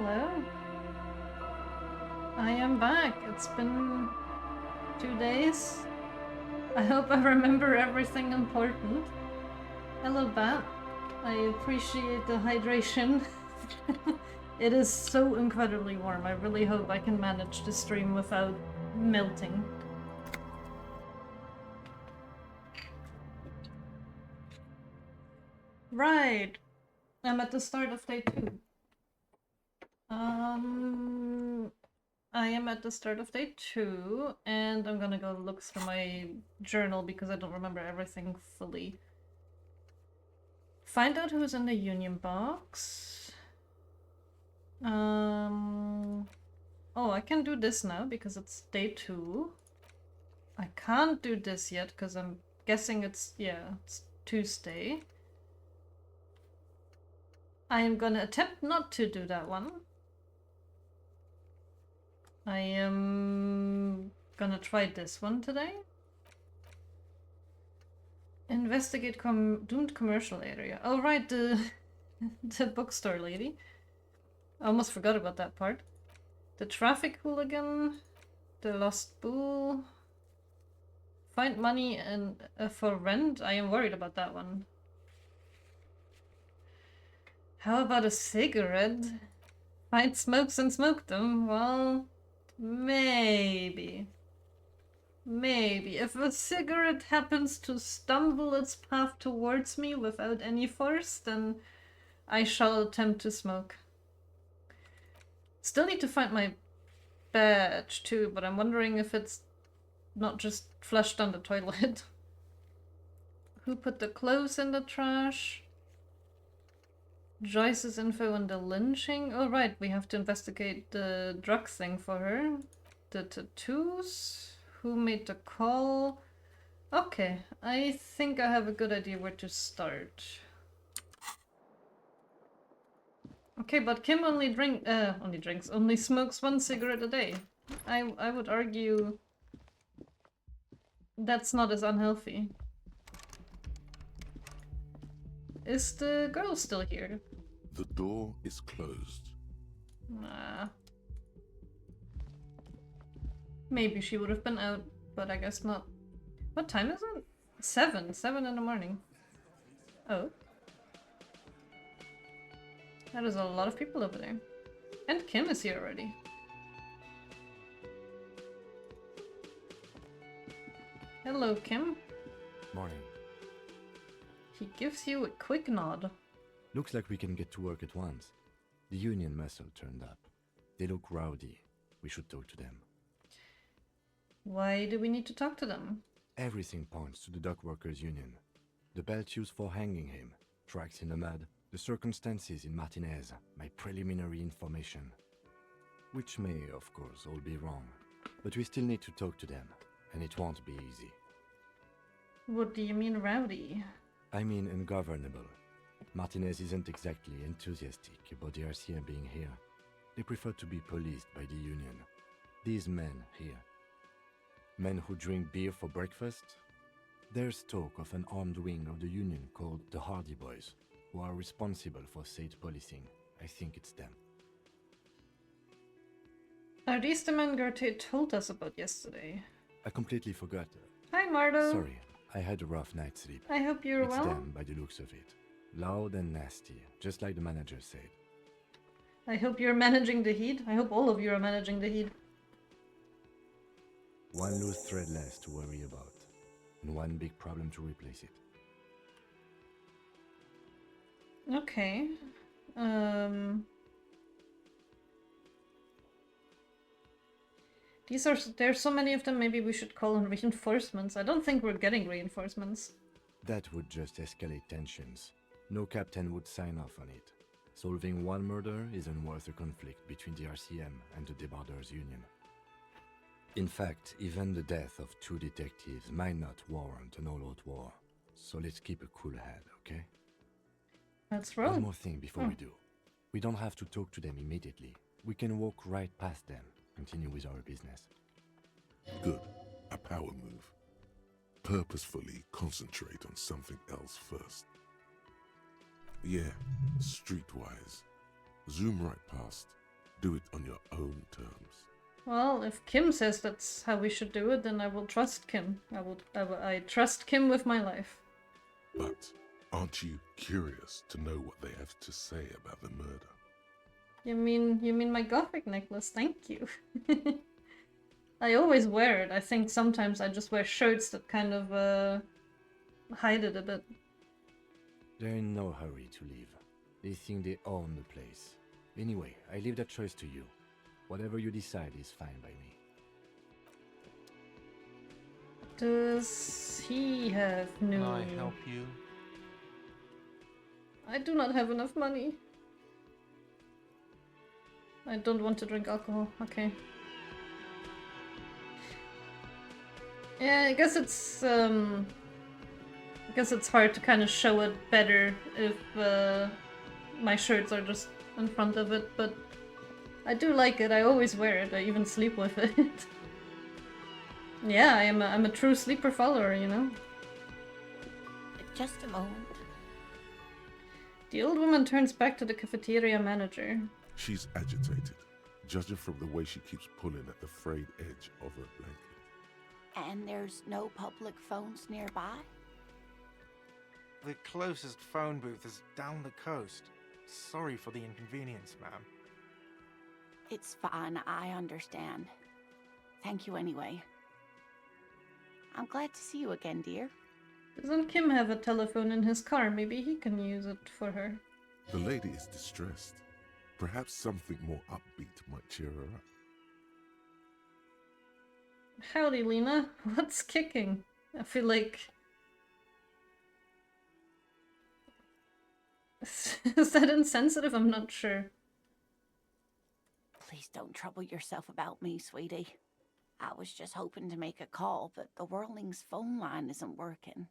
Hello. I am back. It's been 2 days. I hope I remember everything important. Hello, Bat. I appreciate the hydration. It is so incredibly warm. I really hope I can manage to stream without melting. Right. I'm at the start of day 2. I am at the start of day 2, and I'm gonna go look through my journal because I don't remember everything fully. Find out who's in the union box. Oh, I can do this now because it's day 2. I can't do this yet because I'm guessing it's Tuesday. I am gonna attempt not to do that one. I am gonna try this one today. Investigate doomed commercial area. Oh right, the bookstore lady. I almost forgot about that part. The traffic hooligan. The lost bull. Find money and for rent. I am worried about that one. How about a cigarette? Find smokes and smoke them. Well, maybe. Maybe. If a cigarette happens to stumble its path towards me without any force, then I shall attempt to smoke. Still need to find my badge too, but I'm wondering if it's not just flushed down the toilet. Who put the clothes in the trash? Joyce's info on the lynching. Oh right, we have to investigate the drug thing for her. The tattoos. Who made the call? Okay, I think I have a good idea where to start. Okay, but Kim only smokes 1 cigarette a day. I would argue that's not as unhealthy. Is the girl still here? The door is closed. Nah. Maybe she would have been out, but I guess not. What time is it? 7 in the morning. Oh. That is a lot of people over there. And Kim is here already. Hello, Kim. Morning. He gives you a quick nod. Looks like we can get to work at once. The union muscle turned up. They look rowdy. We should talk to them. Why do we need to talk to them? Everything points to the dock workers' union. The belt used for hanging him, tracks in the mud, the circumstances in Martinez, my preliminary information. Which may, of course, all be wrong. But we still need to talk to them, and it won't be easy. What do you mean rowdy? I mean ungovernable. Martinez isn't exactly enthusiastic about the RCM being here. They prefer to be policed by the union. These men here. Men who drink beer for breakfast? There's talk of an armed wing of the union called the Hardy Boys, who are responsible for state policing. I think it's them. Are these the men Gertrude told us about yesterday? I completely forgot. Hi, Mardo. Sorry, I had a rough night's sleep. I hope you're It's well. them by the looks of it. Loud and nasty, just like the manager said. I hope you're managing the heat. I hope all of you are managing the heat. One loose thread less to worry about, and one big problem to replace it. Okay. There's so many of them, maybe we should call in reinforcements. I don't think we're getting reinforcements. That would just escalate tensions. No captain would sign off on it. Solving one murder isn't worth a conflict between the RCM and the Debarders Union. In fact, even the death of 2 detectives might not warrant an all-out war. So let's keep a cool head, okay? Let's roll. One more thing before we do. We don't have to talk to them immediately. We can walk right past them, continue with our business. Good. A power move. Purposefully concentrate on something else first. Yeah, streetwise. Zoom right past. Do it on your own terms. Well, if Kim says that's how we should do it, then I will trust Kim. I trust Kim with my life. But aren't you curious to know what they have to say about the murder? You mean my gothic necklace? Thank you. I always wear it. I think sometimes I just wear shirts that kind of hide it a bit. They're in no hurry to leave. They think they own the place. Anyway, I leave that choice to you. Whatever you decide is fine by me. Does he have no... Can I help you? I do not have enough money. I don't want to drink alcohol. Okay. Yeah, I guess it's hard to kind of show it better if my shirts are just in front of it, but I do like it. I always wear it. I even sleep with it. Yeah, I'm a true sleeper follower, you know? Just a moment. The old woman turns back to the cafeteria manager. She's agitated, judging from the way she keeps pulling at the frayed edge of her blanket. And there's no public phones nearby? The closest phone booth is down the coast. Sorry for the inconvenience, ma'am. It's fine, I understand. Thank you anyway. I'm glad to see you again, dear. Doesn't Kim have a telephone in his car? Maybe he can use it for her. The lady is distressed. Perhaps something more upbeat might cheer her up. Howdy, Lena. What's kicking? I feel like... Is that insensitive? I'm not sure. Please don't trouble yourself about me, sweetie. I was just hoping to make a call, but the Whirling's phone line isn't working.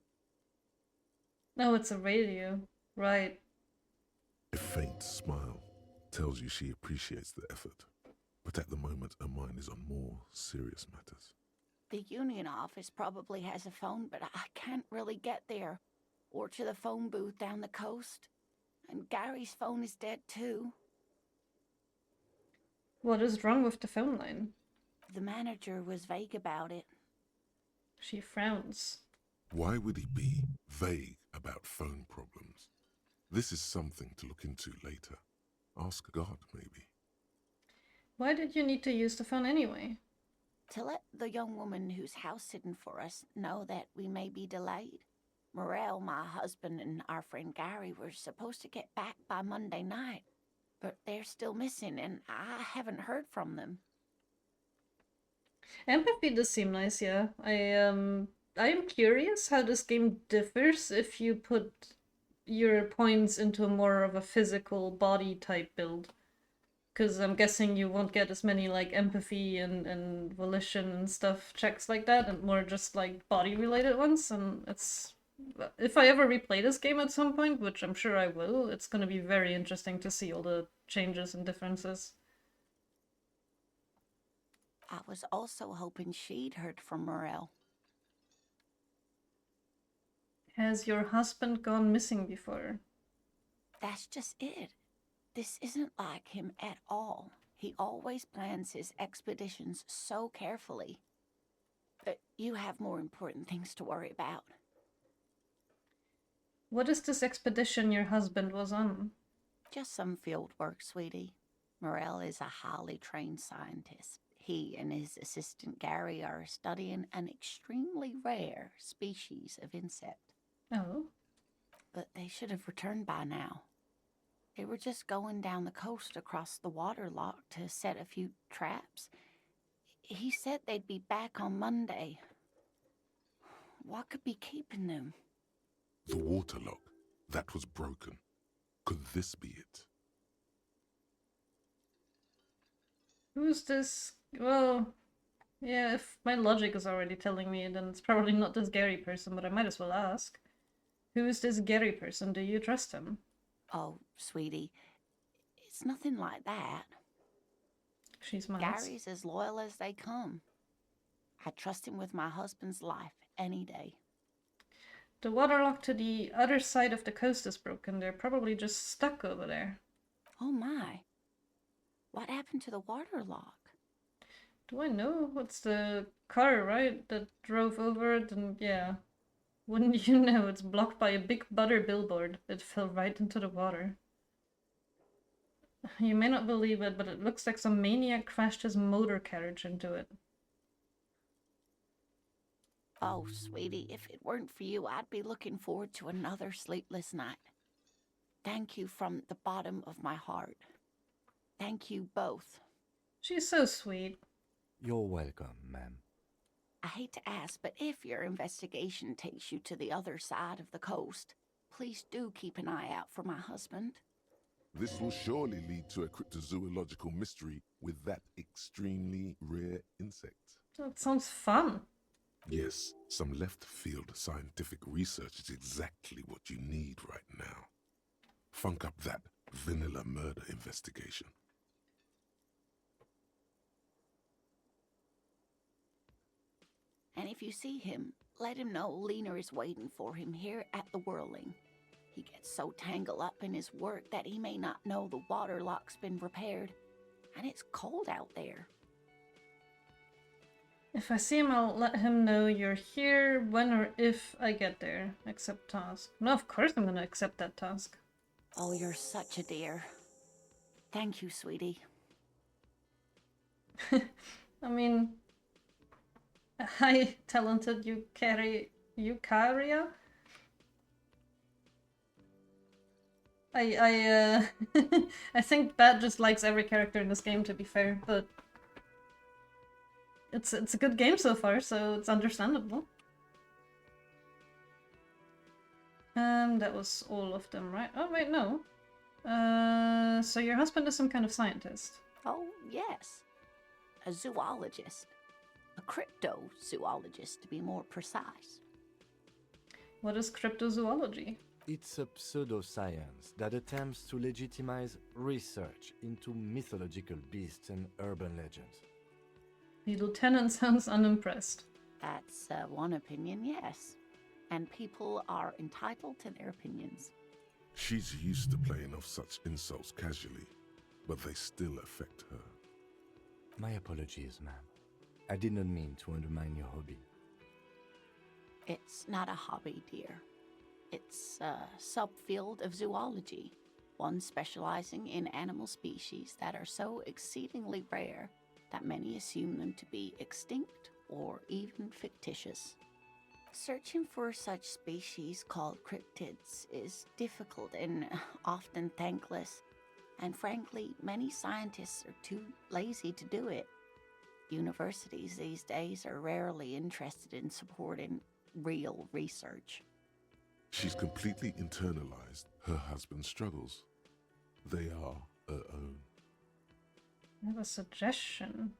No, it's a radio. Right. A faint smile tells you she appreciates the effort, but at the moment her mind is on more serious matters. The union office probably has a phone, but I can't really get there. Or to the phone booth down the coast. And Gary's phone is dead too. What is wrong with the phone line? The manager was vague about it. She frowns. Why would he be vague about phone problems? This is something to look into later. Ask God, maybe. Why did you need to use the phone anyway? To let the young woman who's house-sitting for us know that we may be delayed. Morel, my husband, and our friend Gary were supposed to get back by Monday night, but they're still missing, and I haven't heard from them. Empathy does seem nice, yeah. I am curious how this game differs if you put your points into more of a physical body type build. Because I'm guessing you won't get as many like empathy and volition and stuff checks like that, and more just like body related ones. And it's... If I ever replay this game at some point, which I'm sure I will, it's going to be very interesting to see all the changes and differences. I was also hoping she'd heard from Morel. Has your husband gone missing before? That's just it. This isn't like him at all. He always plans his expeditions so carefully. But you have more important things to worry about. What is this expedition your husband was on? Just some field work, sweetie. Morel is a highly trained scientist. He and his assistant Gary are studying an extremely rare species of insect. Oh. But they should have returned by now. They were just going down the coast across the water lock to set a few traps. He said they'd be back on Monday. What could be keeping them? The water lock, that was broken. Could this be it? Who's this? Well, yeah, if my logic is already telling me, then it's probably not this Gary person, but I might as well ask. Who is this Gary person? Do you trust him? Oh, sweetie, it's nothing like that. She smiles. Gary's as loyal as they come. I trust him with my husband's life any day. The waterlock to the other side of the coast is broken. They're probably just stuck over there. Oh my. What happened to the water lock? Do I know? What's the car, right? That drove over it, and yeah. Wouldn't you know, it's blocked by a big butter billboard. It fell right into the water. You may not believe it, but it looks like some maniac crashed his motor carriage into it. Oh, sweetie, if it weren't for you, I'd be looking forward to another sleepless night. Thank you from the bottom of my heart. Thank you both. She's so sweet. You're welcome, ma'am. I hate to ask, but if your investigation takes you to the other side of the coast, please do keep an eye out for my husband. This will surely lead to a cryptozoological mystery with that extremely rare insect. That sounds fun. Yes, some left-field scientific research is exactly what you need right now. Funk up that vanilla murder investigation. And if you see him, let him know Lena is waiting for him here at the Whirling. He gets so tangled up in his work that he may not know the water lock's been repaired. And it's cold out there. If I see him, I'll let him know you're here when or if I get there. Accept task. No, of course I'm gonna accept that task. Oh, you're such a dear. Thank you, sweetie. I mean... Hi, talented Eukarya? I think Bat just likes every character in this game, to be fair, but... It's a good game so far, so it's understandable. That was all of them, right? Oh, wait, no. So your husband is some kind of scientist? Oh, yes. A zoologist. A cryptozoologist, to be more precise. What is cryptozoology? It's a pseudoscience that attempts to legitimize research into mythological beasts and urban legends. The lieutenant sounds unimpressed. That's one opinion, yes. And people are entitled to their opinions. She's used to playing off such insults casually, but they still affect her. My apologies, ma'am. I did not mean to undermine your hobby. It's not a hobby, dear. It's a subfield of zoology, one specializing in animal species that are so exceedingly rare that many assume them to be extinct or even fictitious. Searching for such species called cryptids is difficult and often thankless, and frankly, many scientists are too lazy to do it. Universities these days are rarely interested in supporting real research. She's completely internalized her husband's struggles. They are her own. I have a suggestion.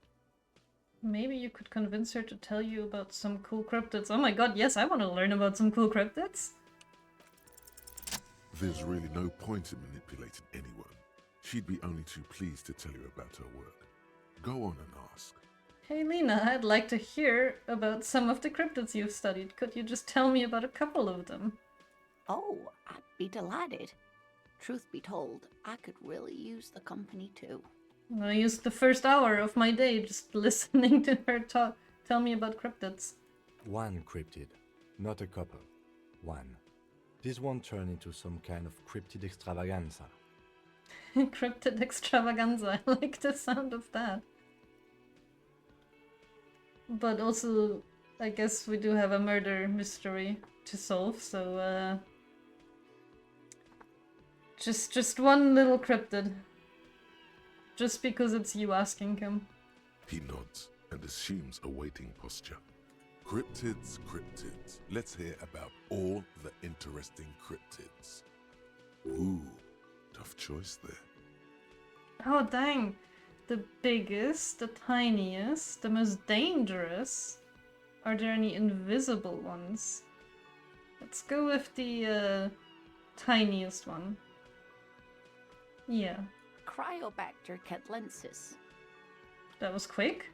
Maybe you could convince her to tell you about some cool cryptids. Oh my god, yes, I want to learn about some cool cryptids. There's really no point in manipulating anyone. She'd be only too pleased to tell you about her work. Go on and ask. Hey Lena, I'd like to hear about some of the cryptids you've studied. Could you just tell me about a couple of them? Oh, I'd be delighted. Truth be told, I could really use the company too. I used the first hour of my day just listening to her tell me about cryptids. One cryptid, not a couple. One. This won't turn into some kind of cryptid extravaganza. Cryptid extravaganza, I like the sound of that. But also, I guess we do have a murder mystery to solve, so just one little cryptid. Just because it's you asking him. He nods and assumes a waiting posture. Cryptids, cryptids. Let's hear about all the interesting cryptids. Ooh, tough choice there. Oh dang! The biggest, the tiniest, the most dangerous. Are there any invisible ones? Let's go with the tiniest one. Yeah. Cryobacter catlensis. That was quick.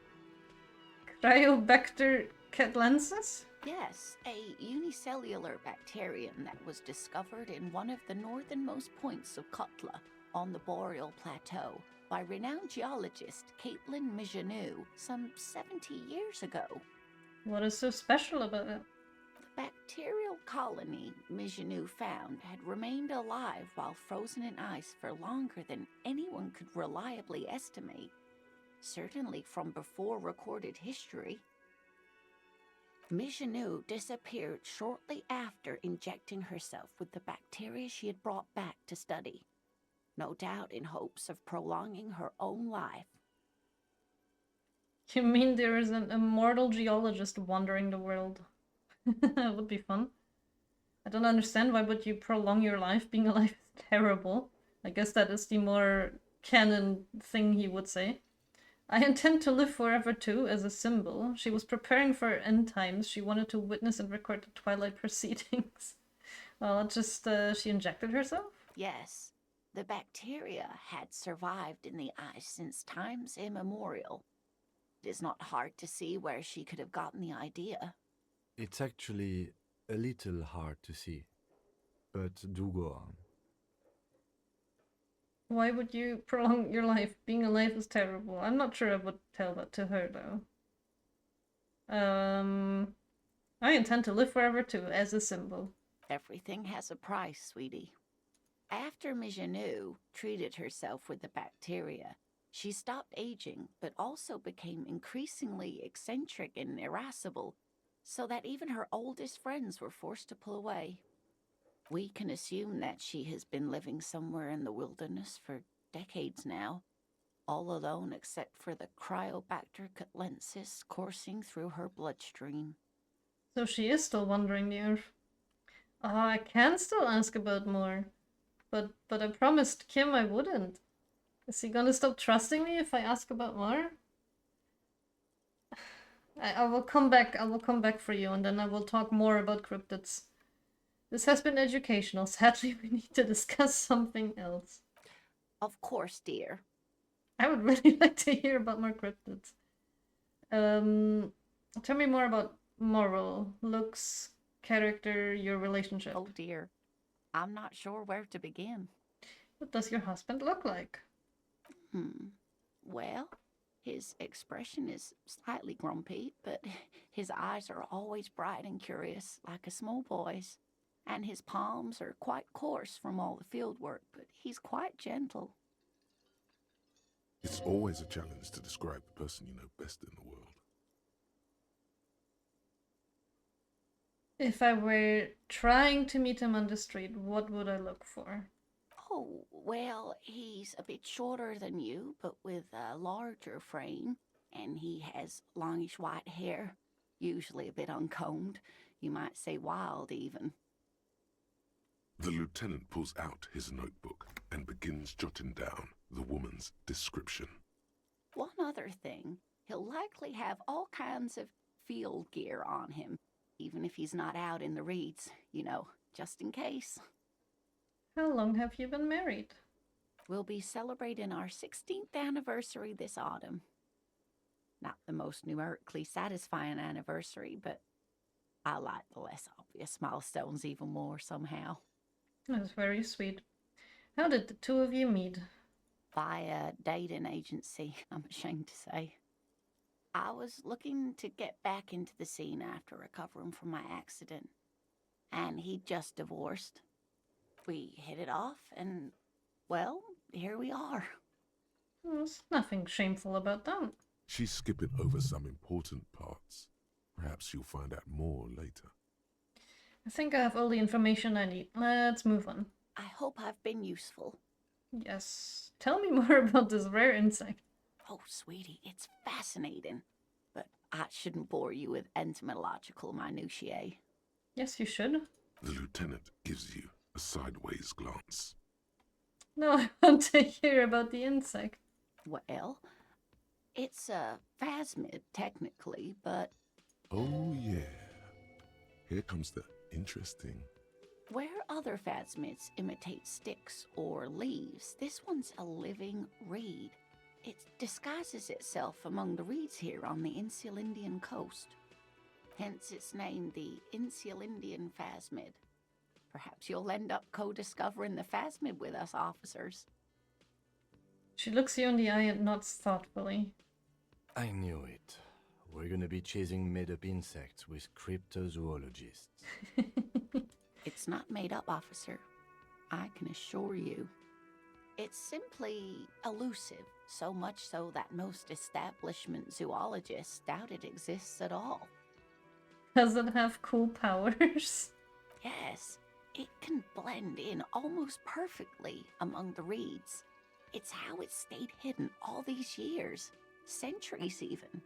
Cryobacter catlensis? Yes, a unicellular bacterium that was discovered in one of the northernmost points of Kotla on the Boreal Plateau by renowned geologist Caitlin Mijanou some 70 years ago. What is so special about it? The bacterial colony Mijanou found had remained alive while frozen in ice for longer than anyone could reliably estimate, certainly from before recorded history. Mijanou disappeared shortly after injecting herself with the bacteria she had brought back to study, no doubt in hopes of prolonging her own life. You mean there is an immortal geologist wandering the world? That would be fun. I don't understand, why would you prolong your life? Being alive is terrible. I guess that is the more canon thing he would say. I intend to live forever too, as a symbol. She was preparing for end times. She wanted to witness and record the Twilight proceedings. Well, just, she injected herself? Yes, the bacteria had survived in the ice since times immemorial. It is not hard to see where she could have gotten the idea. It's actually a little hard to see. But do go on. Why would you prolong your life? Being alive is terrible. I'm not sure I would tell that to her, though. I intend to live forever too, as a symbol. Everything has a price, sweetie. After Mijanou treated herself with the bacteria, she stopped aging, but also became increasingly eccentric and irascible, so that even her oldest friends were forced to pull away. We can assume that she has been living somewhere in the wilderness for decades now, all alone except for the Cryobacter catlensis coursing through her bloodstream. So she is still wandering the earth. I can still ask about more. But I promised Kim I wouldn't. Is he gonna stop trusting me if I ask about more? I will come back. I will come back for you, and then I will talk more about cryptids. This has been educational. Sadly, we need to discuss something else. Of course, dear. I would really like to hear about more cryptids. Tell me more about moral, looks, character, your relationship. Oh dear. I'm not sure where to begin. What does your husband look like? Well, his expression is slightly grumpy, but his eyes are always bright and curious, like a small boy's. And his palms are quite coarse from all the field work, but he's quite gentle. It's always a challenge to describe the person you know best in the world. If I were trying to meet him on the street, what would I look for? Oh, well, he's a bit shorter than you, but with a larger frame, and he has longish white hair, usually a bit uncombed. You might say wild, even. The lieutenant pulls out his notebook and begins jotting down the woman's description. One other thing, he'll likely have all kinds of field gear on him, even if he's not out in the reeds, you know, just in case. How long have you been married? We'll be celebrating our 16th anniversary this autumn. Not the most numerically satisfying anniversary, but I like the less obvious milestones even more somehow. That's very sweet. How did the two of you meet? Via dating agency, I'm ashamed to say. I was looking to get back into the scene after recovering from my accident, and he'd just divorced. We hit it off, and, well, here we are. There's nothing shameful about that. She's skipping over some important parts. Perhaps you'll find out more later. I think I have all the information I need. Let's move on. I hope I've been useful. Yes. Tell me more about this rare insect. Oh, sweetie, it's fascinating. But I shouldn't bore you with entomological minutiae. Yes, you should. The lieutenant gives you a sideways glance. No, I want to hear about the insect. Well, it's a phasmid, technically, but... Oh, yeah. Here comes the interesting. Where other phasmids imitate sticks or leaves, this one's a living reed. It disguises itself among the reeds here on the Insulindian coast. Hence it's named the Insulindian phasmid. Perhaps you'll end up co-discovering the phasmid with us officers. She looks you in the eye and nods thoughtfully. I knew it. We're gonna be chasing made-up insects with cryptozoologists. It's not made up, officer. I can assure you. It's simply elusive, so much so that most establishment zoologists doubt it exists at all. Does it have cool powers? Yes, it can blend in almost perfectly among the reeds. It's how it stayed hidden all these years, centuries even.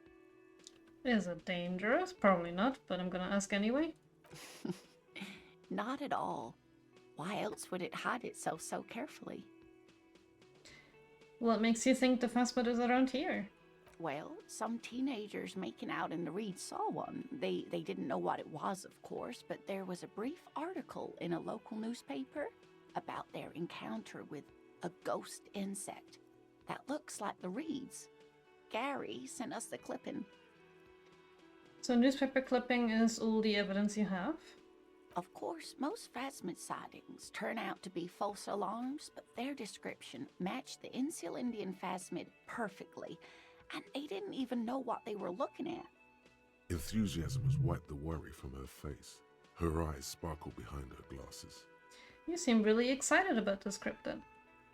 Is it dangerous? Probably not, but I'm gonna ask anyway. Not at all. Why else would it hide itself so carefully? What makes you think the phasmid is around here? Well, some teenagers making out in the reeds saw one. They didn't know what it was, of course, but there was a brief article in a local newspaper about their encounter with a ghost insect that looks like the reeds. Gary sent us the clipping. So newspaper clipping is all the evidence you have? Of course, most phasmid sightings turn out to be false alarms, but their description matched the Insul Indian phasmid perfectly, and they didn't even know what they were looking at. Enthusiasm has wiped the worry from her face. Her eyes sparkle behind her glasses. You seem really excited about this cryptid.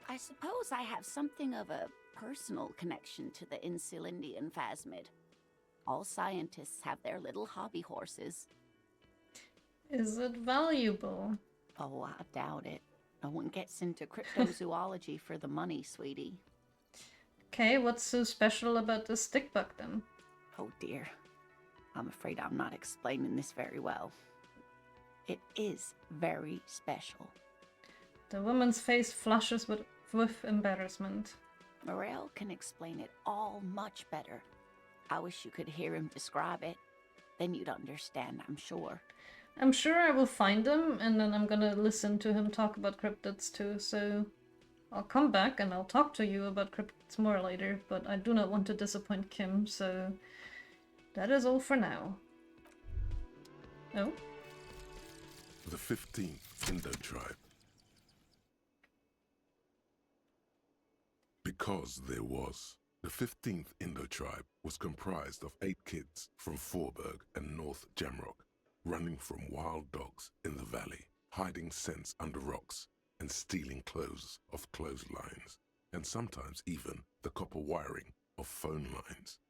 I suppose I have something of a personal connection to the Insul Indian phasmid. All scientists have their little hobby horses. Is it valuable? Oh, I doubt it. No one gets into cryptozoology for the money, sweetie. Okay, what's so special about this stick bug then? Oh dear. I'm afraid I'm not explaining this very well. It is very special. The woman's face flushes with embarrassment. Morel can explain it all much better. I wish you could hear him describe it. Then you'd understand, I'm sure. I'm sure I will find him, and then I'm gonna listen to him talk about cryptids too, so I'll come back and I'll talk to you about cryptids more later, but I do not want to disappoint Kim, so that is all for now. Oh? The 15th Indo tribe. Because there was. The 15th Indo tribe was comprised of 8 kids from Forberg and North Jamrock, running from wild dogs in the valley, hiding scents under rocks, and stealing clothes off clotheslines, and sometimes even the copper wiring of phone lines.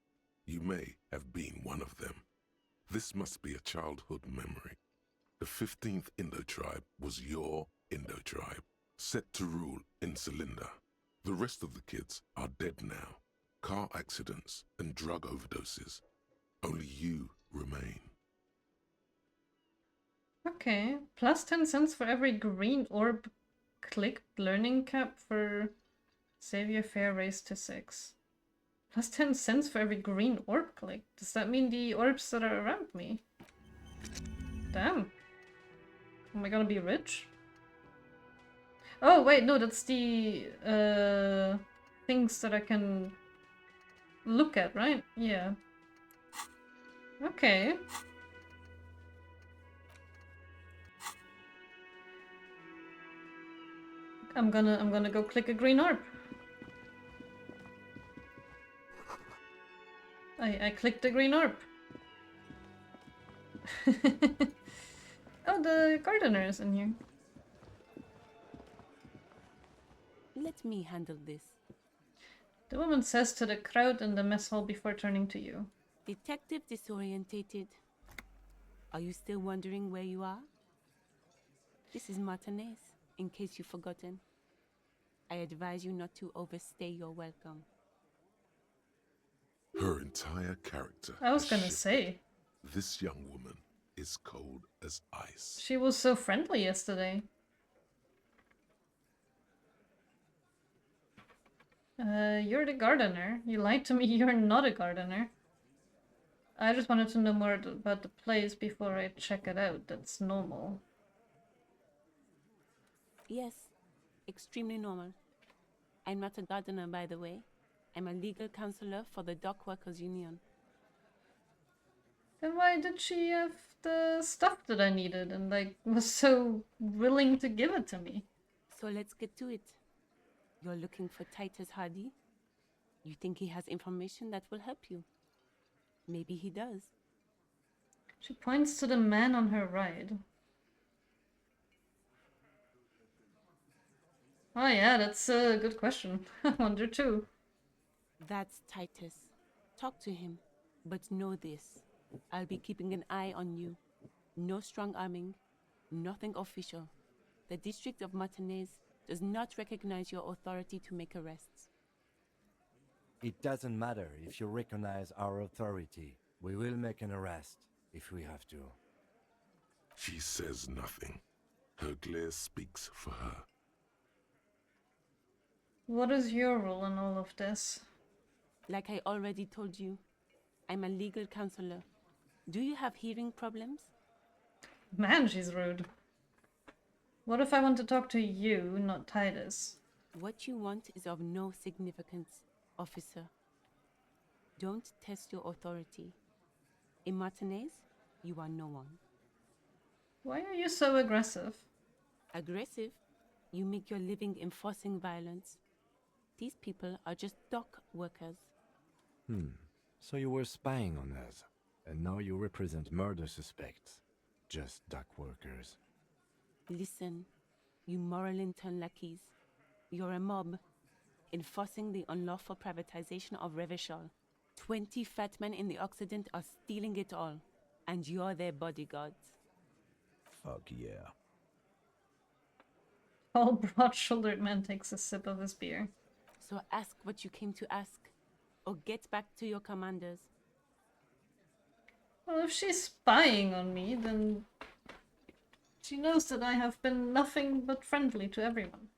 You may have been one of them. This must be a childhood memory. The 15th Indo tribe was your Indo tribe, set to rule in Celinda. The rest of the kids are dead now. Car accidents and drug overdoses. Only you remain. Okay, plus 10 cents for every green orb clicked, learning cap for Savior Fair raised to 6. Plus 10 cents for every green orb clicked. Does that mean the orbs that are around me? Damn. Am I gonna be rich? Oh wait, no, that's the things that I can look at, right? Yeah. Okay. I'm gonna go click a green orb. I clicked the green orb. Oh, the gardener is in here. Let me handle this. The woman says to the crowd in the mess hall before turning to you. Detective disorientated. Are you still wondering where you are? This is Martinez, in case you've forgotten. I advise you not to overstay your welcome. Her entire character. I was has gonna shifted. say. This young woman is cold as ice. She was so friendly yesterday. You're the gardener. You lied to me, you're not a gardener. I just wanted to know more about the place before I check it out. That's normal. Yes, extremely normal. I'm not a gardener, by the way. I'm a legal counselor for the Dock Workers Union. Then why did she have the stuff that I needed and like was so willing to give it to me? So let's get to it. You're looking for Titus Hardy? You think he has information that will help you? Maybe he does. She points to the man on her right. Oh yeah, that's a good question. I wonder too. That's Titus. Talk to him. But know this. I'll be keeping an eye on you. No strong arming. Nothing official. The District of Martinez does not recognize your authority to make arrests. It doesn't matter if you recognize our authority. We will make an arrest, if we have to. She says nothing. Her glare speaks for her. What is your role in all of this? Like I already told you, I'm a legal counselor. Do you have hearing problems? Man, she's rude. What if I want to talk to you, not Titus? What you want is of no significance, officer. Don't test your authority. In Martinez, you are no one. Why are you so aggressive? Aggressive? You make your living enforcing violence. These people are just dock workers. So you were spying on us, and now you represent murder suspects. Just dock workers. Listen, you moral intern lackeys. You're a mob, enforcing the unlawful privatization of Revachol. 20 fat men in the Occident are stealing it all, and you're their bodyguards. Fuck yeah. Tall, broad-shouldered man takes a sip of his beer. So ask what you came to ask, or get back to your commanders. Well, if she's spying on me, then she knows that I have been nothing but friendly to everyone.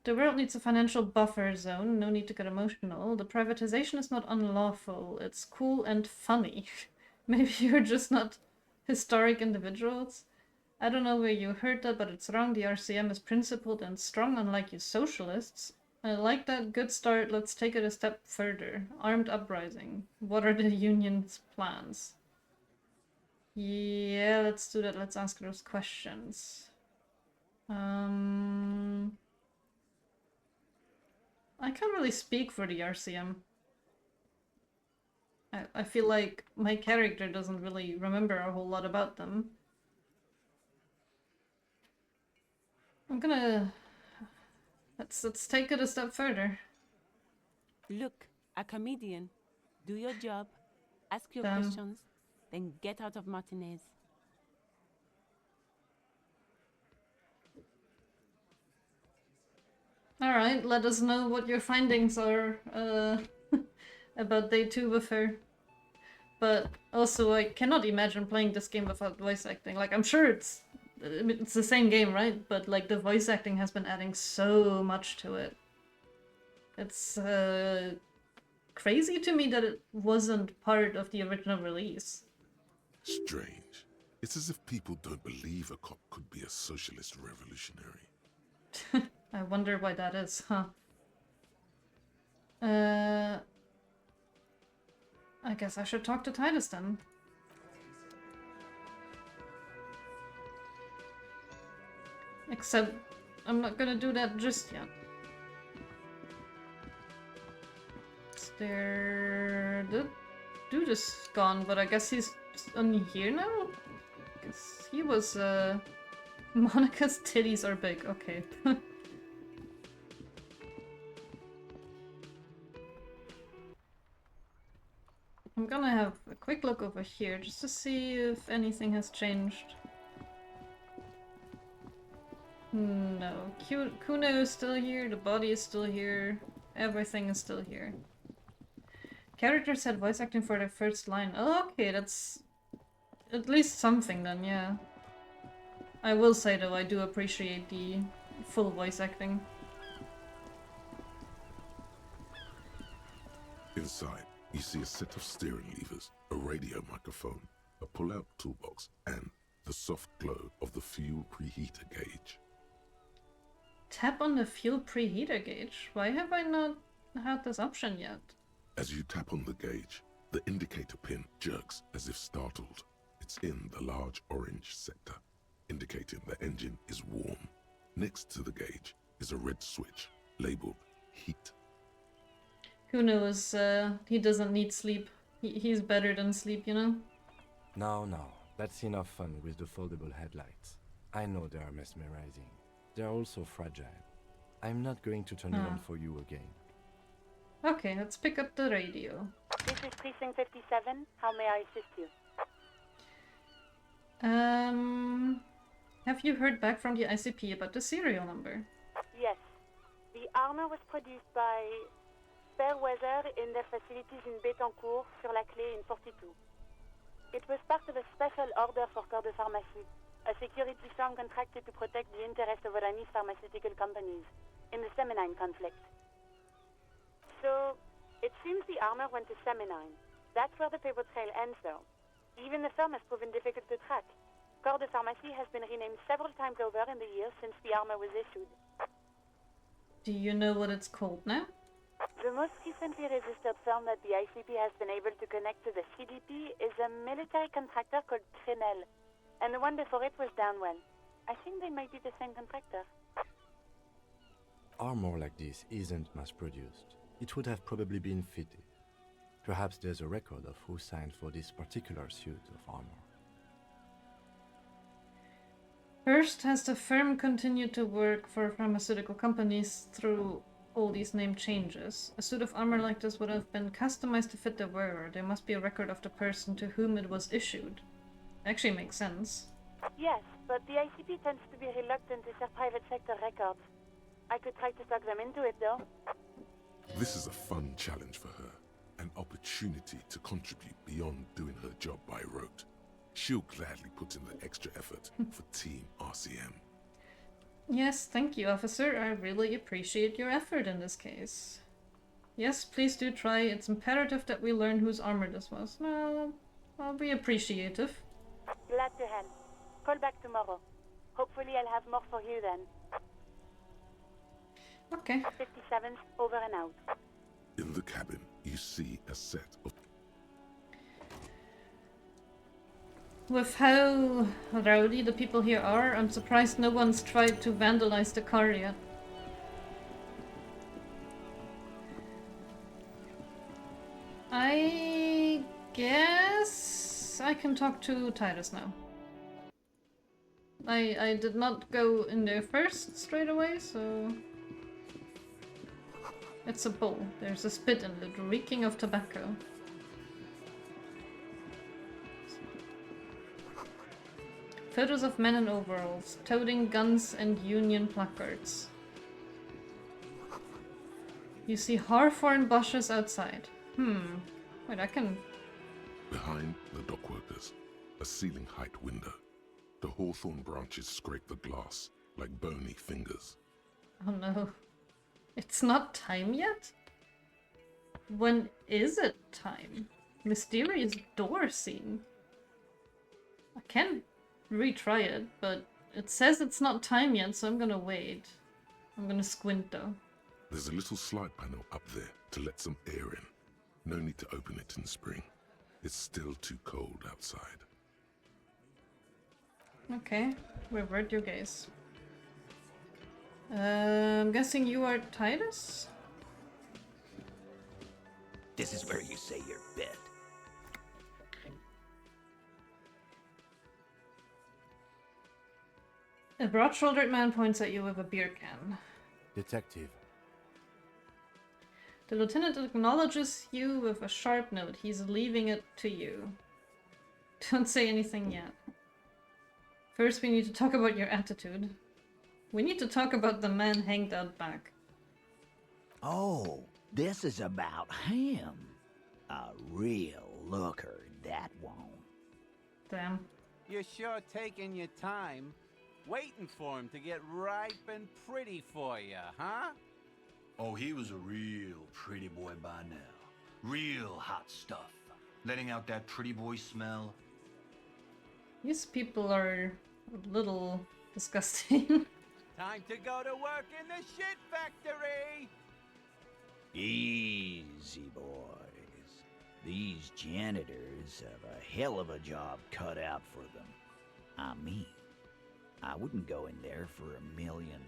The world needs a financial buffer zone. No need to get emotional. The privatization is not unlawful. It's cool and funny. Maybe you're just not historic individuals. I don't know where you heard that, but it's wrong. The RCM is principled and strong, unlike you socialists. I like that. Good start. Let's take it a step further. Armed uprising. What are the union's plans? Yeah, let's do that. Let's ask those questions. I can't really speak for the RCM. I feel like my character doesn't really remember a whole lot about them. I'm gonna... Let's take it a step further. Look, a comedian. Do your job, ask your Damn. questions, then get out of Martinez. Alright, let us know what your findings are about day 2 with her. But also, I cannot imagine playing this game without voice acting. Like, I'm sure it's the same game, right? But like, the voice acting has been adding so much to it. It's crazy to me that it wasn't part of the original release. Strange. It's as if people don't believe a cop could be a socialist revolutionary. I wonder why that is, huh? I guess I should talk to Titus then. Except, I'm not gonna do that just yet. Is there... The dude is gone, but I guess he's on here now? Guess he was, Monica's titties are big, okay. I'm gonna have a quick look over here just to see if anything has changed. No. Kuno is still here, the body is still here, everything is still here. Characters had voice acting for their first line. Oh, okay, that's at least something then, yeah. I will say though, I do appreciate the full voice acting. Inside, you see a set of steering levers, a radio microphone, a pull-out toolbox, and the soft glow of the fuel preheater gauge. Tap on the fuel preheater gauge? Why have I not had this option yet? As you tap on the gauge, the indicator pin jerks as if startled. It's in the large orange sector. indicating the engine is warm. Next to the gauge is a red switch labeled heat. Who knows? He doesn't need sleep. He's better than sleep, you know? No, that's enough fun with the foldable headlights. I know they are mesmerizing. They are also fragile. I'm not going to turn it on for you again. Okay, let's pick up the radio. This is Precinct 57. How may I assist you? Have you heard back from the ICP about the serial number? Yes. The armor was produced by Fairweather in their facilities in Bétancourt, sur la Clé in 42. It was part of a special order for Corps de Pharmacie, a security firm contracted to protect the interests of Oranese pharmaceutical companies in the Semenine conflict. So, it seems the armor went to Semenine. That's where the paper trail ends, though. Even the firm has proven difficult to track. Corps de Pharmacie has been renamed several times over in the years since the armor was issued. Do you know what it's called now? The most recently registered firm that the ICP has been able to connect to the CDP is a military contractor called Trinell, and the one before it was Downwell. I think they might be the same contractor. Armor like this isn't mass-produced. It would have probably been fitted. Perhaps there's a record of who signed for this particular suit of armor. First, has the firm continued to work for pharmaceutical companies through all these name changes? A suit of armor like this would have been customized to fit the wearer. There must be a record of the person to whom it was issued. Actually makes sense. Yes, but the ICP tends to be reluctant to share private sector records. I could try to talk them into it, though. This is a fun challenge for her, an opportunity to contribute beyond doing her job by rote. She'll gladly put in the extra effort for Team RCM. Yes, thank you, officer. I really appreciate your effort in this case. Yes, please do try. It's imperative that we learn whose armor this was. No, I'll be appreciative. Glad to help. Call back tomorrow. Hopefully I'll have more for you then. Okay. 57's over and out. In the cabin, you see a set of... With how rowdy the people here are, I'm surprised no one's tried to vandalize the car yet. I guess I can talk to Titus now. I did not go in there first straight away, so... It's a bowl. There's a spit in it, reeking of tobacco. Photos of men in overalls, toting guns and Union placards. You see hawthorn bushes outside. Wait, I can... Behind the dock workers, a ceiling height window. The hawthorn branches scrape the glass like bony fingers. Oh no. It's not time yet? When is it time? Mysterious door scene. I can retry it, but it says it's not time yet, so I'm gonna wait. I'm gonna squint though. There's a little slide panel up there to let some air in. No need to open it in spring. It's still too cold outside. Okay, revert your gaze. I'm guessing you are Titus? This is where you say your bit. A broad-shouldered man points at you with a beer can. Detective. The lieutenant acknowledges you with a sharp note. He's leaving it to you. Don't say anything yet. First, we need to talk about your attitude. We need to talk about the man hanged out back. Oh, this is about him. A real looker, that won't. Damn. You're sure taking your time, waiting for him to get ripe and pretty for you, huh? Oh, he was a real pretty boy by now. Real hot stuff. Letting out that pretty boy smell. These people are a little disgusting. Time to go to work in the shit factory! Easy, boys. These janitors have a hell of a job cut out for them. I mean, I wouldn't go in there for a million.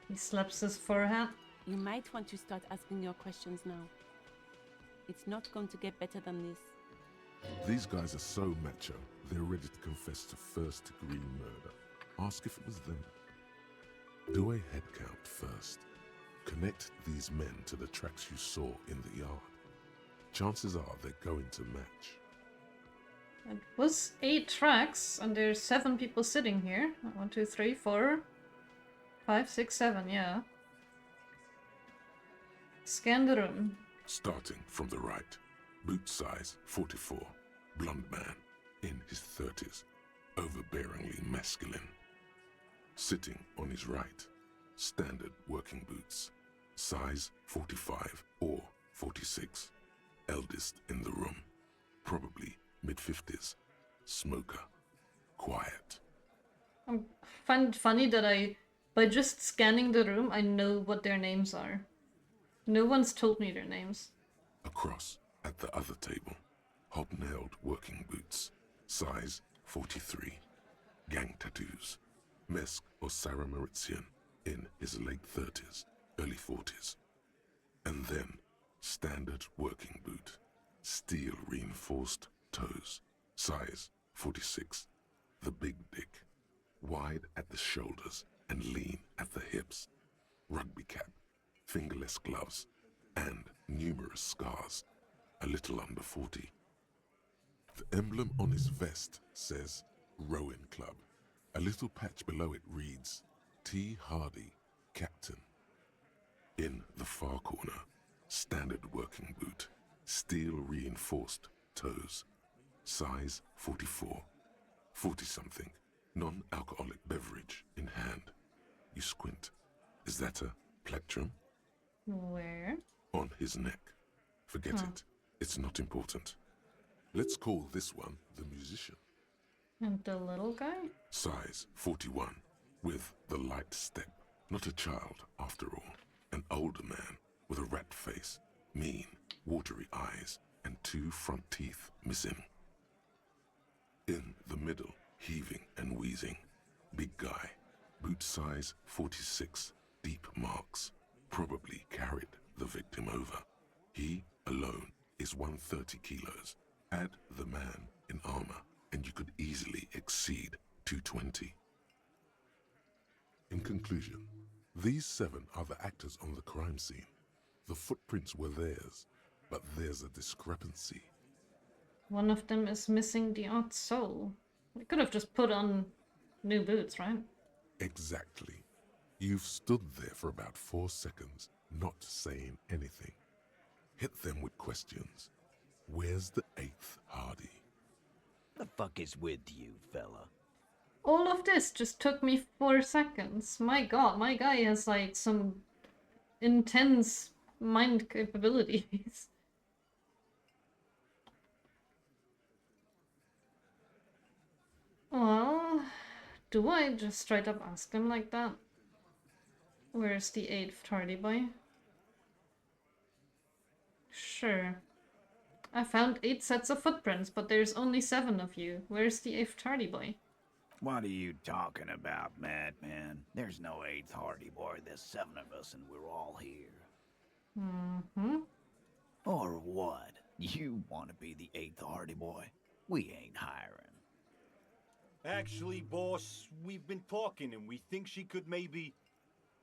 He slaps his forehead. You might want to start asking your questions now. It's not going to get better than this. These guys are so macho, they're ready to confess to first-degree murder. Ask if it was them. Do a head count first. Connect these men to the tracks you saw in the yard. Chances are they're going to match. It was 8 tracks, and there's 7 people sitting here. 1, 2, 3, 4, 5, 6, 7, yeah. Scan the room. Starting from the right. Boot size 44. Blonde man, in his 30s. Overbearingly masculine. Sitting on his right. Standard working boots. Size 45 or 46. Eldest in the room. Probably mid-50s. Smoker. Quiet. I find it funny that by just scanning the room, I know what their names are. No one's told me their names. Across, at the other table, hobnailed working boots, size 43, gang tattoos, Mesk or Sarah Mauritian, in his late 30s, early 40s. And then, standard working boot, steel reinforced toes, size 46, the big dick, wide at the shoulders and lean at the hips, rugby cap, fingerless gloves, and numerous scars, a little under 40. The emblem on his vest says Rowing Club. A little patch below it reads T. Hardy, Captain. In the far corner, standard working boot, steel reinforced toes, size 44, 40-something, non-alcoholic beverage in hand. You squint. Is that a plectrum? Where? On his neck. Forget it. It's not important. Let's call this one the musician. And the little guy? Size 41, with the light step. Not a child, after all. An older man with a rat face, mean, watery eyes, and 2 front teeth missing. In the middle, heaving and wheezing. Big guy. Boot size 46, deep marks. Probably carried the victim over. He alone is 130 kilos. Add the man in armor, and you could easily exceed 220. In conclusion, these 7 are the actors on the crime scene. The footprints were theirs, but there's a discrepancy. One of them is missing the odd sole. We could have just put on new boots, right? Exactly. You've stood there for about 4 seconds, not saying anything. Hit them with questions. Where's the 8th Hardy? The fuck is with you, fella? All of this just took me 4 seconds. My god, my guy has like some intense mind capabilities. Well, do I just straight up ask him like that? Where's the 8th Hardy boy? Sure. I found 8 sets of footprints, but there's only 7 of you. Where's the 8th Hardy boy? What are you talking about, madman? There's no 8th Hardy boy. There's 7 of us and we're all here. Mm-hmm. Or what? You want to be the 8th Hardy boy? We ain't hiring. Actually, boss, we've been talking and we think she could maybe...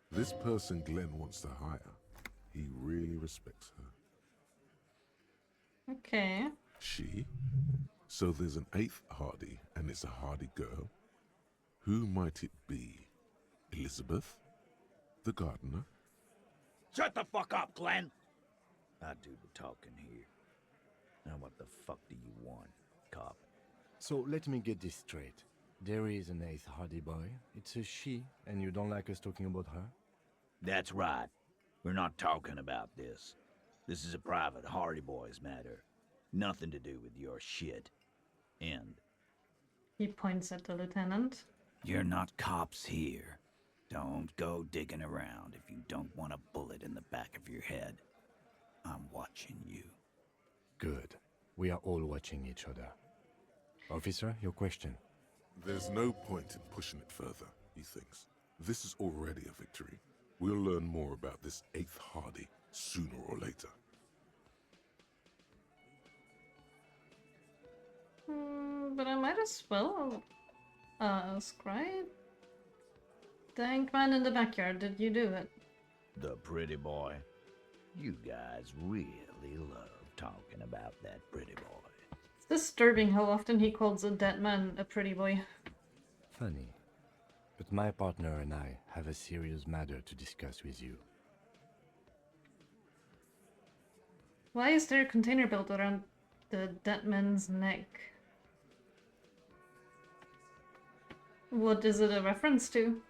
This person Glenn wants to hire. He really respects her. Okay. She? So there's an 8th Hardy, and it's a Hardy girl? Who might it be? Elizabeth? The gardener? Shut the fuck up, Glenn! I do the talking here. Now what the fuck do you want, cop? So let me get this straight. There is an 8th Hardy boy. It's a she, and you don't like us talking about her? That's right. We're not talking about this. This is a private Hardy Boys matter. Nothing to do with your shit. End. He points at the lieutenant. You're not cops here. Don't go digging around if you don't want a bullet in the back of your head. I'm watching you. Good. We are all watching each other. Officer, your question. There's no point in pushing it further, he thinks. This is already a victory. We'll learn more about this 8th Hardy sooner or later. But I might as well ask, right? The hanged man in the backyard, did you do it? The pretty boy. You guys really love talking about that pretty boy. It's disturbing how often he calls a dead man a pretty boy. Funny. But my partner and I have a serious matter to discuss with you. Why is there a container belt around the dead man's neck? What is it a reference to?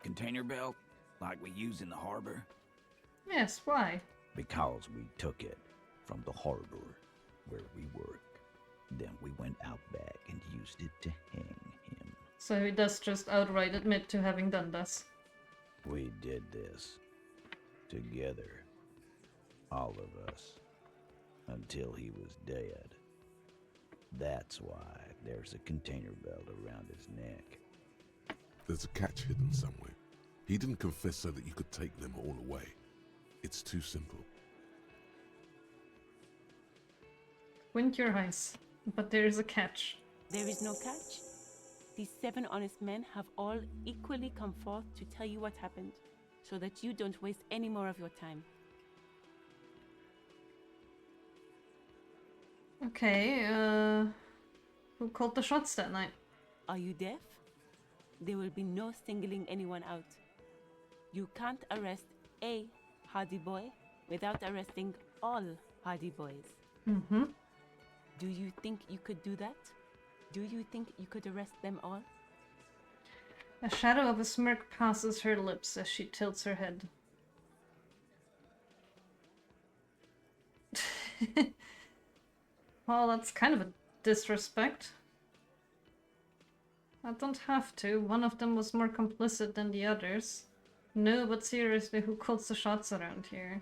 Container belt? Like we use in the harbor? Yes, why? Because we took it from the harbor where we work. Then we went out back and used it to hang him. So he does just outright admit to having done this. We did this together, all of us, until he was dead. That's why there's a container belt around his neck. There's a catch hidden somewhere. He didn't confess so that you could take them all away. It's too simple. Squint your eyes, but there is a catch. There is no catch. These 7 honest men have all equally come forth to tell you what happened, so that you don't waste any more of your time. Okay, who called the shots that night? Are you deaf? There will be no singling anyone out. You can't arrest a Hardy boy without arresting all Hardy boys. Mm-hmm. Do you think you could do that? Do you think you could arrest them all? A shadow of a smirk passes her lips as she tilts her head. Well, that's kind of a disrespect. I don't have to. One of them was more complicit than the others. No, but seriously, who calls the shots around here?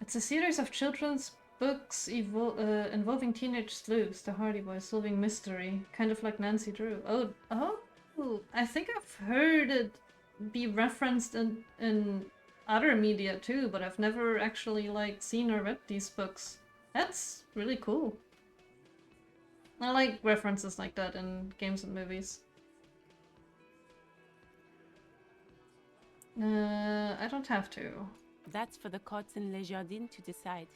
It's a series of children's books involving teenage sleuths, the Hardy Boys solving mystery, kind of like Nancy Drew. Oh, I think I've heard it be referenced in other media too, but I've never actually seen or read these books. That's really cool. I like references like that in games and movies. I don't have to. That's for the courts in Les Jardins to decide.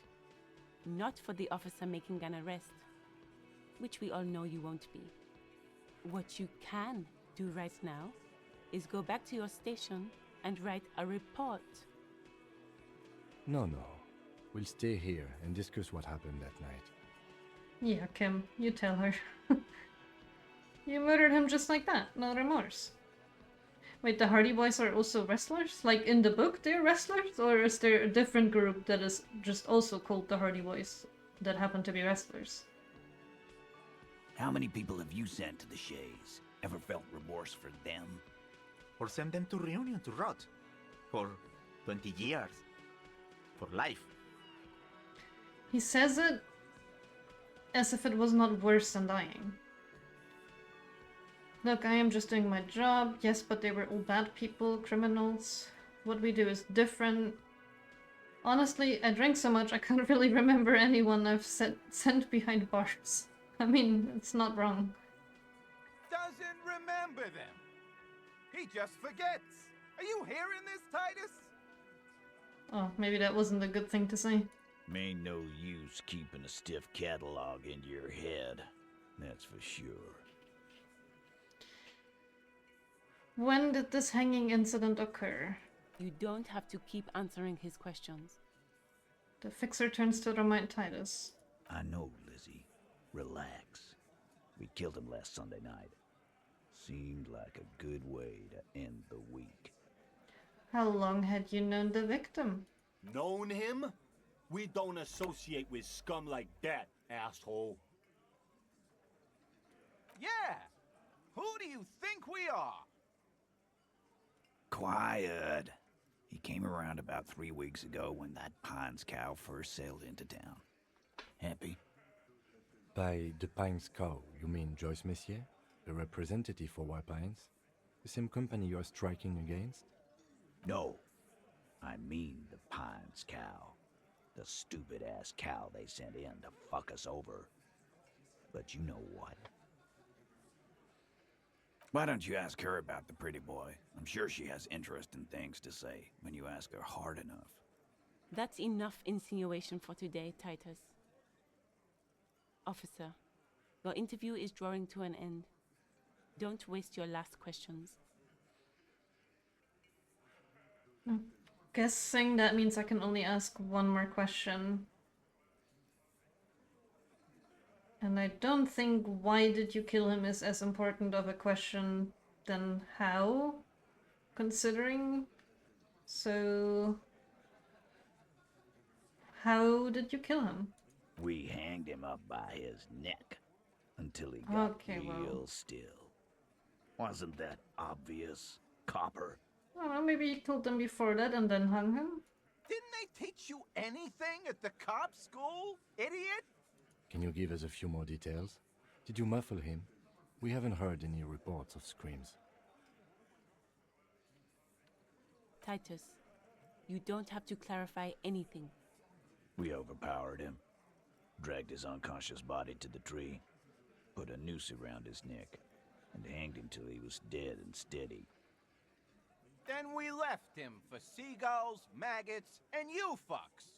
Not for the officer making an arrest. Which we all know you won't be. What you can do right now is go back to your station and write a report. No. We'll stay here and discuss what happened that night. Yeah, Kim, you tell her. You murdered him just like that, no remorse. Wait, the Hardy Boys are also wrestlers? Like in the book they're wrestlers? Or is there a different group that is just also called the Hardy Boys that happen to be wrestlers? How many people have you sent to the Shays? Ever felt remorse for them? Or send them to Reunion to rot. For 20 years. For life. He says it as if it was not worse than dying. Look, I am just doing my job. Yes, but they were all bad people, criminals. What we do is different. Honestly, I drank so much I can't really remember anyone I've sent behind bars. I mean, it's not wrong. Doesn't remember them. He just forgets. Are you hearing this, Titus? Oh, maybe that wasn't a good thing to say. Ain't no use keeping a stiff catalog in your head. That's for sure. When did this hanging incident occur? You don't have to keep answering his questions. The fixer turns to remind Titus. I know, Lizzie. Relax. We killed him last Sunday night. Seemed like a good way to end the week. How long had you known the victim? Known him? We don't associate with scum like that, asshole. Yeah. Who do you think we are? Quiet. He came around about 3 weeks ago when that Pines cow first sailed into town. Happy? By the Pines Cow, you mean Joyce Messier, a representative for White Pines? The same company you are striking against? No, I mean the Pines cow. The stupid-ass cow they sent in to fuck us over. But you know what? Why don't you ask her about the pretty boy? I'm sure she has interesting things to say when you ask her hard enough. That's enough insinuation for today, Titus. Officer, your interview is drawing to an end. Don't waste your last questions. I'm guessing that means I can only ask one more question. And I don't think why did you kill him is as important of a question than how, considering. So, how did you kill him? We hanged him up by his neck until he got real still. Wasn't that obvious, Copper? I don't know, maybe you killed him before that and then hung him? Didn't they teach you anything at the cop school, idiot? Can you give us a few more details? Did you muffle him? We haven't heard any reports of screams. Titus, you don't have to clarify anything. We overpowered him, dragged his unconscious body to the tree, put a noose around his neck, and hanged him till he was dead and steady. Then we left him for seagulls, maggots, and you fucks.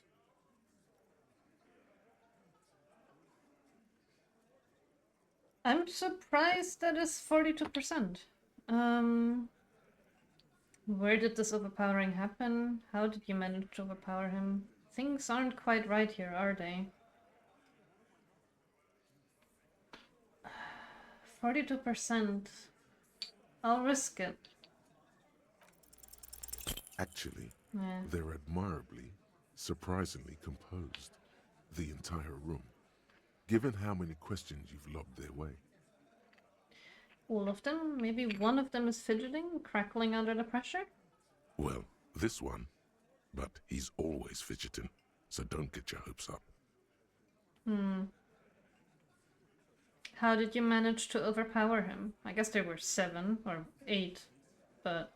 I'm surprised that is 42%. Where did this overpowering happen? How did you manage to overpower him? Things aren't quite right here, are they? 42%. I'll risk it. Actually, Yeah. they're admirably, surprisingly composed. The entire room. Given how many questions you've lobbed their way. All of them? Maybe one of them is fidgeting, crackling under the pressure? Well, this one. But he's always fidgeting, so don't get your hopes up. How did you manage to overpower him? I guess there were 7 or 8, but...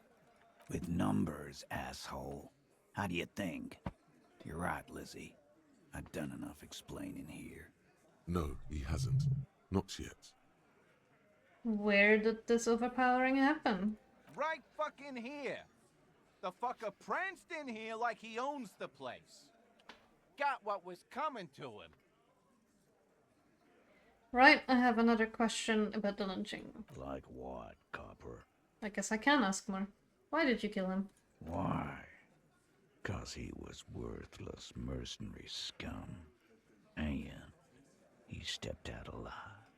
With numbers, asshole. How do you think? You're right, Lizzie. I've done enough explaining here. No, he hasn't. Not yet. Where did this overpowering happen? Right fucking here. The fucker pranced in here like he owns the place. Got what was coming to him. Right, I have another question about the lynching. Like what, Copper? I guess I can ask more. Why did you kill him? Why? 'Cause he was worthless mercenary scum. And he stepped out alive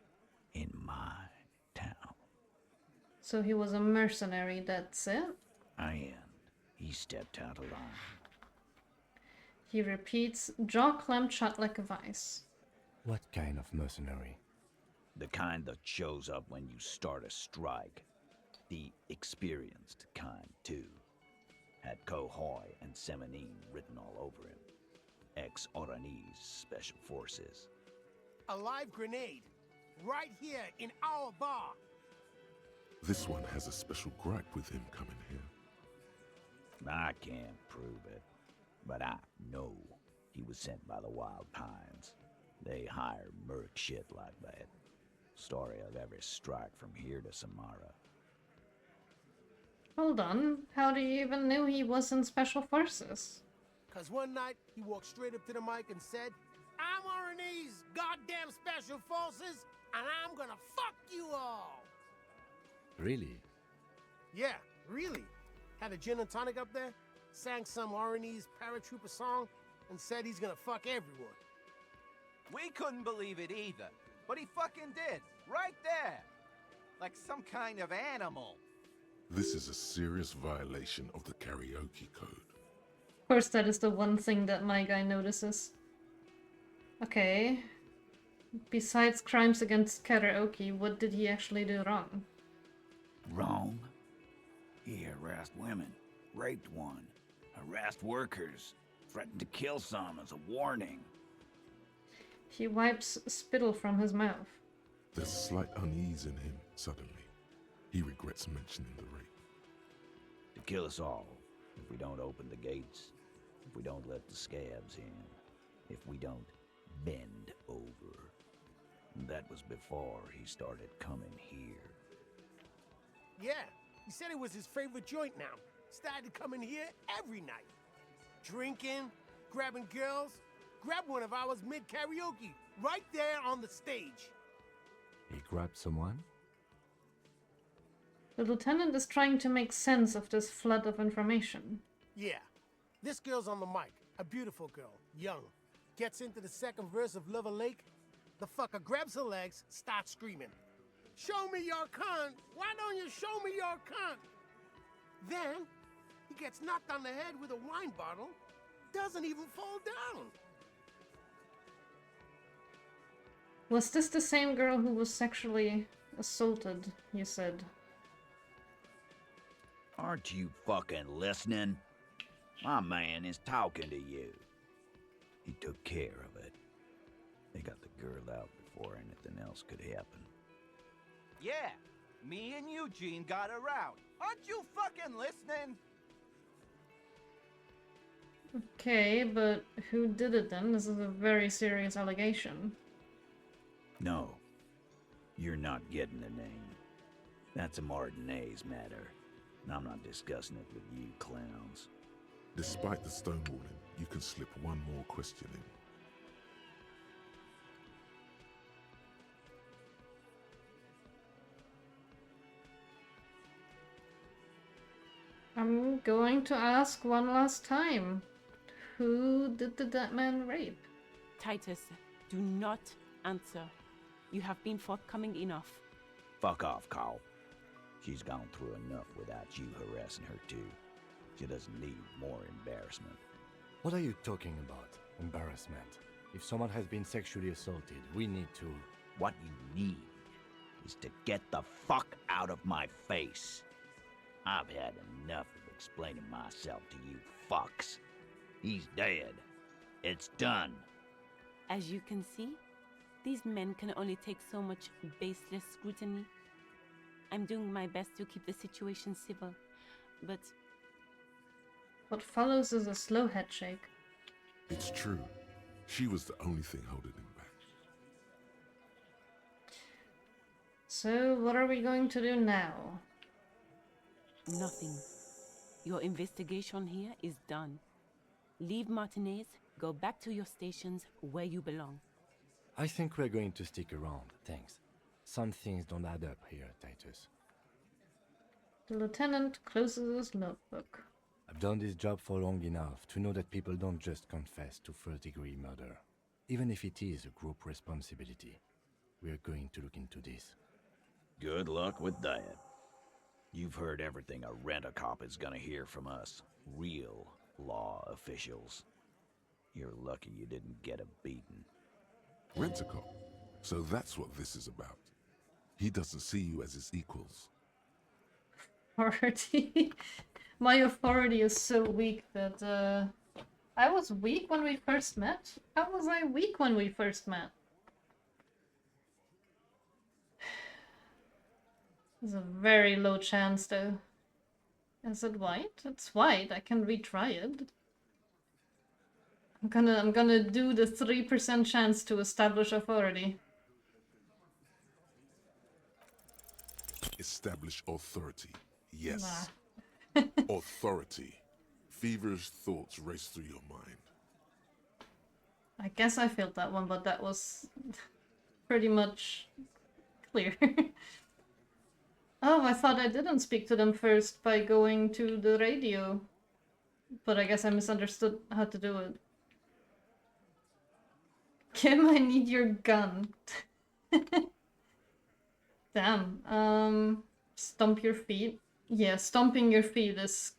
in my town. So he was a mercenary, that's it? And he stepped out alive. He repeats, jaw clamped shut like a vice. What kind of mercenary? The kind that shows up when you start a strike. The experienced kind, too. Had Cohoy and Semenine written all over him. Ex-Oranese Special Forces. A live grenade, right here in our bar. This one has a special gripe with him coming here. I can't prove it, but I know he was sent by the Wild Pines. They hire merc shit like that. Story of every strike from here to Samara. Hold on, how do you even know he was in Special Forces? 'Cause one night, he walked straight up to the mic and said, I'm Oranese goddamn Special Forces, and I'm gonna fuck you all. Really? Yeah, really. Had a gin and tonic up there, sang some Oranese paratrooper song, and said he's gonna fuck everyone. We couldn't believe it either, but he fucking did, right there. Like some kind of animal. This is a serious violation of the karaoke code. Of course, that is the one thing that my guy notices. Okay. Besides crimes against karaoke, what did he actually do wrong? Wrong? He harassed women, raped one, harassed workers, threatened to kill some as a warning. He wipes spittle from his mouth. There's slight unease in him suddenly. He regrets mentioning the rape. To kill us all, if we don't open the gates, if we don't let the scabs in, if we don't bend over. That was before he started coming here. Yeah, he said it was his favorite joint now. Started coming here every night. Drinking, grabbing girls. Grabbed one of ours mid-karaoke, right there on the stage. He grabbed someone? The lieutenant is trying to make sense of this flood of information. Yeah, this girl's on the mic. A beautiful girl, young. Gets into the second verse of Lover Lake. The fucker grabs her legs, starts screaming. Show me your cunt! Why don't you show me your cunt? Then, he gets knocked on the head with a wine bottle. Doesn't even fall down. Was this the same girl who was sexually assaulted, you said? Aren't you fucking listening? My man is talking to you. He took care of it. They got the girl out before anything else could happen. Yeah, me and Eugene got her out. Aren't you fucking listening? Okay, but who did it then? This is a very serious allegation. No, you're not getting the name. That's a Martinez matter, and I'm not discussing it with you clowns. Despite the stonewalling, you can slip one more question in. I'm going to ask one last time. Who did the dead man rape? Titus, do not answer. You have been forthcoming enough. Fuck off, Carl. She's gone through enough without you harassing her too. She doesn't need more embarrassment. What are you talking about? Embarrassment. If someone has been sexually assaulted, we need to... What you need is to get the fuck out of my face. I've had enough of explaining myself to you fucks. He's dead. It's done. As you can see, these men can only take so much baseless scrutiny. I'm doing my best to keep the situation civil, but... What follows is a slow head shake. It's true. She was the only thing holding him back. So, what are we going to do now? Nothing. Your investigation here is done. Leave Martinez, go back to your stations where you belong. I think we're going to stick around, thanks. Some things don't add up here, Titus. The lieutenant closes his notebook. I've done this job for long enough to know that people don't just confess to first-degree murder. Even if it is a group responsibility, we're going to look into this. Good luck with that. You've heard everything a rent-a-cop is gonna hear from us, real law officials. You're lucky you didn't get a beating. Rent-a-cop? So that's what this is about. He doesn't see you as his equals. Authority. My authority is so weak that, I was weak when we first met? How was I weak when we first met? There's a very low chance, though. Is it white? It's white. I can retry it. I'm gonna do the 3% chance to establish authority. Establish authority. Yes. Nah. Authority. Feverish thoughts race through your mind. I guess I failed that one, but that was pretty much clear. Oh, I thought I didn't speak to them first by going to the radio. But I guess I misunderstood how to do it. Kim, I need your gun. Damn. Stomp your feet. Yeah, stomping your feet is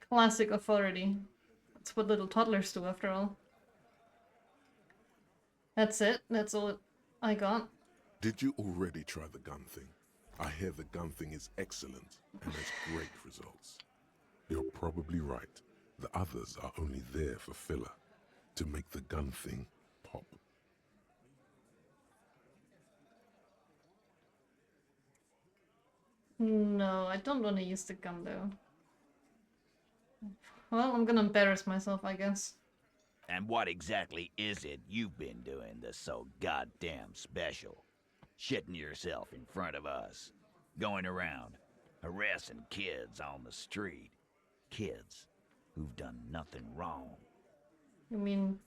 classic authority. That's what little toddlers do, after all. That's it. That's all I got. Did you already try the gun thing? I hear the gun thing is excellent and has great results. You're probably right. The others are only there for filler, to make the gun thing pop. No, I don't want to use the gun though. Well, I'm gonna embarrass myself, I guess. And what exactly is it you've been doing that's so goddamn special? Shitting yourself in front of us. Going around, harassing kids on the street. Kids who've done nothing wrong. You mean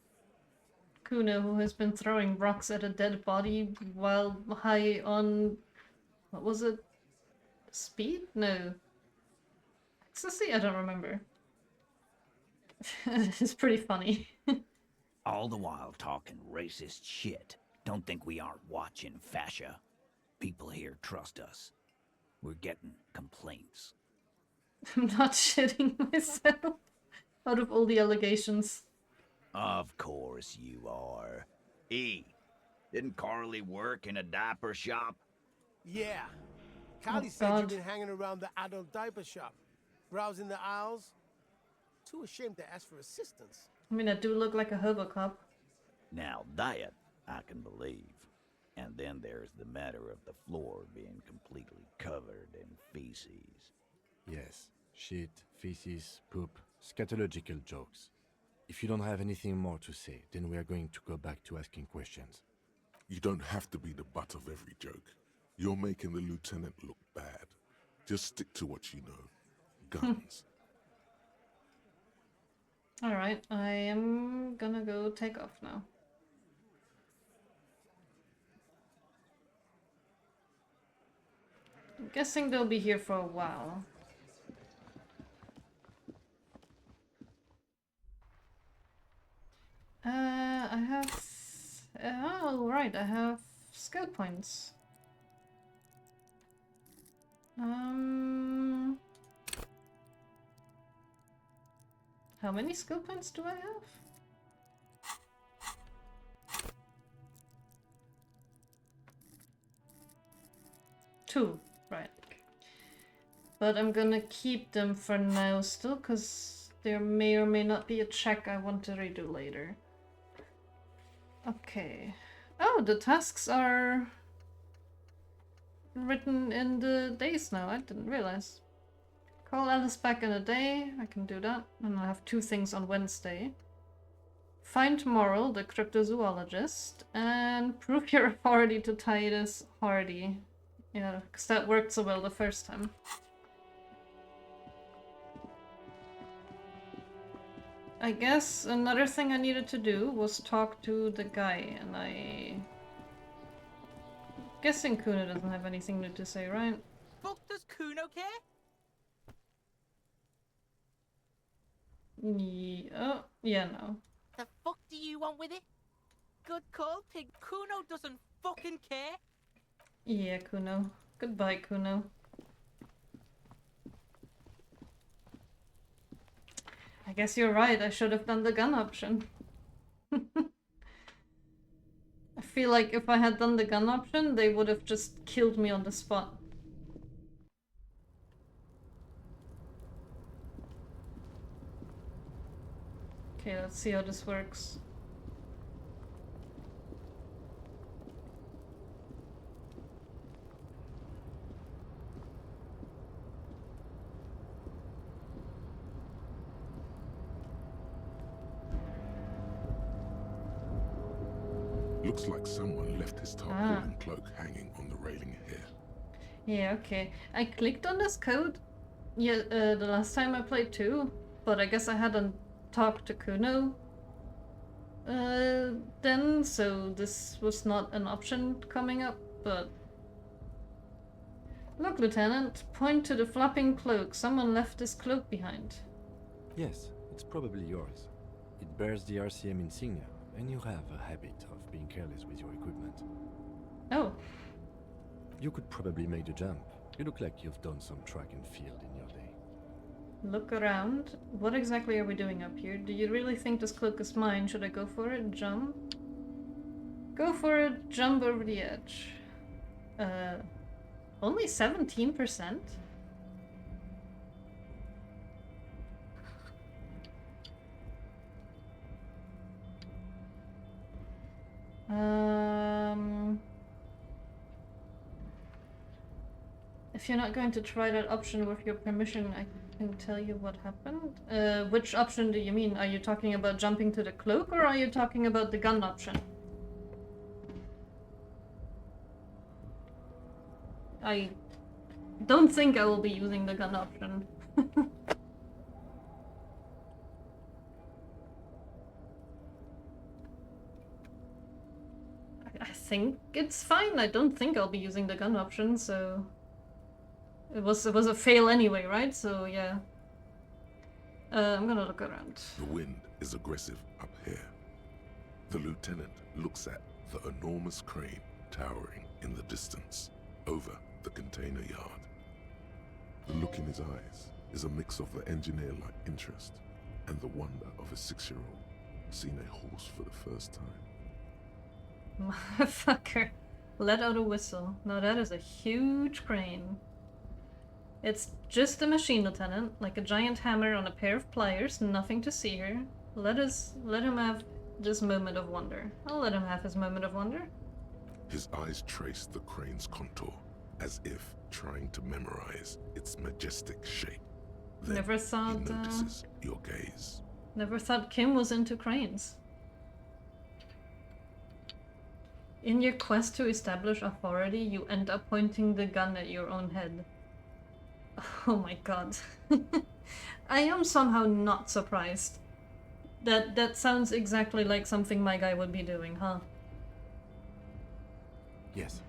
Kuno, who has been throwing rocks at a dead body while high on... what was it? Speed? No. Ecstasy? I don't remember. It's pretty funny. All the while talking racist shit. Don't think we aren't watching, fascia. People here trust us. We're getting complaints. I'm not shitting myself out of all the allegations. Of course you are. E, didn't Carly work in a diaper shop? Yeah. Carly said you've been hanging around the adult diaper shop, browsing the aisles. Too ashamed to ask for assistance. I mean, I do look like a hobo cop. Now that I can believe. And then there's the matter of the floor being completely covered in feces. Yes, shit, feces, poop, scatological jokes. If you don't have anything more to say, then we are going to go back to asking questions. You don't have to be the butt of every joke. You're making the lieutenant look bad. Just stick to what you know. Guns. Alright, I am gonna go take off now. I'm guessing they'll be here for a while. I have... oh, right, I have skill points. How many skill points do I have? Two, right. But I'm gonna keep them for now still, because there may or may not be a check I want to redo later. Okay. Oh, the tasks are written in the days now. I didn't realize. Call Alice back in a day. I can do that. And I have 2 things on Wednesday. Find Morrill, the cryptozoologist, and prove your authority to Titus Hardy. Yeah, because that worked so well the first time. I guess another thing I needed to do was talk to the guy, and guessing Kuno doesn't have anything new to say, right? Fuck does Kuno care? Oh, yeah, no. The fuck do you want with it? Good call, Pig. Kuno doesn't fucking care. Yeah, Kuno. Goodbye, Kuno. I guess you're right, I should have done the gun option. I feel like if I had done the gun option, they would have just killed me on the spot. Okay, let's see how this works. Looks like someone left his tarpaulin cloak hanging on the railing here. Yeah, okay. I clicked on this code the last time I played too, but I guess I hadn't talked to Kuno then, so this was not an option coming up, but... Look, Lieutenant, point to the flapping cloak. Someone left this cloak behind. Yes, it's probably yours. It bears the RCM insignia, and you have a habit of being careless with your equipment. Oh. You could probably make the jump. You look like you've done some track and field in your day. Look around. What exactly are we doing up here? Do you really think this cloak is mine? Should I go for it? Jump? Go for it. Jump over the edge. Only 17%? If you're not going to try that option with your permission, I can tell you what happened. Which option do you mean? Are you talking about jumping to the cloak, or are you talking about the gun option? I don't think I will be using the gun option. I think it's fine. I don't think I'll be using the gun option, so... It was a fail anyway, right? So, yeah. I'm gonna look around. The wind is aggressive up here. The lieutenant looks at the enormous crane towering in the distance, over the container yard. The look in his eyes is a mix of the engineer-like interest and the wonder of a 6-year-old seeing a horse for the first time. Motherfucker. Let out a whistle. Now that is a huge crane. It's just a machine, Lieutenant, like a giant hammer on a pair of pliers, nothing to see here. Let him have this moment of wonder. I'll let him have his moment of wonder. His eyes trace the crane's contour, as if trying to memorize its majestic shape. Then Never thought, he notices your gaze. Never thought Kim was into cranes. In your quest to establish authority, you end up pointing the gun at your own head. Oh my god. I am somehow not surprised. That sounds exactly like something my guy would be doing, huh? Yes.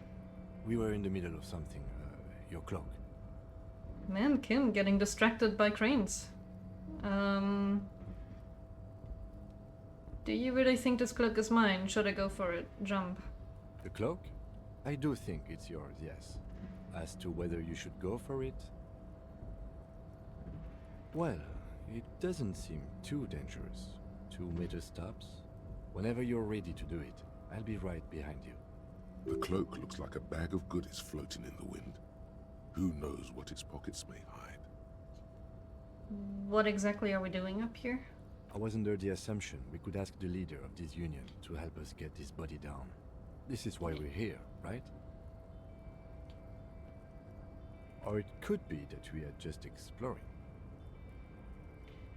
We were in the middle of something. Your cloak. Man, Kim, getting distracted by cranes. Do you really think this cloak is mine? Should I go for it? Jump. The cloak? I do think it's yours, yes. As to whether you should go for it... Well, it doesn't seem too dangerous. 2-meter stops. Whenever you're ready to do it, I'll be right behind you. The cloak looks like a bag of goodies floating in the wind. Who knows what its pockets may hide? What exactly are we doing up here? I was under the assumption we could ask the leader of this union to help us get this body down. This is why we're here, right? Or it could be that we are just exploring.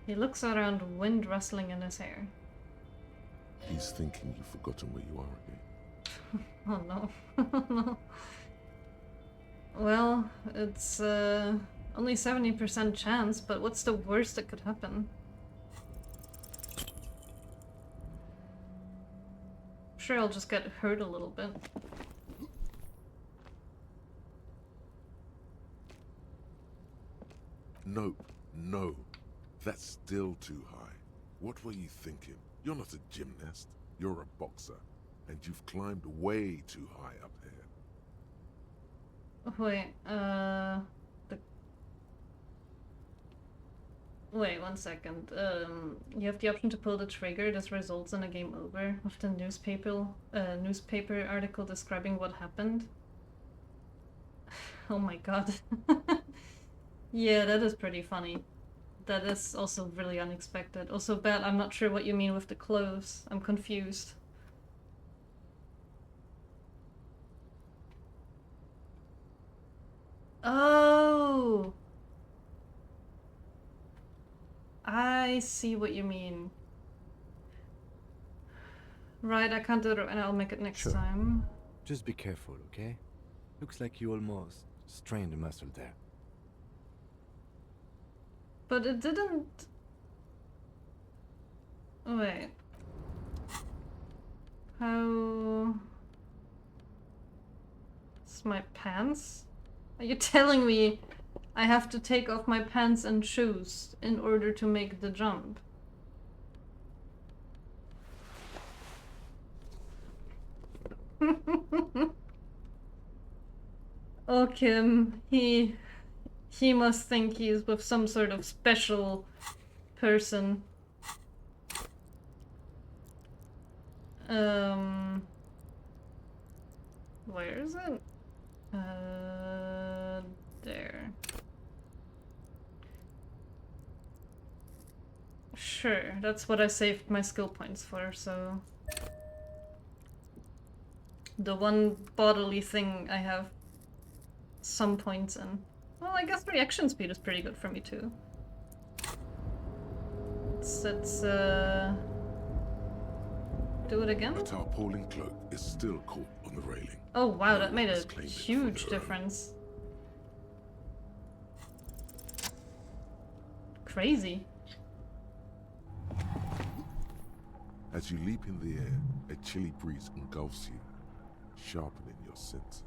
He looks around, wind rustling in his hair. He's thinking you've forgotten where you are again. Oh no. No. Well, it's only 70% chance, but what's the worst that could happen? Sure, I'll just get hurt a little bit. Nope, no. That's still too high. What were you thinking? You're not a gymnast. You're a boxer. And you've climbed way too high up here. Wait, Wait, 1 second. You have the option to pull the trigger. This results in a game over. With the newspaper article describing what happened. Oh my god. Yeah, that is pretty funny. That is also really unexpected. Also, Bet, I'm not sure what you mean with the clothes. I'm confused. Oh! I see what you mean. Right, I can't do it and I'll make it next time. Just be careful, okay? Looks like you almost strained a muscle there. But it didn't... Wait. How... It's my pants? Are you telling me I have to take off my pants and shoes in order to make the jump? Oh, Kim, he must think he's with some sort of special person. Where is it? There. Sure, that's what I saved my skill points for, so... The one bodily thing I have some points in. Well, I guess reaction speed is pretty good for me too. Let's do it again. A tarpaulin cloak is still caught on the railing. Oh wow, No that made one has a claimed it for huge their own. difference. Crazy. As you leap in the air, a chilly breeze engulfs you, sharpening your senses.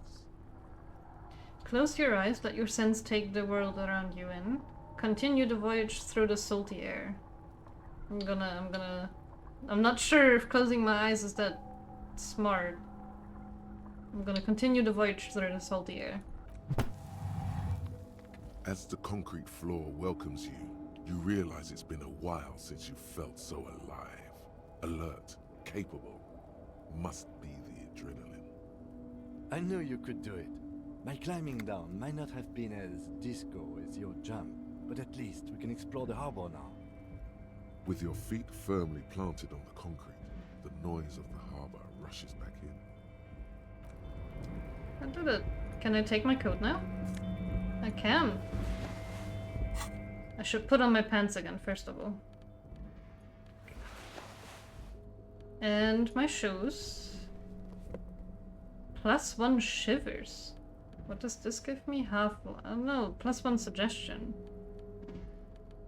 Close your eyes, let your sense take the world around you in. Continue the voyage through the salty air. I'm not sure if closing my eyes is that smart. I'm gonna continue the voyage through the salty air. As the concrete floor welcomes you, you realize it's been a while since you felt so alive, alert, capable. Must be the adrenaline. I knew you could do it. My climbing down might not have been as disco as your jump, but at least we can explore the harbor now. With your feet firmly planted on the concrete, the noise of the harbor rushes back in. I did it. Can I take my coat now? I can. I should put on my pants again, first of all. And my shoes. +1 shivers. What does this give me? Half... I don't know. +1 suggestion.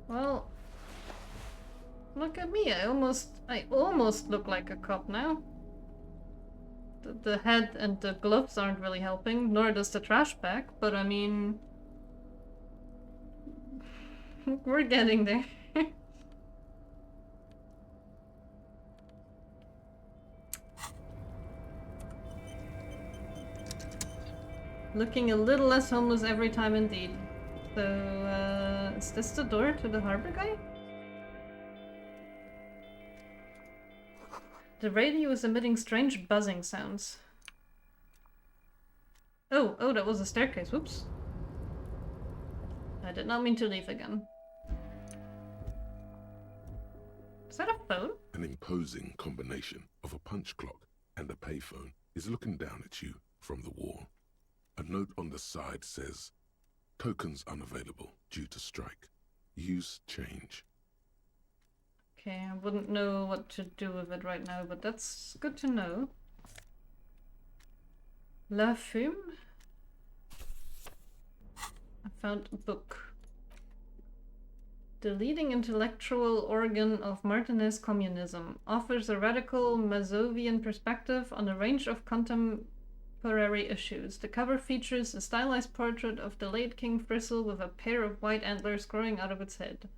Well... Look at me. I almost look like a cop now. The head and the gloves aren't really helping, nor does the trash bag, but I mean... We're getting there. Looking a little less homeless every time indeed. So, is this the door to the harbor guy? The radio is emitting strange buzzing sounds. Oh, that was a staircase. Whoops. I did not mean to leave again. Is that a phone? An imposing combination of a punch clock and a payphone is looking down at you from the wall. A note on the side says, "Tokens unavailable due to strike. Use change." Okay, I wouldn't know what to do with it right now, but that's good to know. La Fume? I found a book. The leading intellectual organ of Martinez communism offers a radical Mazovian perspective on a range of contemporary issues. The cover features a stylized portrait of the late King Fristle with a pair of white antlers growing out of its head.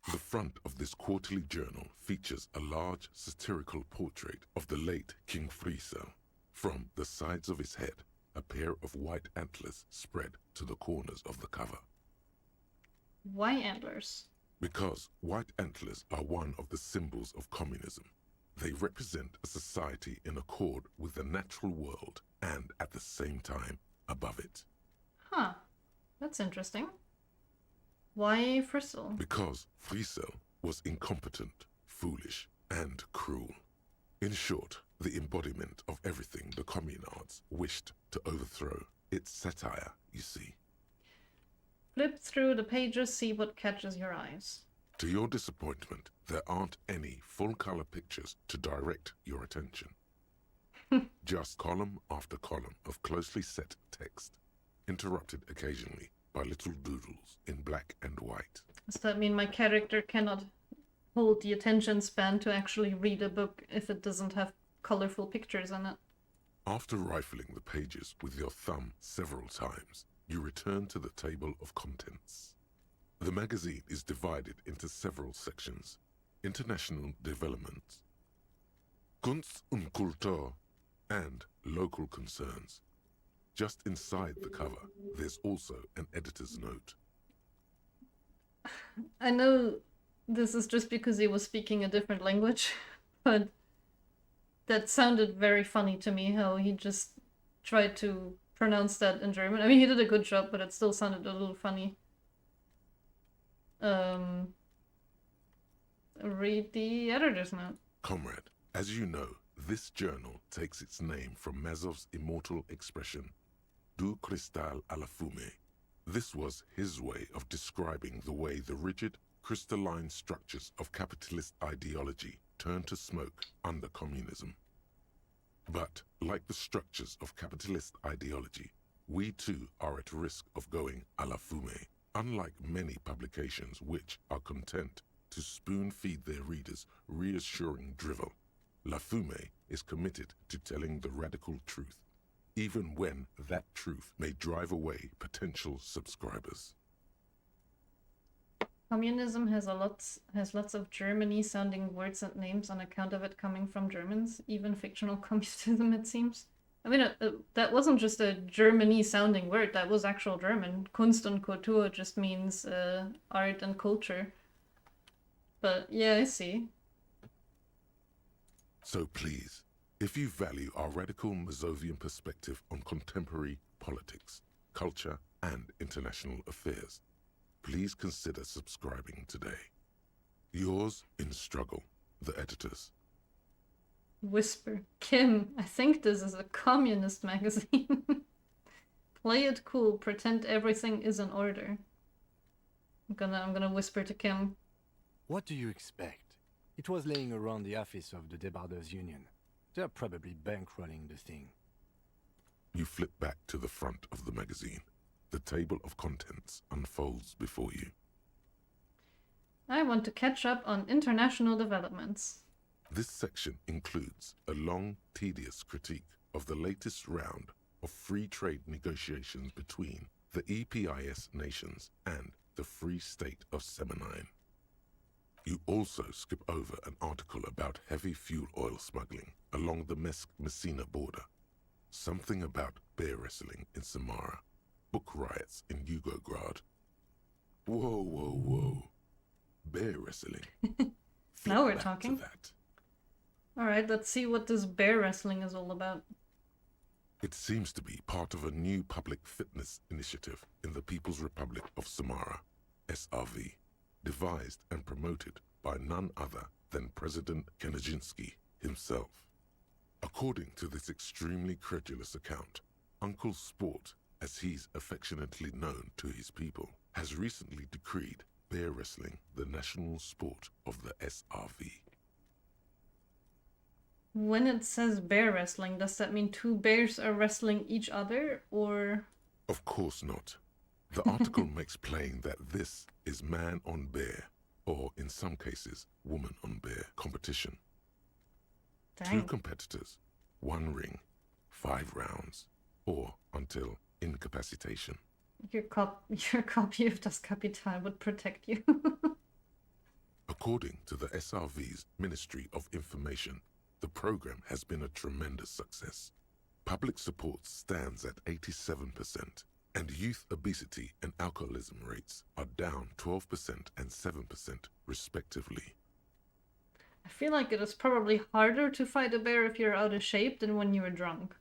The front of this quarterly journal features a large satirical portrait of the late King Frisell. From the sides of his head, a pair of white antlers spread to the corners of the cover. Why antlers? Because white antlers are one of the symbols of communism. They represent a society in accord with the natural world and at the same time above it. Huh. That's interesting. Why Fristle? Because Frisell was incompetent, foolish, and cruel. In short, the embodiment of everything the communards wished to overthrow. It's satire, you see. Flip through the pages, see what catches your eyes. To your disappointment, there aren't any full-color pictures to direct your attention. Just column after column of closely set text, interrupted occasionally by little doodles in black and white. Does that mean my character cannot hold the attention span to actually read a book if it doesn't have colorful pictures in it? After rifling the pages with your thumb several times, you return to the table of contents. The magazine is divided into several sections: international development, Kunst und Kultur, and local concerns. Just inside the cover, there's also an editor's note. I know this is just because he was speaking a different language, but that sounded very funny to me, how he just tried to pronounce that in German. I mean, he did a good job, but it still sounded a little funny. Read the editor's note. Comrade, as you know, this journal takes its name from Mazov's immortal expression, du cristal à la fumée. This was his way of describing the way the rigid, crystalline structures of capitalist ideology turn to smoke under communism. But, like the structures of capitalist ideology, we too are at risk of going à la fumée, unlike many publications which are content to spoon-feed their readers reassuring drivel. La Fumée is committed to telling the radical truth, even when that truth may drive away potential subscribers. Communism has lots of Germany-sounding words and names on account of it coming from Germans, even fictional communism, it seems. I mean, that wasn't just a Germany-sounding word, that was actual German. Kunst und Kultur just means art and culture. But yeah, I see. So please, if you value our radical Mazovian perspective on contemporary politics, culture, and international affairs, please consider subscribing today. Yours in struggle, the editors. Whisper. Kim, I think this is a communist magazine. Play it cool, pretend everything is in order. I'm gonna whisper to Kim. What do you expect? It was laying around the office of the Debarders Union. They're probably bankrolling the thing. You flip back to the front of the magazine. The table of contents unfolds before you. I want to catch up on international developments. This section includes a long, tedious critique of the latest round of free trade negotiations between the EPIS nations and the Free State of Semenine. You also skip over an article about heavy fuel oil smuggling along the Messina border, something about bear wrestling in Samara, book riots in Yugograd. Whoa, whoa, whoa. Bear wrestling. Now we're back to talking. that. Alright, let's see what this bear wrestling is all about. It seems to be part of a new public fitness initiative in the People's Republic of Samara, SRV, devised and promoted by none other than President Kanajinsky himself. According to this extremely credulous account, Uncle Sport, as he's affectionately known to his people, has recently decreed bear wrestling the national sport of the SRV. When it says bear wrestling, does that mean two bears are wrestling each other, or...? Of course not. The article makes plain that this is man on bear, or in some cases, woman on bear competition. Dang. 2 competitors, 1 ring, 5 rounds, or until incapacitation. Your copy of Das Kapital would protect you. According to the SRV's Ministry of Information, the program has been a tremendous success. Public support stands at 87%, and youth obesity and alcoholism rates are down 12% and 7% respectively. I feel like it is probably harder to fight a bear if you're out of shape than when you were drunk.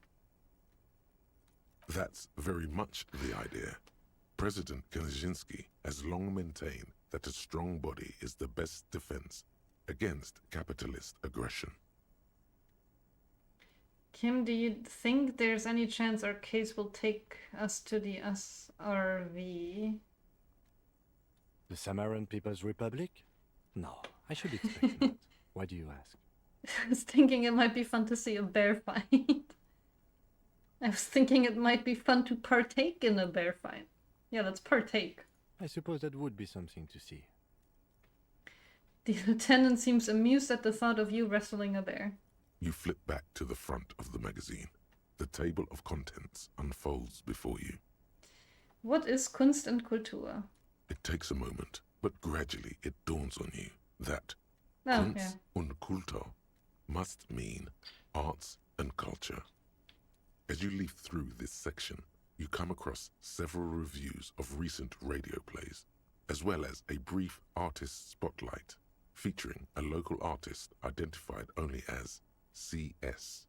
That's very much the idea. President Kaczynski has long maintained that a strong body is the best defense against capitalist aggression. Kim, do you think there's any chance our case will take us to the SRV? The Samaran People's Republic? No, I should expect not. Why do you ask? I was thinking it might be fun to see a bear fight. I was thinking it might be fun to partake in a bear fight. Yeah, let's partake. I suppose that would be something to see. The lieutenant seems amused at the thought of you wrestling a bear. You flip back to the front of the magazine. The table of contents unfolds before you. What is Kunst und Kultur? It takes a moment, but gradually it dawns on you that Kunst und Kultur must mean arts and culture. As you leaf through this section, you come across several reviews of recent radio plays, as well as a brief artist spotlight featuring a local artist identified only as CS.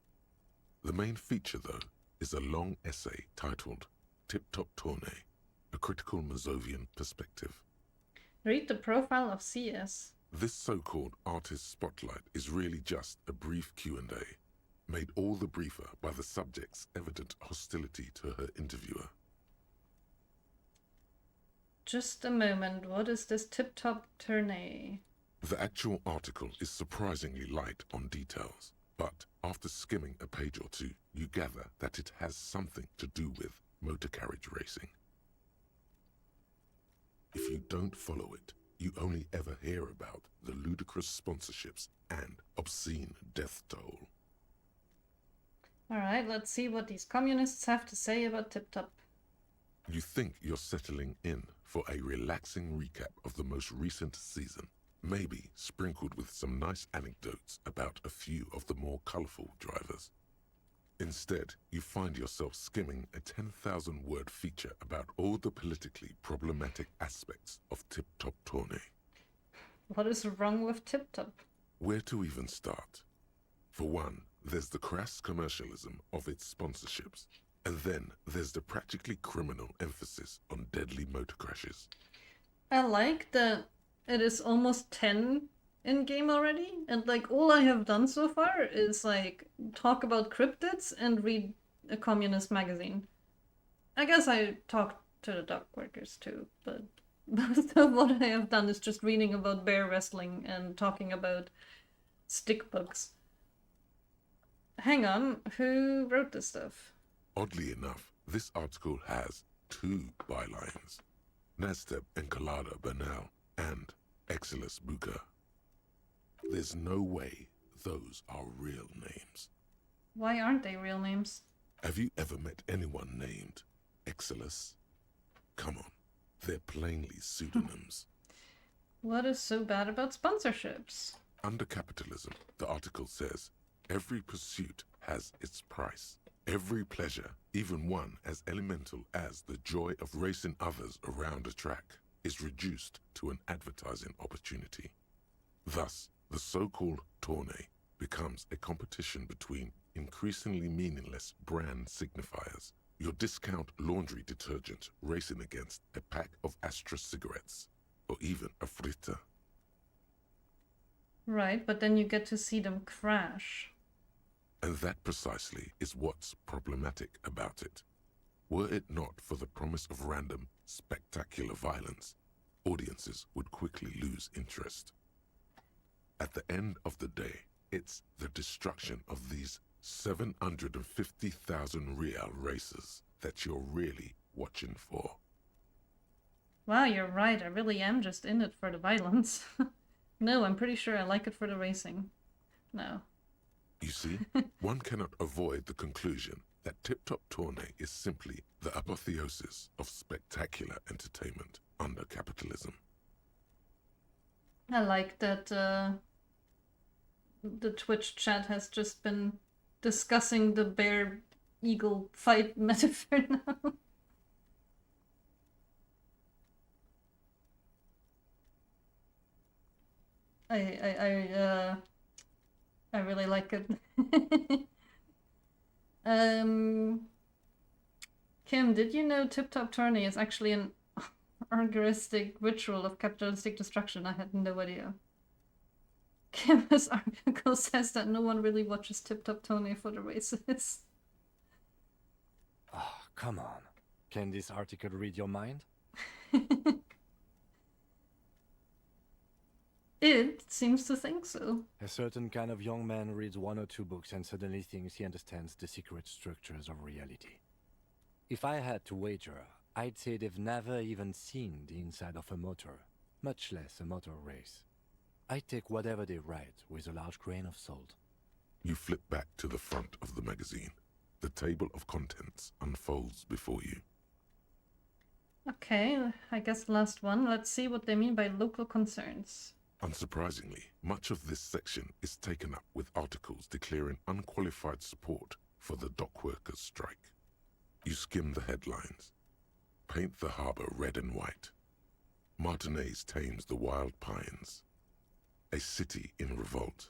The main feature, though, is a long essay titled Tip Top Tournée, a critical Mazovian perspective. Read the profile of CS. This so-called artist spotlight is really just a brief Q&A. made all the briefer by the subject's evident hostility to her interviewer. Just a moment, what is this tip-top tourney? The actual article is surprisingly light on details, but after skimming a page or two, you gather that it has something to do with motor carriage racing. If you don't follow it, you only ever hear about the ludicrous sponsorships and obscene death toll. Alright, let's see what these communists have to say about Tip-Top. You think you're settling in for a relaxing recap of the most recent season, maybe sprinkled with some nice anecdotes about a few of the more colourful drivers. Instead, you find yourself skimming a 10,000-word feature about all the politically problematic aspects of Tip-Top Tourney. What is wrong with Tip-Top? Where to even start? For one, there's the crass commercialism of its sponsorships, and then there's the practically criminal emphasis on deadly motor crashes. I like that it is almost 10 in-game already, and like all I have done so far is like talk about cryptids and read a communist magazine. I guess I talked to the dock workers too, but most of what I have done is just reading about bear wrestling and talking about stick bugs. Hang on, who wrote this stuff? Oddly enough, this article has 2 bylines: Nasteb Encolada Bernal and Exilus Buka. There's no way those are real names. Why aren't they real names? Have you ever met anyone named Exilus? Come on, they're plainly pseudonyms. What is so bad about sponsorships? Under capitalism, the article says, every pursuit has its price. Every pleasure, even one as elemental as the joy of racing others around a track, is reduced to an advertising opportunity. Thus, the so-called tourney becomes a competition between increasingly meaningless brand signifiers. Your discount laundry detergent racing against a pack of Astra cigarettes, or even a fritter. Right, but then you get to see them crash. And that precisely is what's problematic about it. Were it not for the promise of random, spectacular violence, audiences would quickly lose interest. At the end of the day, it's the destruction of these 750,000 real races that you're really watching for. Wow, you're right, I really am just in it for the violence. No, I'm pretty sure I like it for the racing. No. You see, one cannot avoid the conclusion that Tip-Top Tourney is simply the apotheosis of spectacular entertainment under capitalism. I like that the Twitch chat has just been discussing the bear-eagle fight metaphor now. I really like it. Kim, did you know Tip-Top Tourney is actually an orgiastic ritual of capitalistic destruction? I had no idea. Kim's article says that no one really watches Tip-Top Tourney for the races. Oh, come on. Can this article read your mind? It seems to think so. A certain kind of young man reads 1 or 2 books and suddenly thinks he understands the secret structures of reality. If I had to wager, I'd say they've never even seen the inside of a motor, much less a motor race. I take whatever they write with a large grain of salt. You flip back to the front of the magazine. The table of contents unfolds before you. Okay, I guess last one. Let's see what they mean by local concerns. Unsurprisingly, much of this section is taken up with articles declaring unqualified support for the dock workers' strike. You skim the headlines. Paint the harbour red and white. Martinez tames the wild pines. A city in revolt.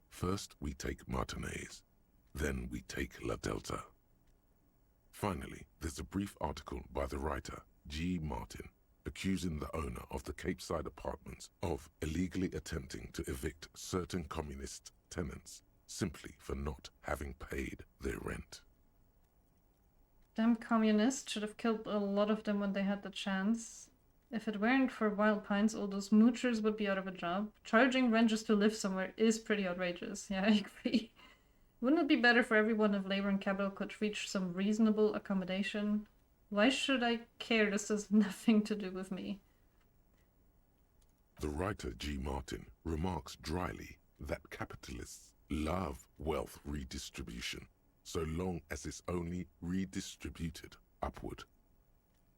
First we take Martinez, then we take La Delta. Finally, there's a brief article by the writer, G. Martin, accusing the owner of the Capeside Apartments of illegally attempting to evict certain communist tenants, simply for not having paid their rent. Damn communists should have killed a lot of them when they had the chance. If it weren't for Wild Pines, all those moochers would be out of a job. Charging rent just to live somewhere is pretty outrageous. Yeah, I agree. Wouldn't it be better for everyone if labor and capital could reach some reasonable accommodation? Why should I care? This has nothing to do with me. The writer G. Martin remarks dryly that capitalists love wealth redistribution, so long as it's only redistributed upward.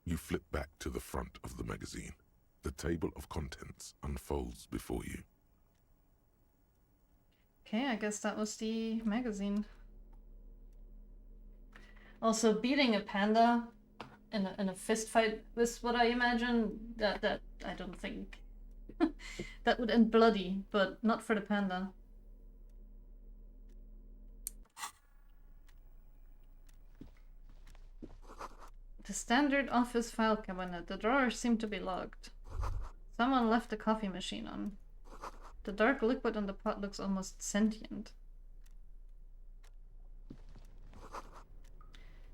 You flip back to the front of the magazine. The table of contents unfolds before you. Okay, I guess that was the magazine. Also, beating a panda in a fist fight was what I imagine. That I don't think that would end bloody, but not for the panda. The standard office file cabinet. The drawers seem to be locked. Someone left the coffee machine on. The dark liquid in the pot looks almost sentient.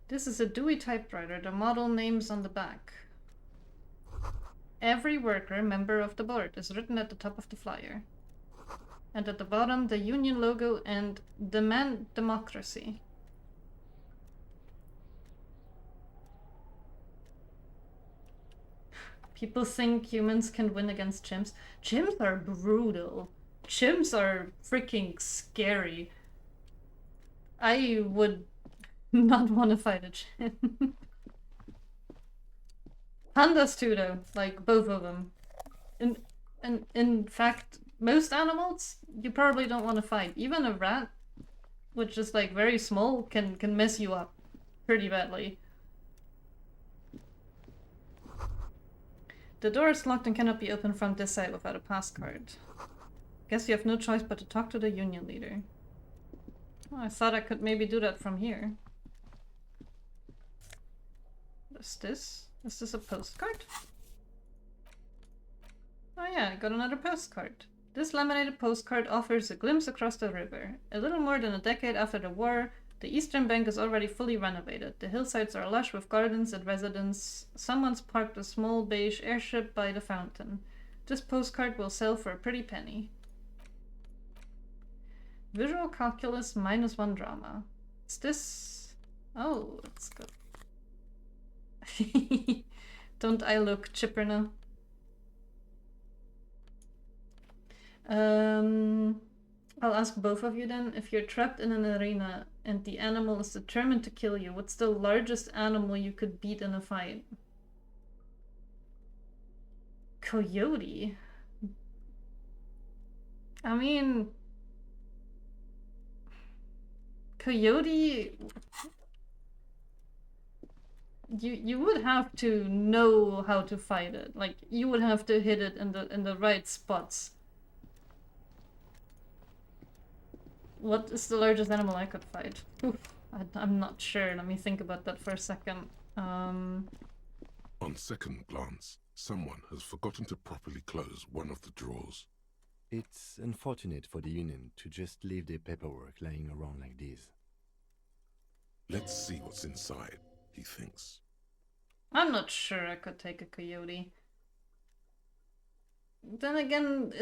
This is a Dewey typewriter. The model name's on the back. Every worker member of the board is written at the top of the flyer. And at the bottom, the union logo and Demand Democracy. People think humans can win against chimps. Chimps are brutal. Chimps are freaking scary. I would not want to fight a chimp. Pandas too, though. Like, both of them. In fact, most animals, you probably don't want to fight. Even a rat, which is like very small, can mess you up pretty badly. The door is locked and cannot be opened from this side without a pass card. Guess you have no choice but to talk to the union leader. Oh, I thought I could maybe do that from here. What is this? Is this a postcard? Oh yeah, I got another postcard. This laminated postcard offers a glimpse across the river. A little more than a decade after the war, the eastern bank is already fully renovated. The hillsides are lush with gardens and residents. Someone's parked a small beige airship by the fountain. This postcard will sell for a pretty penny. Visual calculus -1 drama. Is this... Oh, it's good. Don't I look chipper now? I'll ask both of you then. If you're trapped in an arena and the animal is determined to kill you, what's the largest animal you could beat in a fight? Coyote? I mean... Coyote... You would have to know how to fight it. Like, you would have to hit it in the right spots. What is the largest animal I could fight? Oof, I'm not sure. Let me think about that for a second. On second glance, someone has forgotten to properly close one of the drawers. It's unfortunate for the Union to just leave their paperwork lying around like this. Let's see what's inside, he thinks. I'm not sure I could take a coyote. Then again,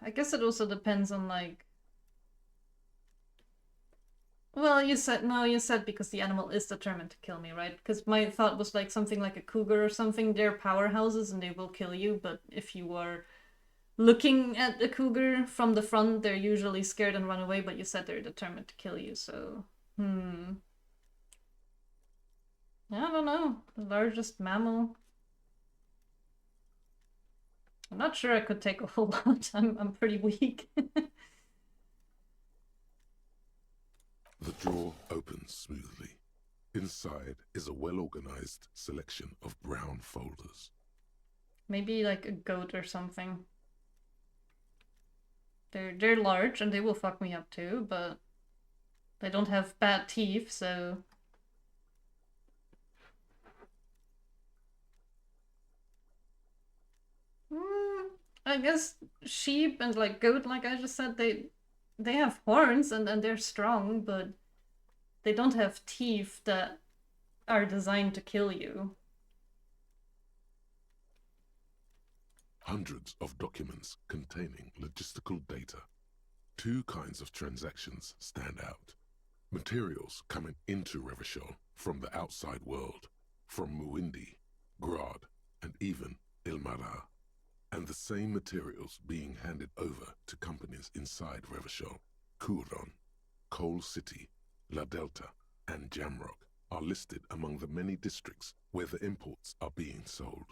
I guess it also depends on, like... Well, you said because the animal is determined to kill me, right? Because my thought was like something like a cougar or something. They're powerhouses and they will kill you, but if you are looking at a cougar from the front, they're usually scared and run away, but you said they're determined to kill you, so... I don't know. The largest mammal. I'm not sure I could take a whole lot. I'm pretty weak. The drawer opens smoothly. Inside is a well-organized selection of brown folders. Maybe like a goat or something. They're large and they will fuck me up too, but they don't have bad teeth, so... I guess sheep and like goat, like I just said, they have horns and they're strong, but they don't have teeth that are designed to kill you. Hundreds of documents containing logistical data. Two kinds of transactions stand out. Materials coming into Revachol from the outside world, from Muindi, Grad, and even Ilmara. And the same materials being handed over to companies inside Revachol. Kuron, Coal City, La Delta, and Jamrock are listed among the many districts where the imports are being sold.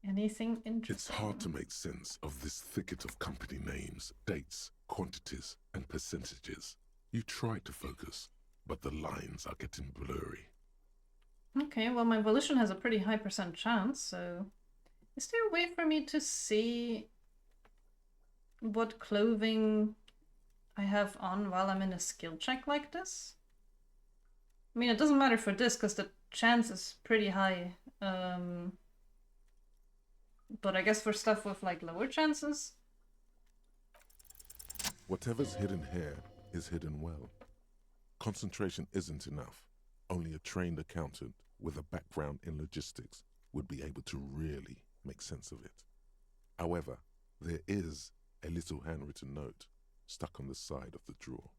Anything interesting? It's hard to make sense of this thicket of company names, dates, quantities, and percentages. You try to focus, but the lines are getting blurry. Okay, well, my volition has a pretty high % chance, so... Is there a way for me to see what clothing I have on while I'm in a skill check like this? I mean, it doesn't matter for this, because the chance is pretty high. But I guess for stuff with, like, lower chances? Whatever's hidden here is hidden well. Concentration isn't enough. Only a trained accountant with a background in logistics would be able to really make sense of it. However, there is a little handwritten note stuck on the side of the drawer.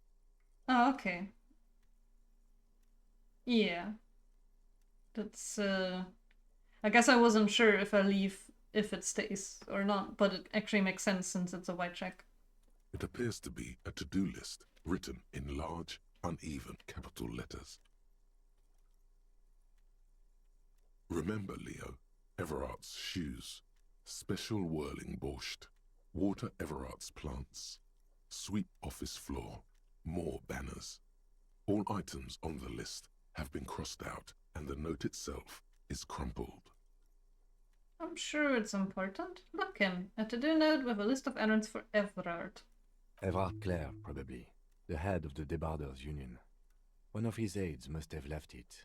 Oh, okay. Yeah. That's, I guess I wasn't sure if I leave, if it stays or not, but it actually makes sense since it's a white check. It appears to be a to-do list written in large, uneven capital letters. Remember, Leo, Everart's shoes, special whirling borscht, water Everart's plants, sweep office floor, more banners. All items on the list have been crossed out and the note itself is crumpled. I'm sure it's important. Look him, a to-do note with a list of errands for Evrart. Evrart Claire, probably. The head of the Debarders Union. One of his aides must have left it.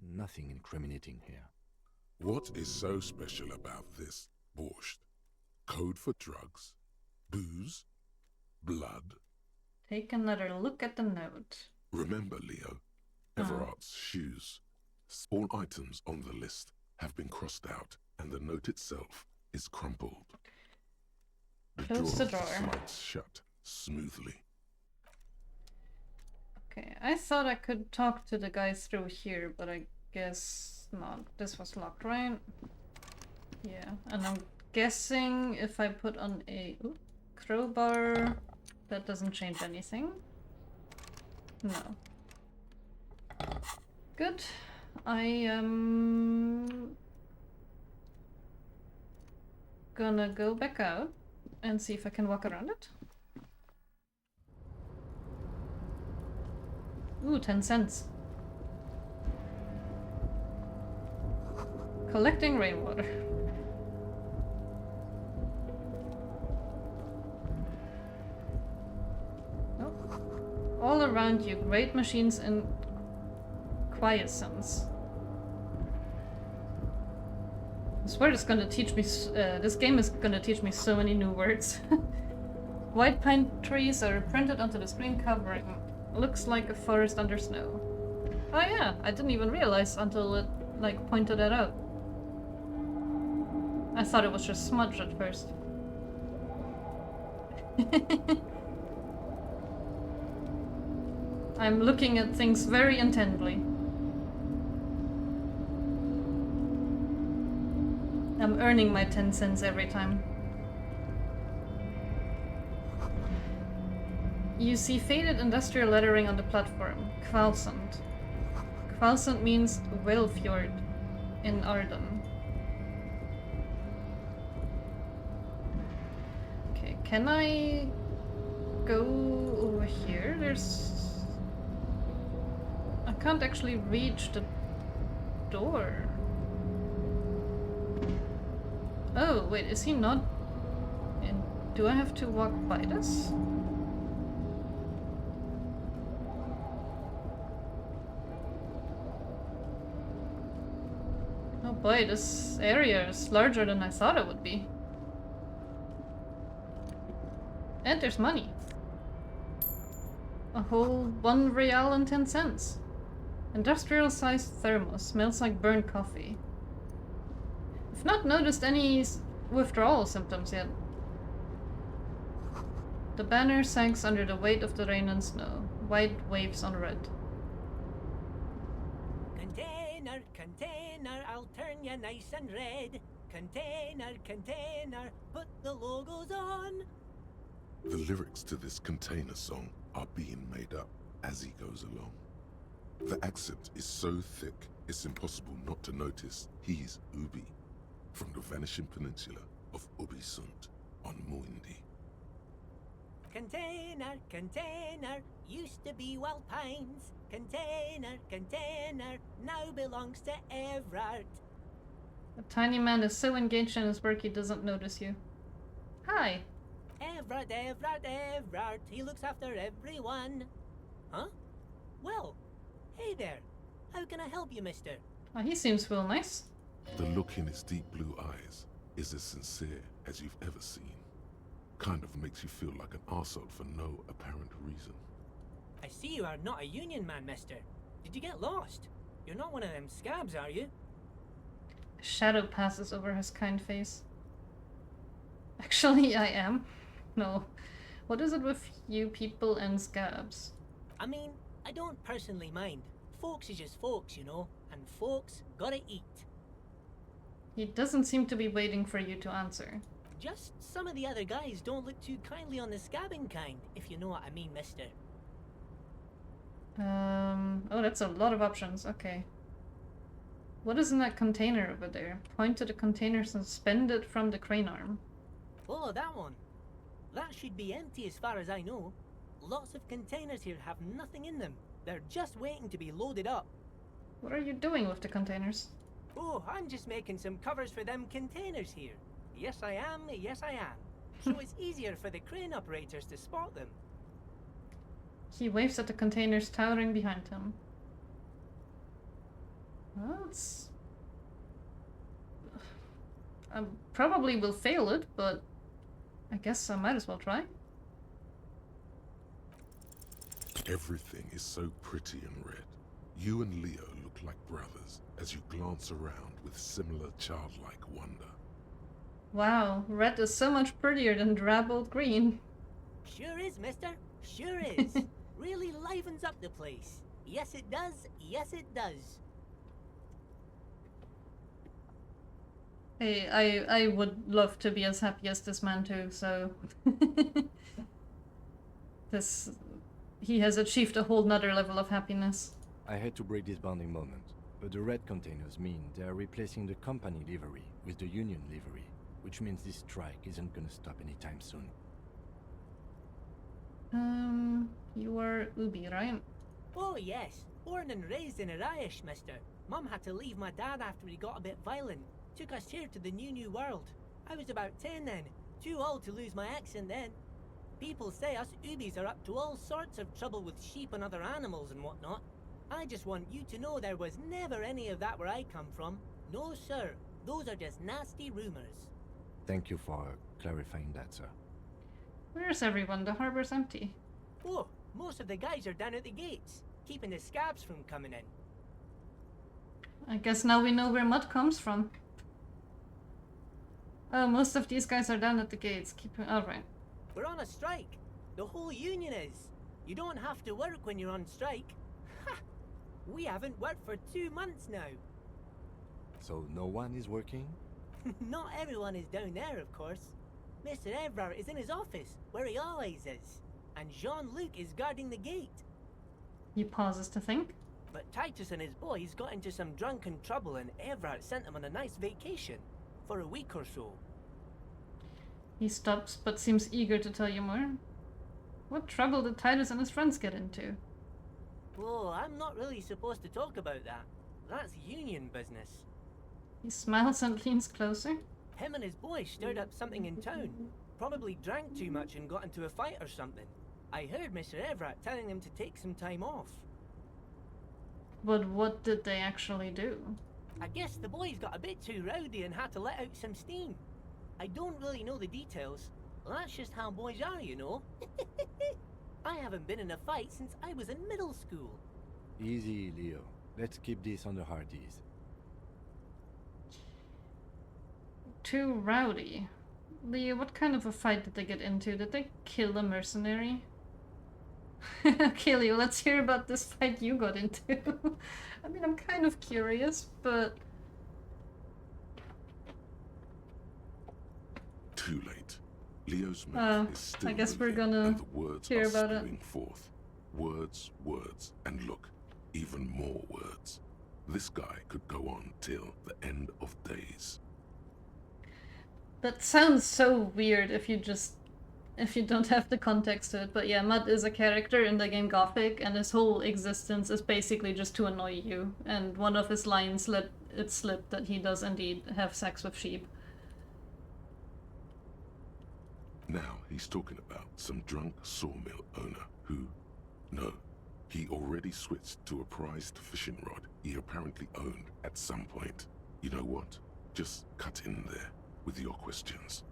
Nothing incriminating here. What is so special about this borscht? Code for drugs? Booze? Blood? Take another look at the note. Remember, Leo, Everart's shoes. All items on the list have been crossed out and the note itself is crumpled. Close the drawer. Slides shut smoothly. Okay, I thought I could talk to the guys through here, but I guess not. This was locked, right? Yeah, and I'm guessing if I put on a crowbar, that doesn't change anything. No. Good. I am gonna go back out and see if I can walk around it. Ooh, 10 cents. Collecting rainwater. Oh. All around you, great machines and quiescence. I swear it's gonna teach me, this game is gonna teach me so many new words. White pine trees are printed onto the screen covering. Looks like a forest under snow. Oh yeah, I didn't even realize until it, like, pointed it out. I thought it was just smudge at first. I'm looking at things very intently. I'm earning my 10 cents every time. You see faded industrial lettering on the platform. Kvalsund. Kvalsund means whale fjord in Arden. Okay, can I go over here? I can't actually reach the door. Oh, wait, is he not in? Do I have to walk by this? Oh boy, this area is larger than I thought it would be. And there's money. A whole 1 real and 10 cents. Industrial-sized thermos. Smells like burnt coffee. I've not noticed any withdrawal symptoms yet. The banner sank under the weight of the rain and snow. White waves on red. Container, container, I'll turn you nice and red. Container, container, put the logos on. The lyrics to this container song are being made up as he goes along. The accent is so thick, it's impossible not to notice he's Ubi, from the vanishing peninsula of Ubisund on Muindi. Container, container, used to be Wild Pines. Container, container, now belongs to Evrart. The tiny man is so engaged in his work he doesn't notice you. Hi. Evrart, Evrart, Evrart, he looks after everyone. Huh? Well, hey there. How can I help you, mister? Oh, he seems real nice. The look in his deep blue eyes is as sincere as you've ever seen. Kind of makes you feel like an arsehole for no apparent reason. I see you are not a union man, mister. Did you get lost? You're not one of them scabs, are you? A shadow passes over his kind face. Actually, I am. No. What is it with you people and scabs? I mean, I don't personally mind. Folks is just folks, you know, and folks gotta eat. He doesn't seem to be waiting for you to answer. Just some of the other guys don't look too kindly on the scabbing kind, if you know what I mean, mister. Oh, that's a lot of options. Okay. What is in that container over there? Point to the container suspended from the crane arm. Oh, that one. That should be empty as far as I know. Lots of containers here have nothing in them. They're just waiting to be loaded up. What are you doing with the containers? Oh, I'm just making some covers for them containers here. Yes, I am. Yes, I am. So it's easier for the crane operators to spot them. He waves at the containers towering behind him. Well, it's... I probably will fail it, but I guess I might as well try. Everything is so pretty and red. You and Leo look like brothers as you glance around with similar childlike wonder. Wow, red is so much prettier than drabbled green. Sure is, mister. Sure is. Really livens up the place. Yes, it does. Yes, it does. Hey, I would love to be as happy as this man too, so... He has achieved a whole nother level of happiness. I hate to break this bonding moment, but the red containers mean they are replacing the company livery with the union livery, which means this strike isn't gonna stop anytime soon. You are Ubi, right? Oh, yes. Born and raised in Arish, mister. Mum had to leave my dad after he got a bit violent. Took us here to the new world. I was about 10 then. Too old to lose my accent then. People say us Ubis are up to all sorts of trouble with sheep and other animals and whatnot. I just want you to know there was never any of that where I come from. No, sir. Those are just nasty rumors. Thank you for clarifying that, sir. Where's everyone? The harbor's empty. Oh, most of the guys are down at the gates, keeping the scabs from coming in. I guess now we know where mud comes from. Oh, most of these guys are down at the gates. Alright. We're on a strike. The whole union is. You don't have to work when you're on strike. Ha! We haven't worked for 2 months now. So no one is working? Not everyone is down there, of course. Mr. Evrart is in his office, where he always is. And Jean-Luc is guarding the gate. He pauses to think. But Titus and his boys got into some drunken trouble and Evrart sent them on a nice vacation. For a week or so. He stops, but seems eager to tell you more. What trouble did Titus and his friends get into? Oh, I'm not really supposed to talk about that. That's union business. He smiles and leans closer. Him and his boys stirred up something in town. Probably drank too much and got into a fight or something. I heard Mr. Evrart telling them to take some time off. But what did they actually do? I guess the boys got a bit too rowdy and had to let out some steam. I don't really know the details. Well, that's just how boys are, you know. I haven't been in a fight since I was in middle school. Easy, Leo. Let's keep this on the hard ease. Too rowdy. Leo, what kind of a fight did they get into? Did they kill a mercenary? Okay, Leo, let's hear about this fight you got into. I mean, I'm kind of curious, but... Too late. Leo's mouth is still I guess moving, we're gonna and the words hear are about it. spewing forth. Words, words, and look, even more words. This guy could go on till the end of days. That sounds so weird if you don't have the context to it. But yeah, Mud is a character in the game Gothic, and his whole existence is basically just to annoy you. And one of his lines let it slip that he does indeed have sex with sheep. Now he's talking about some drunk sawmill owner who... No, he already switched to a prized fishing rod he apparently owned at some point. You know what? Just cut in there with your questions.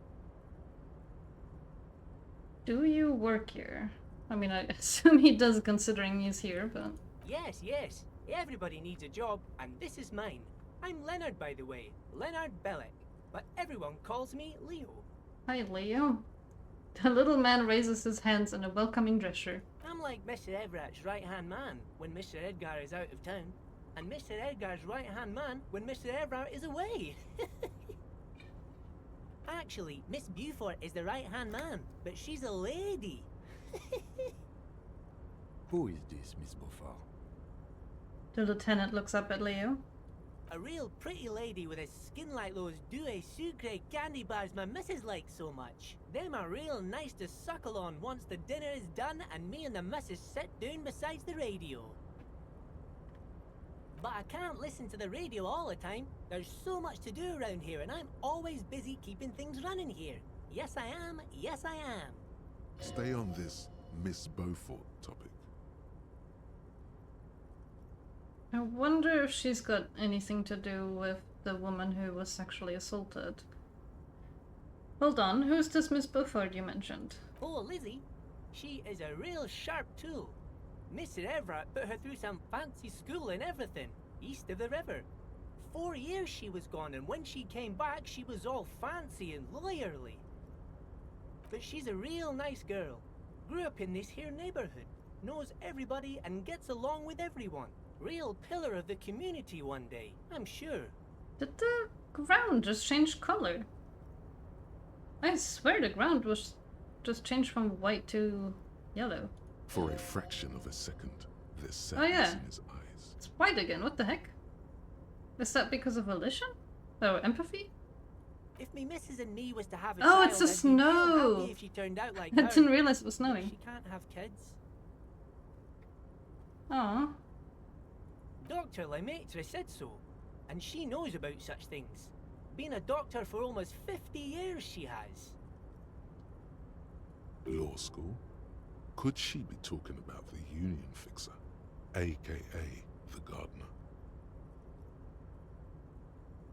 Do you work here? I mean, I assume he does considering he's here, but... Yes, yes. Everybody needs a job, and this is mine. I'm Leonard, by the way. Leonard Bellick. But everyone calls me Leo. Hi, Leo. The little man raises his hands in a welcoming gesture. I'm like Mr. Everart's right-hand man when Mr. Edgar is out of town, and Mr. Edgar's right-hand man when Mr. Evrart is away. Actually, Miss Beaufort is the right-hand man, but she's a lady. Who is this, Miss Beaufort? The lieutenant looks up at Leo. A real pretty lady with a skin like those Douai Sucre candy bars my missus likes so much. Them are real nice to suckle on once the dinner is done and me and the missus sit down beside the radio. But I can't listen to the radio all the time. There's so much to do around here, and I'm always busy keeping things running here. Yes, I am. Yes, I am. Stay on this Miss Beaufort topic. I wonder if she's got anything to do with the woman who was sexually assaulted. Hold on, who's this Miss Beaufort you mentioned? Oh, Lizzie. She is a real sharp tool. Mr. Evrart put her through some fancy school and everything, east of the river. 4 years she was gone, and when she came back, she was all fancy and lawyerly. But she's a real nice girl. Grew up in this here neighborhood, knows everybody and gets along with everyone. Real pillar of the community one day, I'm sure. Did the ground just change color? I swear the ground was just changed from white to yellow. For a fraction of a second, there's Oh sadness yeah, in his eyes. it's white again, what the heck? Is that because of volition? Oh, empathy? If me missus and me was to have a Oh, child, it's the I'd be real snow! happy if she turned out like I her. didn't realize it was But snowing. she can't have kids. Aw. Dr. Lemaitre said so, and she knows about such things. Been a doctor for almost 50 years, she has. Law school? Could she be talking about the union fixer, aka the gardener?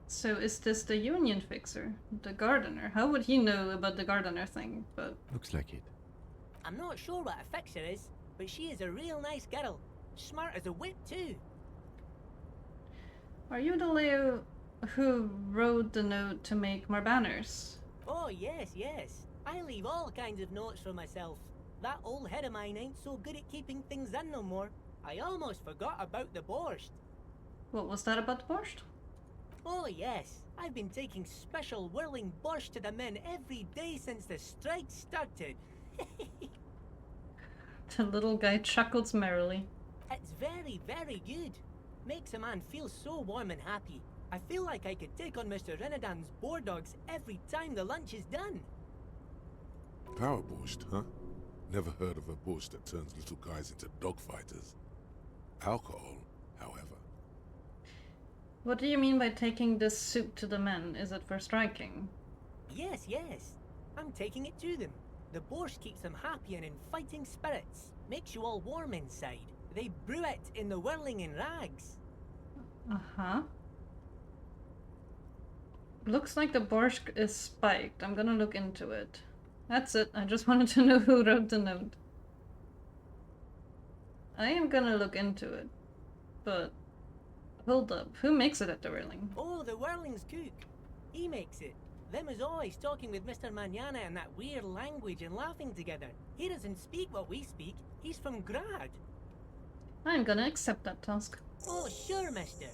So is this the union fixer? The gardener? How would he know about the gardener thing? But Looks like it. I'm not sure what a fixer is, but she is a real nice girl. Smart as a whip, too. are you the Leo who wrote the note to make more banners? Oh, yes, yes. I leave all kinds of notes for myself. That old head of mine ain't so good at keeping things in no more. I almost forgot about the borscht. What was that about the borscht? Oh, yes. I've been taking special whirling borscht to the men every day since the strike started. The little guy chuckles merrily. It's very, very good. Makes a man feel so warm and happy. I feel like I could take on Mr. Renadan's boar dogs every time the lunch is done. Power borscht, huh? Never heard of a borscht that turns little guys into dogfighters. Alcohol, however. What do you mean by taking this soup to the men? Is it for striking? Yes, yes. I'm taking it to them. The borscht keeps them happy and in fighting spirits. Makes you all warm inside. They brew it in the whirling in rags. Uh-huh. Looks like the borscht is spiked. I'm gonna look into it. That's it. I just wanted to know who wrote the note. I am gonna look into it. But hold up, who makes it at the Whirling? Oh, the Whirling's cook. He makes it. Them is always talking with Mr. Manana in that weird language and laughing together. He doesn't speak what we speak. He's from Grad. I'm gonna accept that task. Oh, sure, mister.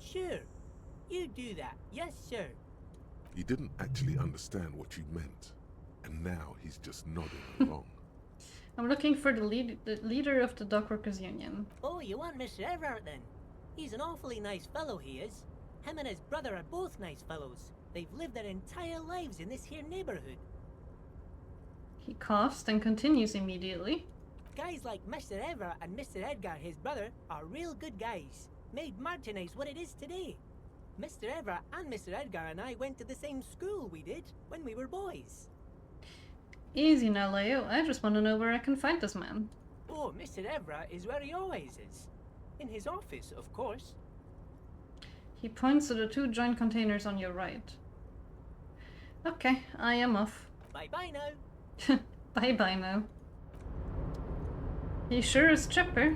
Sure. You do that. Yes, sir. He didn't actually understand what you meant, and now he's just nodding along. I'm looking for the leader of the Dockworkers Union. Oh, you want Mr. Evrart then? He's an awfully nice fellow, he is. Him and his brother are both nice fellows. They've lived their entire lives in this here neighborhood. He coughs and continues immediately. Guys like Mr. Evrart and Mr. Edgar, his brother, are real good guys. Made Martinez what it is today. Mr. Evrart and Mr. Edgar and I went to the same school we did when we were boys. Easy now, Leo. I just want to know where I can find this man. Oh, Mr. Evrart is where he always is. In his office, of course. He points to the 2 joint containers on your right. Okay, I am off. Bye-bye now. Bye-bye now. He sure is chipper.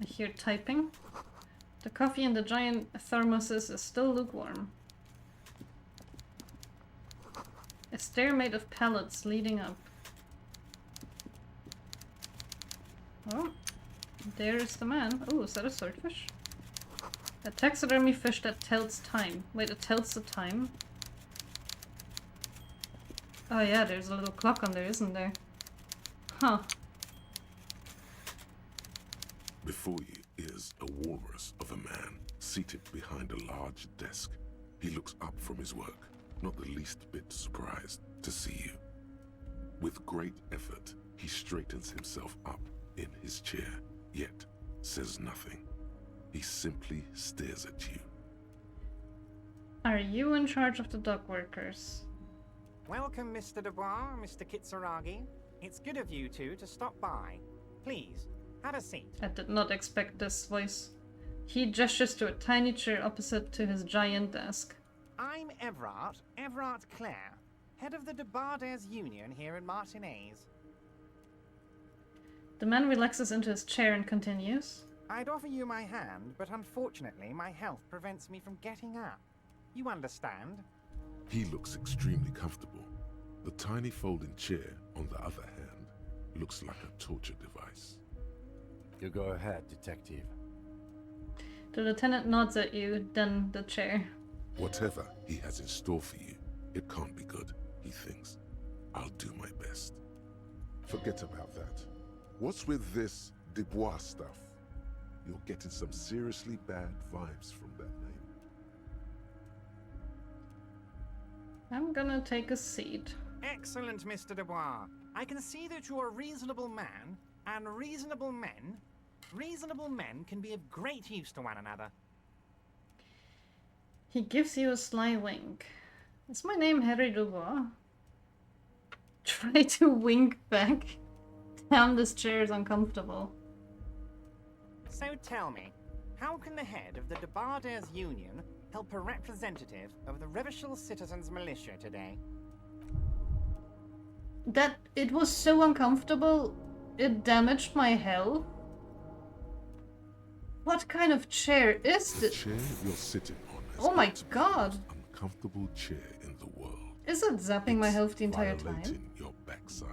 I hear typing. The coffee in the giant thermoses is still lukewarm. A stair made of pallets leading up. Oh, there's the man. Oh, is that a swordfish? A taxidermy fish that tells time. Wait, it tells the time? Oh yeah, there's a little clock on there, isn't there? Huh. Before you is a walrus of a man seated behind a large desk. He looks up from his work, not the least bit surprised to see you. With great effort, he straightens himself up in his chair, yet says nothing. He simply stares at you. Are you in charge of the dock workers? Welcome, Mr. Dubois, Mr. Kitsuragi. It's good of you two to stop by. Please, have a seat. I did not expect this voice. He gestures to a tiny chair opposite to his giant desk. I'm Evrart Claire, head of the Debarders Union here in Martinez. The man relaxes into his chair and continues. I'd offer you my hand, but unfortunately my health prevents me from getting up. You understand? He looks extremely comfortable. The tiny folding chair, on the other hand, looks like a torture device. You go ahead, detective. The lieutenant nods at you, then the chair. Whatever he has in store for you, it can't be good, he thinks. I'll do my best. Forget about that. What's with this Dubois stuff? You're getting some seriously bad vibes from that name. I'm gonna take a seat. Excellent, Mr. Dubois. I can see that you're a reasonable man, and reasonable men can be of great use to one another. He gives you a sly wink. Is my name Harry Dubois? Try to wink back. Damn, this chair is uncomfortable. So tell me, how can the head of the Debarders Union help a representative of the Revachol Citizens Militia today? That it was so uncomfortable, it damaged my health. What kind of chair is The this? chair you're sitting on is Oh my got to be god! the most uncomfortable chair in the world. Is it zapping my It's health the entire time? violating your backside.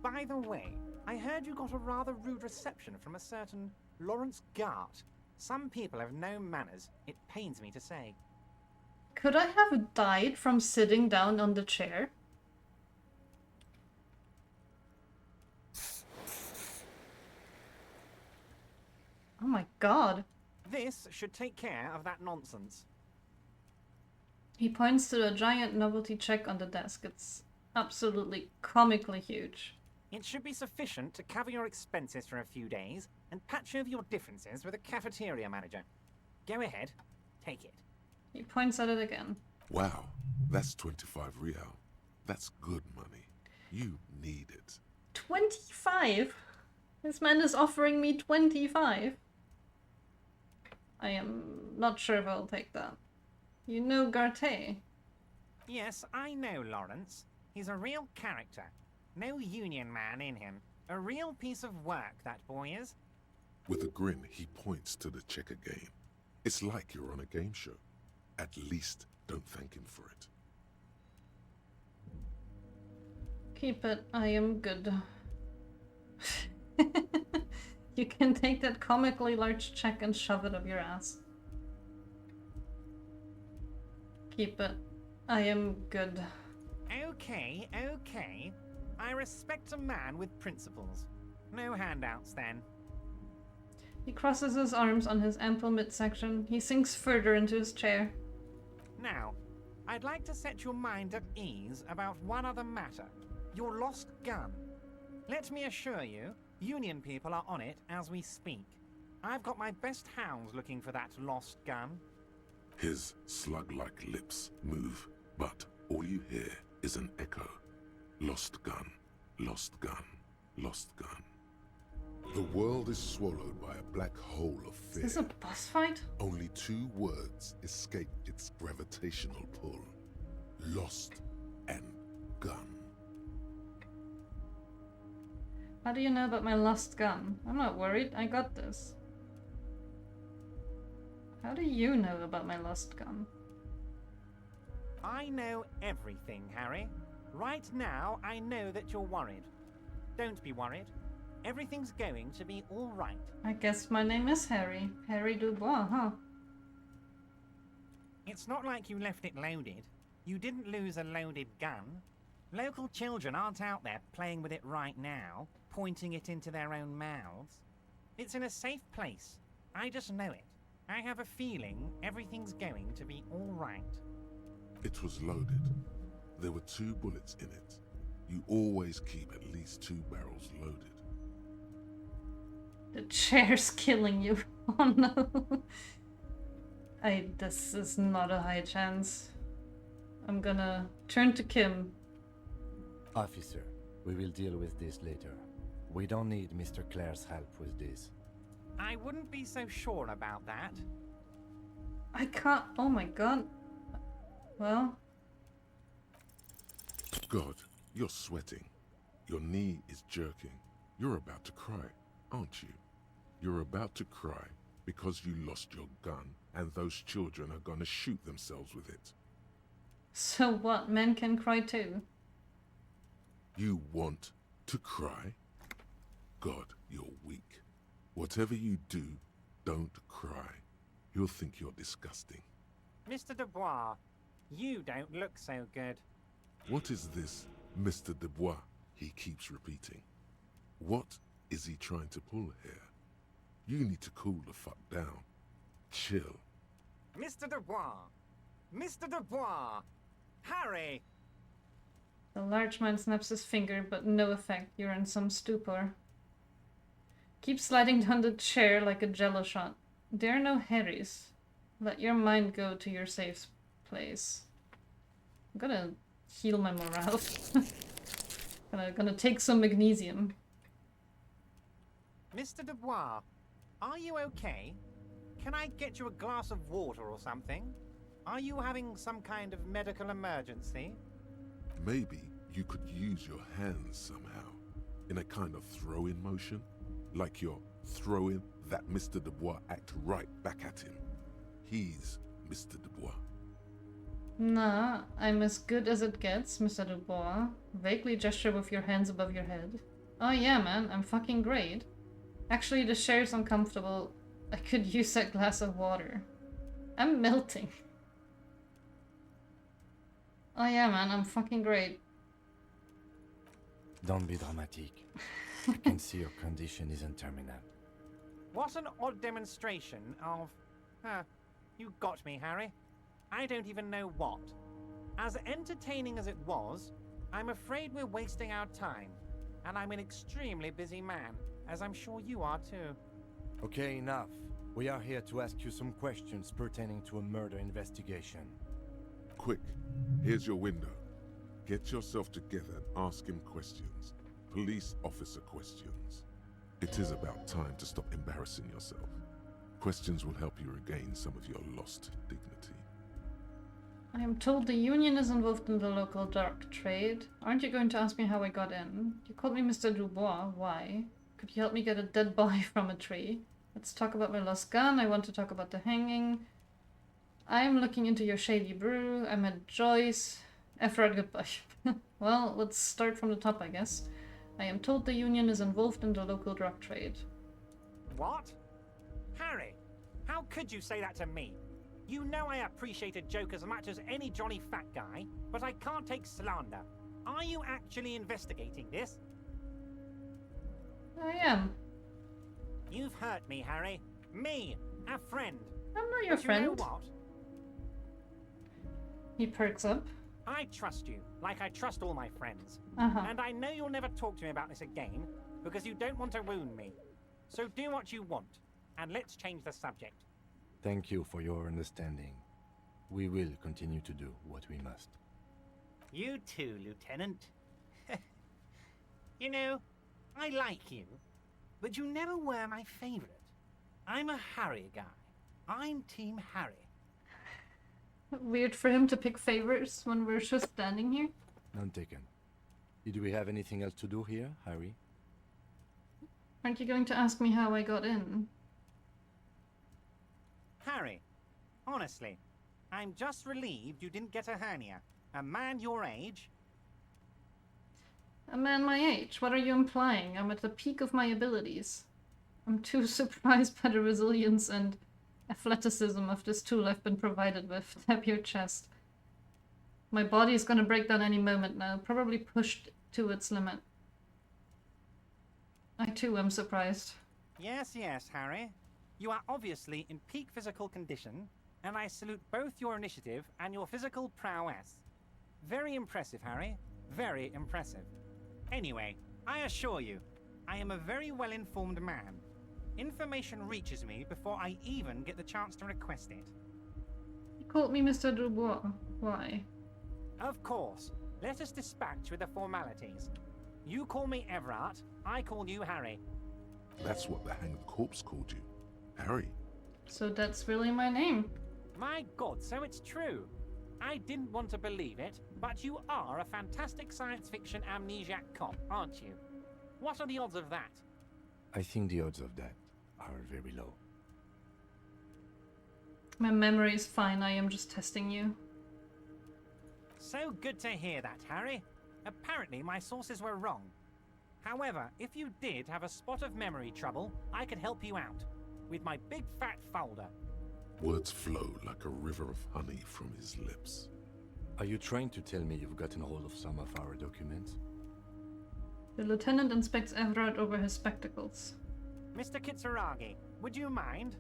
By the way, I heard you got a rather rude reception from a certain Lawrence Gart. Some people have no manners, it pains me to say. Could I have died from sitting down on the chair? Oh my god. This should take care of that nonsense. He points to the giant novelty check on the desk. It's absolutely comically huge. It should be sufficient to cover your expenses for a few days and patch over your differences with a cafeteria manager. Go ahead, take it. He points at it again. Wow, that's 25 real. That's good money. You need it. 25? This man is offering me 25. I am not sure if I'll take that. You know Garte. Yes, I know Lawrence. He's a real character. No union man in him. A real piece of work, that boy is. With a grin, he points to the checker game. It's like you're on a game show. At least don't thank him for it. Keep it. I am good. You can take that comically large check and shove it up your ass. Keep it. I am good. Okay, okay. I respect a man with principles. No handouts, then. He crosses his arms on his ample midsection. He sinks further into his chair. Now, I'd like to set your mind at ease about one other matter. Your lost gun. Let me assure you, Union people are on it as we speak. I've got my best hounds looking for that lost gun. His slug-like lips move, but all you hear is an echo. Lost gun, lost gun, lost gun. The world is swallowed by a black hole of fear. Is this a boss fight? Only 2 words escape its gravitational pull. Lost and gun. How do you know about my lost gun? I'm not worried. I got this. How do you know about my lost gun? I know everything, Harry. Right now, I know that you're worried. Don't be worried. Everything's going to be all right. I guess my name is Harry. Harry Dubois, huh? It's not like you left it loaded. You didn't lose a loaded gun. Local children aren't out there playing with it right now, pointing it into their own mouths. It's in a safe place. I just know it. I have a feeling everything's going to be all right. It was loaded. There were 2 bullets in it. You always keep at least 2 barrels loaded. The chair's killing you. Oh no. This is not a high chance. I'm gonna turn to Kim. Officer, we will deal with this later. We don't need Mr. Claire's help with this. I wouldn't be so sure about that. I can't. Oh my god. Well. God, you're sweating. Your knee is jerking. You're about to cry, aren't you? You're about to cry because you lost your gun and those children are gonna shoot themselves with it. So what? Men can cry too? You want to cry? God, you're weak. Whatever you do, don't cry. He'll think you're disgusting. Mr. Dubois, you don't look so good. What is this, Mr. Dubois, he keeps repeating? What is he trying to pull here? You need to cool the fuck down. Chill. Mr. Dubois! Mr. Dubois! Harry! The large man snaps his finger, but no effect. You're in some stupor. Keep sliding down the chair like a jello shot. There are no Harrys. Let your mind go to your safe place. I'm gonna heal my morale. gonna take some magnesium. Mr. Dubois, are you okay? Can I get you a glass of water or something? Are you having some kind of medical emergency? Maybe you could use your hands somehow, in a kind of throw-in motion, like you're throwing that Mr. Dubois act right back at him. He's Mr. Dubois. Nah, I'm as good as it gets, Mr. Dubois. Vaguely gesture with your hands above your head. Oh yeah, man, I'm fucking great. Actually, the chair's uncomfortable. I could use that glass of water. I'm melting. Oh yeah, man, I'm fucking great. Don't be dramatic. I can see your condition isn't terminal. What an odd demonstration of... you got me, Harry. I don't even know what. As entertaining as it was, I'm afraid we're wasting our time. And I'm an extremely busy man, as I'm sure you are too. Okay, enough. We are here to ask you some questions pertaining to a murder investigation. Quick, here's your window. Get yourself together and ask him questions. Police officer questions. It is about time to stop embarrassing yourself. Questions will help you regain some of your lost dignity. I am told the Union is involved in the local dark trade. Aren't you going to ask me how I got in? You called me Mr. Dubois. Why? Could you help me get a dead body from a tree? Let's talk about my lost gun. I want to talk about the hanging. I'm looking into your shady brew. I met Joyce. Evrart, goodbye. Well, let's start from the top, I guess. I am told the Union is involved in the local drug trade. What? Harry, how could you say that to me? You know I appreciate a joke as much as any jolly fat guy, but I can't take slander. Are you actually investigating this? I am. You've hurt me, Harry. Me, a friend. I'm not your but friend. You know what? He perks up. I trust you, like I trust all my friends. And I know you'll never talk to me about this again, because you don't want to wound me. So do what you want, and let's change the subject. Thank you for your understanding. We will continue to do what we must. You too, Lieutenant. You know, I like you, but you never were my favorite. I'm a Harry guy. I'm Team Harry. Weird for him to pick favorites when we're just standing here. None taken. Did we have anything else to do here, Harry? Aren't you going to ask me how I got in? Harry, honestly, I'm just relieved you didn't get a hernia. A man your age... A man my age? What are you implying? I'm at the peak of my abilities. I'm too surprised by the resilience and athleticism of this tool I've been provided with. Tap your chest. My body is gonna break down any moment now, probably pushed to its limit. I too am surprised. Yes, Harry. You are obviously in peak physical condition, and I salute both your initiative and your physical prowess. Very impressive, Harry. Very impressive. Anyway, I assure you, I am a very well-informed man. Information reaches me before I even get the chance to request it. You called me Mr. Dubois. Why? Of course. Let us dispatch with the formalities. You call me Evrart, I call you Harry. That's what the hanged corpse called you. Harry. So that's really my name. My God, so it's true. I didn't want to believe it, but you are a fantastic science fiction amnesiac cop, aren't you? What are the odds of that? I think the odds of that are very low. My memory is fine, I am just testing you. So good to hear that, Harry. Apparently my sources were wrong. However, if you did have a spot of memory trouble, I could help you out. With my big fat folder. Words flow like a river of honey from his lips. Are you trying to tell me you've gotten hold of some of our documents? The lieutenant inspects Evrart over his spectacles. Mr. Kitsuragi, would you mind?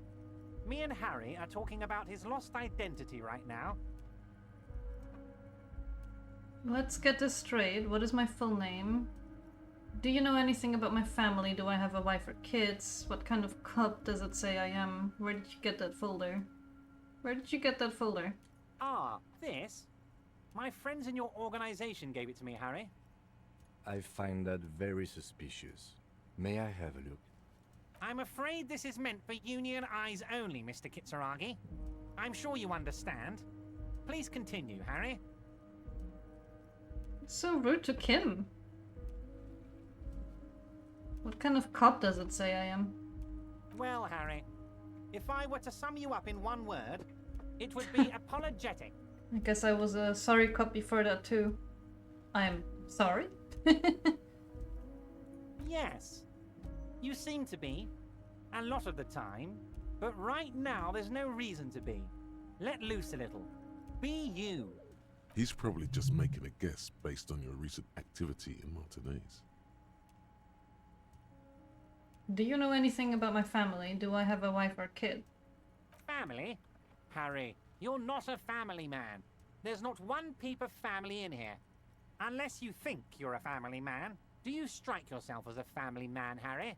Me and Harry are talking about his lost identity right now. Let's get this straight. What is my full name? Do you know anything about my family? Do I have a wife or kids? What kind of cop does it say I am? Where did you get that folder? Where did you get that folder? Ah, this? My friends in your organization gave it to me, Harry. I find that very suspicious. May I have a look? I'm afraid this is meant for Union eyes only, Mr. Kitsuragi. I'm sure you understand. Please continue, Harry. It's so rude to Kim. What kind of cop does it say I am? Well, Harry, if I were to sum you up in one word, it would be apologetic. I guess I was a sorry cop before that too. I'm sorry? Yes. You seem to be. A lot of the time. But right now, there's no reason to be. Let loose a little. Be you. He's probably just making a guess based on your recent activity in Martinez. Do you know anything about my family? Do I have a wife or kid? Family? Harry, you're not a family man. There's not one peep of family in here. Unless you think you're a family man. Do you strike yourself as a family man, Harry?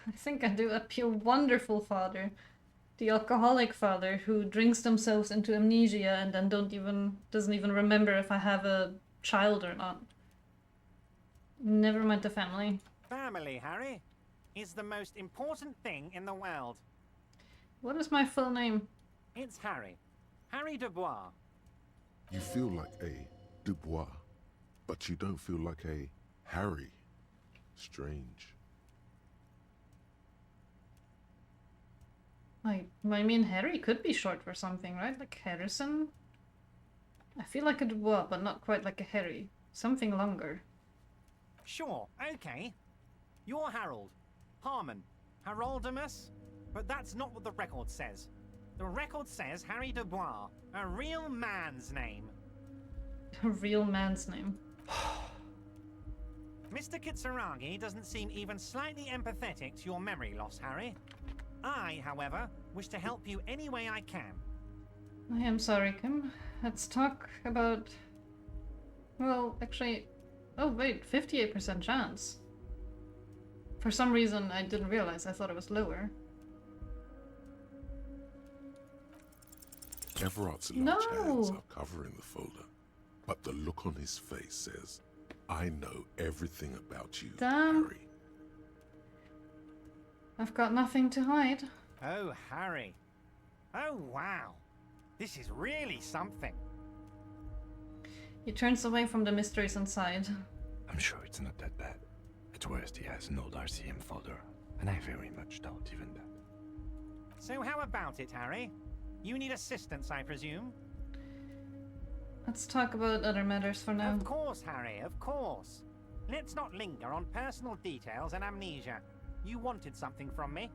I think I do. A wonderful father. The alcoholic father who drinks themselves into amnesia and then doesn't even remember if I have a child or not. Never mind the family. Family, Harry, is the most important thing in the world. What is my full name? It's Harry. Harry Dubois. You feel like a Dubois, but you don't feel like a Harry. Strange. I mean, Harry could be short for something, right? Like Harrison? I feel like a Dubois, but not quite like a Harry. Something longer. Sure, okay. You're Harold. Harmon. Haroldamus? But that's not what the record says. The record says Harry Dubois, a real man's name. A real man's name. Mr. Kitsuragi doesn't seem even slightly empathetic to your memory loss, Harry. I, however, wish to help you any way I can. I am sorry, Kim. Let's talk about... Well, actually... Oh, wait, 58% chance. For some reason, I didn't realize. I thought it was lower. Everart's large hands are covering the folder, but the look on his face says, I know everything about you, Harry. I've got nothing to hide. Oh, Harry. Oh, wow. This is really something. He turns away from the mysteries inside. I'm sure it's not that bad. At worst, he has an old RCM folder, and I very much doubt even that. So how about it, Harry? You need assistance, I presume? Let's talk about other matters for now. Of course, Harry, of course. Let's not linger on personal details and amnesia. You wanted something from me.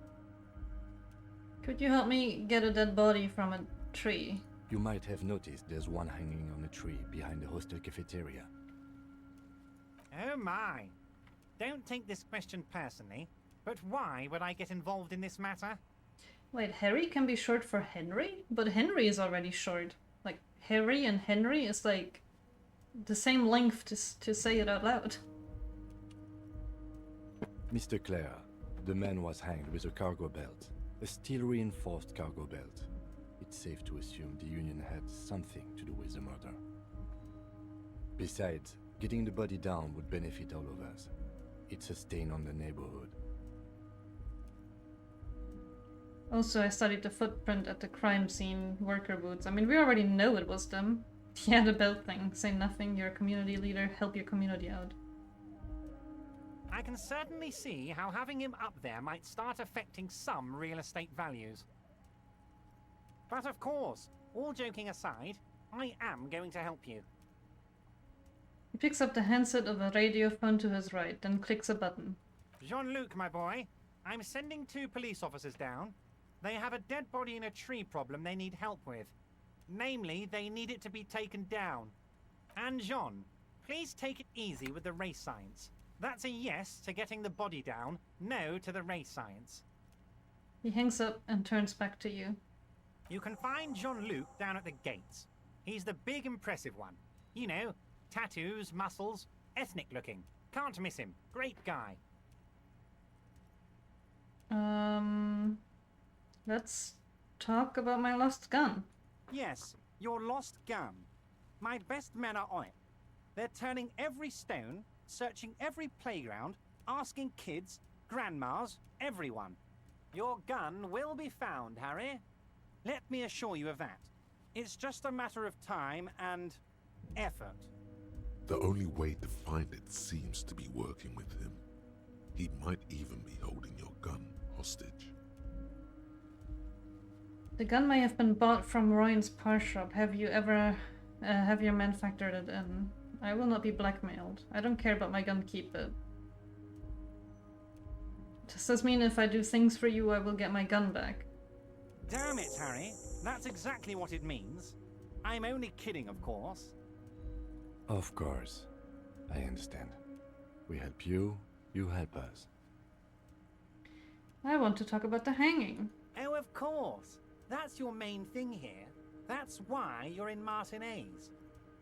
Could you help me get a dead body from a tree? You might have noticed there's one hanging on a tree behind the hostel cafeteria. Oh my. Don't take this question personally, but why would I get involved in this matter? Wait, Harry can be short for Henry? But Henry is already short. Like, Harry and Henry is like the same length to say it out loud. Mr. Claire, the man was hanged with a cargo belt. A steel-reinforced cargo belt. It's safe to assume the Union had something to do with the murder. Besides, getting the body down would benefit all of us. It's a stain on the neighborhood. Also, I studied the footprint at the crime scene, worker boots. I mean, we already know it was them. Yeah, the belt thing. Say nothing, you're a community leader, help your community out. I can certainly see how having him up there might start affecting some real estate values. But of course, all joking aside, I am going to help you. He picks up the handset of a radio phone to his right, then clicks a button. Jean-Luc, my boy, I'm sending 2 police officers down. They have a dead body in a tree problem they need help with. Namely, they need it to be taken down. And Jean, please take it easy with the race science. That's a yes to getting the body down, no to the race science. He hangs up and turns back to you. You can find Jean-Luc down at the gates. He's the big impressive one. You know, tattoos, muscles, ethnic looking. Can't miss him. Great guy. Let's talk about my lost gun. Yes, your lost gun. My best men are on it. They're turning every stone, searching every playground, asking kids, grandmas, everyone. Your gun will be found, Harry. Let me assure you of that. It's just a matter of time and effort. The only way to find it seems to be working with him. He might even be holding your gun hostage. The gun may have been bought from Ryan's pawn shop. Have you ever have your men factored it in? I will not be blackmailed. I don't care about my gun, keep it. Does this mean if I do things for you, I will get my gun back? Damn it, Harry. That's exactly what it means. I'm only kidding, of course. Of course. I understand. We help you, you help us. I want to talk about the hanging. Oh, of course. That's your main thing here. That's why you're in Martinez.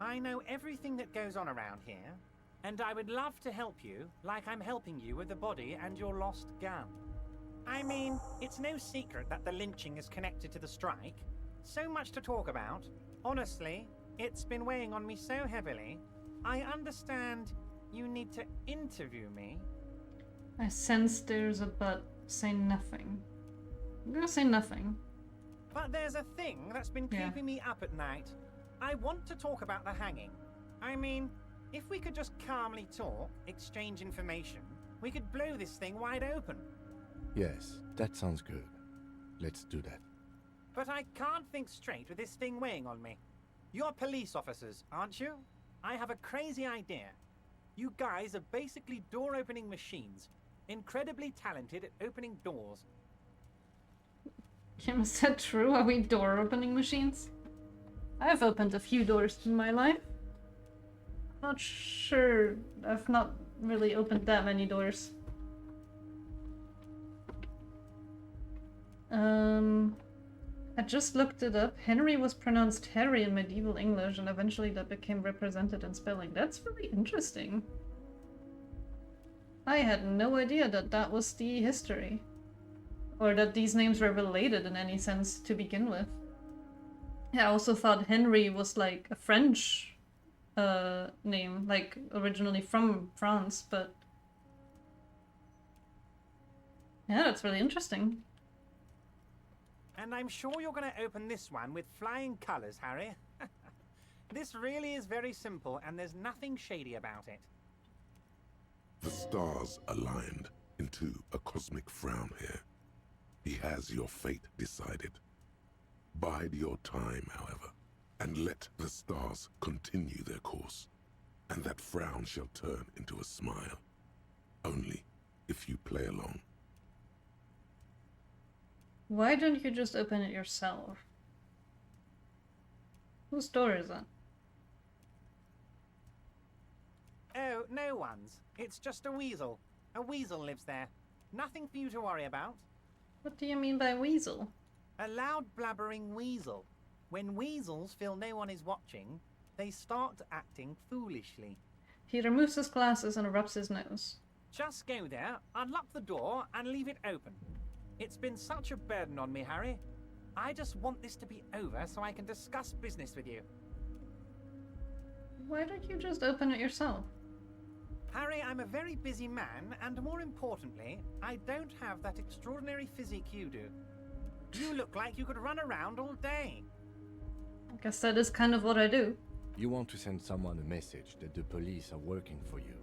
I know everything that goes on around here, and I would love to help you like I'm helping you with the body and your lost gun. I mean, it's no secret that the lynching is connected to the strike. So much to talk about. Honestly, it's been weighing on me so heavily. I understand you need to interview me. I sense there's a but. Say nothing. I'm gonna say nothing. But there's a thing that's been keeping me up at night. I want to talk about the hanging. I mean, if we could just calmly talk, exchange information, we could blow this thing wide open. Yes, that sounds good. Let's do that. But I can't think straight with this thing weighing on me. You're police officers, aren't you? I have a crazy idea. You guys are basically door-opening machines. Incredibly talented at opening doors. Kim, is that true? Are we door-opening machines? I've opened a few doors in my life. Not sure. I've not really opened that many doors. I just looked it up. Henry was pronounced Harry in medieval English, and eventually that became represented in spelling. That's really interesting. I had no idea that that was the history. Or that these names were related in any sense to begin with. Yeah, I also thought Henry was like a French name, like originally from France, but... yeah, that's really interesting. And I'm sure you're going to open this one with flying colours, Harry. This really is very simple, and there's nothing shady about it. The stars aligned into a cosmic frown here. He has your fate decided. Bide your time, however, and let the stars continue their course, and that frown shall turn into a smile. Only if you play along. Why don't you just open it yourself? Whose door is that? Oh, no one's. It's just a weasel. A weasel lives there. Nothing for you to worry about. What do you mean by weasel? A loud blabbering weasel. When weasels feel no one is watching, they start acting foolishly. He removes his glasses and rubs his nose. Just go there, unlock the door, and leave it open. It's been such a burden on me, Harry. I just want this to be over so I can discuss business with you. Why don't you just open it yourself? Harry, I'm a very busy man, and more importantly, I don't have that extraordinary physique you do. You look like you could run around all day. I guess that is kind of what I do. You want to send someone a message that the police are working for you.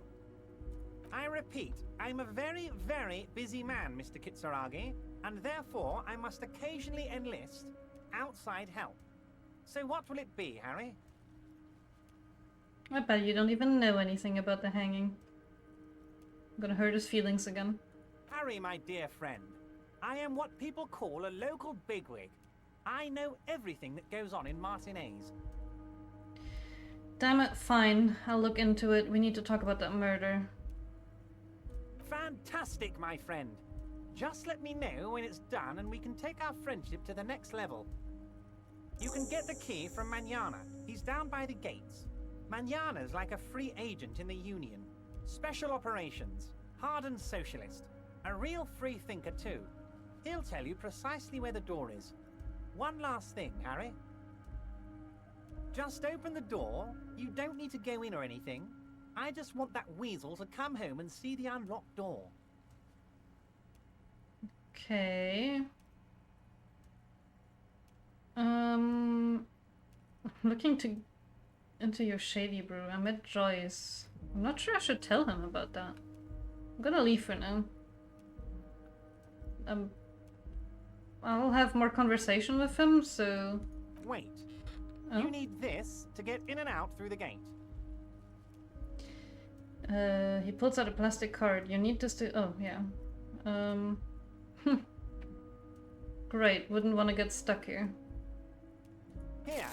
I repeat, I'm a very, very busy man, Mr. Kitsuragi, and therefore I must occasionally enlist outside help. So what will it be, Harry? I bet you don't even know anything about the hanging. I'm gonna hurt his feelings again. Harry, my dear friend, I am what people call a local bigwig. I know everything that goes on in Martinez. Damn it, fine. I'll look into it. We need to talk about that murder. Fantastic, my friend. Just let me know when it's done and we can take our friendship to the next level. You can get the key from Manana. He's down by the gates. Manana's like a free agent in the Union. Special operations. Hardened socialist. A real free thinker too. He'll tell you precisely where the door is. One last thing, Harry. Just open the door. You don't need to go in or anything. I just want that weasel to come home and see the unlocked door. Okay. Looking into your shady brew. I met Joyce. I'm not sure I should tell him about that. I'm gonna leave for now. I'll have more conversation with him, so... Wait. Oh? You need this to get in and out through the gate. He pulls out a plastic card. You need this to... oh, yeah. Great. Wouldn't want to get stuck here. Here.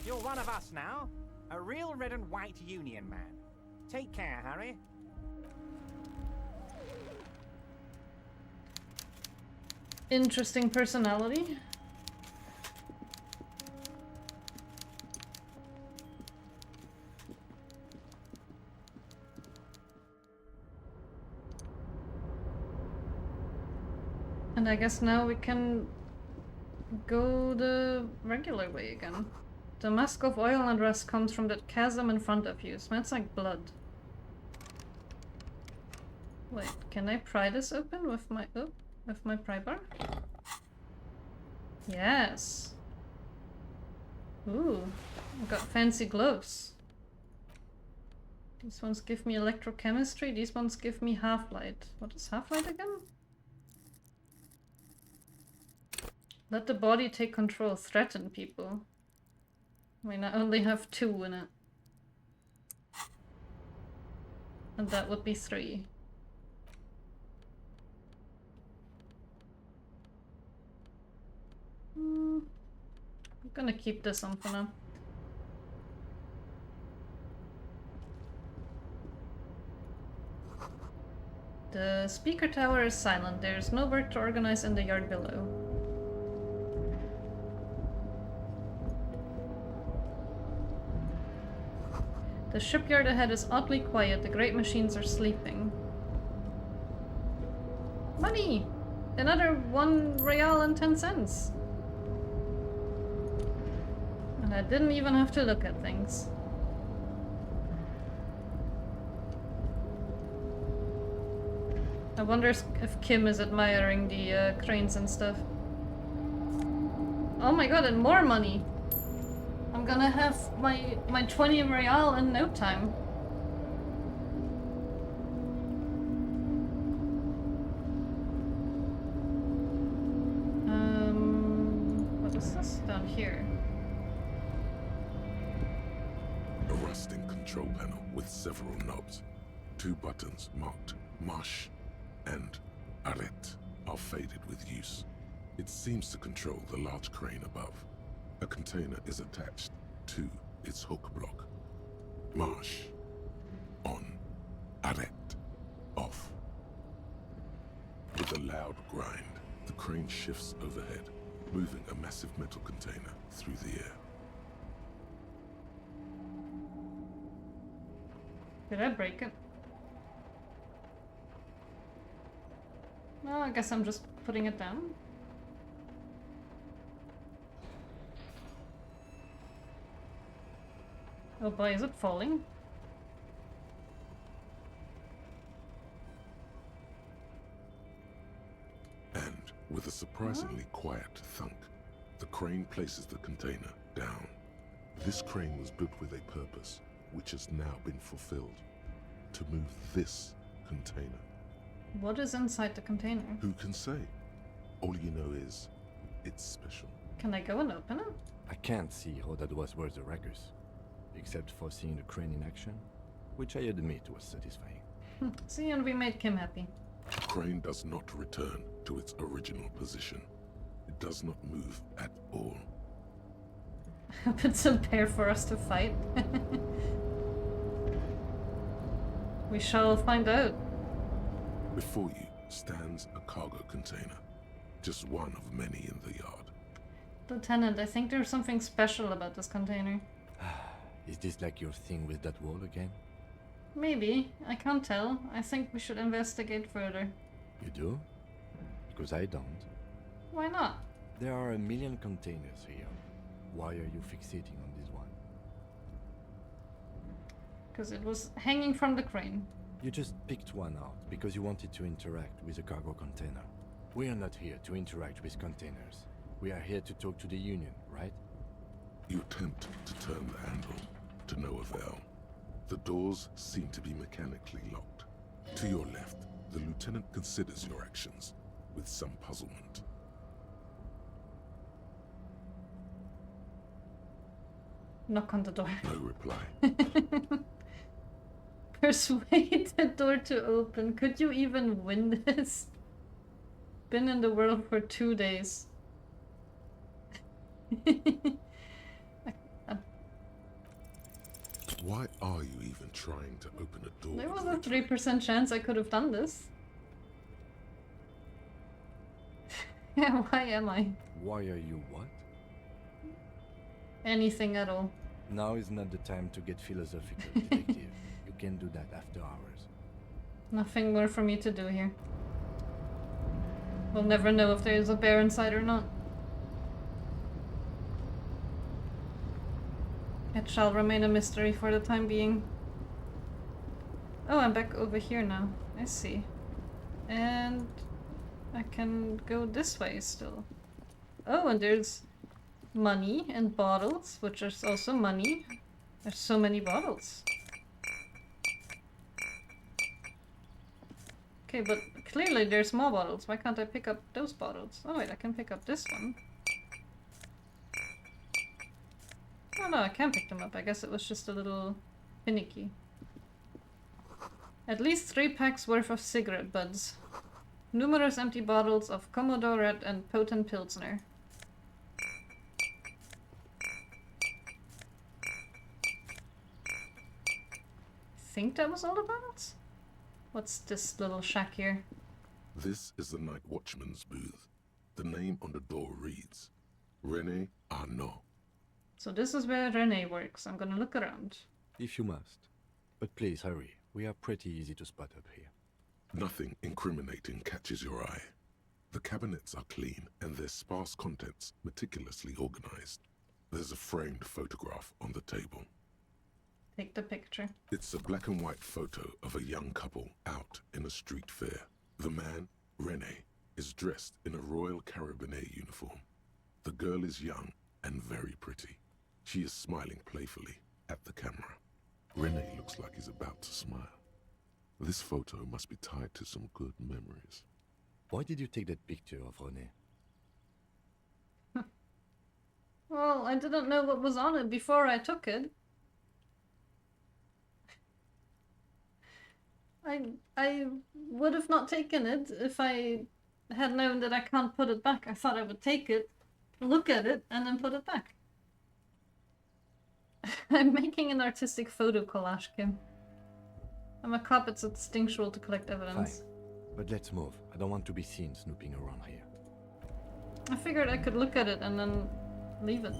You're one of us now. A real red and white Union man. Take care, Harry. Interesting personality. And I guess now we can go the regular way again. The mask of oil and rust comes from that chasm in front of you. Smells like blood. Wait, can I pry this open with my pry bar? Yes. Ooh, I've got fancy gloves. These ones give me electrochemistry, these ones give me half-light. What is half-light again? Let the body take control, threaten people. I mean, I only have 2 in it. And that would be 3. I'm gonna keep this on for now. The speaker tower is silent. There's no work to organize in the yard below. The shipyard ahead is oddly quiet. The great machines are sleeping. Money! Another 1 real and 10 cents. And I didn't even have to look at things. I wonder if Kim is admiring the cranes and stuff. Oh my god, and more money! I'm gonna have my 20 real in no time. What is this down here? A rusting control panel with several knobs. 2 buttons marked Marsh and Arret are faded with use. It seems to control the large crane above. A container is attached to its hook block. Marsh. On. Arret. Off. With a loud grind, the crane shifts overhead, moving a massive metal container through the air. Did I break it? Well, I guess I'm just putting it down. Oh boy, is it falling? And with a surprisingly quiet thunk, the crane places the container down. This crane was built with a purpose, which has now been fulfilled. To move this container. What is inside the container? Who can say? All you know is, it's special. Can I go and open it? I can't see how that was worth the wreckers, except for seeing the crane in action, which I admit was satisfying. See, and we made Kim happy. The crane does not return to its original position. It does not move at all. Hope it's a pair for us to fight. We shall find out. Before you stands a cargo container, just one of many in the yard. Lieutenant, I think there's something special about this container. Is this like your thing with that wall again? Maybe. I can't tell. I think we should investigate further. You do? Because I don't. Why not? There are 1 million containers here. Why are you fixating on this one? Because it was hanging from the crane. You just picked one out because you wanted to interact with a cargo container. We are not here to interact with containers. We are here to talk to the Union, right? You attempt to turn the handle, to no avail. The doors seem to be mechanically locked. To your left, the lieutenant considers your actions with some puzzlement. Knock on the door. No reply. Persuade the door to open. Could you even win this? Been in the world for 2 days. Why are you even trying to open a door? There was a 3% chance I could have done this. Yeah, why am I? Why are you what? Anything at all. Now is not the time to get philosophical, detective. You can do that after hours. Nothing more for me to do here. We'll never know if there is a bear inside or not. It shall remain a mystery for the time being. Oh, I'm back over here now. I see. And I can go this way still. Oh, and there's money and bottles, which is also money. There's so many bottles. Okay, but clearly there's more bottles. Why can't I pick up those bottles? Oh wait, I can pick up this one. Oh no, I can pick them up. I guess it was just a little finicky. At least 3 packs worth of cigarette butts. Numerous empty bottles of Commodore Red and potent Pilsner. I think that was all the bottles? What's this little shack here? This is the night watchman's booth. The name on the door reads René Arnaud. So this is where René works. I'm gonna look around. If you must. But please hurry. We are pretty easy to spot up here. Nothing incriminating catches your eye. The cabinets are clean and their sparse contents meticulously organized. There's a framed photograph on the table. Take the picture. It's a black and white photo of a young couple out in a street fair. The man, René, is dressed in a Royal Carabinier uniform. The girl is young and very pretty. She is smiling playfully at the camera. René looks like he's about to smile. This photo must be tied to some good memories. Why did you take that picture of René? Well, I didn't know what was on it before I took it. I would have not taken it if I had known that I can't put it back. I thought I would take it, look at it, and then put it back. I'm making an artistic photo collage, Kim. I'm a cop, it's instinctual to collect evidence. Fine. But let's move. I don't want to be seen snooping around here. I figured I could look at it and then leave it.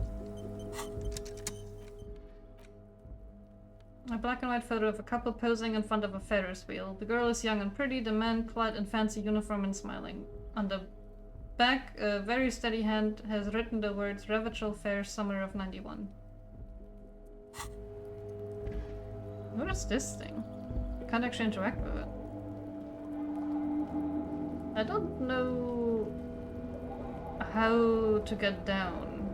A black and white photo of a couple posing in front of a Ferris wheel. The girl is young and pretty, the man clad in fancy uniform and smiling. On the back, a very steady hand has written the words Revachol Fair, Summer of '91. What is this thing? I can't actually interact with it. I don't know how to get down.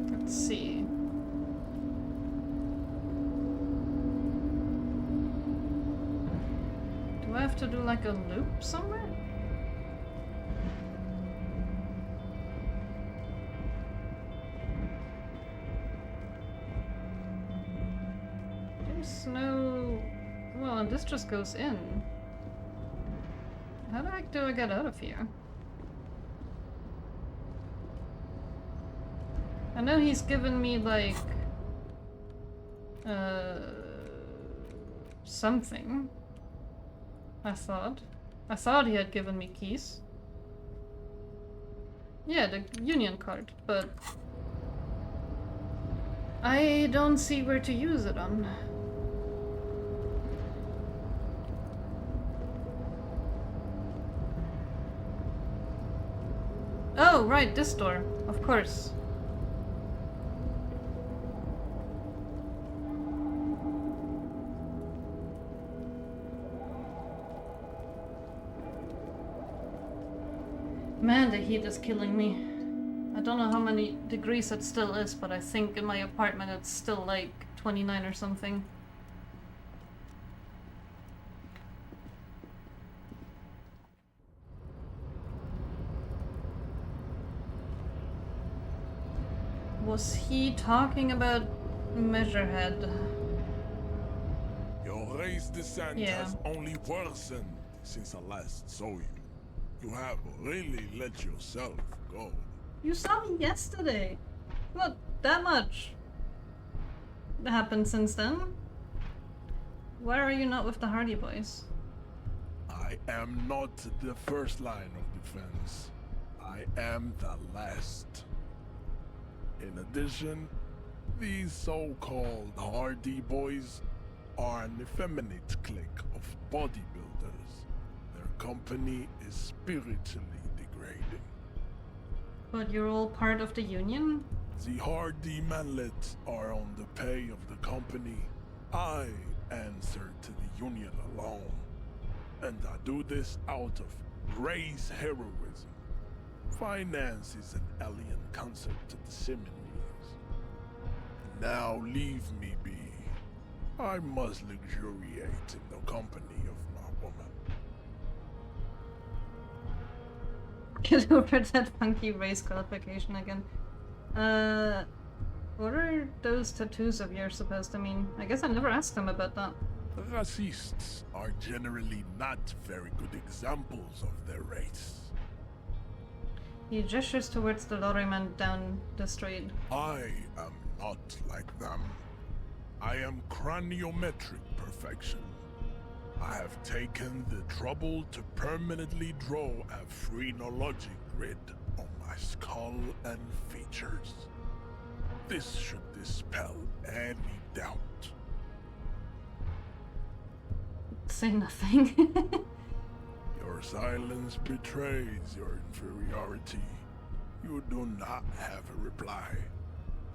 Let's see. Do I have to do like a loop somewhere? There's no... Well, and this just goes in. How the heck do I get out of here? I know he's given me, like... something. I thought he had given me keys. Yeah, the union card, but... I don't see where to use it on. Oh, right, this door. Of course. Man, the heat is killing me. I don't know how many degrees it still is, but I think in my apartment it's still like 29 or something. Was he talking about Measurehead? Your race descent Yeah. has only worsened since I last saw you. You have really let yourself go. You saw me yesterday. Not that much happened since then. Why are you not with the Hardy Boys? I am not the first line of defense. I am the last. In addition, these so-called Hardy Boys are an effeminate clique of bodybuilders. Their company is spiritually degrading. But you're all part of the union? The Hardy manlets are on the pay of the company. I answer to the union alone. And I do this out of Race heroism. Finance is an alien concept to the Simonians. Now leave me be. I must luxuriate in the company of my woman. Get over that funky race qualification again. What are those tattoos of yours supposed to mean? I guess I never asked them about that. Racists are generally not very good examples of their race. He gestures towards the lorryman down the street. I am not like them. I am craniometric perfection. I have taken the trouble to permanently draw a phrenologic grid on my skull and features. This should dispel any doubt. Say nothing. Your silence betrays your inferiority. You do not have a reply.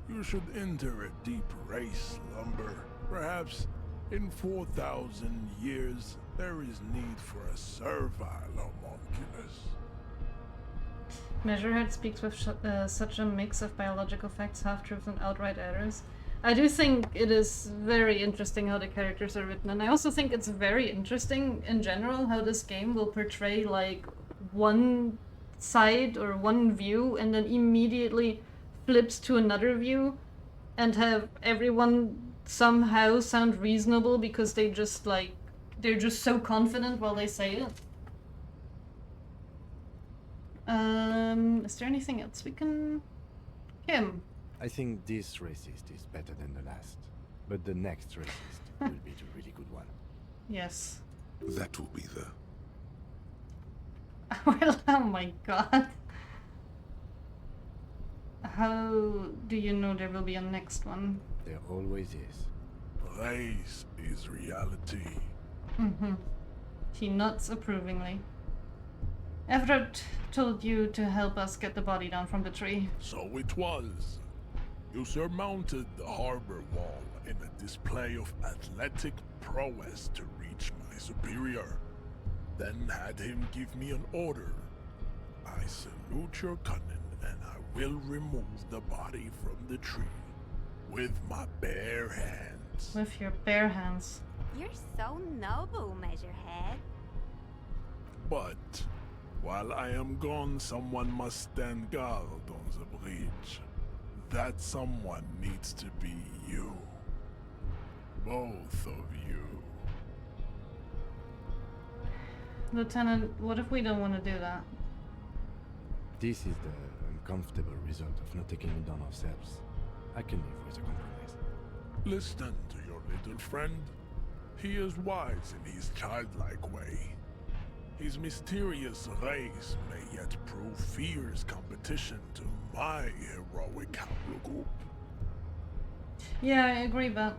You should enter a deep race slumber. Perhaps in 4,000 years, there is need for a servile homunculus. Measurehead speaks with such a mix of biological facts, half-truths, and outright errors. I do think it is very interesting how the characters are written, and I also think it's very interesting in general how this game will portray like one side or one view and then immediately flips to another view and have everyone somehow sound reasonable because they just like they're just so confident while they say it. Is there anything else we can... Kim? I think this racist is better than the last, but the next racist will be the really good one. Yes. That will be the... Well, oh my god. How do you know there will be a next one? There always is. Race is reality. Mm-hmm. He nods approvingly. Evrart told you to help us get the body down from the tree. So it was. You surmounted the harbor wall in a display of athletic prowess to reach my superior. Then had him give me an order. I salute your cunning, and I will remove the body from the tree with my bare hands. With your bare hands. You're so noble, Measurehead. But while I am gone, someone must stand guard on the bridge. That someone needs to be you. Both of you. Lieutenant, what if we don't want to do that? This is the uncomfortable result of not taking it on ourselves. I can live with a compromise. Listen to your little friend. He is wise in his childlike way. His mysterious race may yet prove fierce competition to my heroic haplogroup. Yeah, I agree, but,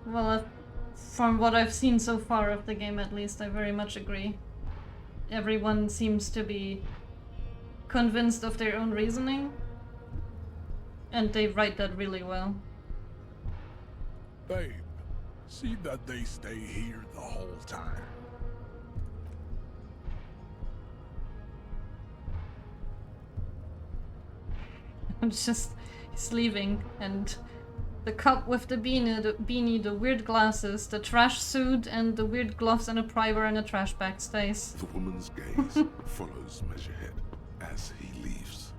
well, from what I've seen so far of the game at least, I very much agree. Everyone seems to be convinced of their own reasoning, and they write that really well. Babe, see that they stay here the whole time. He's leaving, and the cop with the beanie, the weird glasses, the trash suit, and the weird gloves and a primer and a trash bag stays. The woman's gaze follows Measurehead as he leaves.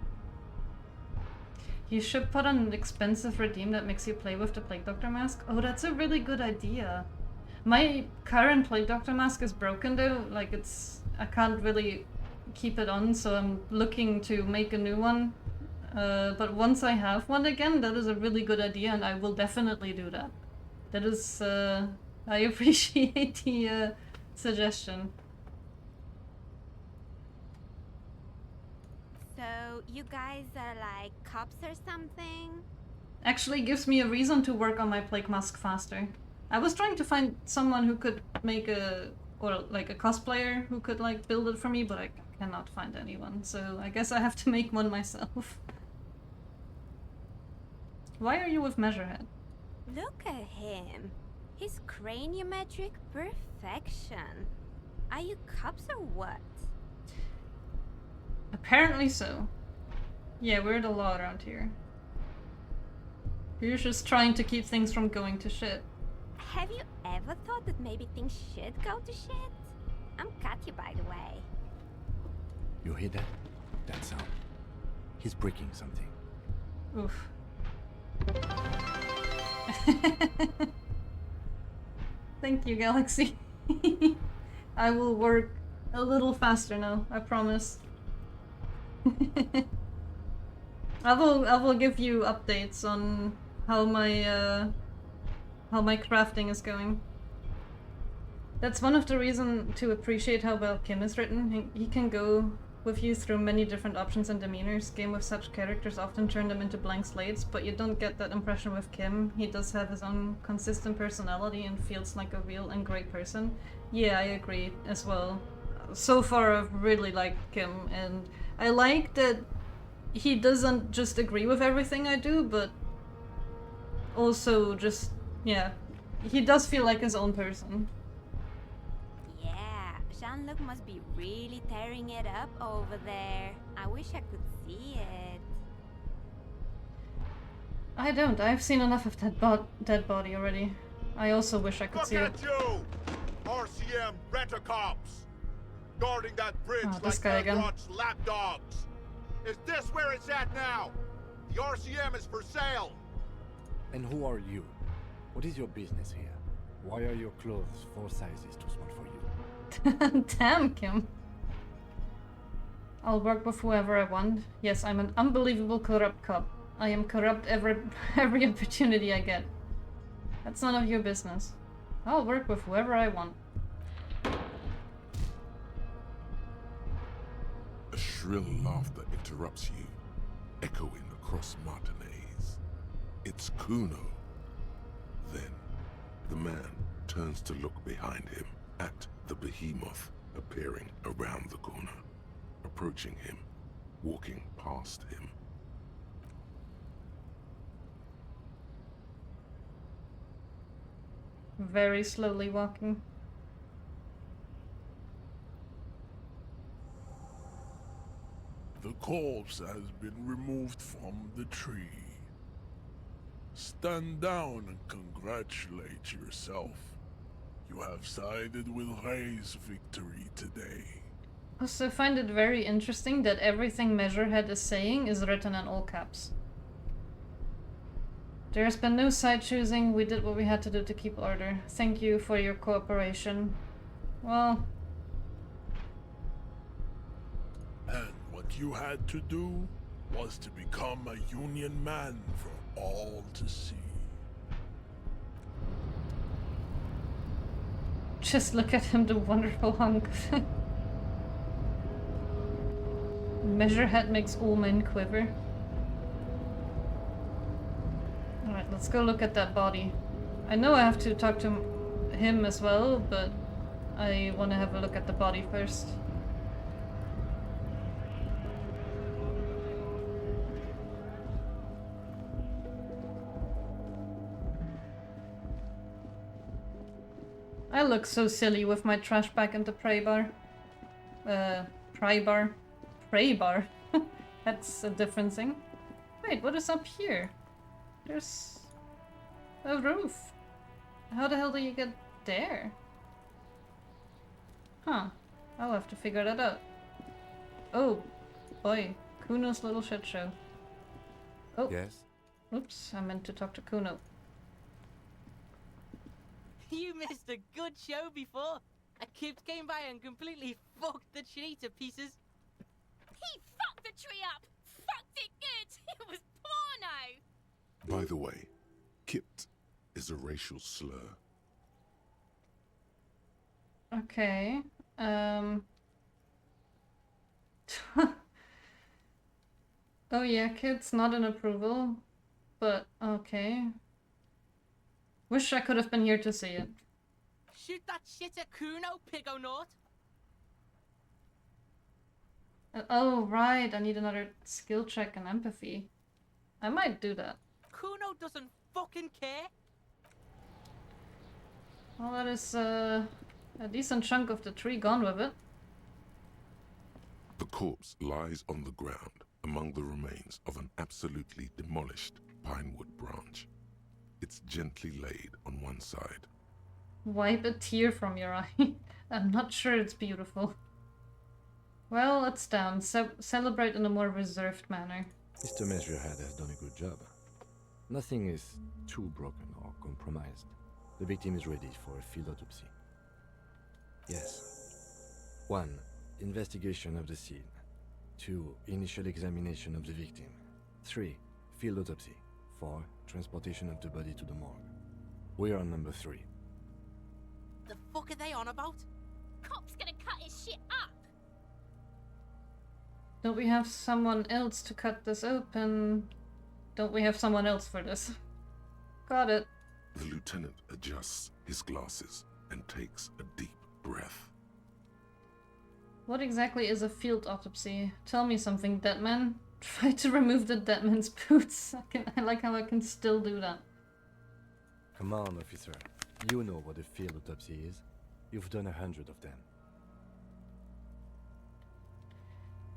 You should put on an expensive redeem that makes you play with the Plague Doctor mask. Oh, that's a really good idea. My current Plague Doctor mask is broken though, like I can't really keep it on, so I'm looking to make a new one. But once I have one again, that is a really good idea, and I will definitely do that. That is, I appreciate the suggestion. So, you guys are like cops or something? Actually gives me a reason to work on my plague mask faster. I was trying to find someone who could make a cosplayer who could like build it for me, but I cannot find anyone, so I guess I have to make one myself. Why are you with Measurehead? Look at him. His craniometric perfection. Are you cops or what? Apparently so. Yeah, we're the law around here. We're just trying to keep things from going to shit. Have you ever thought that maybe things should go to shit? I'm Katya, by the way. You hear that? That sound. He's breaking something. Oof. Thank you, Galaxy. I will work a little faster now, I promise. I will give you updates on how my crafting is going. That's one of the reasons to appreciate how well Kim is written. He can go with you through many different options and demeanors. Game with such characters often turn them into blank slates, but you don't get that impression with Kim. He does have his own consistent personality and feels like a real and great person. Yeah, I agree as well. So far I've really liked Kim, and I like that he doesn't just agree with everything I do, but also just, yeah, he does feel like his own person. Yeah, Jean-Luc must be really tearing it up over there. I wish I could see it. I don't. I've seen enough of that dead body already. I also wish I could see it. Look at you! RCM rent-a-cops! Guarding that bridge this guy like again. Evrart's lapdogs! Is this where it's at now? The RCM is for sale! And who are you? What is your business here? Why are your clothes 4 sizes too small for you? Damn, Kim. I'll work with whoever I want. Yes, I'm an unbelievable corrupt cop. I am corrupt every opportunity I get. That's none of your business. I'll work with whoever I want. A shrill laughter interrupts you, echoing across Martinez. It's Kuno. Then, the man turns to look behind him at the behemoth appearing around the corner, approaching him, walking past him. Very slowly walking. The corpse has been removed from the tree. Stand down and congratulate yourself. You have sided with Ray's victory today. Also, I find it very interesting that everything Measurehead is saying is written in all caps. There has been no side choosing. We did what we had to do to keep order. Thank you for your cooperation. Well... And what you had to do was to become a Union man for all to see. Just look at him, the wonderful hunk. Measurehead makes all men quiver. Alright, let's go look at that body. I know I have to talk to him as well, but I want to have a look at the body first. I look so silly with my trash bag and the pry bar. Pry bar. Prey bar. That's a different thing. Wait, what is up here? There's a roof. How the hell do you get there? Huh. I'll have to figure that out. Oh, boy. Kuno's little shit show. Oh. Yes? Oops, I meant to talk to Kuno. You missed a good show before. A kid came by and completely fucked the tree to pieces. He fucked the tree up! Fucked it good! It was porno! By the way, Kipt is a racial slur. Okay. Oh yeah, kid's not an approval, but okay. Wish I could have been here to see it. Shoot that shit at Kuno, Pigonaut! Oh right, I need another skill check and empathy. I might do that. Kuno doesn't fucking care! Well, that is a decent chunk of the tree gone with it. The corpse lies on the ground among the remains of an absolutely demolished pinewood branch. It's gently laid on one side. Wipe a tear from your eye. I'm not sure it's beautiful. Well, it's down. Celebrate in a more reserved manner. Mr. Measurehead has done a good job. Nothing is too broken or compromised. The victim is ready for a field autopsy. Yes. 1. Investigation of the scene. 2. Initial examination of the victim. 3. Field autopsy. 4. Transportation of the body to the morgue. We are on number 3. The fuck are they on about? Cop's gonna cut his shit up! Don't we have someone else to cut this open? Don't we have someone else for this? Got it. The lieutenant adjusts his glasses and takes a deep breath. What exactly is a field autopsy? Tell me something, Deadman. Try to remove the Deadman's boots. I like how I can still do that. Come on, officer. You know what a field autopsy is. You've done 100 of them.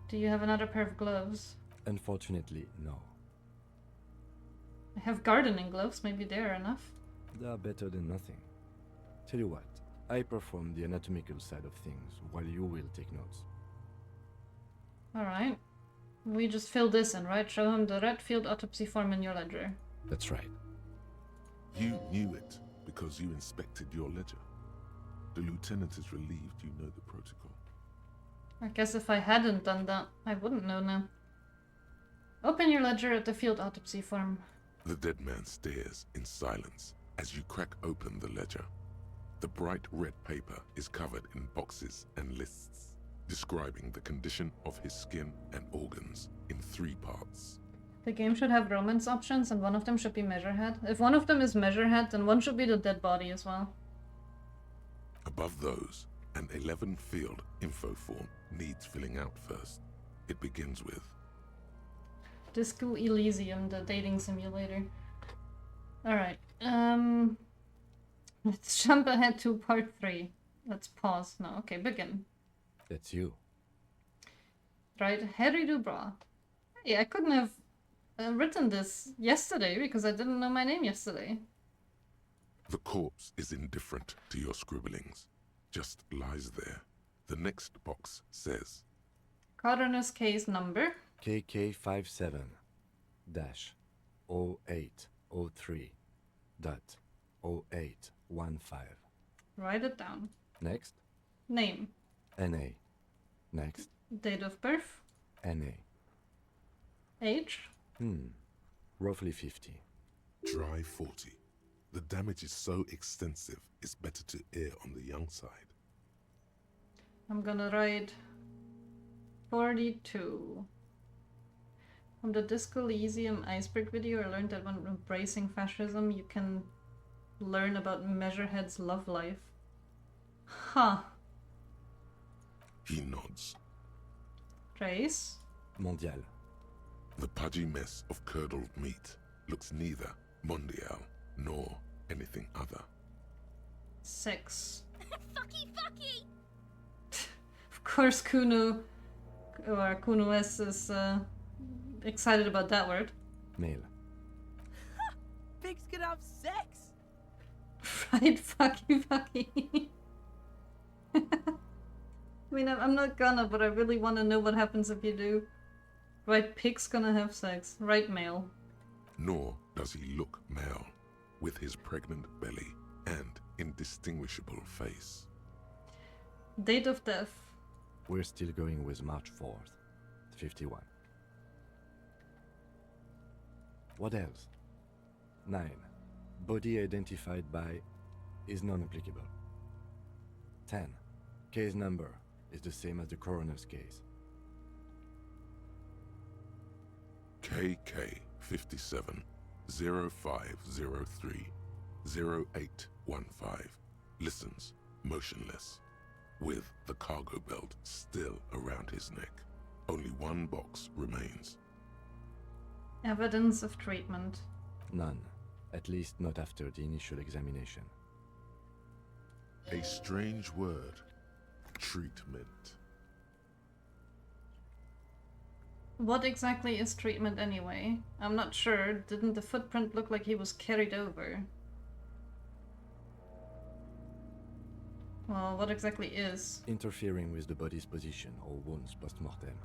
Do you have another pair of gloves? Unfortunately, no. I have gardening gloves. Maybe they're enough. They are better than nothing. Tell you what, I perform the anatomical side of things while you will take notes. Alright. We just fill this in, right? Show him the red field autopsy form in your ledger. That's right. You knew it because you inspected your ledger. The lieutenant is relieved you know the protocol. I guess if I hadn't done that, I wouldn't know now. Open your ledger at the field autopsy form. The dead man stares in silence as you crack open the ledger. The bright red paper is covered in boxes and lists, describing the condition of his skin and organs in 3 parts. The game should have romance options, and one of them should be Measurehead. If one of them is Measurehead, then one should be the dead body as well. Above those, an 11-field info form needs filling out first. It begins with Disco Elysium, the dating simulator. Alright, let's jump ahead to part 3. Let's pause now. Okay, begin. That's you. Right, Harry Dubras. Yeah, I couldn't have written this yesterday because I didn't know my name yesterday. The corpse is indifferent to your scribblings, just lies there. The next box says Coroner's case number KK57-0803.0815. Write it down. Next. Name. NA. Next. Date of birth. NA. Age. Roughly 50. Dry 40. The damage is so extensive, it's better to err on the young side. I'm gonna write 42. From the Disco Elysium iceberg video, I learned that when embracing fascism, you can learn about Measurehead's love life. Huh. He nods. Race? Mondial. The pudgy mess of curdled meat looks neither mondial nor anything other. Sex. Fucky fucky! Of course Kuno, or Kuno S is excited about that word. Male. Pigs can have sex! Right, fucky fucky. I mean, I'm not gonna, but I really want to know what happens if you do. Right, pig's gonna have sex. Right, male. Nor does he look male, with his pregnant belly and indistinguishable face. Date of death. We're still going with March 4th, 51. What else? 9. Body identified by is non-applicable. 10. Case number is the same as the coroner's case. KK 57 0503 0815 listens motionless, with the cargo belt still around his neck. Only one box remains. Evidence of treatment. None. At least not after the initial examination. A strange word. Treatment. What exactly is treatment anyway? I'm not sure. Didn't the footprint look like he was carried over? Well, what exactly is? Interfering with the body's position or wounds post-mortem.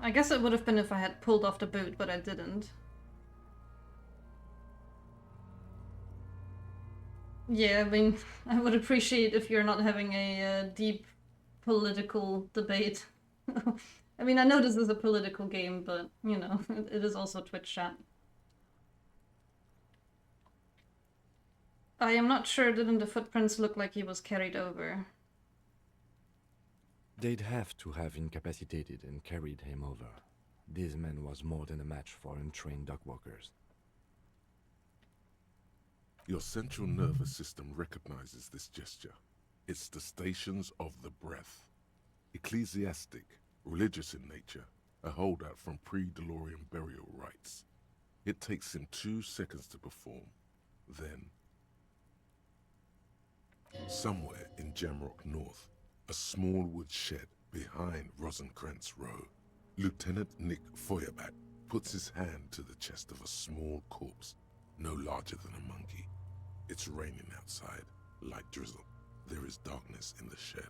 I guess it would have been if I had pulled off the boot, but I didn't. Yeah, I mean, I would appreciate if you're not having a deep political debate. I mean, I know this is a political game, but, you know, it is also Twitch chat. I am not sure, didn't the footprints look like he was carried over? They'd have to have incapacitated and carried him over. This man was more than a match for untrained dogwalkers. Your central nervous system recognizes this gesture. It's the stations of the breath. Ecclesiastic, religious in nature, a holdout from pre-DeLorean burial rites. It takes him 2 seconds to perform. Then, somewhere in Jamrock North, a small wood shed behind Rosencrantz Row, Lieutenant Nick Feuerbach puts his hand to the chest of a small corpse, no larger than a monkey. It's raining outside, light drizzle. There is darkness in the shed.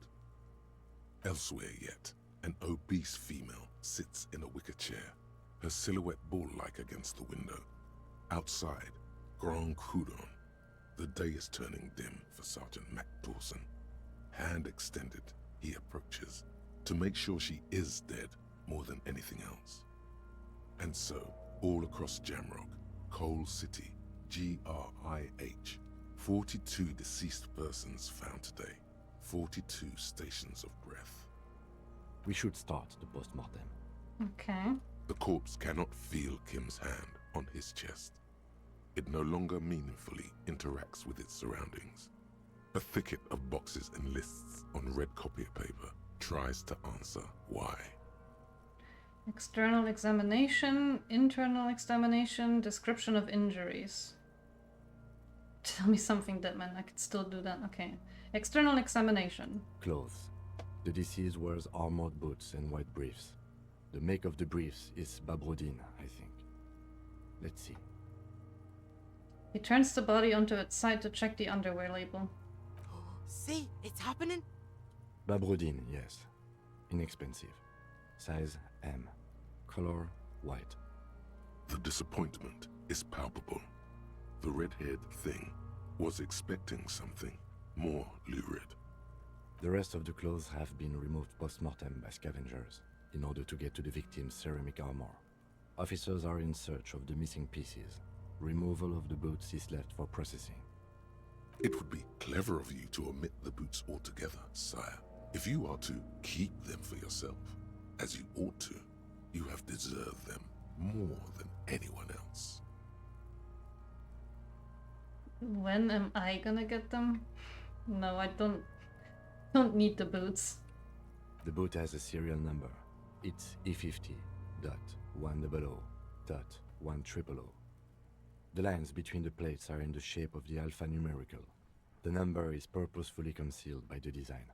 Elsewhere yet, an obese female sits in a wicker chair, her silhouette bull-like against the window. Outside, Grand Coudon. The day is turning dim for Sergeant Mac Dawson. Hand extended, he approaches, to make sure she is dead more than anything else. And so, all across Jamrock, Coal City, GRIH, 42 deceased persons found today, 42 stations of breath. We should start the post-mortem. Okay. The corpse cannot feel Kim's hand on his chest. It no longer meaningfully interacts with its surroundings. A thicket of boxes and lists on red copier paper tries to answer why. External examination, internal examination, description of injuries. Tell me something, Deadman. I could still do that. Okay. External examination. Clothes. The deceased wears armored boots and white briefs. The make of the briefs is Babrodine, I think. Let's see. He turns the body onto its side to check the underwear label. See, it's happening. Babrodine, yes. Inexpensive. Size M. Color white. The disappointment is palpable. The red-haired thing was expecting something more lurid. The rest of the clothes have been removed post-mortem by scavengers in order to get to the victim's ceramic armor. Officers are in search of the missing pieces. Removal of the boots is left for processing. It would be clever of you to omit the boots altogether, sire. If you are to keep them for yourself, as you ought to, you have deserved them more than anyone else. When am I gonna get them? No, I don't need the boots. The boot has a serial number. It's E50.100.100. The lines between the plates are in the shape of the alphanumerical. The number is purposefully concealed by the design.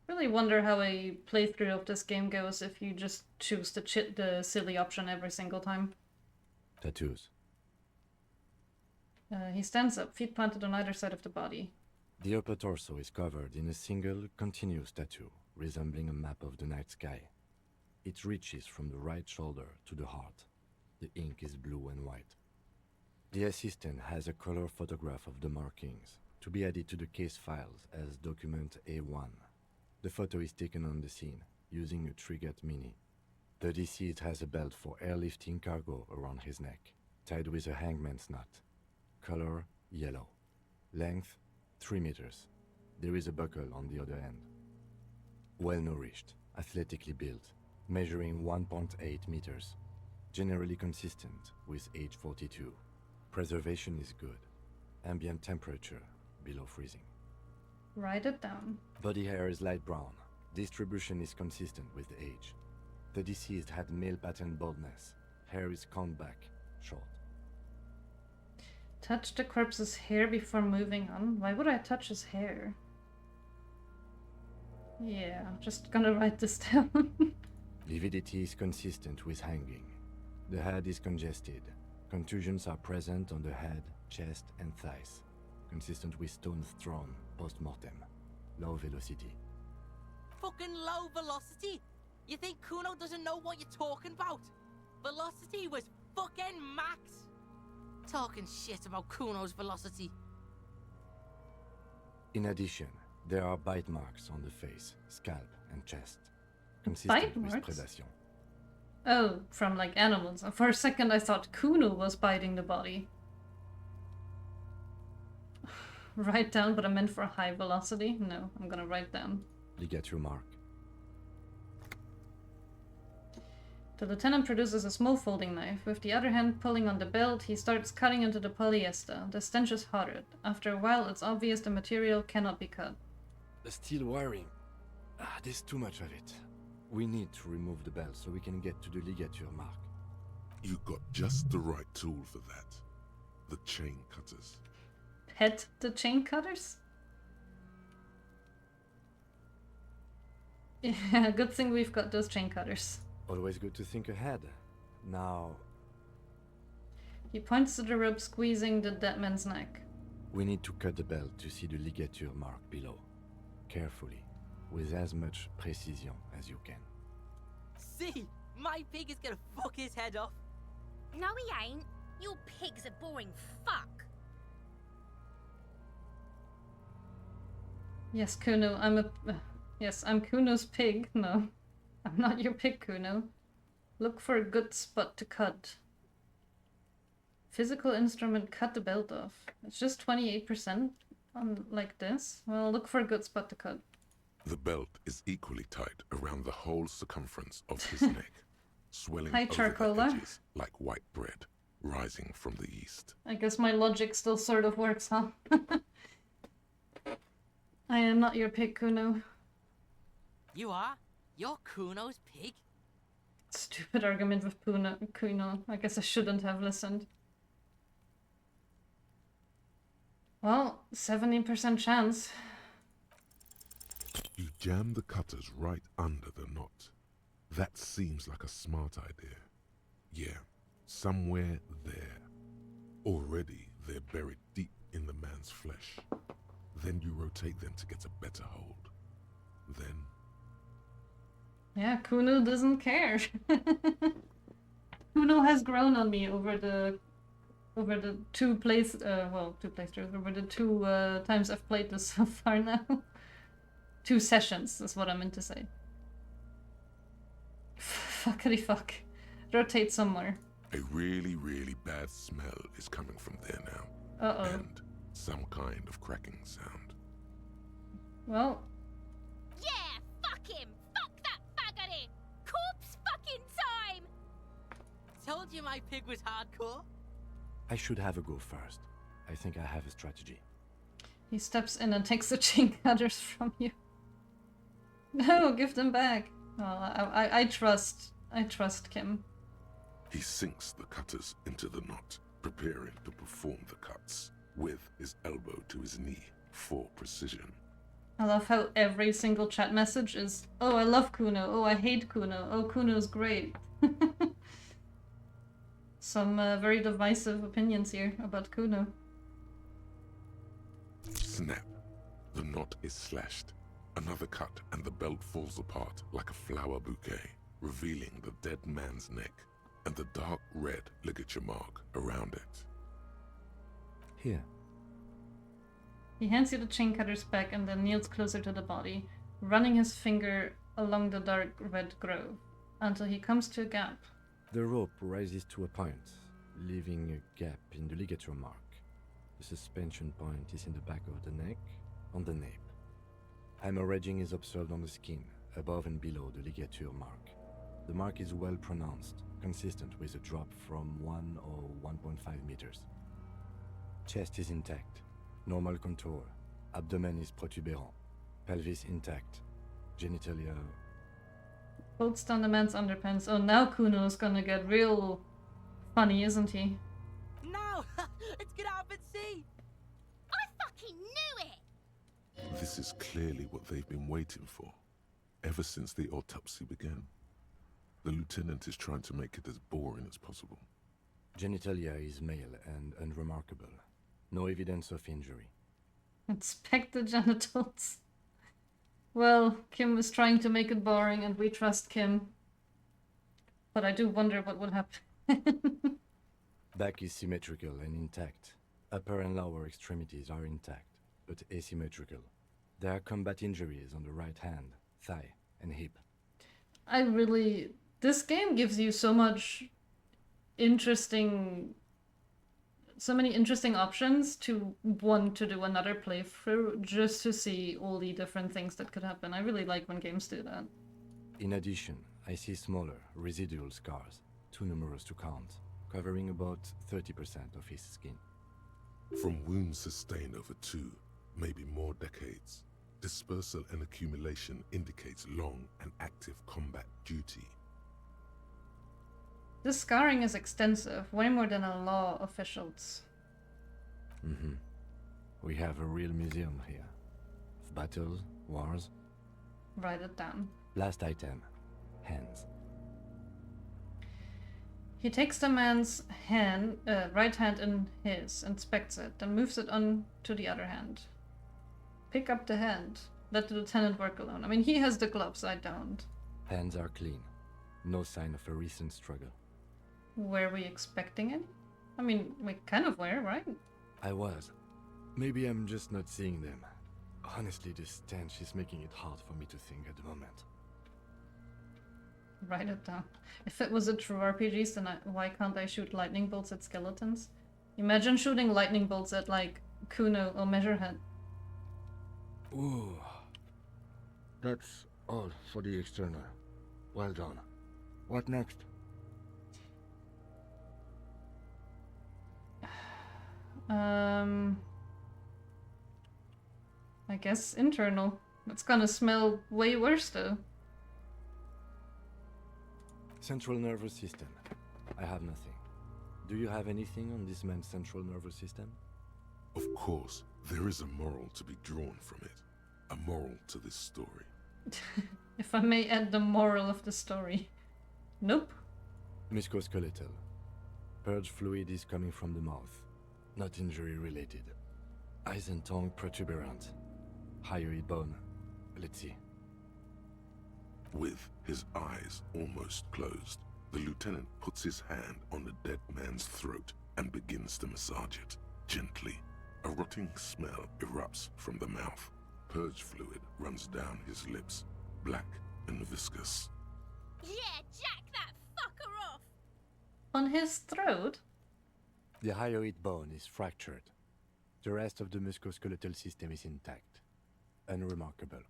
Really wonder how a playthrough of this game goes if you just choose the silly option every single time. Tattoos. He stands up, feet planted on either side of the body. The upper torso is covered in a single, continuous tattoo, resembling a map of the night sky. It reaches from the right shoulder to the heart. The ink is blue and white. The assistant has a color photograph of the markings, to be added to the case files as document A1. The photo is taken on the scene, using a Trigat Mini. The deceased has a belt for airlifting cargo around his neck, tied with a hangman's knot. Color yellow. Length 3 meters. There is a buckle on the other end. Well-nourished, athletically built, measuring 1.8 meters. Generally consistent with age 42. Preservation is good. Ambient temperature below freezing. Write it down. Body hair is light brown. Distribution is consistent with age. The deceased had male pattern baldness. Hair is combed back, short. Touch the corpse's hair before moving on? Why would I touch his hair? Yeah, I'm just gonna write this down. Lividity is consistent with hanging. The head is congested. Contusions are present on the head, chest, and thighs. Consistent with stones thrown post-mortem. Low velocity. Fucking low velocity? You think Kuno doesn't know what you're talking about? Velocity was fucking max. Talking shit about Kuno's velocity. In addition, there are bite marks on the face, scalp, and chest. Consistent with predation. Oh, from like animals. For a second I thought Kuno was biting the body. Write down, but I meant for high velocity. No, I'm gonna write down. Ligature mark. The lieutenant produces a small folding knife. With the other hand pulling on the belt, he starts cutting into the polyester. The stench is horrid. After a while, it's obvious the material cannot be cut. The steel wiring. There's too much of it. We need to remove the belt so we can get to the ligature mark. You got just the right tool for that. The chain cutters. Pet the chain cutters? Yeah, good thing we've got those chain cutters. Always good to think ahead. Now... He points to the rope squeezing the dead man's neck. We need to cut the belt to see the ligature mark below. Carefully, with as much precision as you can. See, my pig is gonna fuck his head off. No, he ain't. Your pig's a boring fuck. Yes, Kuno, yes, I'm Kuno's pig. No, I'm not your pig, Kuno. Look for a good spot to cut. Physical instrument, cut the belt off. It's just 28% on like this. Well, look for a good spot to cut. The belt is equally tight around the whole circumference of his neck, swelling Hi, over the Charcoaler. edges like white bread rising from the east. I guess my logic still sort of works, huh? I am not your pig, Kuno. You are? You're Kuno's pig? Stupid argument with Kuno. I guess I shouldn't have listened. Well, 70% chance. You jam the cutters right under the knot. That seems like a smart idea. Yeah, somewhere there. Already they're buried deep in the man's flesh. Then you rotate them to get a better hold. Then... Yeah, Kuno doesn't care. Kuno has grown on me over the two playthroughs, over the two times I've played this so far now. 2 sessions is what I meant to say. Fuckity fuck. Rotate somewhere. A really, really bad smell is coming from there now. Uh-oh. And some kind of cracking sound. Well... Yeah, fuck him! Fuck that faggoty! Corpse fucking time! Told you my pig was hardcore. I should have a go first. I think I have a strategy. He steps in and takes the chain cutters from you. No, give them back. Well, I trust Kim. He sinks the cutters into the knot, preparing to perform the cuts, with his elbow to his knee for precision. I love how every single chat message is, oh, I love Kuno, oh, I hate Kuno, oh, Kuno's great. Some very divisive opinions here about Kuno. Snap. The knot is slashed. Another cut and the belt falls apart like a flower bouquet, revealing the dead man's neck and the dark red ligature mark around it. Here. He hands you the chain cutters back and then kneels closer to the body, running his finger along the dark red grove, until he comes to a gap. The rope rises to a point, leaving a gap in the ligature mark. The suspension point is in the back of the neck, on the nape. Hemorrhaging is observed on the skin, above and below the ligature mark. The mark is well pronounced, consistent with a drop from 1 or 1.5 meters. Chest is intact, normal contour. Abdomen is protuberant, pelvis intact, genitalia... Bolts down the man's underpants. Oh, now Kuno's gonna get real funny, isn't he? No! It's get up and see! I fucking knew it! This is clearly what they've been waiting for. ever since the autopsy began. The lieutenant is trying to make it as boring as possible. Genitalia is male and unremarkable. No evidence of injury. Inspect the genitals. Well, Kim was trying to make it boring and we trust Kim. But I do wonder what would happen. Back is symmetrical and intact. Upper and lower extremities are intact, but asymmetrical. There are combat injuries on the right hand, thigh, and hip. This game gives you so many interesting options to want to do another playthrough just to see all the different things that could happen. I really like when games do that. In addition, I see smaller, residual scars, too numerous to count, covering about 30% of his skin. From wounds sustained over 2, maybe more decades, dispersal and accumulation indicates long and active combat duty. This scarring is extensive, way more than a law official's. We have a real museum here. Of battles, wars. Write it down. Last item. Hands. He takes the man's right hand in his, inspects it, then moves it on to the other hand. Pick up the hand. Let the lieutenant work alone. I mean, he has the gloves, I don't. Hands are clean. No sign of a recent struggle. Were we expecting any? I mean, we kind of were, right? I was. Maybe I'm just not seeing them. Honestly, this stench is making it hard for me to think at the moment. Write it down. If it was a true RPG, then why can't I shoot lightning bolts at skeletons? Imagine shooting lightning bolts at, like, Kuno or Measurehead. Ooh. That's all for the external. Well done. What next? I guess internal. It's gonna smell way worse though. Central nervous system. I have nothing. Do you have anything on this man's central nervous system? Of course, there is a moral to be drawn from it. A moral to this story. If I may add the moral of the story. Nope. Musculoskeletal. Purge fluid is coming from the mouth. Not injury related. Eyes and tongue protuberant. Hyoid bone. Let's see. With his eyes almost closed, the lieutenant puts his hand on the dead man's throat and begins to massage it, gently. A rotting smell erupts from the mouth. Purge fluid runs down his lips, black and viscous. Yeah, jack that fucker off! On his throat? The hyoid bone is fractured. The rest of the musculoskeletal system is intact. Unremarkable.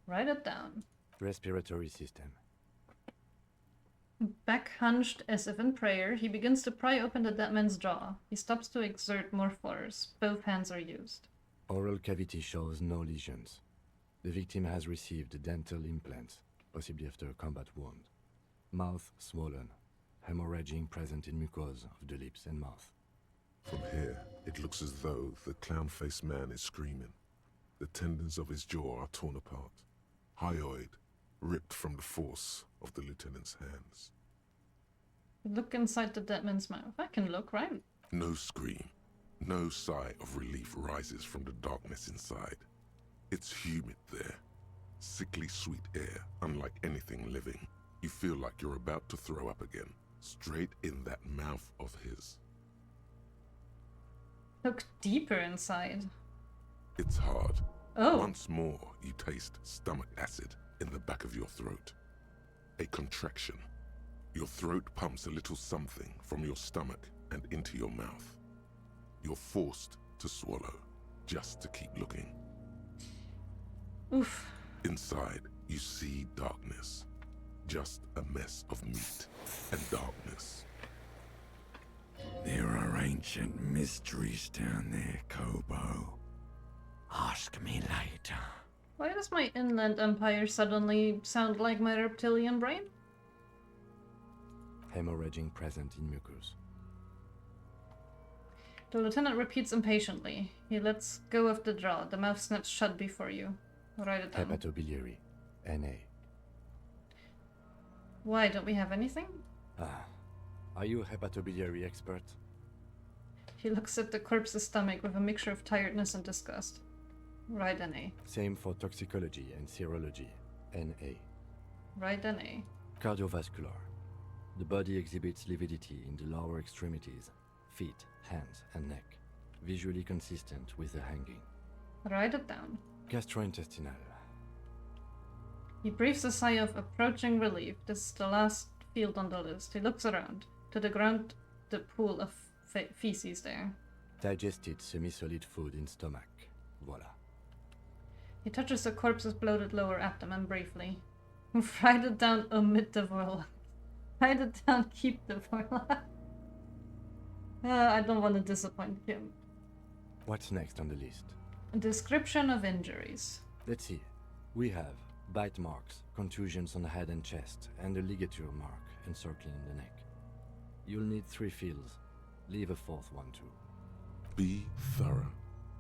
Write it down. Respiratory system. Back hunched as if in prayer, he begins to pry open the dead man's jaw. He stops to exert more force. Both hands are used. Oral cavity shows no lesions. The victim has received dental implants, possibly after a combat wound. Mouth swollen. Hemorrhaging present in mucosa of the lips and mouth. From here, it looks as though the clown-faced man is screaming. The tendons of his jaw are torn apart. Hyoid ripped from the force of the lieutenant's hands. Look inside the dead man's mouth. I can look, right? No scream. No sigh of relief rises from the darkness inside. It's humid there. Sickly sweet air, unlike anything living. You feel like you're about to throw up again, straight in that mouth of his. Look deeper inside. It's hard. Oh. Once more, you taste stomach acid in the back of your throat. A contraction. Your throat pumps a little something from your stomach and into your mouth. You're forced to swallow, just to keep looking. Oof. Inside, you see darkness. Just a mess of meat and darkness. There are ancient mysteries down there, Kobo. Ask me later. Why does my inland empire suddenly sound like my reptilian brain? Hemorrhaging present in mucus. The lieutenant repeats impatiently. He lets go of the jaw. The mouth snaps shut before you. Write it down. Hepatobiliary. NA. Why, don't we have anything? Are you a hepatobiliary expert? He looks at the corpse's stomach with a mixture of tiredness and disgust. Right, NA. Same for toxicology and serology. NA. Right, NA. Cardiovascular. The body exhibits lividity in the lower extremities, feet, hands, and neck, visually consistent with the hanging. Write it down. Gastrointestinal. He breathes a sigh of approaching relief. This is the last field on the list. He looks around. To the ground, the pool of feces there. Digested semi-solid food in stomach. Voila. He touches the corpse's bloated lower abdomen briefly. Write it down, omit the voila. Write it down, keep the voila. I don't want to disappoint him. What's next on the list? A description of injuries. Let's see. We have bite marks, contusions on the head and chest, and a ligature mark encircling the neck. You'll need 3 fields. Leave a 4th one too. Be thorough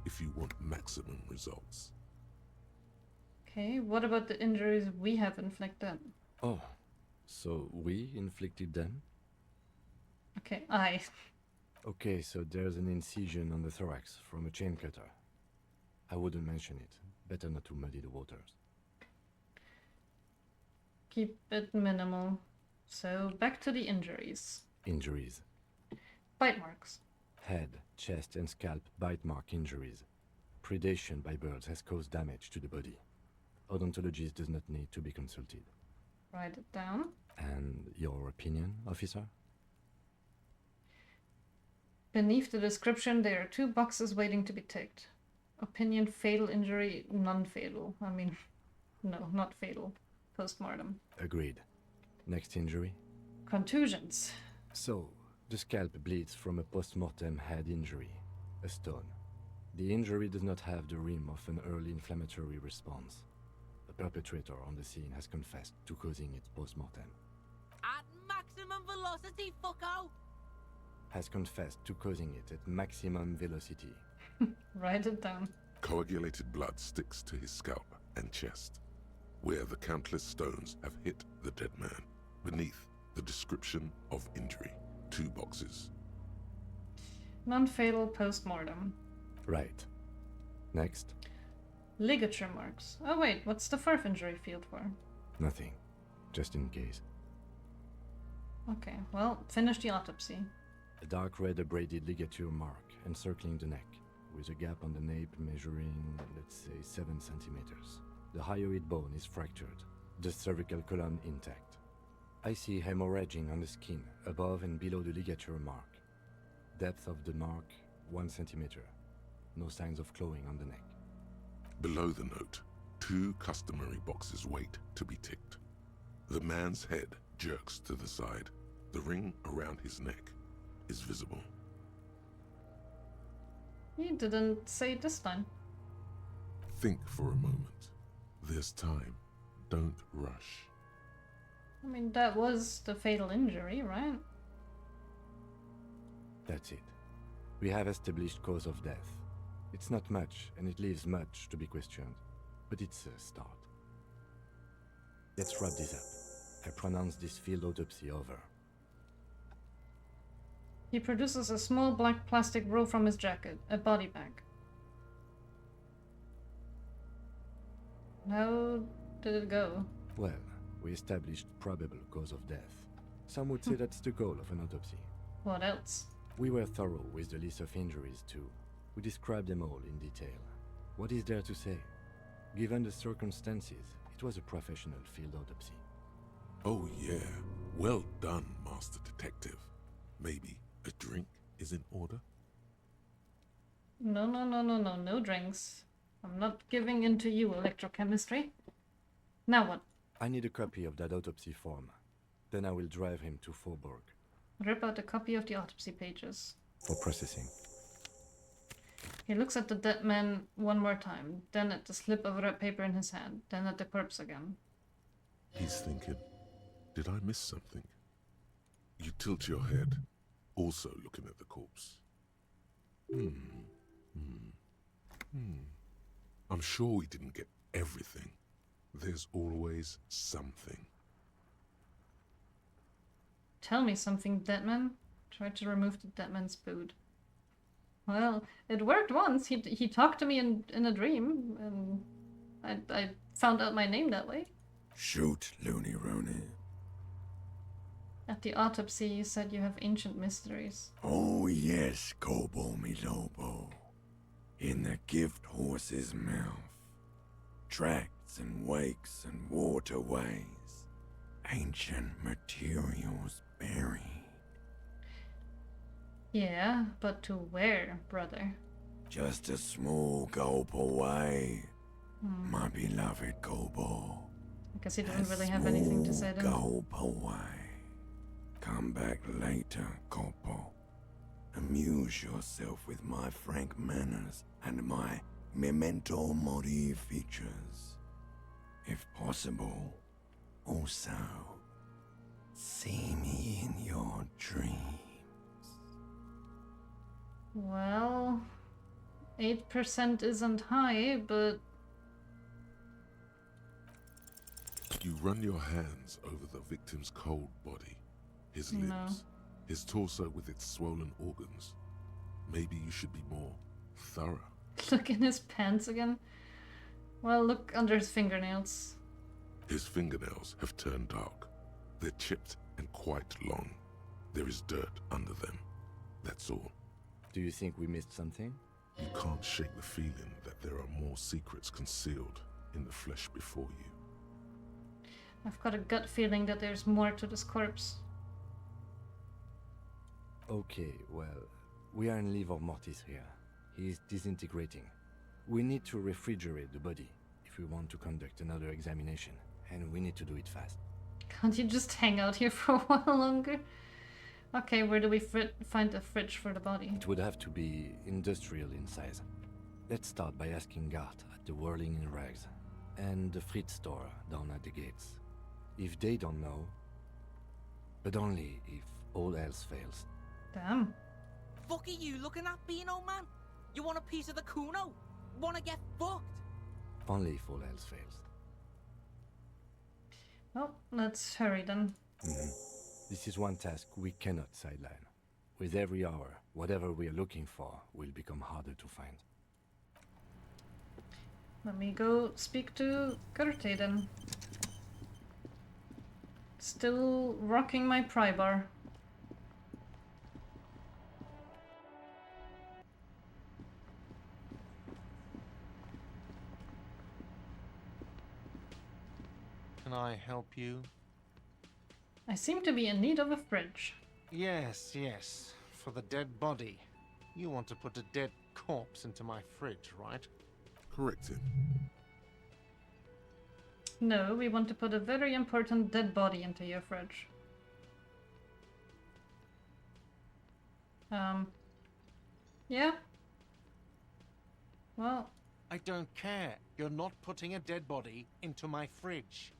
if you want maximum results. Okay, what about the injuries we have inflicted? Oh, so we inflicted them? Okay, Okay, so there's an incision on the thorax from a chain cutter. I wouldn't mention it. Better not to muddy the waters. Keep it minimal. So, back to the injuries. Injuries. Bite marks. Head, chest, and scalp bite mark injuries. Predation by birds has caused damage to the body. Odontologist does not need to be consulted. Write it down. And your opinion, officer? Beneath the description, there are 2 boxes waiting to be ticked. Opinion, fatal injury, non-fatal. I mean, no, not fatal. Postmortem. Agreed. Next injury? Contusions. So, the scalp bleeds from a post-mortem head injury, a stone. The injury does not have the rim of an early inflammatory response. The perpetrator on the scene has confessed to causing it post-mortem. At maximum velocity, fucko! Has confessed to causing it at maximum velocity. Write it down. Coagulated blood sticks to his scalp and chest, where the countless stones have hit the dead man. Beneath, the description of injury. 2 boxes. Non-fatal post-mortem. Right. Next. Ligature marks. Oh wait, what's the 4th injury field for? Nothing. Just in case. Okay, well, finish the autopsy. A dark red abraded ligature mark encircling the neck, with a gap on the nape measuring, let's say, 7 centimeters. The hyoid bone is fractured, the cervical column intact. I see hemorrhaging on the skin, above and below the ligature mark. Depth of the mark, 1 centimeter. No signs of clawing on the neck. Below the note, 2 customary boxes wait to be ticked. The man's head jerks to the side. The ring around his neck is visible. You didn't say it this time. Think for a moment. There's time. Don't rush. I mean, that was the fatal injury, right? That's it. We have established cause of death. It's not much, and it leaves much to be questioned. But it's a start. Let's wrap this up. I pronounce this field autopsy over. He produces a small black plastic roll from his jacket, a body bag. How did it go? Well, we established probable cause of death. Some would say that's the goal of an autopsy. What else? We were thorough with the list of injuries, too. We described them all in detail. What is there to say? Given the circumstances, it was a professional field autopsy. Oh yeah, well done, Master Detective. Maybe a drink is in order? No drinks. I'm not giving in to you, electrochemistry. Now what? I need a copy of that autopsy form. Then I will drive him to Faubourg. Rip out a copy of the autopsy pages. For processing. He looks at the dead man one more time, then at the slip of red paper in his hand, then at the corpse again. He's thinking, did I miss something? You tilt your head, also looking at the corpse. I'm sure we didn't get everything. There's always something. Tell me something, Deadman. Try to remove the Deadman's boot. Well, it worked once. He talked to me in a dream, and I found out my name that way. Shoot, Looney Rooney. At the autopsy, you said you have ancient mysteries. Oh yes, Kobo mi Lobo. In the gift horse's mouth. Tracts and wakes and waterways. Ancient materials buried. Yeah, but to where, brother? Just a small gulp away. My beloved Kobo. I guess he doesn't really have anything to say then. Gulp away. Come back later, Kobo. Amuse yourself with my frank manners and my memento mori features. If possible, also see me in your dreams. Well, 8% isn't high, but... You run your hands over the victim's cold body, his limbs, No. his torso with its swollen organs. Maybe you should be more thorough. Look in his pants again. Well, look under his fingernails. His fingernails have turned dark. They're chipped and quite long. There is dirt under them. That's all. Do you think we missed something? You can't shake the feeling that there are more secrets concealed in the flesh before you. I've got a gut feeling that there's more to this corpse. Okay, well, we are in livor mortis here. He is disintegrating. We need to refrigerate the body if we want to conduct another examination, and we need to do it fast. Can't you just hang out here for a while longer? Okay, where do we find a fridge for the body? It would have to be industrial in size. Let's start by asking Gart at the Whirling in Rags and the Fritz store down at the gates. If they don't know, but only if all else fails. Damn. Fuck are you looking at, Beano man? You want a piece of the Kuno? Wanna get fucked? Only if all else fails. Well, let's hurry then. This is one task we cannot sideline. With every hour, whatever we are looking for will become harder to find. Let me go speak to Gertie then. Still rocking my pry bar. Can I help you? I seem to be in need of a fridge. Yes, yes. For the dead body. You want to put a dead corpse into my fridge, right? Correct him. No, we want to put a very important dead body into your fridge. Yeah? Well... I don't care. You're not putting a dead body into my fridge.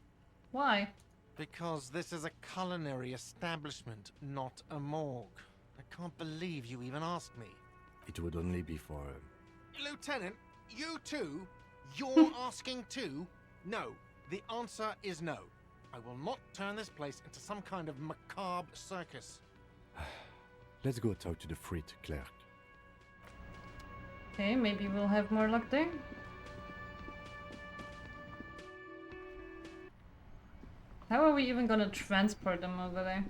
Why? Because this is a culinary establishment, not a morgue. I can't believe you even asked me. It would only be for... Lieutenant, you too? You're asking too? No. The answer is no. I will not turn this place into some kind of macabre circus. Let's go talk to the Frit clerk. Okay, maybe we'll have more luck there. How are we even gonna transport them over there?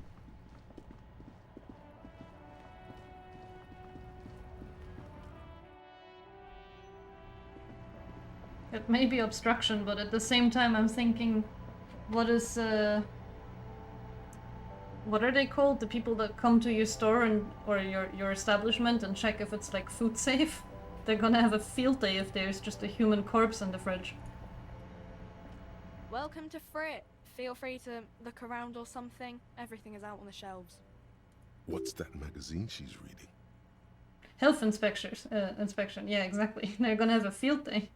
It may be obstruction, but at the same time I'm thinking, what is, what are they called? The people that come to your store and or your establishment and check if it's like food safe? They're gonna have a field day if there's just a human corpse in the fridge. Welcome to Frit. Feel free to look around or something. Everything is out on the shelves. What's that magazine she's reading? Health inspectors, inspection. Yeah, exactly. They're gonna have a field day.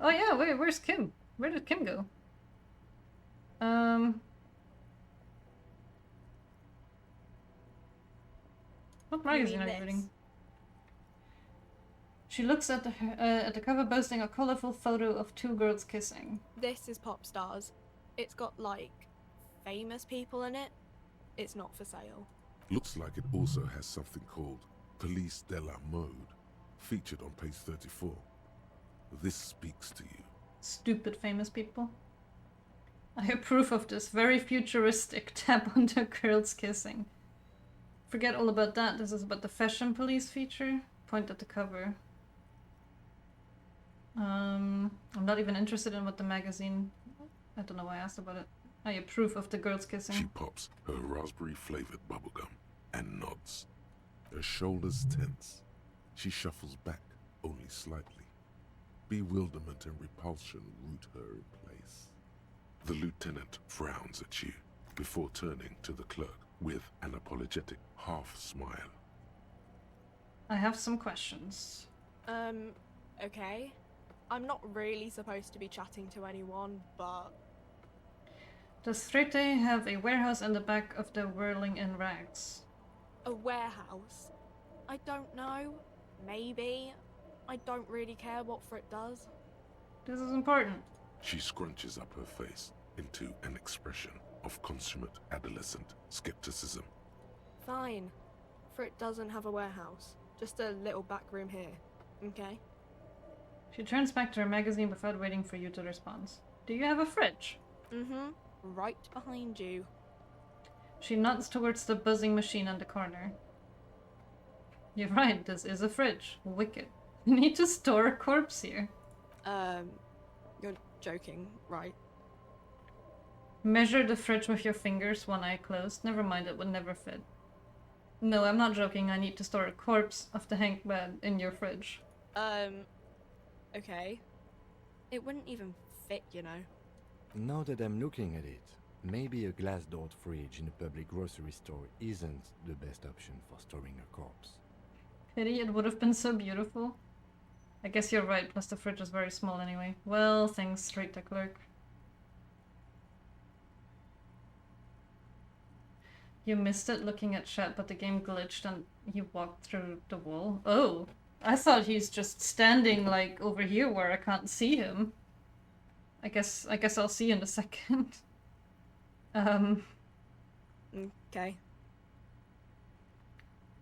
Oh yeah, where's Kim? Where did Kim go? What magazine are you reading? She looks at the cover, boasting a colorful photo of two girls kissing. This is Pop Stars. It's got, like, famous people in it. it's not for sale. Looks like it also has something called Police de la Mode, featured on page 34. This speaks to you. Stupid famous people. I approve of this very futuristic tap on the girls kissing. Forget all about that. This is about the fashion police feature. Point at the cover. I'm not even interested in what the magazine... I don't know why I asked about it. I approve of the girls kissing. She pops her raspberry-flavored bubblegum and nods. Her shoulders tense. She shuffles back, only slightly. Bewilderment and repulsion root her in place. The lieutenant frowns at you before turning to the clerk with an apologetic half-smile. I have some questions. Okay. I'm not really supposed to be chatting to anyone, but... Does Threte have a warehouse in the back of the Whirling in Rags? A warehouse? I don't know. Maybe. I don't really care what Frit does. This is important. She scrunches up her face into an expression of consummate adolescent skepticism. Fine. Frit doesn't have a warehouse. Just a little back room here. Okay? She turns back to her magazine without waiting for you to respond. Do you have a fridge? Mm-hmm. Right behind you. She nods towards the buzzing machine on the corner. You're right, this is a fridge. Wicked. You need to store a corpse here. You're joking, right? Measure the fridge with your fingers, one eye closed. Never mind, it would never fit. No, I'm not joking. I need to store a corpse of the Hank bed in your fridge. Okay. It wouldn't even fit, you know. Now that I'm looking at it, maybe a glass-doored fridge in a public grocery store isn't the best option for storing a corpse. Pity, it would have been so beautiful. I guess you're right, plus the fridge is very small anyway. Well, thanks, straight to clerk. You missed it looking at chat, but the game glitched and he walked through the wall. Oh, I thought he's just standing like over here where I can't see him. I guess I'll see you in a second. Okay.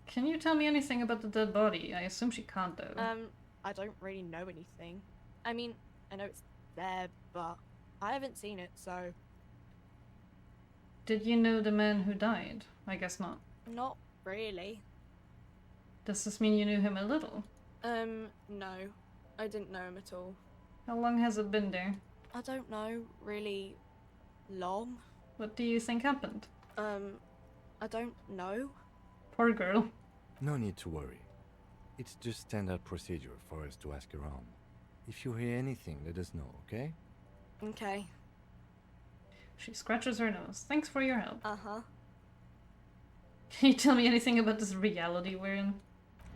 Can you tell me anything about the dead body? I assume she can't though. I don't really know anything. I mean, I know it's there, but I haven't seen it, so... Did you know the man who died? I guess not. Not really. Does this mean you knew him a little? No. I didn't know him at all. How long has it been there? I don't know, really long. What do you think happened? I don't know. Poor girl. No need to worry. It's just standard procedure for us to ask around. If you hear anything, let us know, okay? Okay. She scratches her nose. Thanks for your help. Uh-huh. Can you tell me anything about this reality we're in?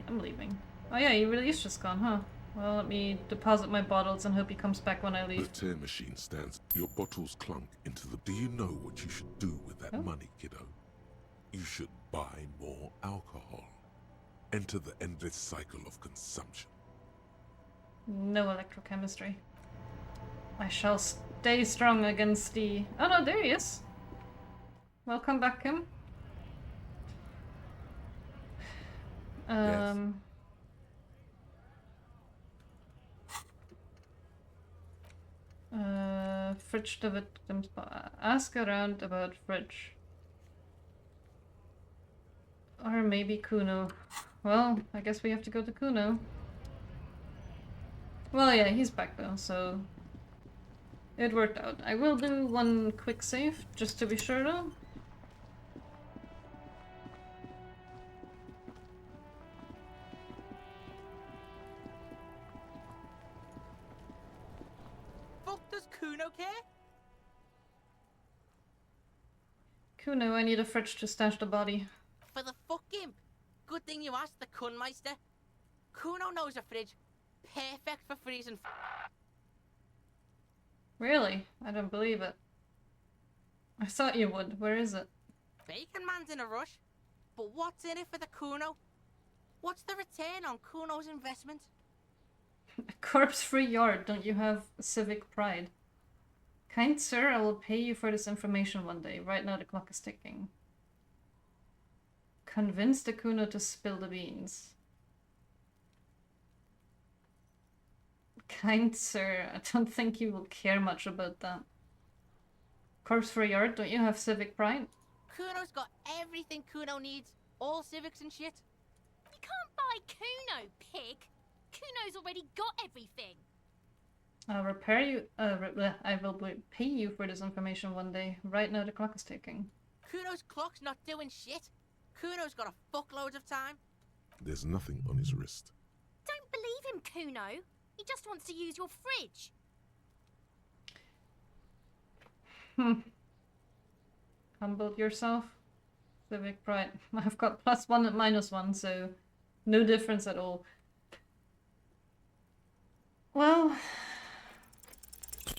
I'm leaving. Oh yeah, he really is just gone, huh? Well, let me deposit my bottles and hope he comes back when I leave. The tear machine stands. Your bottles clunk into the... Do you know what you should do with that money, kiddo? You should buy more alcohol. Enter the endless cycle of consumption. No electrochemistry. I shall stay strong against the... Oh no, there he is. Welcome back, Kim. Yes. Fridge the victim's... Ask around about fridge. Or maybe Kuno. Well, I guess we have to go to Kuno. Well, yeah, he's back though, so... It worked out. I will do one quick save, just to be sure though. Fuck does Kuno care? Kuno, I need a fridge to stash the body. For the fuck him. Good thing you asked the Kunmeister. Kuno knows a fridge. Perfect for freezing. Really? I don't believe it. I thought you would. Where is it? Bacon Man's in a rush. But what's in it for the Kuno? What's the return on Kuno's investment? A corpse-free yard. Don't you have civic pride? Kind sir, I will pay you for this information one day. Right now the clock is ticking. Convince the Kuno to spill the beans. Kind sir, I don't think you will care much about that. Corpse for a yard, don't you have civic pride? Kuno's got everything Kuno needs. All civics and shit. You can't buy Kuno, pig. Kuno's already got everything. I'll repair you. I will pay you for this information one day. Right now, the clock is ticking. Kuno's clock's not doing shit. Kuno's got a fuckload of time. There's nothing on his wrist. Don't believe him, Kuno. He just wants to use your fridge. Humble yourself. Civic pride. I've got +1 and -1, so no difference at all. Well...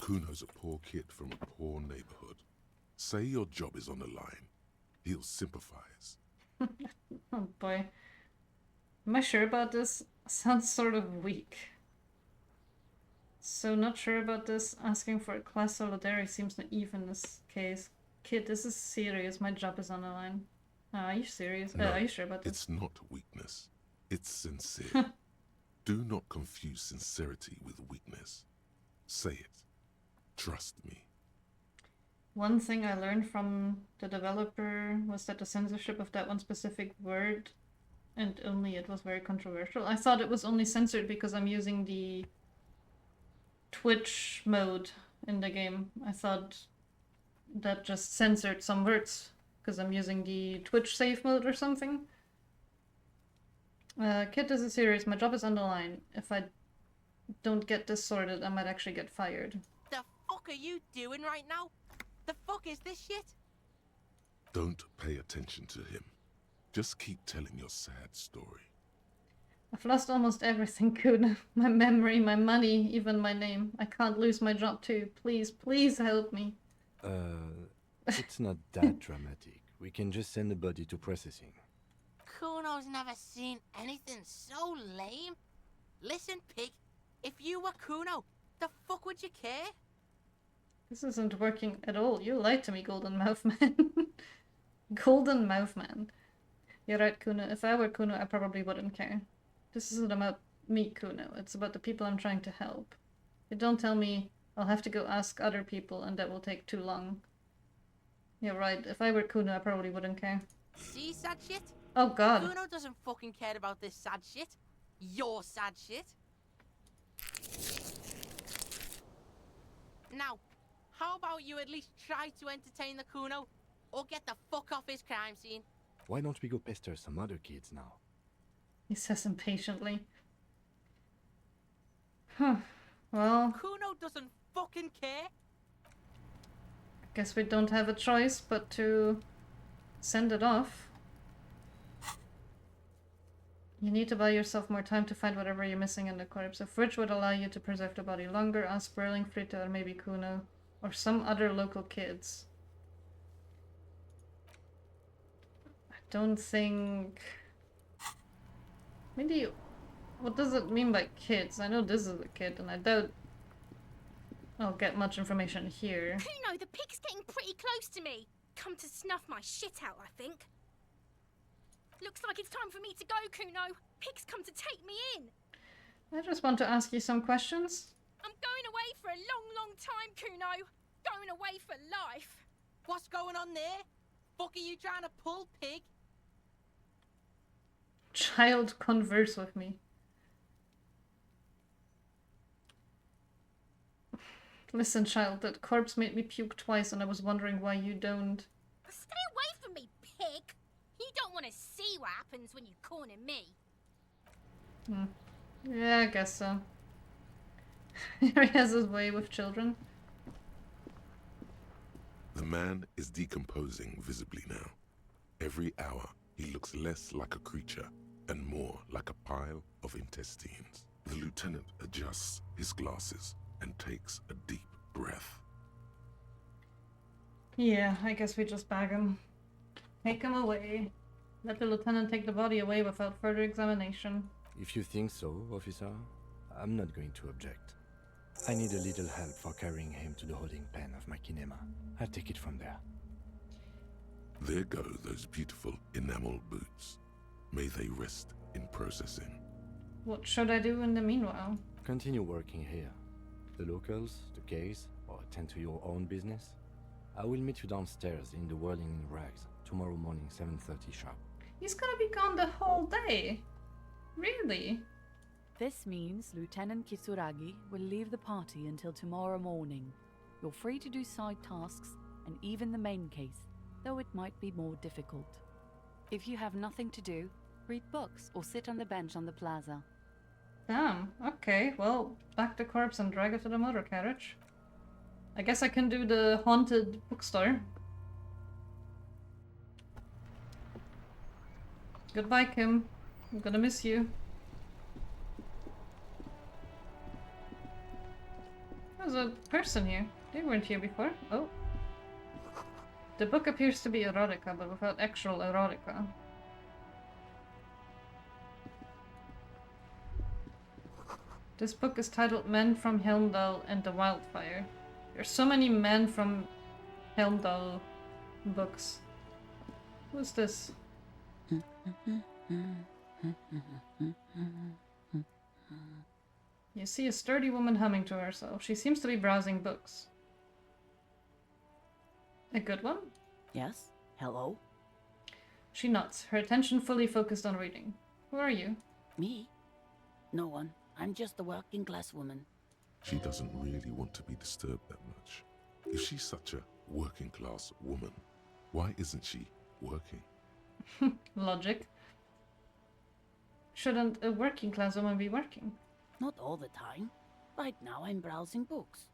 Kuno's a poor kid from a poor neighborhood. Say your job is on the line. He'll sympathize. Oh boy. Am I sure about this? Sounds sort of weak. So not sure about this. Asking for a class solidarity seems naive in this case. Kid, this is serious. My job is on the line. Are you serious? No, are you sure about this? It's not weakness. It's sincere. Do not confuse sincerity with weakness. Say it. Trust me. One thing I learned from the developer was that the censorship of that one specific word, and only it, was very controversial. I thought it was only censored because I'm using the Twitch mode in the game. I thought that just censored some words because I'm using the Twitch safe mode or something. Kid, this is serious. My job is on the line. If I don't get this sorted, I might actually get fired. The fuck are you doing right now? The fuck is this shit? Don't pay attention to him. Just keep telling your sad story. I've lost almost everything, Kuno. My memory, my money, even my name. I can't lose my job too. Please, please help me. It's not that dramatic. We can just send the body to processing. Kuno's never seen anything so lame. Listen, pig. If you were Kuno, the fuck would you care? This isn't working at all. You lied to me, Golden Mouth Man. Golden Mouth Man. You're right, Kuno. If I were Kuno, I probably wouldn't care. This isn't about me, Kuno. It's about the people I'm trying to help. You don't tell me I'll have to go ask other people and that will take too long. You're right. If I were Kuno, I probably wouldn't care. See sad shit? Oh god. Kuno doesn't fucking care about this sad shit. Your sad shit. Now, how about you at least try to entertain the Kuno, or get the fuck off his crime scene? Why don't we go pester some other kids now? He says impatiently. Huh. Well... Kuno doesn't fucking care. I guess we don't have a choice but to send it off. You need to buy yourself more time to find whatever you're missing in the corpse. A fridge would allow you to preserve the body longer. Ask Sperling, Frita, or maybe Kuno. Or some other local kids. I don't think... Maybe... What does it mean by kids? I know this is a kid, and I doubt I'll get much information here. Kuno, the pig's getting pretty close to me. Come to snuff my shit out, I think. Looks like it's time for me to go, Kuno. Pig's come to take me in. I just want to ask you some questions. I'm going away for a long, long time, Kuno. Going away for life. What's going on there? Fuck are you trying to pull, pig? Child, converse with me. Listen, child, that corpse made me puke twice and I was wondering why you don't. Stay away from me, pig. You don't want to see what happens when you corner me. Yeah, I guess so. He has his way with children. The man is decomposing visibly now. Every hour, he looks less like a creature and more like a pile of intestines. The lieutenant adjusts his glasses and takes a deep breath. Yeah, I guess we just bag him. Take him away. Let the lieutenant take the body away without further examination. If you think so, officer, I'm not going to object. I need a little help for carrying him to the holding pen of my kinema. I'll take it from there. There go those beautiful enamel boots. May they rest in processing. What should I do in the meanwhile? Continue working here. The locals, the case, or attend to your own business. I will meet you downstairs in the Whirling in Rags tomorrow morning, 7:30 sharp. He's gonna be gone the whole day. Really? This means Lieutenant Kisuragi will leave the party until tomorrow morning. You're free to do side tasks and even the main case, though it might be more difficult. If you have nothing to do, read books or sit on the bench on the plaza. Damn, okay, well, back the corpse and drag it to the motor carriage. I guess I can do the haunted bookstore. Goodbye, Kim. I'm gonna miss you. There's a person here. They weren't here before. Oh. The book appears to be erotica, but without actual erotica. This book is titled Men from Helmdall and the Wildfire. There's so many Men from Helmdall books. Who's this? You see a sturdy woman humming to herself. She seems to be browsing books. A good one? Yes? Hello? She nods, her attention fully focused on reading. Who are you? Me? No one. I'm just a working class woman. She doesn't really want to be disturbed that much. If she's such a working class woman, why isn't she working? Logic. Shouldn't a working class woman be working? Not all the time. Right now I'm browsing books.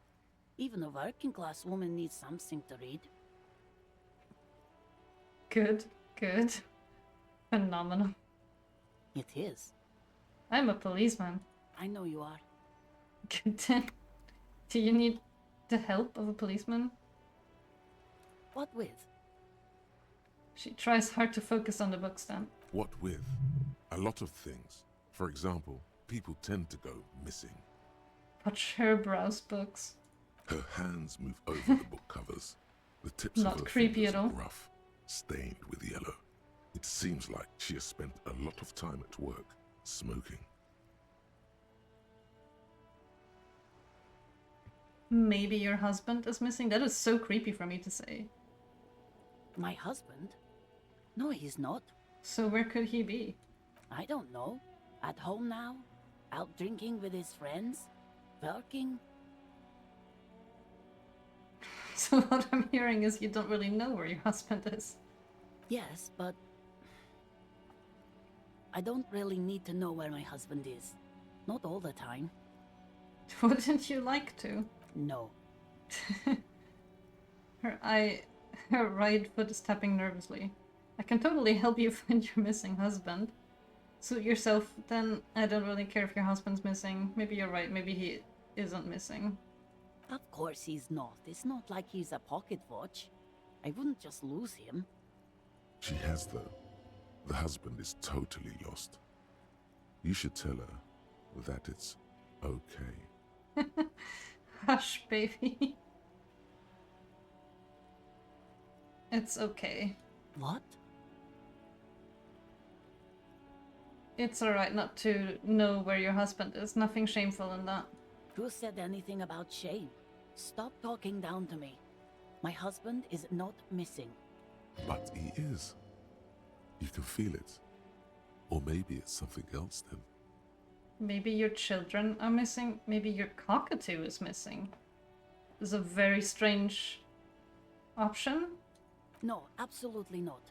Even a working class woman needs something to read. Good, good. Phenomenal. It is. I'm a policeman. I know you are. Good then. Do you need the help of a policeman? What with? She tries hard to focus on the books then. What with? A lot of things. For example, people tend to go missing. Watch her browse books. Her hands move over the book covers. The tips Not of her creepy fingers at all. are rough, stained with yellow. It seems like she has spent a lot of time at work, smoking. Maybe your husband is missing? That is so creepy for me to say. My husband? No, he's not. So where could he be? I don't know. At home now? Out drinking with his friends? Working? So what I'm hearing is you don't really know where your husband is. Yes, but I don't really need to know where my husband is. Not all the time. Wouldn't you like to? No. Her right foot is tapping nervously. I can totally help you find your missing husband. Suit yourself, then I don't really care if your husband's missing. Maybe you're right, maybe he isn't missing. Of course he's not. It's not like he's a pocket watch. I wouldn't just lose him. She has, though. The husband is totally lost. You should tell her that it's okay. Hush, baby. It's okay. What? It's alright not to know where your husband is. Nothing shameful in that. Who said anything about shame? Stop talking down to me. My husband is not missing. But he is. You can feel it. Or maybe it's something else then. Maybe your children are missing. Maybe your cockatoo is missing. It's a very strange option. No, absolutely not.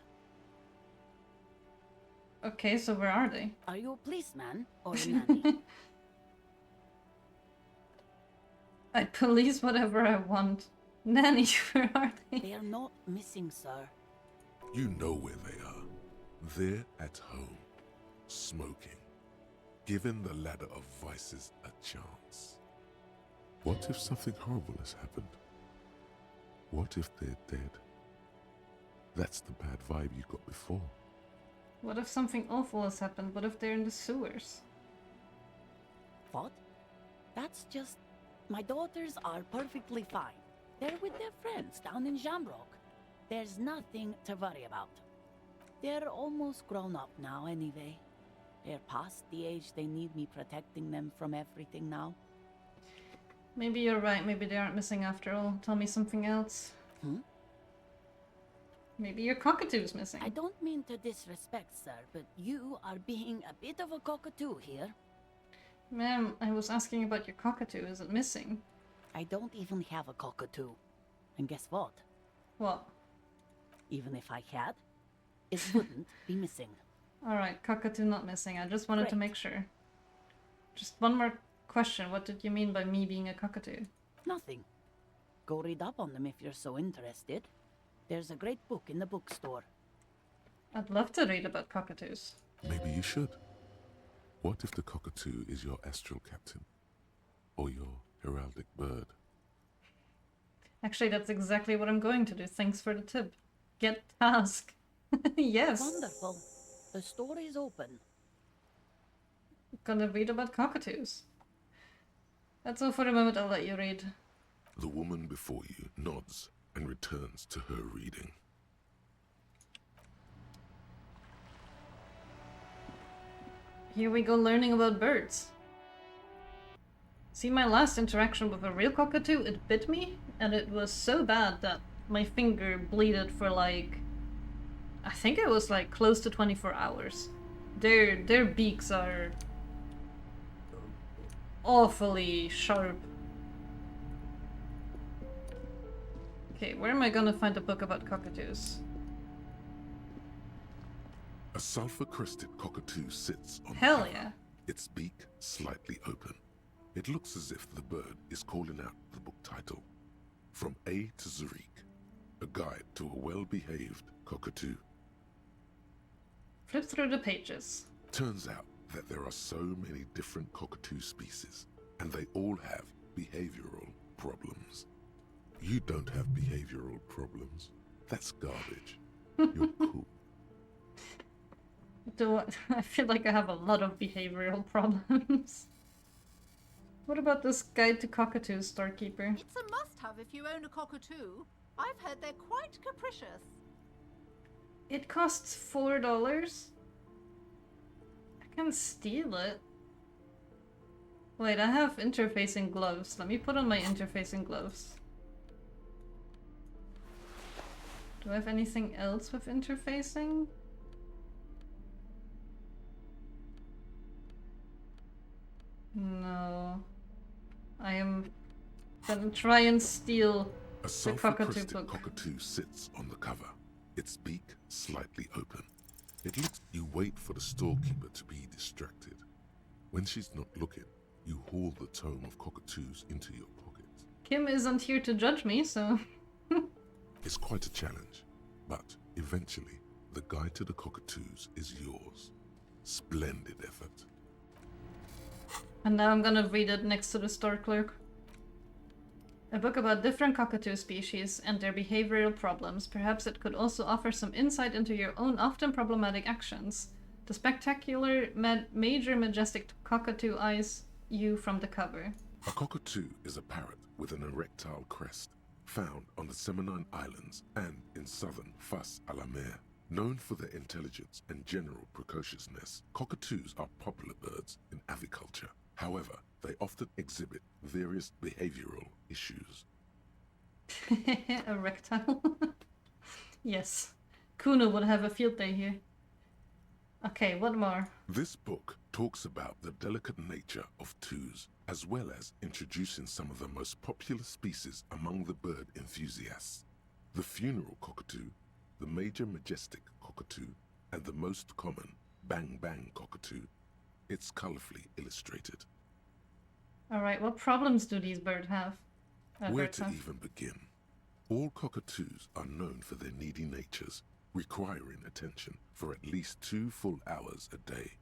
Okay, so where are they? Are you a policeman or a nanny? I police whatever I want. Nanny, where are they? They are not missing, sir. You know where they are. They're at home, smoking, giving the ladder of vices a chance. What if something horrible has happened? What if they're dead? That's the bad vibe you got before. What if something awful has happened? What if they're in the sewers? What? That's just... My daughters are perfectly fine. They're with their friends down in Jamrock. There's nothing to worry about. They're almost grown up now anyway. They're past the age they need me protecting them from everything now. Maybe you're right, maybe they aren't missing after all. Tell me something else. Maybe your cockatoo's missing. I don't mean to disrespect, sir, but you are being a bit of a cockatoo here. Ma'am, I was asking about your cockatoo. Is it missing? I don't even have a cockatoo. And guess what? What? Even if I had, it wouldn't be missing. Alright, cockatoo not missing. I just wanted to make sure. Just one more question. What did you mean by me being a cockatoo? Nothing. Go read up on them if you're so interested. There's a great book in the bookstore. I'd love to read about cockatoos. Maybe you should. What if the cockatoo is your astral captain? Or your heraldic bird? Actually, that's exactly what I'm going to do. Thanks for the tip. Get task. Yes. Wonderful. The store is open. Gonna read about cockatoos. That's all for the moment. I'll let you read. The woman before you nods and returns to her reading. Here we go learning about birds. See, my last interaction with a real cockatoo, it bit me, and it was so bad that my finger bleeded for like, I think it was like close to 24 hours. Their beaks are awfully sharp. Okay, where am I gonna find a book about cockatoos? A sulfur-crested cockatoo sits on Hell the cover, yeah. its beak slightly open. It looks as if the bird is calling out the book title, From A to Zurich, a guide to a well-behaved cockatoo. Flip through the pages. Turns out that there are so many different cockatoo species, and they all have behavioral problems. You don't have behavioral problems. That's garbage. You're cool. I feel like I have a lot of behavioral problems. What about this guide to cockatoos, storekeeper? It's a must-have if you own a cockatoo. I've heard they're quite capricious. It costs $4? I can steal it. Wait, I have interfacing gloves. Let me put on my interfacing gloves. Do I have anything else with interfacing? No. I am gonna try and steal A the cockatoo sulfur-crested book. cockatoo sits on the cover, its beak slightly open. It looks. You wait for the storekeeper to be distracted. When she's not looking, you haul the tome of cockatoos into your pocket. Kim isn't here to judge me, so... It's quite a challenge, but eventually, the guide to the cockatoos is yours. Splendid effort. And now I'm gonna read it next to the store clerk. A book about different cockatoo species and their behavioral problems. Perhaps it could also offer some insight into your own often problematic actions. The spectacular, major, majestic cockatoo eyes you from the cover. A cockatoo is a parrot with an erectile crest, found on the Seminine Islands and in southern Fas a la Mer. Known for their intelligence and general precociousness, cockatoos are popular birds in aviculture. However, they often exhibit various behavioral issues. Erectile. Yes. Kuno would have a field day here. Okay, what more? This book talks about the delicate nature of toos, as well as introducing some of the most popular species among the bird enthusiasts. The funeral cockatoo, the major majestic cockatoo, and the most common bang bang cockatoo. It's colorfully illustrated. Alright, what problems do these birds have? Where to even begin? All cockatoos are known for their needy natures, requiring attention for at least 2 full hours a day.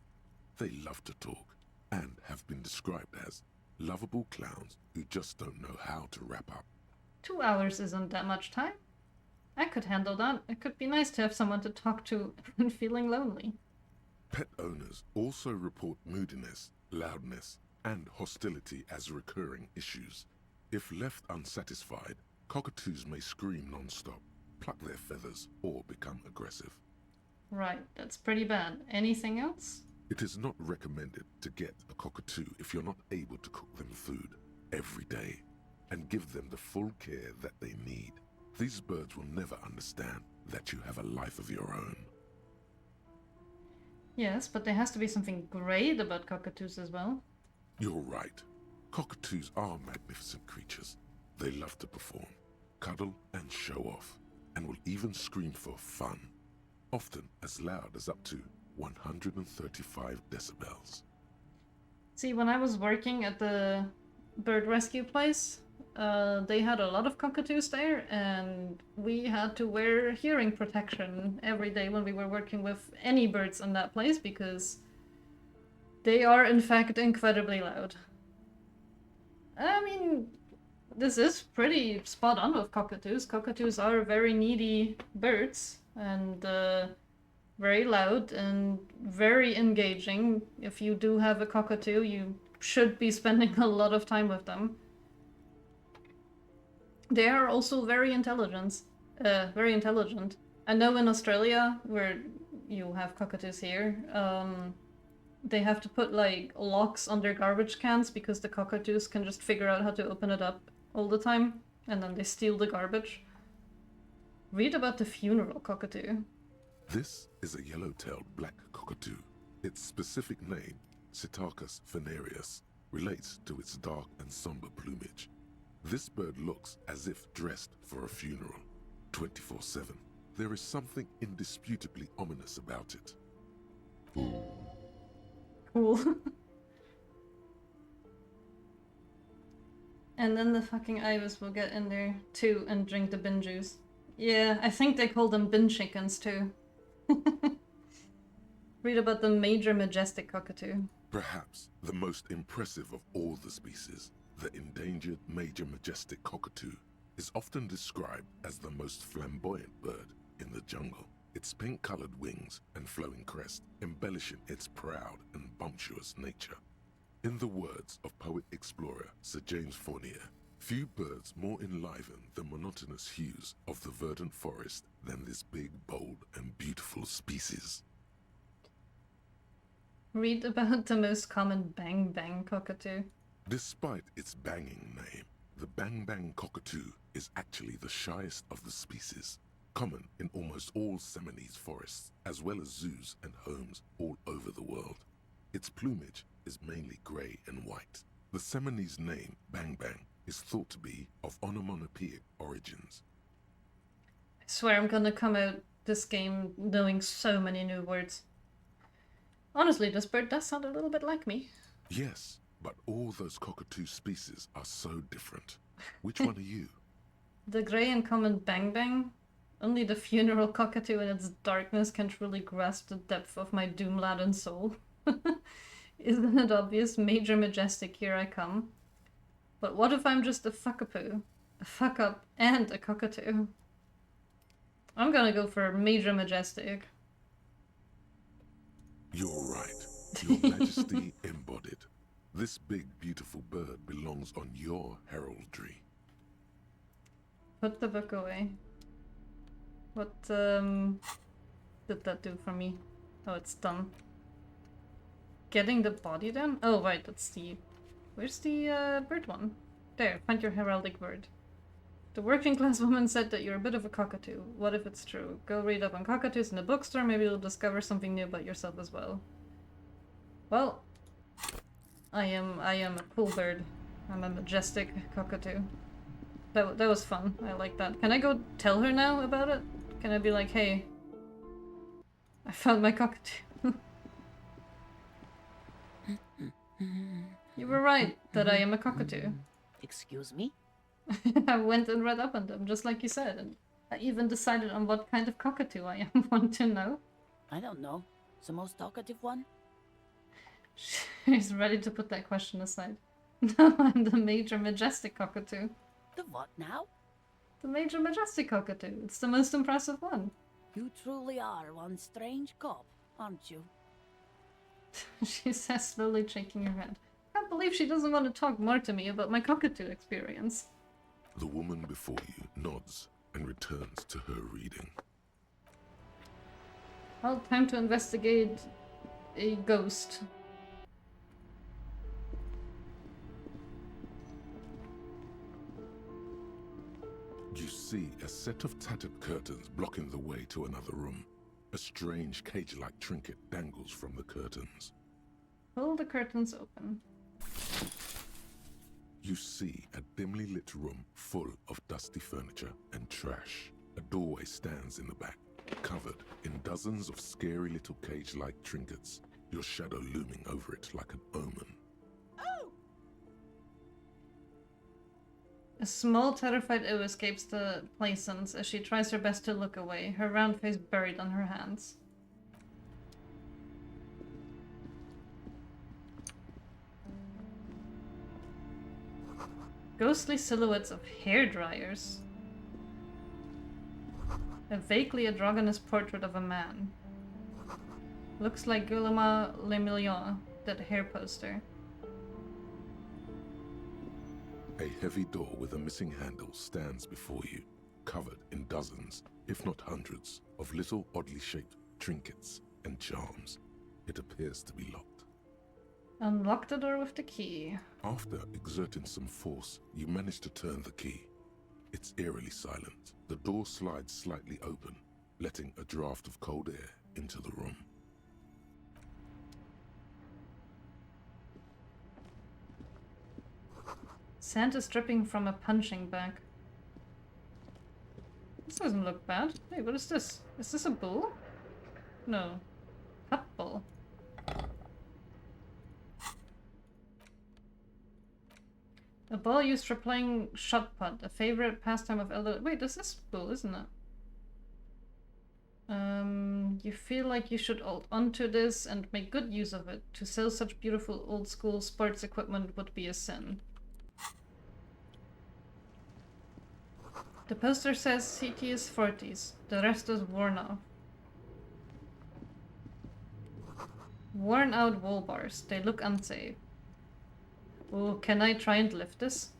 They love to talk, and have been described as lovable clowns who just don't know how to wrap up. 2 hours isn't that much time. I could handle that. It could be nice to have someone to talk to when feeling lonely. Pet owners also report moodiness, loudness, and hostility as recurring issues. If left unsatisfied, cockatoos may scream non-stop, pluck their feathers or become aggressive. Right, that's pretty bad. Anything else? It is not recommended to get a cockatoo if you're not able to cook them food every day and give them the full care that they need. These birds will never understand that you have a life of your own. Yes, but there has to be something great about cockatoos as well. You're right. Cockatoos are magnificent creatures. They love to perform, cuddle and show off, and will even scream for fun, often as loud as up to 135 decibels. See, when I was working at the bird rescue place, they had a lot of cockatoos there, and we had to wear hearing protection every day when we were working with any birds in that place, because they are in fact incredibly loud. I mean, this is pretty spot on with cockatoos. Cockatoos are very needy birds, and very loud and very engaging. If you do have a cockatoo, you should be spending a lot of time with them. They are also very intelligent. I know in Australia, where you have cockatoos here, they have to put like locks on their garbage cans because the cockatoos can just figure out how to open it up all the time, and then they steal the garbage. Read about the funeral cockatoo. This is a yellow-tailed black cockatoo. Its specific name, Psittacus venereus, relates to its dark and somber plumage. This bird looks as if dressed for a funeral, 24/7. There is something indisputably ominous about it. Cool. And then the fucking ibis will get in there too and drink the bin juice. Yeah, I think they call them bin chickens too. Read about the major majestic cockatoo. Perhaps the most impressive of all the species, the endangered major majestic cockatoo, is often described as the most flamboyant bird in the jungle. Its pink-colored wings and flowing crest embellishing its proud and bumptious nature. In the words of poet-explorer Sir James Fournier, few birds more enliven the monotonous hues of the verdant forest than this big, bold, and beautiful species. Read about the most common bang bang cockatoo. Despite its banging name, the bang bang cockatoo is actually the shyest of the species, common in almost all Seminoles forests, as well as zoos and homes all over the world. Its plumage is mainly grey and white. The Seminoles name bang bang is thought to be of onomatopoeic origins. I swear I'm gonna come out this game knowing so many new words. Honestly, this bird does sound a little bit like me. Yes, but all those cockatoo species are so different. Which one are you? The grey and common bang bang? Only the funeral cockatoo in its darkness can truly grasp the depth of my doom-laden soul. Isn't it obvious? Major majestic, here I come. But what if I'm just a fuckapoo? A fuck-up and a cockatoo? I'm gonna go for major majestic. You're right. Your Majesty embodied. This big, beautiful bird belongs on your heraldry. Put the book away. What, did that do for me? Oh, it's done. Getting the body then? Oh, right, that's the... Where's the, bird one? There, find your heraldic bird. The working class woman said that you're a bit of a cockatoo. What if it's true? Go read up on cockatoos in a bookstore, maybe you'll discover something new about yourself as well. Well, I am a cool bird. I'm a majestic cockatoo. That was fun. I like that. Can I go tell her now about it? Can I be like, hey, I found my cockatoo. You were right that I am a cockatoo. Excuse me? I went and read up on them, just like you said, and I even decided on what kind of cockatoo I am. Want to know? I don't know. The most talkative one? She's ready to put that question aside. No, I'm the major majestic cockatoo. The what now? The major majestic cockatoo. It's the most impressive one. You truly are one strange cop, aren't you? She says, slowly shaking her head. I can't believe she doesn't want to talk more to me about my cockatoo experience. The woman before you nods and returns to her reading. Well, time to investigate a ghost. You see a set of tattered curtains blocking the way to another room. A strange cage-like trinket dangles from the curtains. Pull the curtains open. You see a dimly lit room full of dusty furniture and trash. A doorway stands in the back, covered in dozens of scary little cage-like trinkets, your shadow looming over it like an omen. A small, terrified Ewe escapes the plaisance as she tries her best to look away, her round face buried on her hands. Ghostly silhouettes of hair dryers. A vaguely androgynous portrait of a man. Looks like Guillaume Le Million, that hair poster. A heavy door with a missing handle stands before you, covered in dozens, if not hundreds, of little oddly shaped trinkets and charms. It appears to be locked. Unlock the door with the key. After exerting some force, you manage to turn the key. It's eerily silent. The door slides slightly open, letting a draft of cold air into the room. Sand is dripping from a punching bag. This doesn't look bad. Hey, what is this? Is this a bull? No. Cup bull. A ball used for playing shot put, a favorite pastime of elder. Wait, this is bull, isn't it? You feel like you should hold onto this and make good use of it. To sell such beautiful old school sports equipment would be a sin. The poster says CT is 40s, the rest is worn off. Worn out wall bars, they look unsafe. Oh, can I try and lift this?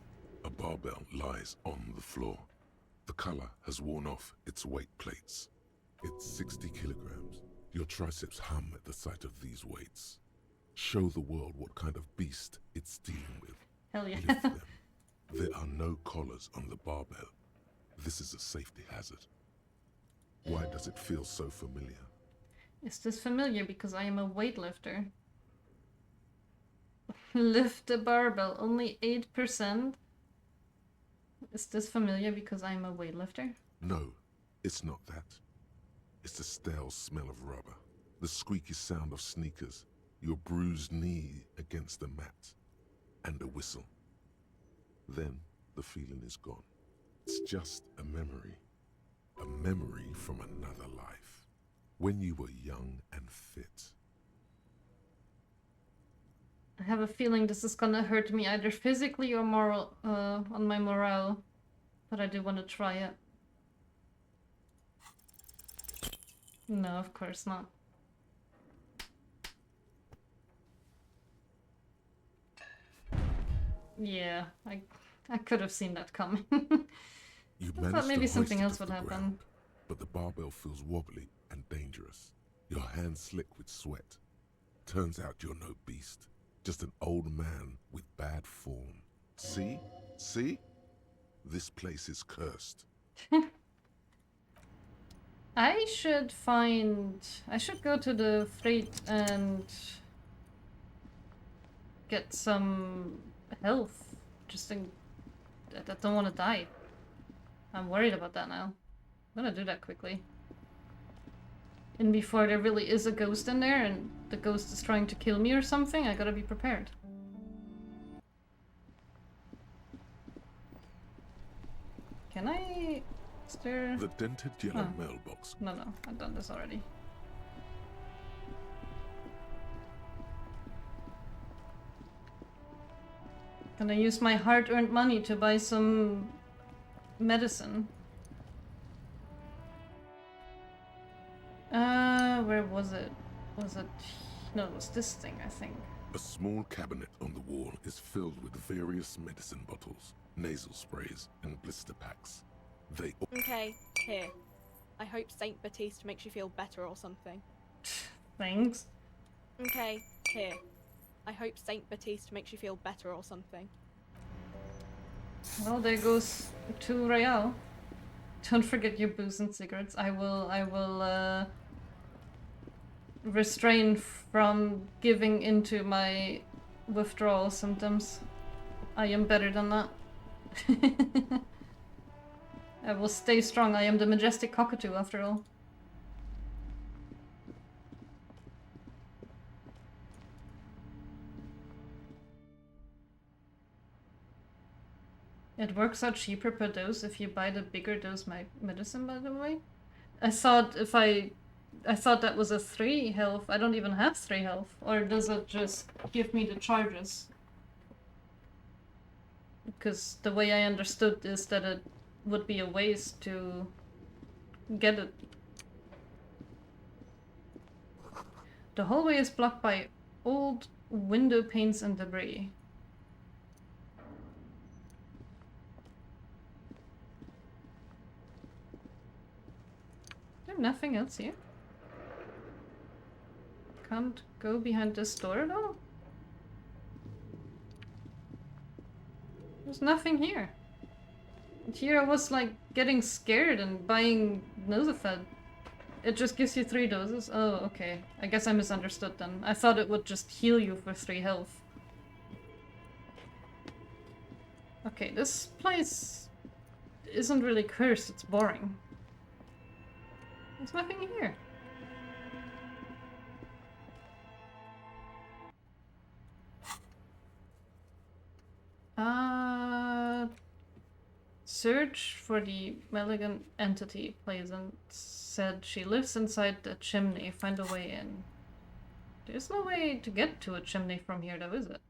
A barbell lies on the floor. The color has worn off its weight plates. It's 60 kilograms. Your triceps hum at the sight of these weights. Show the world what kind of beast it's dealing with. Hell yeah. Lift them. There are no collars on the barbell. This is a safety hazard. Why does it feel so familiar? Is this familiar because I am a weightlifter? Lift the barbell, only 8%? Is this familiar because I'm a weightlifter? No, it's not that. It's the stale smell of rubber, the squeaky sound of sneakers, your bruised knee against the mat, and a whistle. Then the feeling is gone. It's just a memory from another life, when you were young and fit. I have a feeling this is gonna hurt me either physically or on my morale, but I do want to try it. No, of course not. Yeah, I could have seen that coming. You I thought maybe something else would happen. Ground, but the barbell feels wobbly and dangerous. Your hands slick with sweat. Turns out you're no beast, just an old man with bad form. See? See? This place is cursed. I should go to the freight and get some health. I don't want to die. I'm worried about that now. I'm gonna do that quickly. And before there really is a ghost in there and the ghost is trying to kill me or something, I gotta be prepared. Can I... Is there... The dented yellow mailbox. No, I've done this already. Can I use my hard-earned money to buy some medicine? Where was it? No, it was this thing, I think. A small cabinet on the wall is filled with various medicine bottles, nasal sprays, and blister packs. They Okay, here. I hope Saint Baptiste makes you feel better or something. Thanks. Okay, here. I hope Saint Baptiste makes you feel better or something. Well, there goes 2 Real. Don't forget your booze and cigarettes. I will refrain from giving into my withdrawal symptoms. I am better than that. I will stay strong. I am the majestic cockatoo after all. It works out cheaper per dose if you buy the bigger dose medicine, by the way. I thought that was a 3 health. I don't even have 3 health. Or does it just give me the charges? Because the way I understood is that it would be a waste to get it. The hallway is blocked by old window panes and debris. There's nothing else here. Can't go behind this door at all. There's nothing here. And here I was like getting scared and buying Nosafed. It just gives you 3 doses? Oh, okay. I guess I misunderstood then. I thought it would just heal you for 3 health. Okay, this place isn't really cursed, it's boring. There's nothing here. Search for the malignant entity. Pleasant said she lives inside the chimney. Find a way in. There's no way to get to a chimney from here though, is it?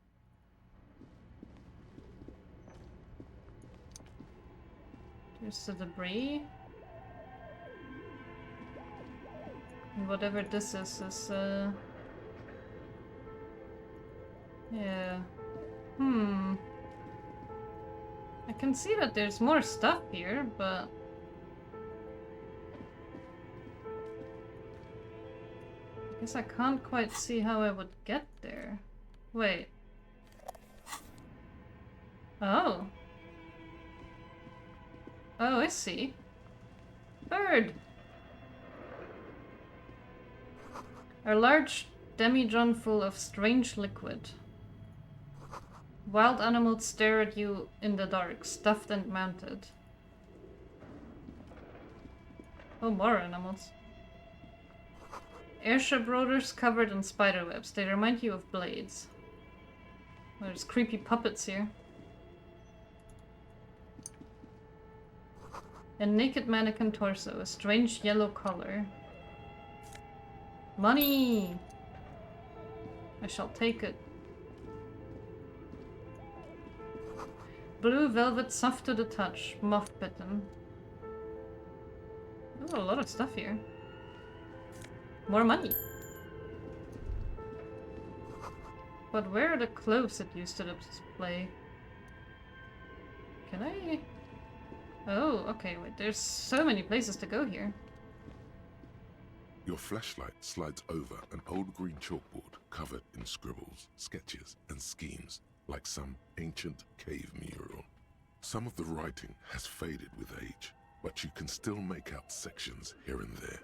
There's the debris. And whatever this is, yeah. I can see that there's more stuff here, but... I guess I can't quite see how I would get there. Wait. Oh. Oh, I see. Bird! A large demijohn full of strange liquid. Wild animals stare at you in the dark, stuffed and mounted. Oh, more animals. Airship rotors covered in spiderwebs. They remind you of blades. There's creepy puppets here. A naked mannequin torso, a strange yellow color. Money! I shall take it. Blue velvet, soft to the touch, moth bitten. Oh, a lot of stuff here. More money. But where are the clothes it used to display? Can I... Oh, okay, wait, there's so many places to go here. Your flashlight slides over an old green chalkboard covered in scribbles, sketches, and schemes, like some ancient cave mural. Some of the writing has faded with age, but you can still make out sections here and there.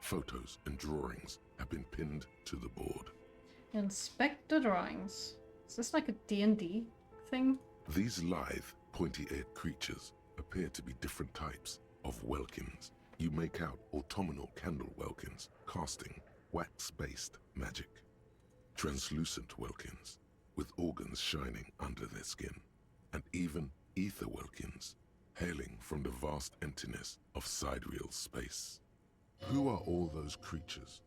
Photos and drawings have been pinned to the board. Inspect the drawings. Is this like a D&D thing? These lithe, pointy-eared creatures appear to be different types of welkins. You make out autumnal candle welkins, casting wax-based magic. Translucent welkins, with organs shining under their skin. And even ether welkins, hailing from the vast emptiness of sidereal space. Who are all those creatures?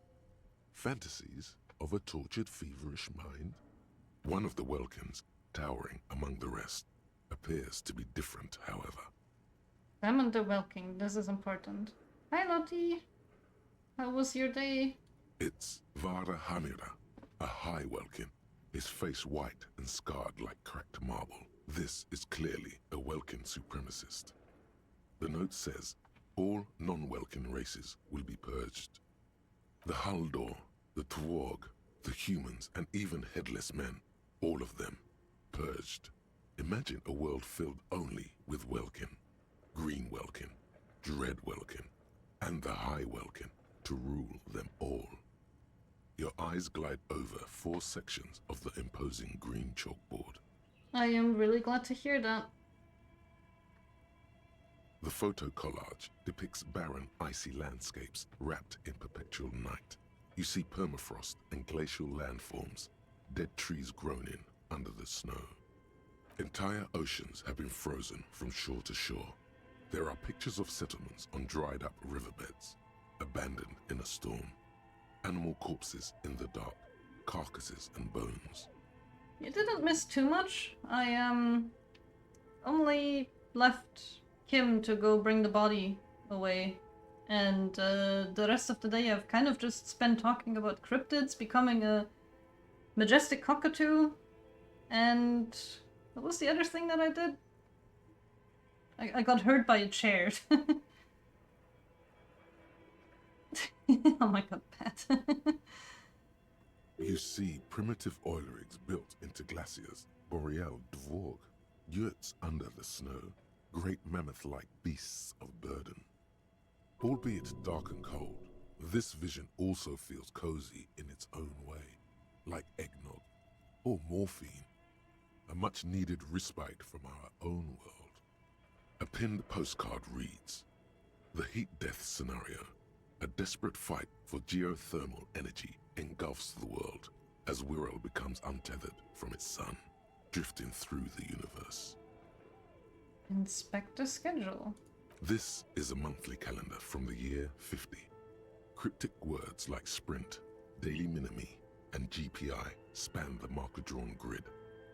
Fantasies of a tortured, feverish mind? One of the welkins, towering among the rest, appears to be different, however. Examine the welkin. This is important. Hi, Lottie. How was your day? It's Vara Hamira, a high welkin, his face white and scarred like cracked marble. This is clearly a welkin supremacist. The note says, all non-Welkin races will be purged. The Haldor, the Twarg, the humans, and even headless men, all of them, purged. Imagine a world filled only with Welkin, Green Welkin, Dread Welkin, and the High Welkin to rule them all. Your eyes glide over 4 sections of the imposing green chalkboard. I am really glad to hear that. The photo collage depicts barren, icy landscapes wrapped in perpetual night. You see permafrost and glacial landforms, dead trees grown in under the snow. Entire oceans have been frozen from shore to shore. There are pictures of settlements on dried-up riverbeds, abandoned in a storm. Animal corpses in the dark, carcasses and bones. You didn't miss too much. I only left Kim to go bring the body away. And the rest of the day I've kind of just spent talking about cryptids, becoming a majestic cockatoo, and what was the other thing that I did? I got hurt by a chair. Oh my god, Pat. You see primitive oil rigs built into glaciers, boreal dvorg, yurts under the snow, great mammoth-like beasts of burden. Albeit dark and cold, this vision also feels cozy in its own way, like eggnog or morphine, a much-needed respite from our own world. A pinned postcard reads, "The heat death scenario, a desperate fight for geothermal energy engulfs the world as Wirral becomes untethered from its sun, drifting through the universe." Inspect the schedule. This is a monthly calendar from the year 50. Cryptic words like sprint, daily minimi, and GPI span the marker-drawn grid,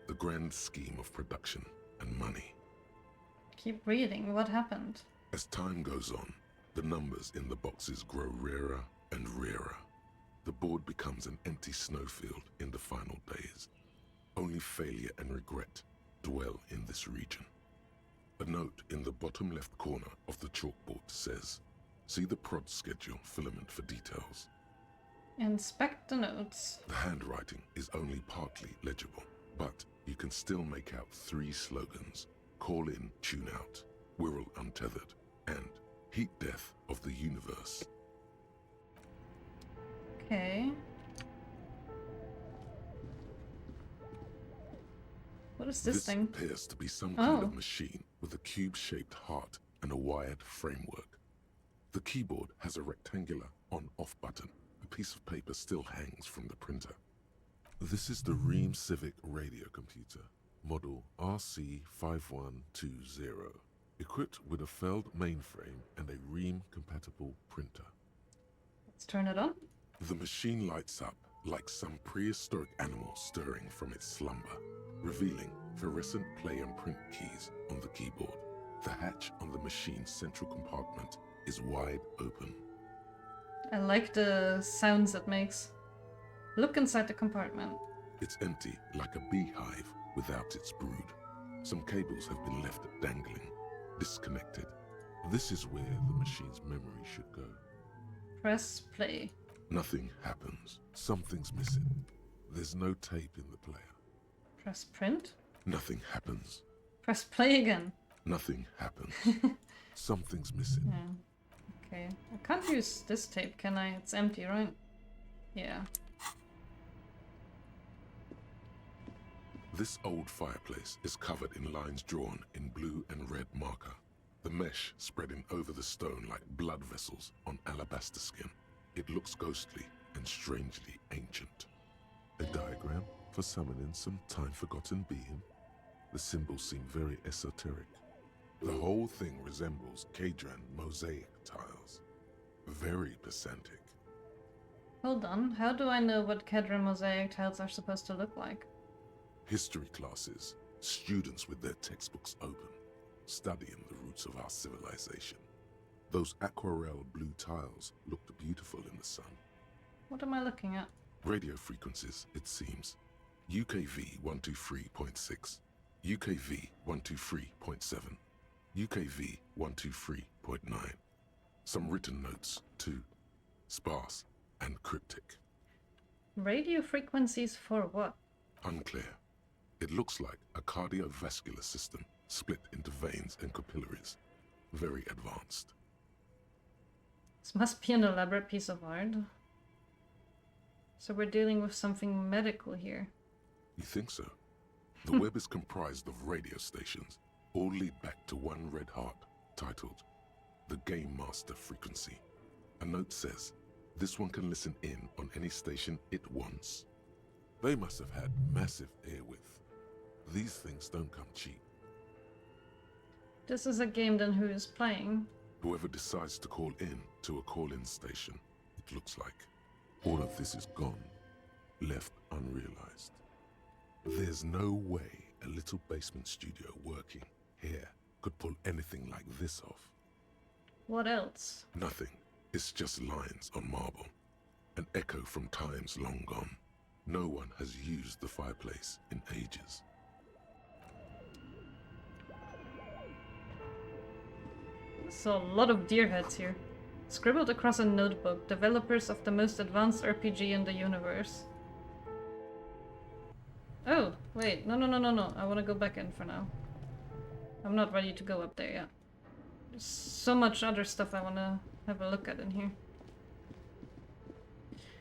the grand scheme of production and money. Keep reading. What happened? As time goes on, the numbers in the boxes grow rarer and rarer. The board becomes an empty snowfield in the final days. Only failure and regret dwell in this region. A note in the bottom left corner of the chalkboard says, "See the prod schedule filament for details." Inspect the notes. The handwriting is only partly legible, but you can still make out 3 slogans: Call in, Tune Out, Wirral Untethered, and Heat Death of the Universe. Okay. What is this thing? Appears to be some kind of machine with a cube-shaped heart and a wired framework. The keyboard has a rectangular on-off button. A piece of paper still hangs from the printer. This is the Ream Civic radio computer, model RC5120, equipped with a Feld mainframe and a Ream-compatible printer. Let's turn it on. The machine lights up like some prehistoric animal stirring from its slumber, revealing fluorescent play and print keys on the keyboard. The hatch on the machine's central compartment is wide open. I like the sounds it makes. Look inside the compartment. It's empty, like a beehive without its brood. Some cables have been left dangling, disconnected. This is where the machine's memory should go. Press play. Nothing happens. Something's missing. There's no tape in the player. Press print. Nothing happens. Press play again. Nothing happens. Something's missing. Yeah. Okay. I can't use this tape, can I? It's empty, right? Yeah. This old fireplace is covered in lines drawn in blue and red marker, the mesh spreading over the stone like blood vessels on alabaster skin. It looks ghostly and strangely ancient. A diagram for summoning some time-forgotten being. The symbols seem very esoteric. The whole thing resembles Kadran mosaic tiles. Very pedantic. Hold on, how do I know what Kadran mosaic tiles are supposed to look like? History classes, students with their textbooks open, studying the roots of our civilization. Those aquarelle blue tiles looked beautiful in the sun. What am I looking at? Radio frequencies, it seems. UKV 123.6, UKV 123.7, UKV 123.9. Some written notes, too. Sparse and cryptic. Radio frequencies for what? Unclear. It looks like a cardiovascular system split into veins and capillaries. Very advanced. This must be an elaborate piece of art. So we're dealing with something medical here. You think so? The web is comprised of radio stations, all lead back to one red heart, titled the Game Master Frequency. A note says, this one can listen in on any station it wants. They must have had massive airwidth. These things don't come cheap. This is a game, then who is playing? Whoever decides to call in to a call-in station, it looks like. All of this is gone, left unrealized. There's no way a little basement studio working here could pull anything like this off. What else? Nothing. It's just lines on marble. An echo from times long gone. No one has used the fireplace in ages. So a lot of deer heads here. Scribbled across a notebook, developers of the most advanced RPG in the universe. Oh, wait, no. I want to go back in for now. I'm not ready to go up there yet. There's so much other stuff I want to have a look at in here.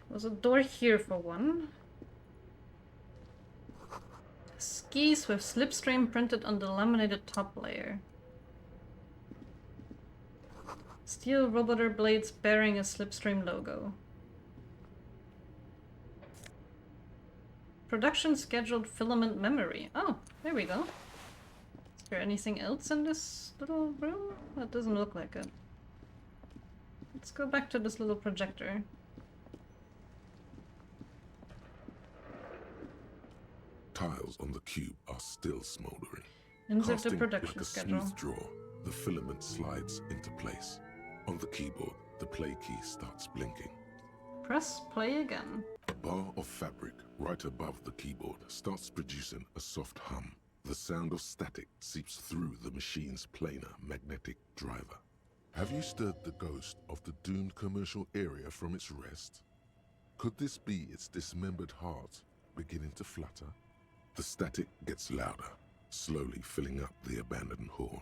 There's a door here for one. Skis with slipstream printed on the laminated top layer. Steel roboter blades bearing a slipstream logo. Production scheduled filament memory. Oh, there we go. Is there anything else in this little room? That doesn't look like it. Let's go back to this little projector. Tiles on the cube are still smoldering. Insert Casting the production like a schedule. smooth draw, the filament slides into place. On the keyboard, the play key starts blinking. Press play again. A bar of fabric right above the keyboard starts producing a soft hum. The sound of static seeps through the machine's planar magnetic driver. Have you stirred the ghost of the doomed commercial area from its rest? Could this be its dismembered heart beginning to flutter? The static gets louder, slowly filling up the abandoned hall,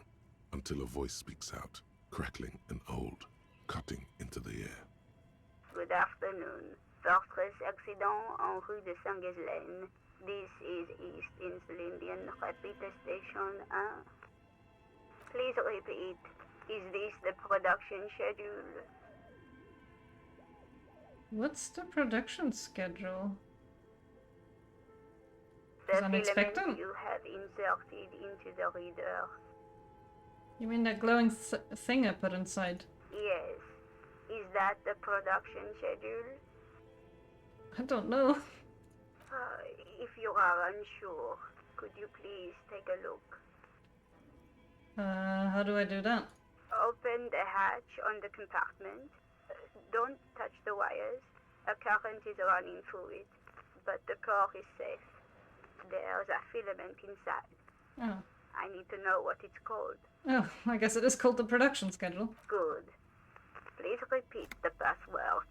until a voice speaks out, crackling and old, cutting into the air. Good afternoon. Fortress accident en rue de Saint-Ghislaine. This is East Insulindian Repeater Station 1. Please repeat. Is this the production schedule? What's the production schedule? The Is filament unexpected? you have inserted into the reader. You mean that glowing thing I put inside? Yes. Is that the production schedule? I don't know. If you are unsure, could you please take a look? How do I do that? Open the hatch on the compartment. Don't touch the wires. A current is running through it, but the core is safe. There's a filament inside. Oh. I need to know what it's called. Oh, I guess it is called the production schedule. Good. Please repeat the password.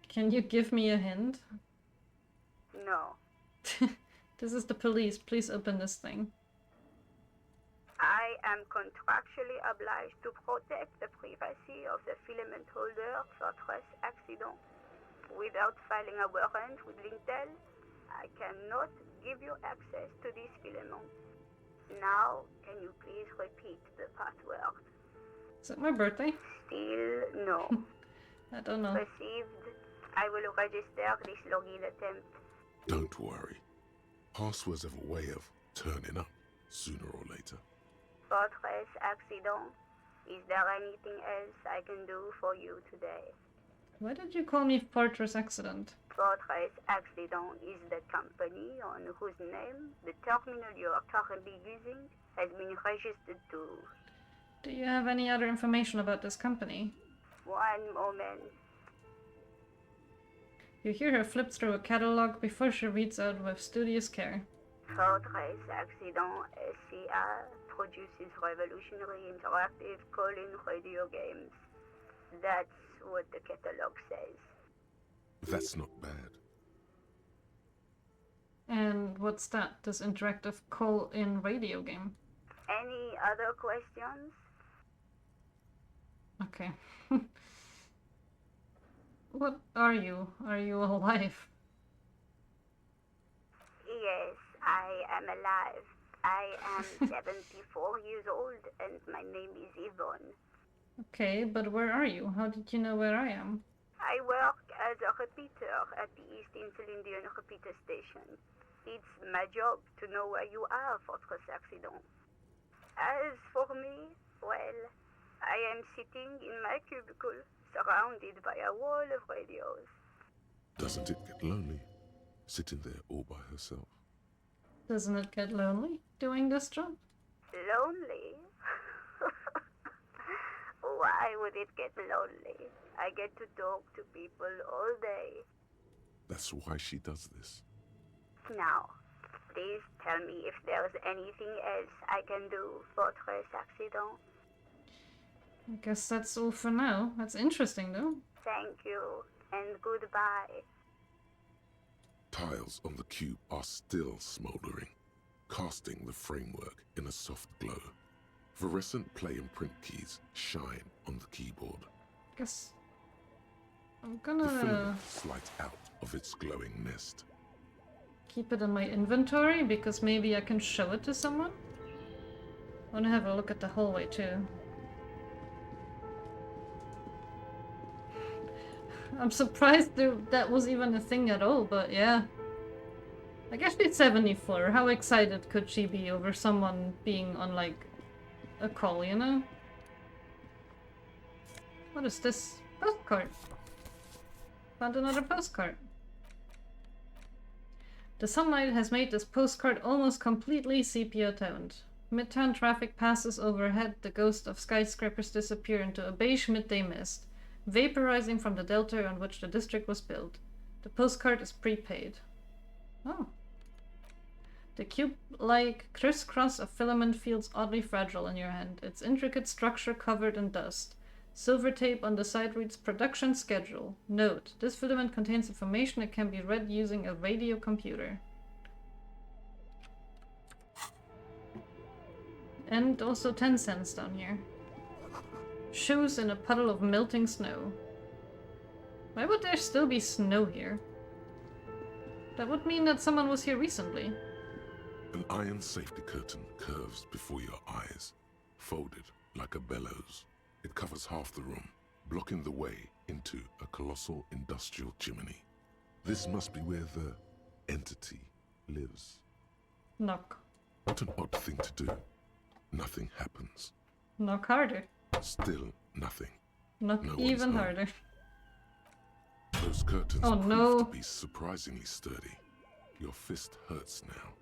Can you give me a hint? No. This is the police. Please open this thing. I am contractually obliged to protect the privacy of the filament holder Fortress accident. Without filing a warrant with Intel, I cannot give you access to this filament. Now, can you please repeat the password? Is it my birthday? Still no. I don't know. Received. I will register this login attempt. Don't worry. Passwords have a way of turning up sooner or later. Fortress accident. Is there anything else I can do for you today? Why did you call me Fortress Accident? Fortress Accident is the company on whose name the terminal you are currently using has been registered to. Do you have any other information about this company? One moment. You hear her flip through a catalog before she reads out with studious care. Fortress Accident SCA produces revolutionary interactive call-in radio games. That's what the catalog says. That's not bad. And what's that? This interactive call-in radio game? Any other questions? Okay. What are you? Are you alive? Yes, I am alive. I am 74 years old and my name is Yvonne. Okay, but where are you? How did you know where I am? I work as a repeater at the East Insulindian repeater station. It's my job to know where you are, Fortress Accident. As for me, well, I am sitting in my cubicle, surrounded by a wall of radios. Doesn't it get lonely, sitting there all by herself? Doesn't it get lonely doing this job? Lonely? Why would it get lonely? I get to talk to people all day. That's why she does this. Now, please tell me if there's anything else I can do, Fortress Accident. I guess that's all for now. That's interesting, though. Thank you, and goodbye. Tiles on the cube are still smoldering, casting the framework in a soft glow. Fluorescent play and print keys shine on the keyboard. Guess I'm The gonna filament slides out of its glowing nest. keep it in my inventory because maybe I can show it to someone. I wanna have a look at the hallway too. I'm surprised that was even a thing at all, but yeah. I guess she's 74. How excited could she be over someone being on, like, a call, you know? What is this? Postcard. Found another postcard. The sunlight has made this postcard almost completely sepia-toned. Midtown traffic passes overhead, the ghosts of skyscrapers disappear into a beige midday mist, vaporizing from the delta on which the district was built. The postcard is prepaid. Oh. The cube-like crisscross of filament feels oddly fragile in your hand, its intricate structure covered in dust. Silver tape on the side reads production schedule. Note, this filament contains information that can be read using a radio computer. And also 10 cents down here. Shoes in a puddle of melting snow. Why would there still be snow here? That would mean that someone was here recently. An iron safety curtain curves before your eyes, folded like a bellows. It covers half the room, blocking the way into a colossal industrial chimney. This must be where the entity lives. Knock. What an odd thing to do. Nothing happens. Knock harder. Still nothing. Knock No one's even home. harder. Those curtains Oh, prove no. to be surprisingly sturdy. Your fist hurts now.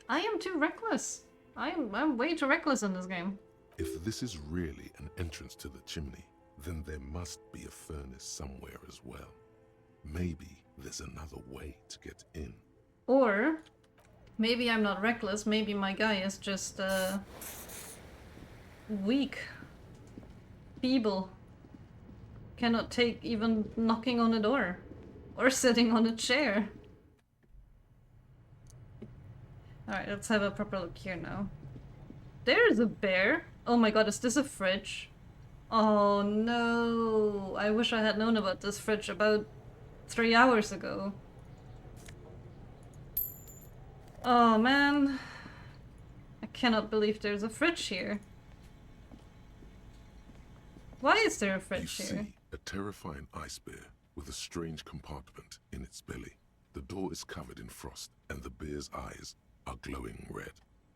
I am too reckless. I'm way too reckless in this game. If this is really an entrance to the chimney, then there must be a furnace somewhere as well. Maybe there's another way to get in. Or maybe I'm not reckless, maybe my guy is just weak. Feeble. Cannot take even knocking on a door. Or sitting on a chair. Alright, let's have a proper look here now. There's a bear! Oh my god, is this a fridge? Oh no! I wish I had known about this fridge about 3 hours ago. Oh man. I cannot believe there's a fridge here. Why is there a fridge You here? see a terrifying ice bear with a strange compartment in its belly. The door is covered in frost and the bear's eyes are glowing red.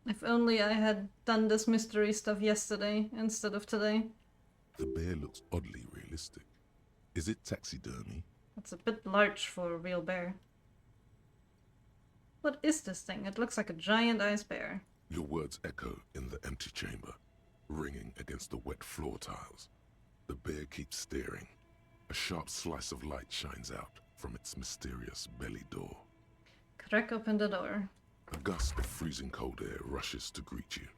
If only I had done this mystery stuff yesterday instead of today. The bear looks oddly realistic. Is it taxidermy? It's a bit large for a real bear. What is this thing? It looks like a giant ice bear. Your words echo in the empty chamber, ringing against the wet floor tiles. The bear keeps staring. A sharp slice of light shines out from its mysterious belly door. Crack open the door. A gust of freezing cold air rushes to greet you.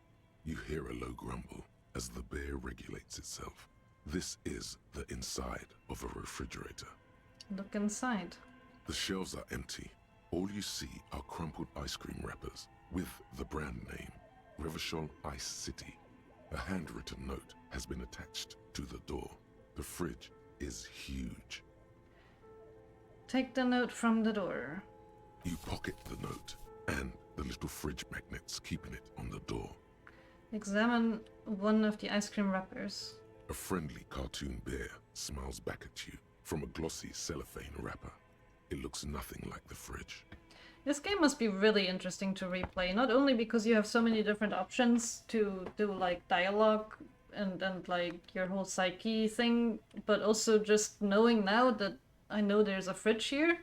You hear a low grumble as the bear regulates itself. This is the inside of a refrigerator. Look inside. The shelves are empty. All you see are crumpled ice cream wrappers with the brand name, Revachol Ice City. A handwritten note has been attached to the door. The fridge is huge. Take the note from the door. You pocket the note and the little fridge magnets keeping it on the door. Examine one of the ice cream wrappers. A friendly cartoon bear smiles back at you from a glossy cellophane wrapper. It looks nothing like the fridge. This game must be really interesting to replay, not only because you have so many different options to do like dialogue and like your whole psyche thing, but also just knowing now that I know there's a fridge here.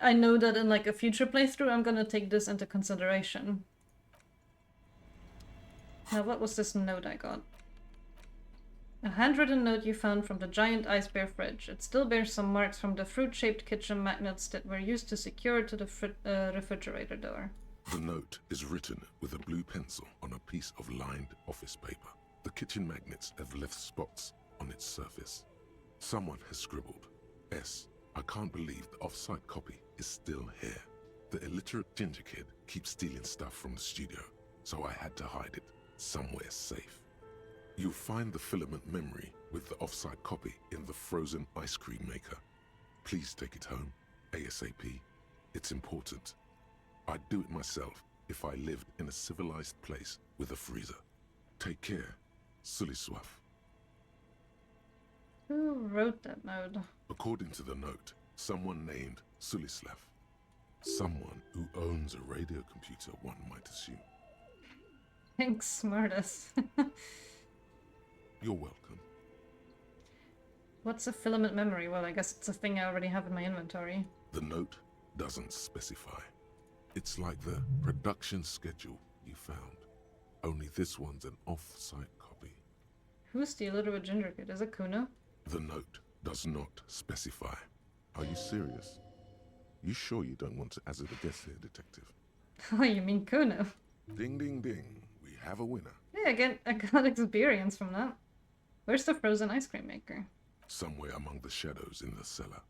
I know that in like a future playthrough I'm gonna take this into consideration. Now what was this note I got? A handwritten note you found from the giant ice bear fridge. It still bears some marks from the fruit-shaped kitchen magnets that were used to secure to the refrigerator door. The note is written with a blue pencil on a piece of lined office paper. The kitchen magnets have left spots on its surface. Someone has scribbled, S. I can't believe the off-site copy is still here. The illiterate ginger kid keeps stealing stuff from the studio, so I had to hide it somewhere safe. You'll find the filament memory with the off-site copy in the frozen ice cream maker. Please take it home, ASAP. It's important. I'd do it myself if I lived in a civilized place with a freezer. Take care, Suliswaf. Who wrote that note? According to the note, someone named Sulislav. Someone who owns a radio computer, one might assume. Thanks, smartass. You're welcome. What's a filament memory? Well, I guess it's a thing I already have in my inventory. The note doesn't specify. It's like the production schedule you found. Only this one's an off-site copy. Who's the illiterate ginger kid? Is it Kuno? The note does not specify. Are you serious? You sure you don't want to hazard a guess here, detective? Oh, you mean Kuno? Ding, ding, ding. We have a winner. Yeah, I got experience from that. Where's the frozen ice cream maker? Somewhere among the shadows in the cellar.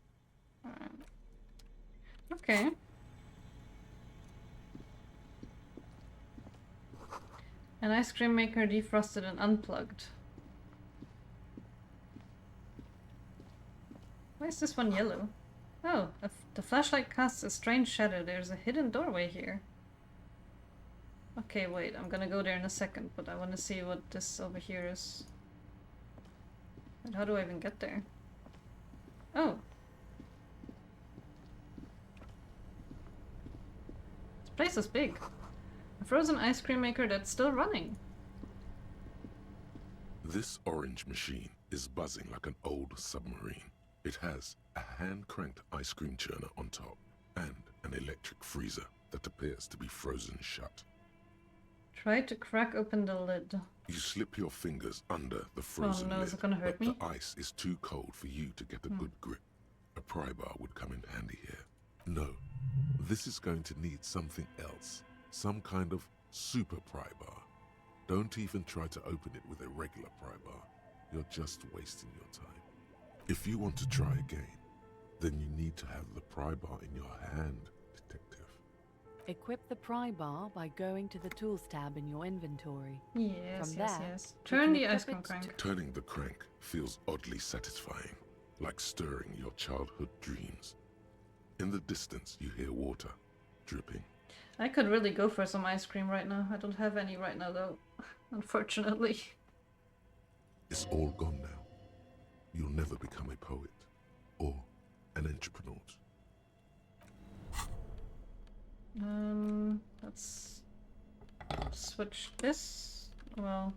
Okay. An ice cream maker defrosted and unplugged. Why is this one yellow? Oh, the flashlight casts a strange shadow. There's a hidden doorway here. Okay, wait, I'm gonna go there in a second, but I want to see what this over here is. And how do I even get there? Oh. This place is big. A frozen ice cream maker that's still running. This orange machine is buzzing like an old submarine. It has a hand-cranked ice cream churner on top and an electric freezer that appears to be frozen shut. Try to crack open the lid. You slip your fingers under the frozen lid, is it gonna hurt but me? the ice is too cold for you to get a good grip. A pry bar would come in handy here. No, this is going to need something else. Some kind of super pry bar. Don't even try to open it with a regular pry bar. You're just wasting your time. If you want to try again, then you need to have the pry bar in your hand, detective. Equip the pry bar by going to the Tools tab in your inventory. Yes, From yes, there, yes. you Turn can the equip ice cream it crank. Turning the crank feels oddly satisfying, like stirring your childhood dreams. In the distance, you hear water dripping. I could really go for some ice cream right now. I don't have any right now, though, unfortunately. It's all gone now. You'll never become a poet or an entrepreneur. Let's switch this. Well,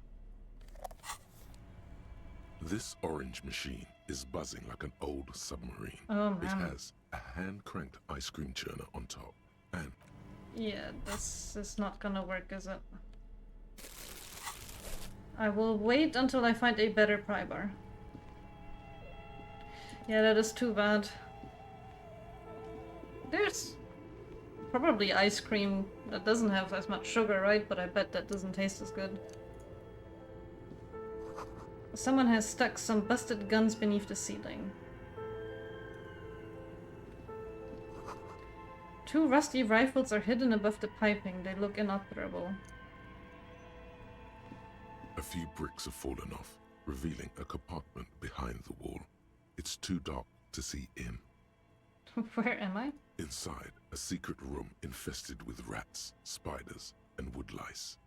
This orange machine is buzzing like an old submarine. Oh, It man. has a hand-cranked ice cream churner on top and yeah, this is not gonna work, is it? I will wait until I find a better pry bar. Yeah, that is too bad. There's Probably ice cream that doesn't have as much sugar, right? But I bet that doesn't taste as good. Someone has stuck some busted guns beneath the ceiling. 2 rusty rifles are hidden above the piping. They look inoperable. A few bricks have fallen off, revealing a compartment behind the wall. It's too dark to see in. Where am I? Inside, a secret room infested with rats, spiders, and woodlice.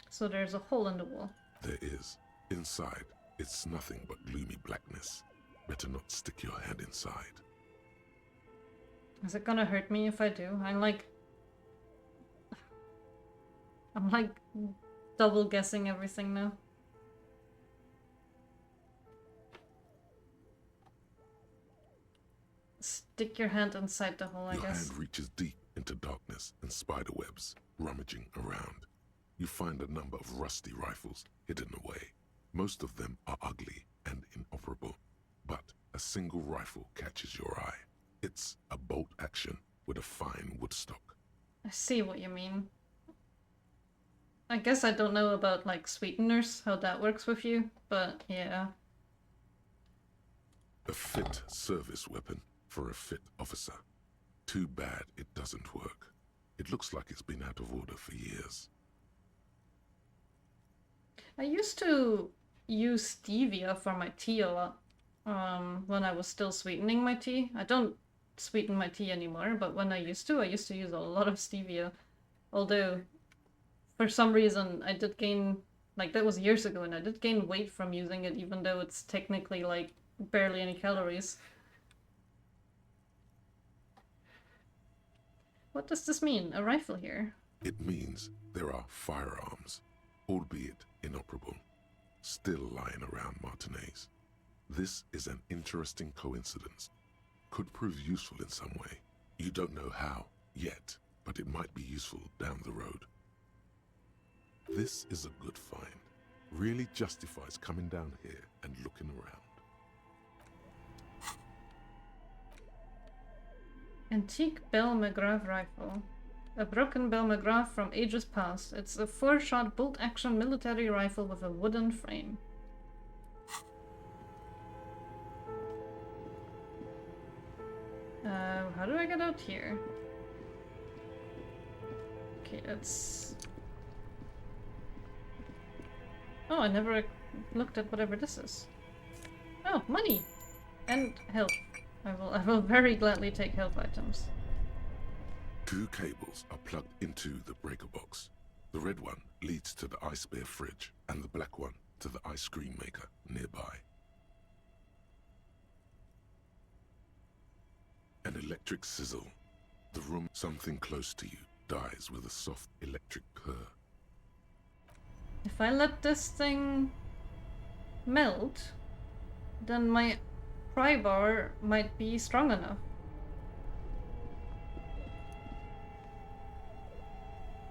So there's a hole in the wall. There is. Inside, it's nothing but gloomy blackness. Better not stick your head inside. Is it gonna hurt me if I do? I'm like double guessing everything now. Stick your hand inside the hole, I Your guess. hand reaches deep into darkness and spider webs, rummaging around. You find a number of rusty rifles hidden away. Most of them are ugly and inoperable, but a single rifle catches your eye. It's a bolt action with a fine woodstock. I see what you mean. I guess I don't know about like sweeteners, how that works with you, but yeah. A fit service weapon for a fit officer. Too bad it doesn't work. It looks like it's been out of order for years. I used to use stevia for my tea a lot when I was still sweetening my tea. I don't sweeten my tea anymore, but when I used to use a lot of stevia. Although, for some reason, I did gain, like that was years ago, and I did gain weight from using it, even though it's technically like barely any calories. What does this mean? A rifle here? It means there are firearms, albeit inoperable, still lying around Martinez. This is an interesting coincidence. Could prove useful in some way. You don't know how yet, but it might be useful down the road. This is a good find. Really justifies coming down here and looking around. Antique Belle McGrath rifle. A broken Belle McGrath from ages past. It's a 4-shot bolt-action military rifle with a wooden frame. How do I get out here? Okay, let's... Oh, I never looked at whatever this is. Oh, money! And health. I will very gladly take health items. 2 cables are plugged into the breaker box. The red one leads to the ice bear fridge, and the black one to the ice cream maker nearby. An electric sizzle. The room, something close to you, dies with a soft electric purr. If I let this thing melt, then my pry bar might be strong enough.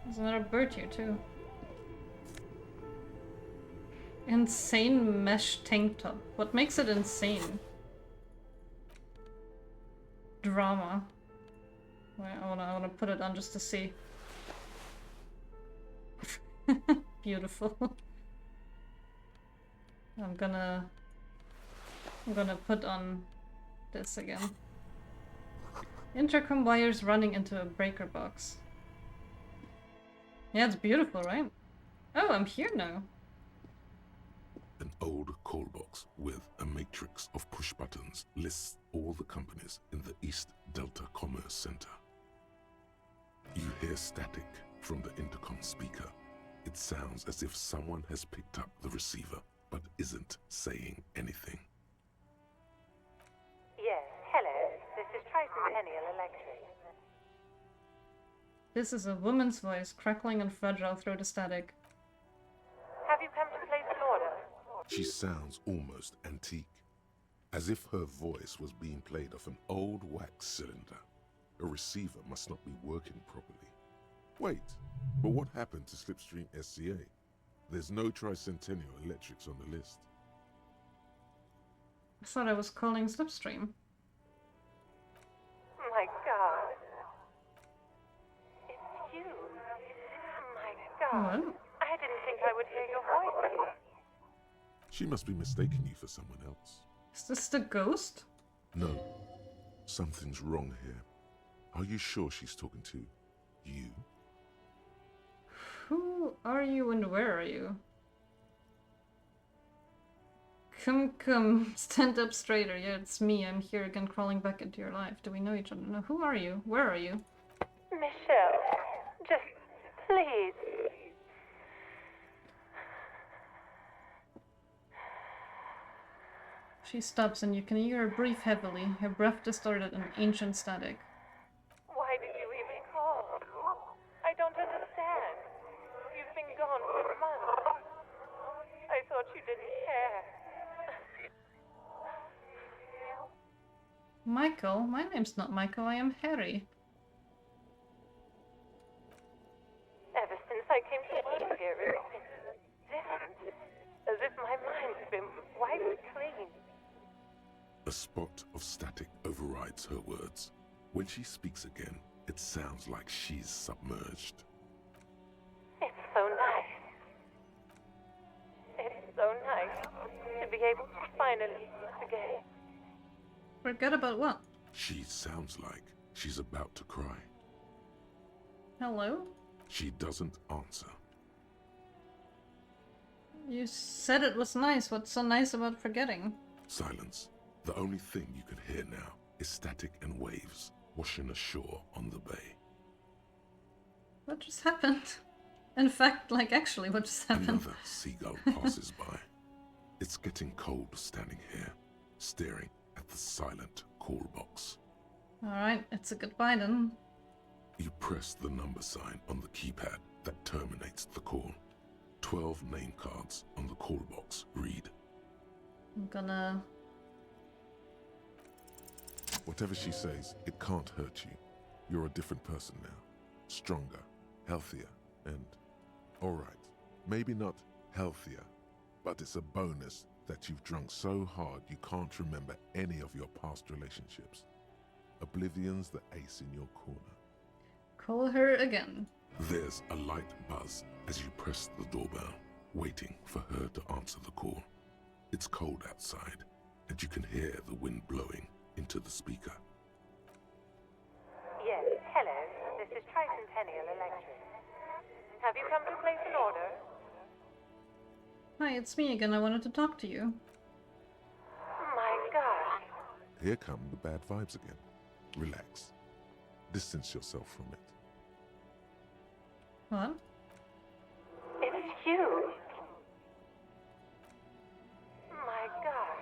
There's another bird here too. Insane mesh tank top. What makes it insane? Drama. I wanna put it on just to see. Beautiful. I'm gonna put on this again. Intercom wires running into a breaker box. Yeah, it's beautiful, right? Oh, I'm here now. An old call box with a matrix of push buttons lists all the companies in the East Delta Commerce Center. You hear static from the intercom speaker. It sounds as if someone has picked up the receiver but isn't saying anything. Yes, hello. This is Tricentennial Electric. This is a woman's voice, crackling and fragile through the static. Have you come to place an order? She sounds almost antique, as if her voice was being played off an old wax cylinder. A receiver must not be working properly. Wait, but what happened to Slipstream SCA? There's no Tricentennial Electrics on the list. I thought I was calling Slipstream. My God. God. What? I didn't think I would hear your voice again. She must be mistaking you for someone else. Is this the ghost? No. Something's wrong here. Are you sure she's talking to you? Who are you and where are you? Come, stand up straighter. Yeah, it's me. I'm here again, crawling back into your life. Do we know each other? No, who are you? Where are you? Michelle, just please. She stops and you can hear her breathe heavily, her breath distorted in ancient static. Why did you even call? I don't understand. You've been gone for months. I thought you didn't care. Michael? My name's not Michael, I am Harry. Ever since I came to work here, it's been different. As if my mind's been wiped clean. A spot of static overrides her words. When she speaks again, it sounds like she's submerged. It's so nice. It's so nice to be able to finally forget. Forget about what? She sounds like she's about to cry. Hello? She doesn't answer. You said it was nice. What's so nice about forgetting? Silence. The only thing you can hear now is static and waves washing ashore on the bay. What just happened? In fact, like actually, what just happened? Another seagull passes by. It's getting cold standing here, staring at the silent call box. Alright, it's a goodbye then. You press the number sign on the keypad that terminates the call. 12 name cards on the call box read. I'm gonna... Whatever she says, it can't hurt you. You're a different person now. Stronger, healthier, and... Alright, maybe not healthier, but it's a bonus that you've drunk so hard you can't remember any of your past relationships. Oblivion's the ace in your corner. Call her again. There's a light buzz as you press the doorbell, waiting for her to answer the call. It's cold outside, and you can hear the wind blowing into the speaker. Yes, hello. This is Untitled Electric. Have you come to place an order? Hi, it's me again. I wanted to talk to you. My God. Here come the bad vibes again. Relax. Distance yourself from it. What? It's you. My God.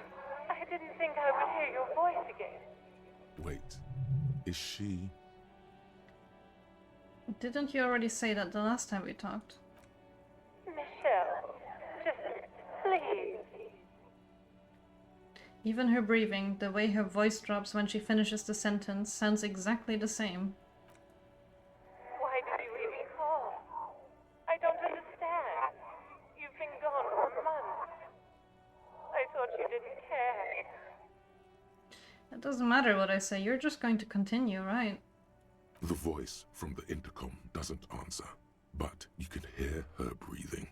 I didn't think I would hear your voice again. Wait. Is she... Didn't you already say that the last time we talked? Michelle, just please. Even her breathing, the way her voice drops when she finishes the sentence, sounds exactly the same. Why did you even call? I don't understand. You've been gone for months. I thought you didn't care. It doesn't matter what I say, you're just going to continue, right? The voice from the intercom doesn't answer, but you can hear her breathing.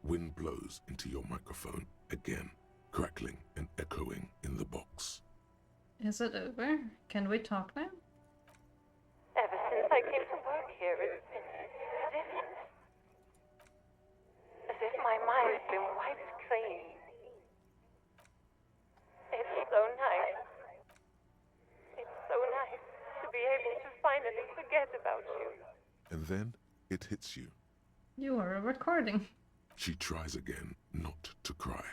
Wind blows into your microphone again, crackling and echoing in the box. Is it over? Can we talk now? Ever since I came to work here, it's been different. As if my mind's been wiped clean. It's so nice. It's so nice to be able to finally forget about you. And then it hits you. You are a recording. She tries again not to cry,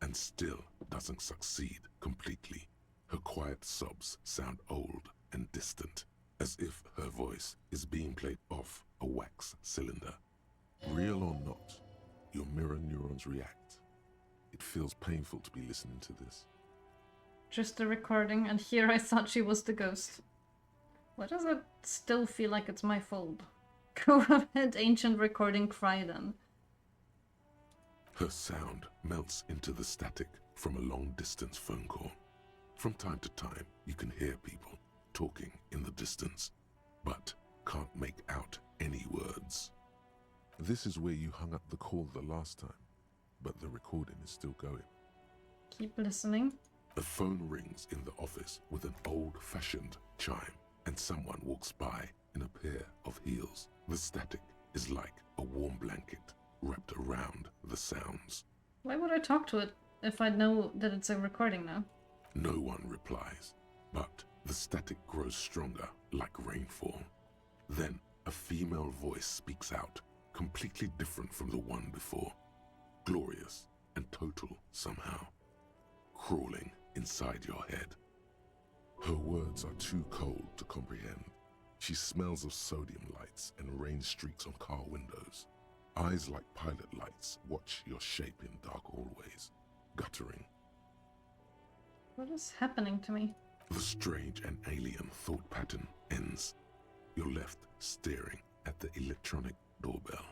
and still doesn't succeed completely. Her quiet sobs sound old and distant, as if her voice is being played off a wax cylinder. Real or not, your mirror neurons react. It feels painful to be listening to this. Just a recording, and here I thought she was the ghost. Why does it still feel like it's my fault? Go ahead, ancient recording, cry then. Her sound melts into the static from a long-distance phone call. From time to time, you can hear people talking in the distance, but can't make out any words. This is where you hung up the call the last time, but the recording is still going. Keep listening. A phone rings in the office with an old-fashioned chime, and someone walks by in a pair of heels. The static is like a warm blanket wrapped around the sounds. Why would I talk to it if I know that it's a recording now? No one replies, but the static grows stronger like rainfall. Then a female voice speaks out, completely different from the one before. Glorious and total somehow, crawling inside your head. Her words are too cold to comprehend. She smells of sodium lights and rain streaks on car windows. Eyes like pilot lights watch your shape in dark hallways, guttering. What is happening to me? The strange and alien thought pattern ends. You're left staring at the electronic doorbell.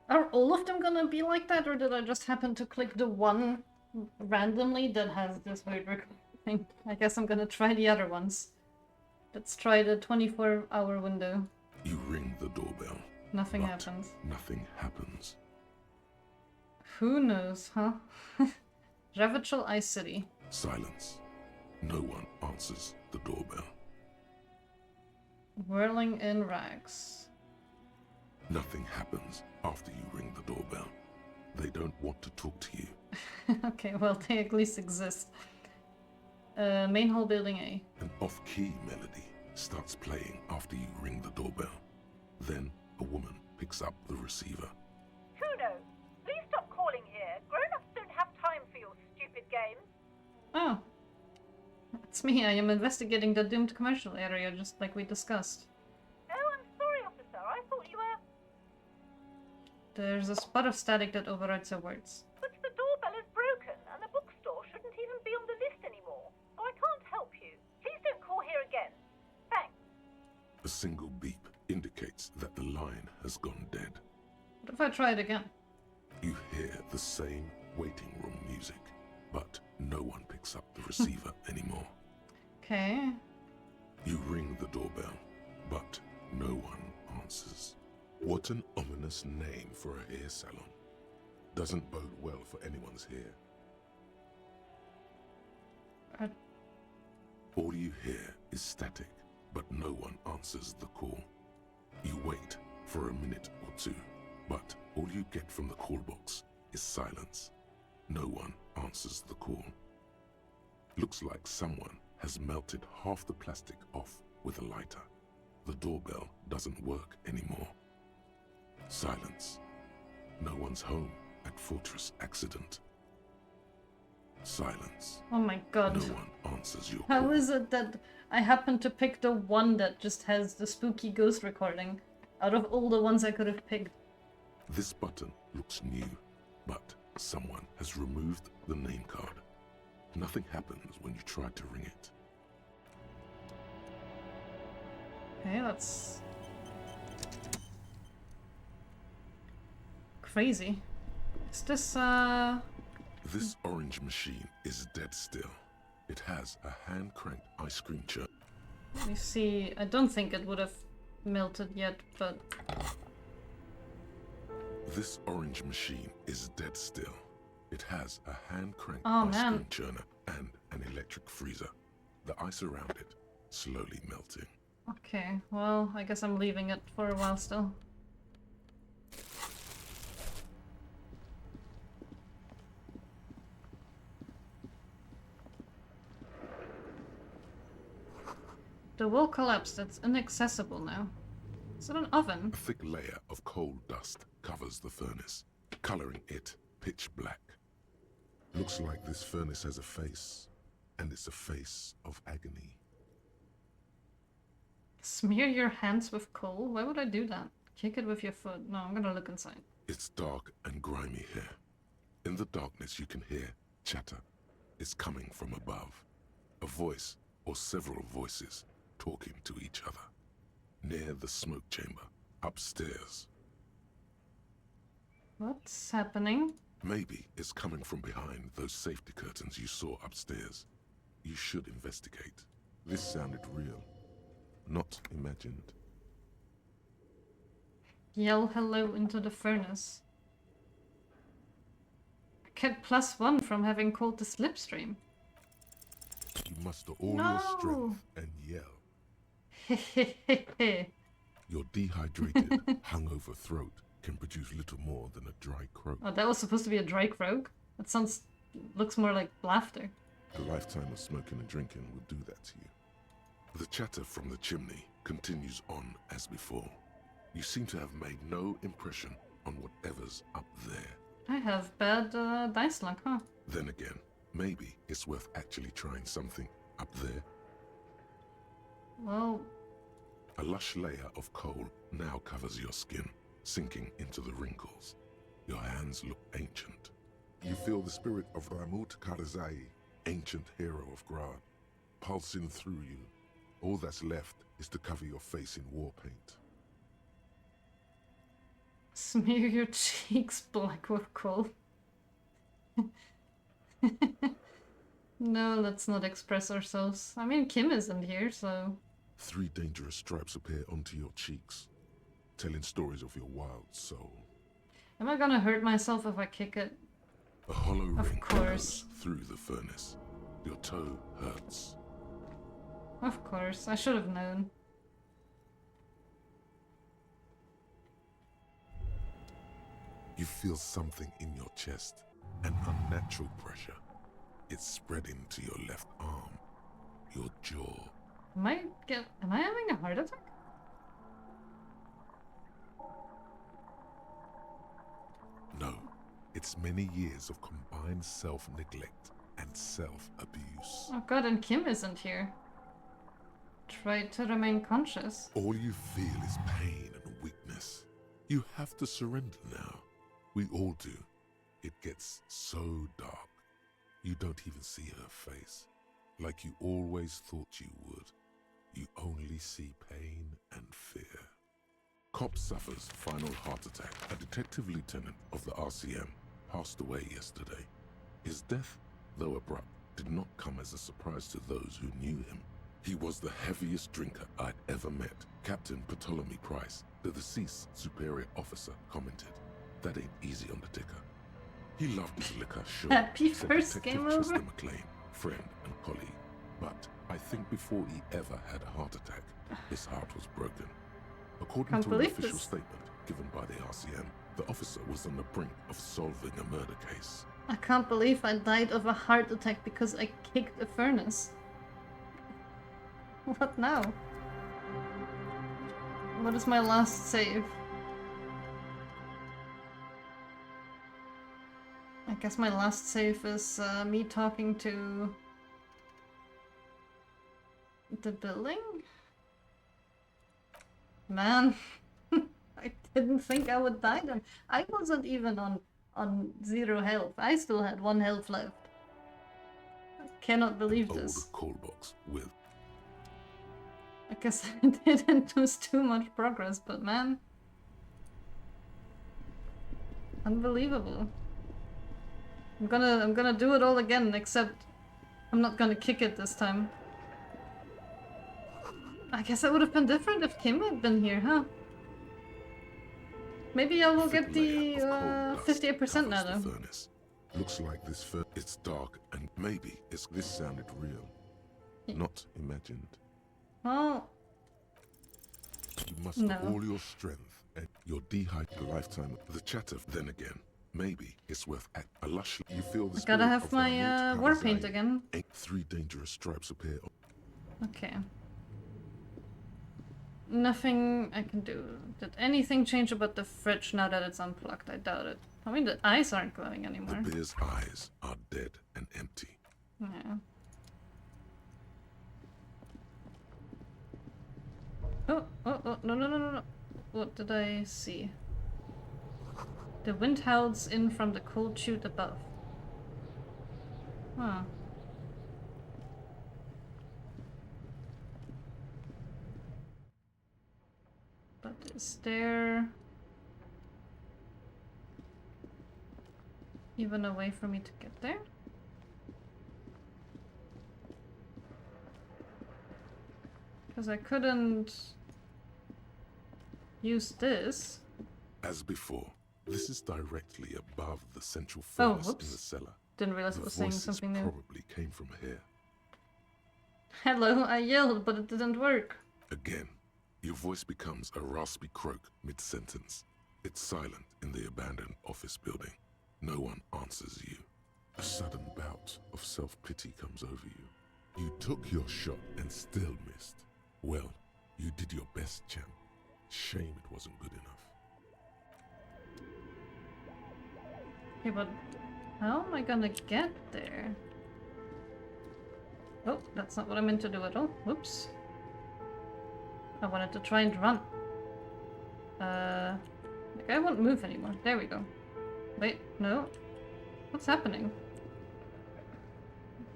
Are all of them gonna be like that, or did I just happen to click the one randomly that has this weird recording? I guess I'm gonna try the other ones. Let's try the 24-hour window. You ring the doorbell. Nothing but happens. Nothing happens. Who knows, huh? Revachel Ice City. Silence. No one answers the doorbell. Whirling in rags. Nothing happens after you ring the doorbell. They don't want to talk to you. Okay, well, they at least exist. Main hall building A. An off-key melody starts playing after you ring the doorbell. Then a woman picks up the receiver. Kuno, please stop calling here. Grown-ups don't have time for your stupid games. Oh. It's me. I am investigating the doomed commercial area, just like we discussed. Oh, I'm sorry, officer. I thought you were... There's a spot of static that overrides her words. But the doorbell is broken, and the bookstore shouldn't even be on the list anymore. So I can't help you. Please don't call here again. Thanks. A single beep indicates that the line has gone dead. What if I try it again? You hear the same waiting room music, but no one picks up the receiver anymore. Okay. You ring the doorbell, but no one answers. What an ominous name for a hair salon. Doesn't bode well for anyone's hair. All you hear is static, but no one answers the call. You wait for a minute or two, but all you get from the call box is silence. No one answers the call. Looks like someone has melted half the plastic off with a lighter. The doorbell doesn't work anymore. Silence. No one's home at Fortress Accident. Silence. Oh my god. No one answers your How call. is it that I happen to pick the one that just has the spooky ghost recording out of all the ones I could have picked? This button looks new, but someone has removed the name card. Nothing happens when you try to ring it. Okay, that's crazy. Is this This orange machine is dead still. It has a hand-cranked ice cream churn. let me see. I don't think it would have melted yet, but This orange machine is dead still. It has a hand-cranked Oh, ice man. cream churner and an electric freezer. The ice around it slowly melting. okay. Well, I guess I'm leaving it for a while still. The wall collapsed. It's inaccessible now. Is it an oven? A thick layer of coal dust covers the furnace, coloring it pitch black. Looks like this furnace has a face, and it's a face of agony. Smear your hands with coal? Why would I do that? Kick it with your foot. No, I'm gonna look inside. It's dark and grimy here. In the darkness you can hear chatter. It's coming from above. A voice or several voices talking to each other. Near the smoke chamber, upstairs. What's happening? Maybe it's coming from behind those safety curtains you saw upstairs. You should investigate. This sounded real, not imagined. Yell hello into the furnace. I get +1 from having called the slipstream. You muster all your strength and yell. Hehehehe. Your dehydrated, hungover throat can produce little more than a dry croak. Oh, that was supposed to be a dry croak? That looks more like laughter. A lifetime of smoking and drinking will do that to you. The chatter from the chimney continues on as before. You seem to have made no impression on whatever's up there. I have bad dice luck, huh? Then again, maybe it's worth actually trying something up there. Well... A lush layer of coal now covers your skin, sinking into the wrinkles. Your hands look ancient. You feel the spirit of Ramut Karzai, ancient hero of Grad, pulsing through you. All that's left is to cover your face in war paint. Smear your cheeks black with coal. No, let's not express ourselves. I mean, Kim isn't here, so... 3 dangerous stripes appear onto your cheeks, telling stories of your wild soul. Am I gonna hurt myself if I kick it? A hollow Of ring course. goes through the furnace. Your toe hurts. Of course, I should have known. You feel something in your chest, an unnatural pressure. It's spreading to your left arm, your jaw. Am I having a heart attack? No, it's many years of combined self-neglect and self-abuse. Oh god, and Kim isn't here. Try to remain conscious. All you feel is pain and weakness. You have to surrender now. We all do. It gets so dark. You don't even see her face. Like you always thought you would. You only see pain and fear. Cop suffers final heart attack. A detective lieutenant of the RCM passed away yesterday. His death, though abrupt, did not come as a surprise to those who knew him. He was the heaviest drinker I'd ever met. Captain Ptolemy Price, the deceased superior officer, commented, "That ain't easy on the ticker." He loved his liquor, sure. Happy said first Detective game Chester over. McLean, friend and colleague. But I think before he ever had a heart attack, his heart was broken. According Can't to an believe official this. statement given by the RCM, the officer was on the brink of solving a murder case. I can't believe I died of a heart attack because I kicked a furnace. What now? What is my last save? I guess my last save is me talking to the building? Man, I didn't think I would die then. I wasn't even on 0 health. I still had 1 health left. I cannot believe Old this. call box with I guess I didn't lose too much progress, but man. Unbelievable. I'm gonna do it all again, except I'm not gonna kick it this time. I guess it would have been different if Kim had been here, huh? Maybe I will get the 58% now though. furnace. Looks like this it's dark and maybe this sounded real. Not imagined. Well, You muster no. all your strength and your dehydrated lifetime. The chatter, then again, maybe it's worth a lush. You feel the I gotta spirit have of my Ramut war Karzai. paint again. 3 dangerous stripes appear. Okay. Nothing I can do. Did anything change about the fridge now that it's unplugged? I doubt it. I mean, the eyes aren't glowing anymore. The bear's eyes are dead and empty. Yeah. Oh, no. What did I see? The wind howls in from the cold chute above. Huh. But is there even a way for me to get there? Because I couldn't use this. As before, this is directly above the central Oh, furnace in whoops. the cellar. Didn't realize The it was saying voices something new. probably came from here. Hello, I yelled, but it didn't work. Again, your voice becomes a raspy croak mid-sentence. It's silent in the abandoned office building. No one answers you. A sudden bout of self-pity comes over you. You took your shot and still missed. Well, you did your best, champ. Shame it wasn't good enough. Okay, but how am I gonna get there? Oh, that's not what I meant to do at all. Whoops. I wanted to try and run. The guy won't move anymore. There we go. Wait, no. What's happening?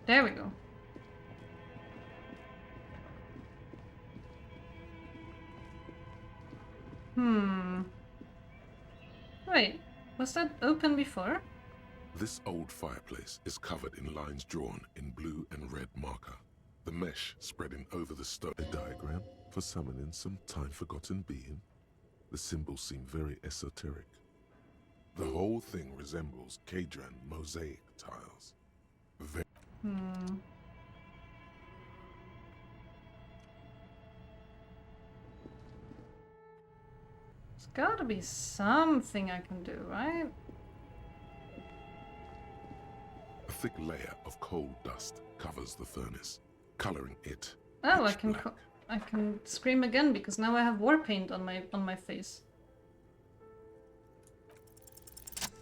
There we go. Wait, was that open before? This old fireplace is covered in lines drawn in blue and red marker. The mesh spreading over the stone. A diagram for summoning some time-forgotten being. The symbols seem very esoteric. The whole thing resembles Kadran mosaic tiles. There's gotta be something I can do, right? A thick layer of coal dust covers the furnace, coloring it. Oh, pitch black. I can scream again because now I have war paint on my face.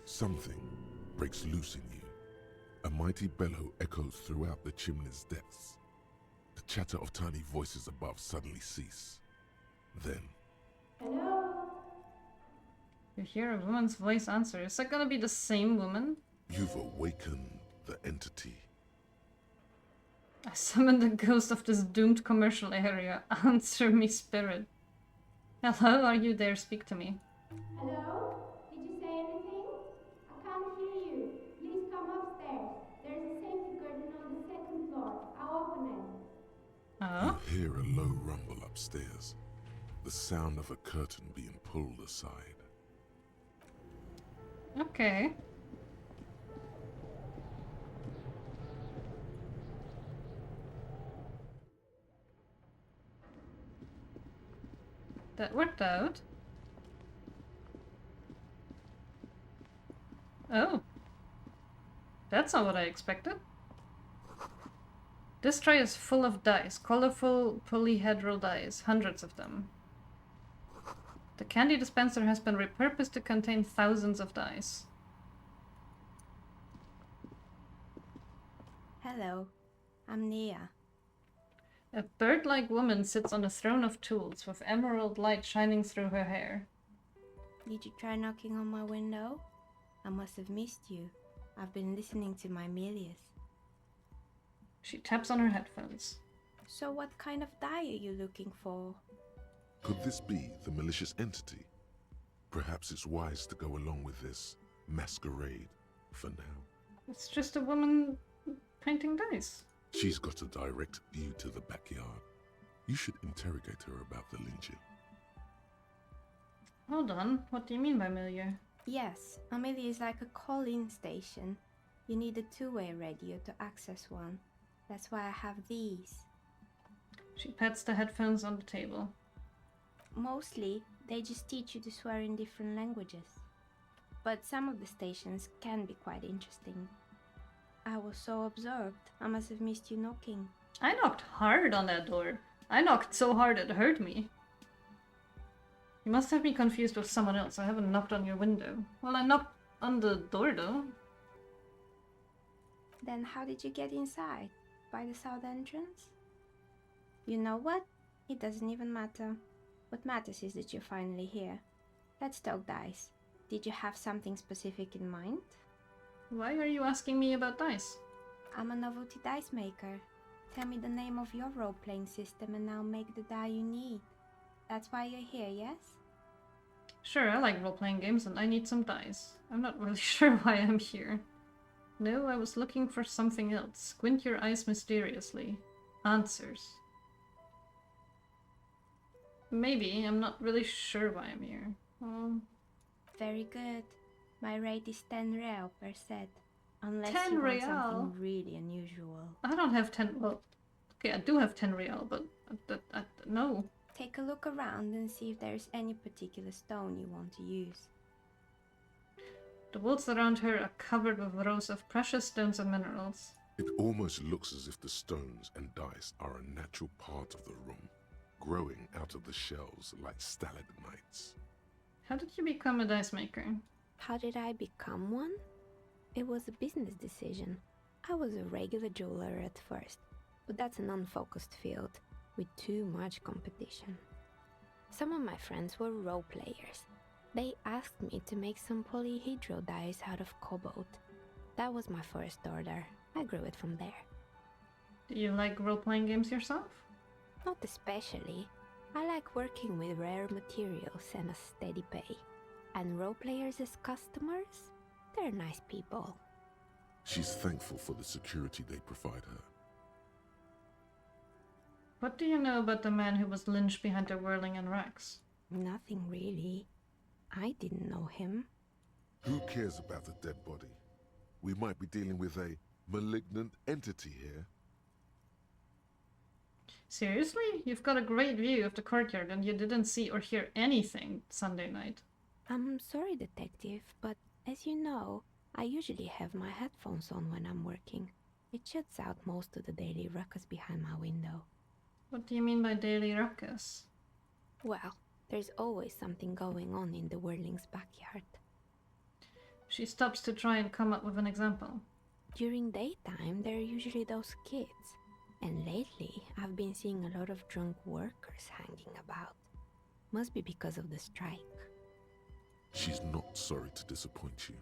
Something breaks loose in you. A mighty bellow echoes throughout the chimney's depths. The chatter of tiny voices above suddenly cease. Then, Hello? You hear a woman's voice answer. Is that gonna be the same woman? you've awakened the entity. I summoned the ghost of this doomed commercial area. Answer me, spirit. Hello, are you there? Speak to me. Hello? Did you say anything? I can't hear you. Please come upstairs. There's a safety curtain on the second floor. I'll open it. Oh? You hear a low rumble upstairs. The sound of a curtain being pulled aside. Okay. That worked out. Oh. That's not what I expected. This tray is full of dice, colorful polyhedral dice, hundreds of them. The candy dispenser has been repurposed to contain thousands of dice. Hello, I'm Nia. A bird-like woman sits on a throne of tools with emerald light shining through her hair. Did you try knocking on my window? I must have missed you. I've been listening to my Melius. She taps on her headphones. So what kind of die are you looking for? Could this be the malicious entity? Perhaps it's wise to go along with this masquerade for now. It's just a woman painting dice. She's got a direct view to the backyard. You should interrogate her about the lynching. Hold on, what do you mean by milieu? Yes, Amelia is like a call-in station. You need a two-way radio to access one. That's why I have these. She pats the headphones on the table. Mostly, they just teach you to swear in different languages. But some of the stations can be quite interesting. I was so absorbed, I must have missed you knocking. I knocked hard on that door. I knocked so hard it hurt me. You must have me confused with someone else. I haven't knocked on your window. Well, I knocked on the door though. Then how did you get inside? By the south entrance? You know what? It doesn't even matter. What matters is that you're finally here. Let's talk dice. Did you have something specific in mind? Why are you asking me about dice? I'm a novelty dice maker. Tell me the name of your role-playing system and I'll make the die you need. That's why you're here, yes? Sure, I like role-playing games and I need some dice. I'm not really sure why I'm here. No, I was looking for something else. Squint your eyes mysteriously. Answers. Maybe, I'm not really sure why I'm here. Very good. My rate is 10 real per set. Unless 10 you want real? something really unusual. I don't have 10. Well, okay, I do have 10 real, but no. Take a look around and see if there's any particular stone you want to use. The walls around her are covered with rows of precious stones and minerals. It almost looks as if the stones and dice are a natural part of the room, growing out of the shells like stalagmites. How did you become a dice maker? How did I become one? It was a business decision. I was a regular jeweler at first, but that's an unfocused field with too much competition. Some of my friends were role players. They asked me to make some polyhedral dice out of cobalt. That was my first order. I grew it from there. Do you like role-playing games yourself? Not especially. I like working with rare materials and a steady pay. And role players as customers? They're nice people. She's thankful for the security they provide her. What do you know about the man who was lynched behind the whirling and racks? Nothing really. I didn't know him. Who cares about the dead body? We might be dealing with a malignant entity here. Seriously? You've got a great view of the courtyard and you didn't see or hear anything Sunday night. I'm sorry, detective, but as you know, I usually have my headphones on when I'm working. It shuts out most of the daily ruckus behind my window. What do you mean by daily ruckus? Well, there's always something going on in the whirling's backyard. She stops to try and come up with an example. During daytime, there are usually those kids. And lately, I've been seeing a lot of drunk workers hanging about. Must be because of the strike. She's not sorry to disappoint you.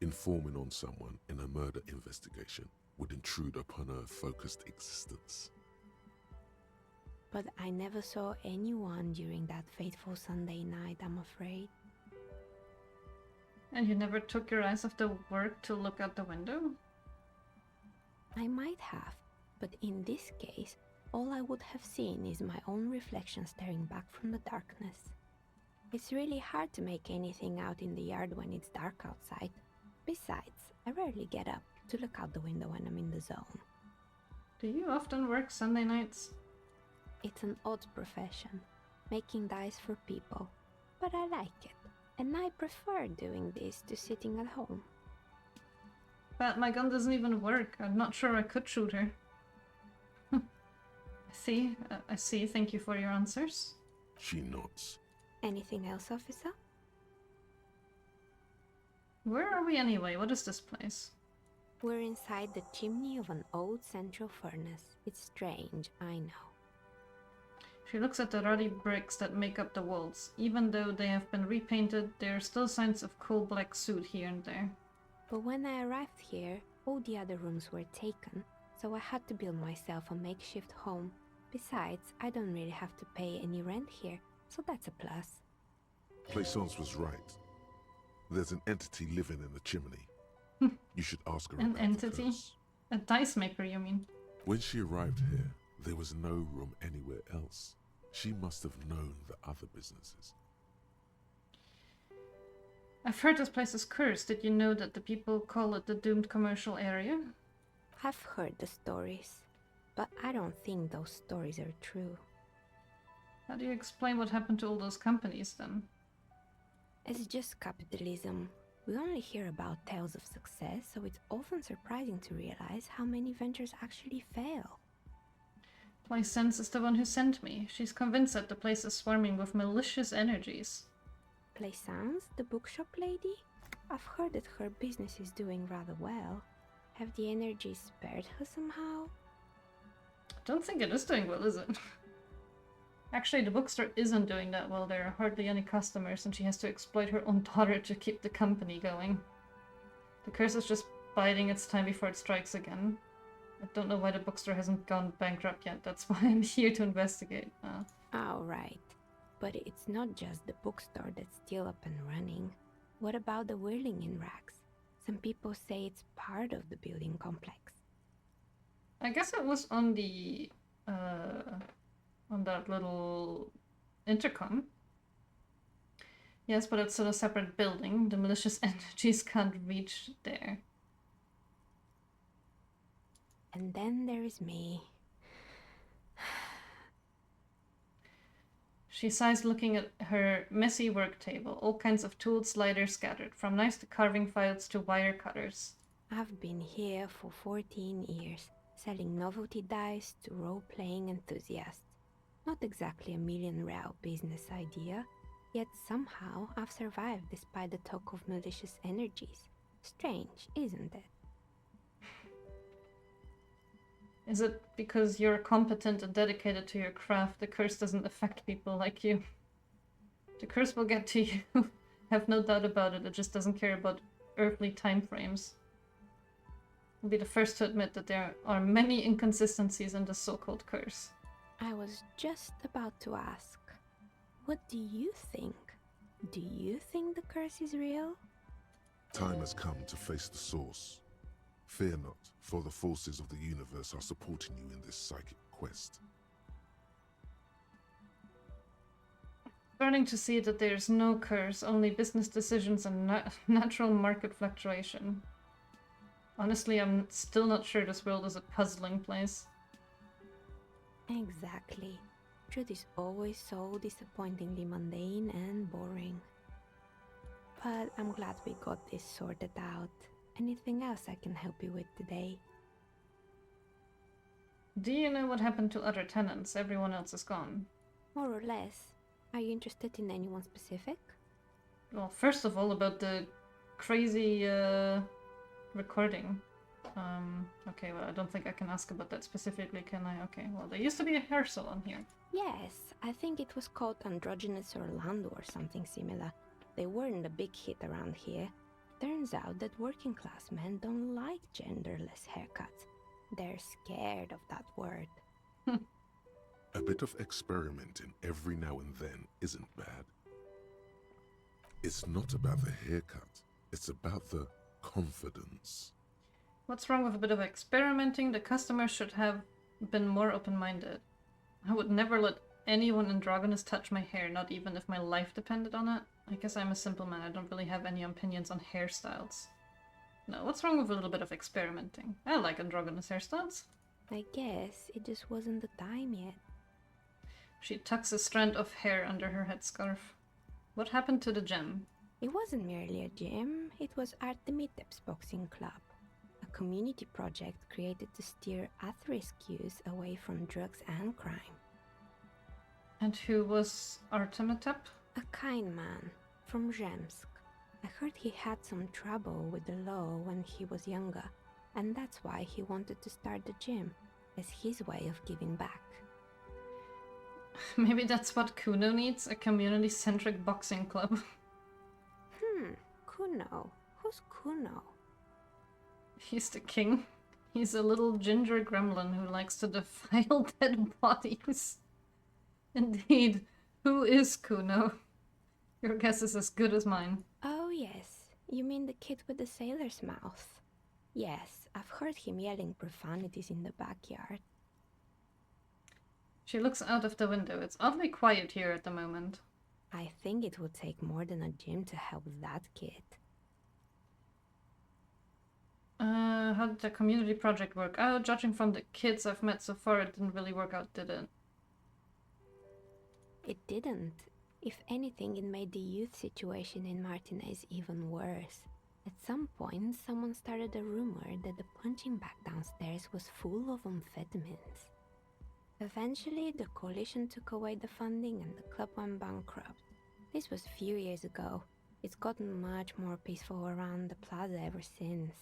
Informing on someone in a murder investigation would intrude upon her focused existence. But I never saw anyone during that fateful Sunday night, I'm afraid. And you never took your eyes off the work to look out the window? I might have, but in this case, all I would have seen is my own reflection staring back from the darkness. It's really hard to make anything out in the yard when it's dark outside. Besides, I rarely get up to look out the window when I'm in the zone. Do you often work Sunday nights? It's an odd profession, making dice for people, but I like it, and I prefer doing this to sitting at home. But my gun doesn't even work. I'm not sure I could shoot her. I see. Thank you for your answers. She nods. Anything else, officer? Where are we anyway? What is this place? We're inside the chimney of an old central furnace. It's strange, I know. She looks at the ruddy bricks that make up the walls. Even though they have been repainted, there are still signs of coal black soot here and there. But when I arrived here, all the other rooms were taken, so I had to build myself a makeshift home. Besides, I don't really have to pay any rent here, so that's a plus. Plaisance was right. There's an entity living in the chimney. You should ask her An about entity? the curse. A dice maker, you mean? When she arrived here, there was no room anywhere else. She must have known the other businesses. I've heard this place is cursed. Did you know that the people call it the doomed commercial area? I've heard the stories, but I don't think those stories are true. How do you explain what happened to all those companies then? It's just capitalism. We only hear about tales of success, so it's often surprising to realize how many ventures actually fail. Plaisance is the one who sent me. She's convinced that the place is swarming with malicious energies. Plaisance, the bookshop lady? I've heard that her business is doing rather well. Have the energies spared her somehow? I don't think it is doing well, is it? Actually, the bookstore isn't doing that well. There are hardly any customers and she has to exploit her own daughter to keep the company going. The curse is just biding its time before it strikes again. I don't know why the bookstore hasn't gone bankrupt yet. That's why I'm here to investigate. Oh, right. But it's not just the bookstore that's still up and running. What about the whirling in racks? Some people say it's part of the building complex. I guess it was on the on that little intercom. Yes, but it's in a separate building. The malicious energies can't reach there. And then there is me. She sighs, looking at her messy work table. All kinds of tools, sliders scattered, from knives to carving files to wire cutters. I've been here for 14 years, selling novelty dice to role-playing enthusiasts. Not exactly a million-real business idea, yet somehow I've survived despite the talk of malicious energies. Strange, isn't it? Is it because you're competent and dedicated to your craft, the curse doesn't affect people like you? The curse will get to you, have no doubt about it, it just doesn't care about earthly time frames. I'll be the first to admit that there are many inconsistencies in the so-called curse. I was just about to ask, what do you think? Do you think the curse is real? Time has come to face the source. Fear not, for the forces of the universe are supporting you in this psychic quest. Starting to see that there's no curse, only business decisions and natural market fluctuation. Honestly, I'm still not sure this world is a puzzling place. Exactly. Truth is always so disappointingly mundane and boring. But I'm glad we got this sorted out. Anything else I can help you with today? Do you know what happened to other tenants? Everyone else is gone. More or less. Are you interested in anyone specific? Well, first of all, about the crazy recording. Okay, well, I don't think I can ask about that specifically, can I? Okay, well, there used to be a hair salon here. Yes, I think it was called Androgynous Orlando or something similar. They weren't a big hit around here. Turns out that working class men don't like genderless haircuts. They're scared of that word. A bit of experimenting every now and then isn't bad. It's not about the haircut, it's about the confidence. What's wrong with a bit of experimenting? The customers should have been more open-minded. I would never let anyone androgynous touch my hair, not even if my life depended on it. I guess I'm a simple man, I don't really have any opinions on hairstyles. No, what's wrong with a little bit of experimenting? I like androgynous hairstyles. I guess it just wasn't the time yet. She tucks a strand of hair under her headscarf. What happened to the gym? It wasn't merely a gym, it was Artemitep's boxing club. A community project created to steer at-risk youth away from drugs and crime. And who was Artemitep? A kind man from Zemsk. I heard he had some trouble with the law when he was younger, and that's why he wanted to start the gym, as his way of giving back. Maybe that's what Kuno needs, a community-centric boxing club. Kuno? Who's Kuno? He's the king. He's a little ginger gremlin who likes to defile dead bodies. Indeed, who is Kuno? Your guess is as good as mine. Oh yes, you mean the kid with the sailor's mouth. Yes, I've heard him yelling profanities in the backyard. She looks out of the window. It's oddly quiet here at the moment. I think it would take more than a gym to help that kid. How did the community project work out? Judging from the kids I've met so far, it didn't really work out, did it? It didn't. If anything, it made the youth situation in Martinez even worse. At some point, someone started a rumor that the punching bag downstairs was full of amphetamines. Eventually, the coalition took away the funding and the club went bankrupt. This was a few years ago. It's gotten much more peaceful around the plaza ever since.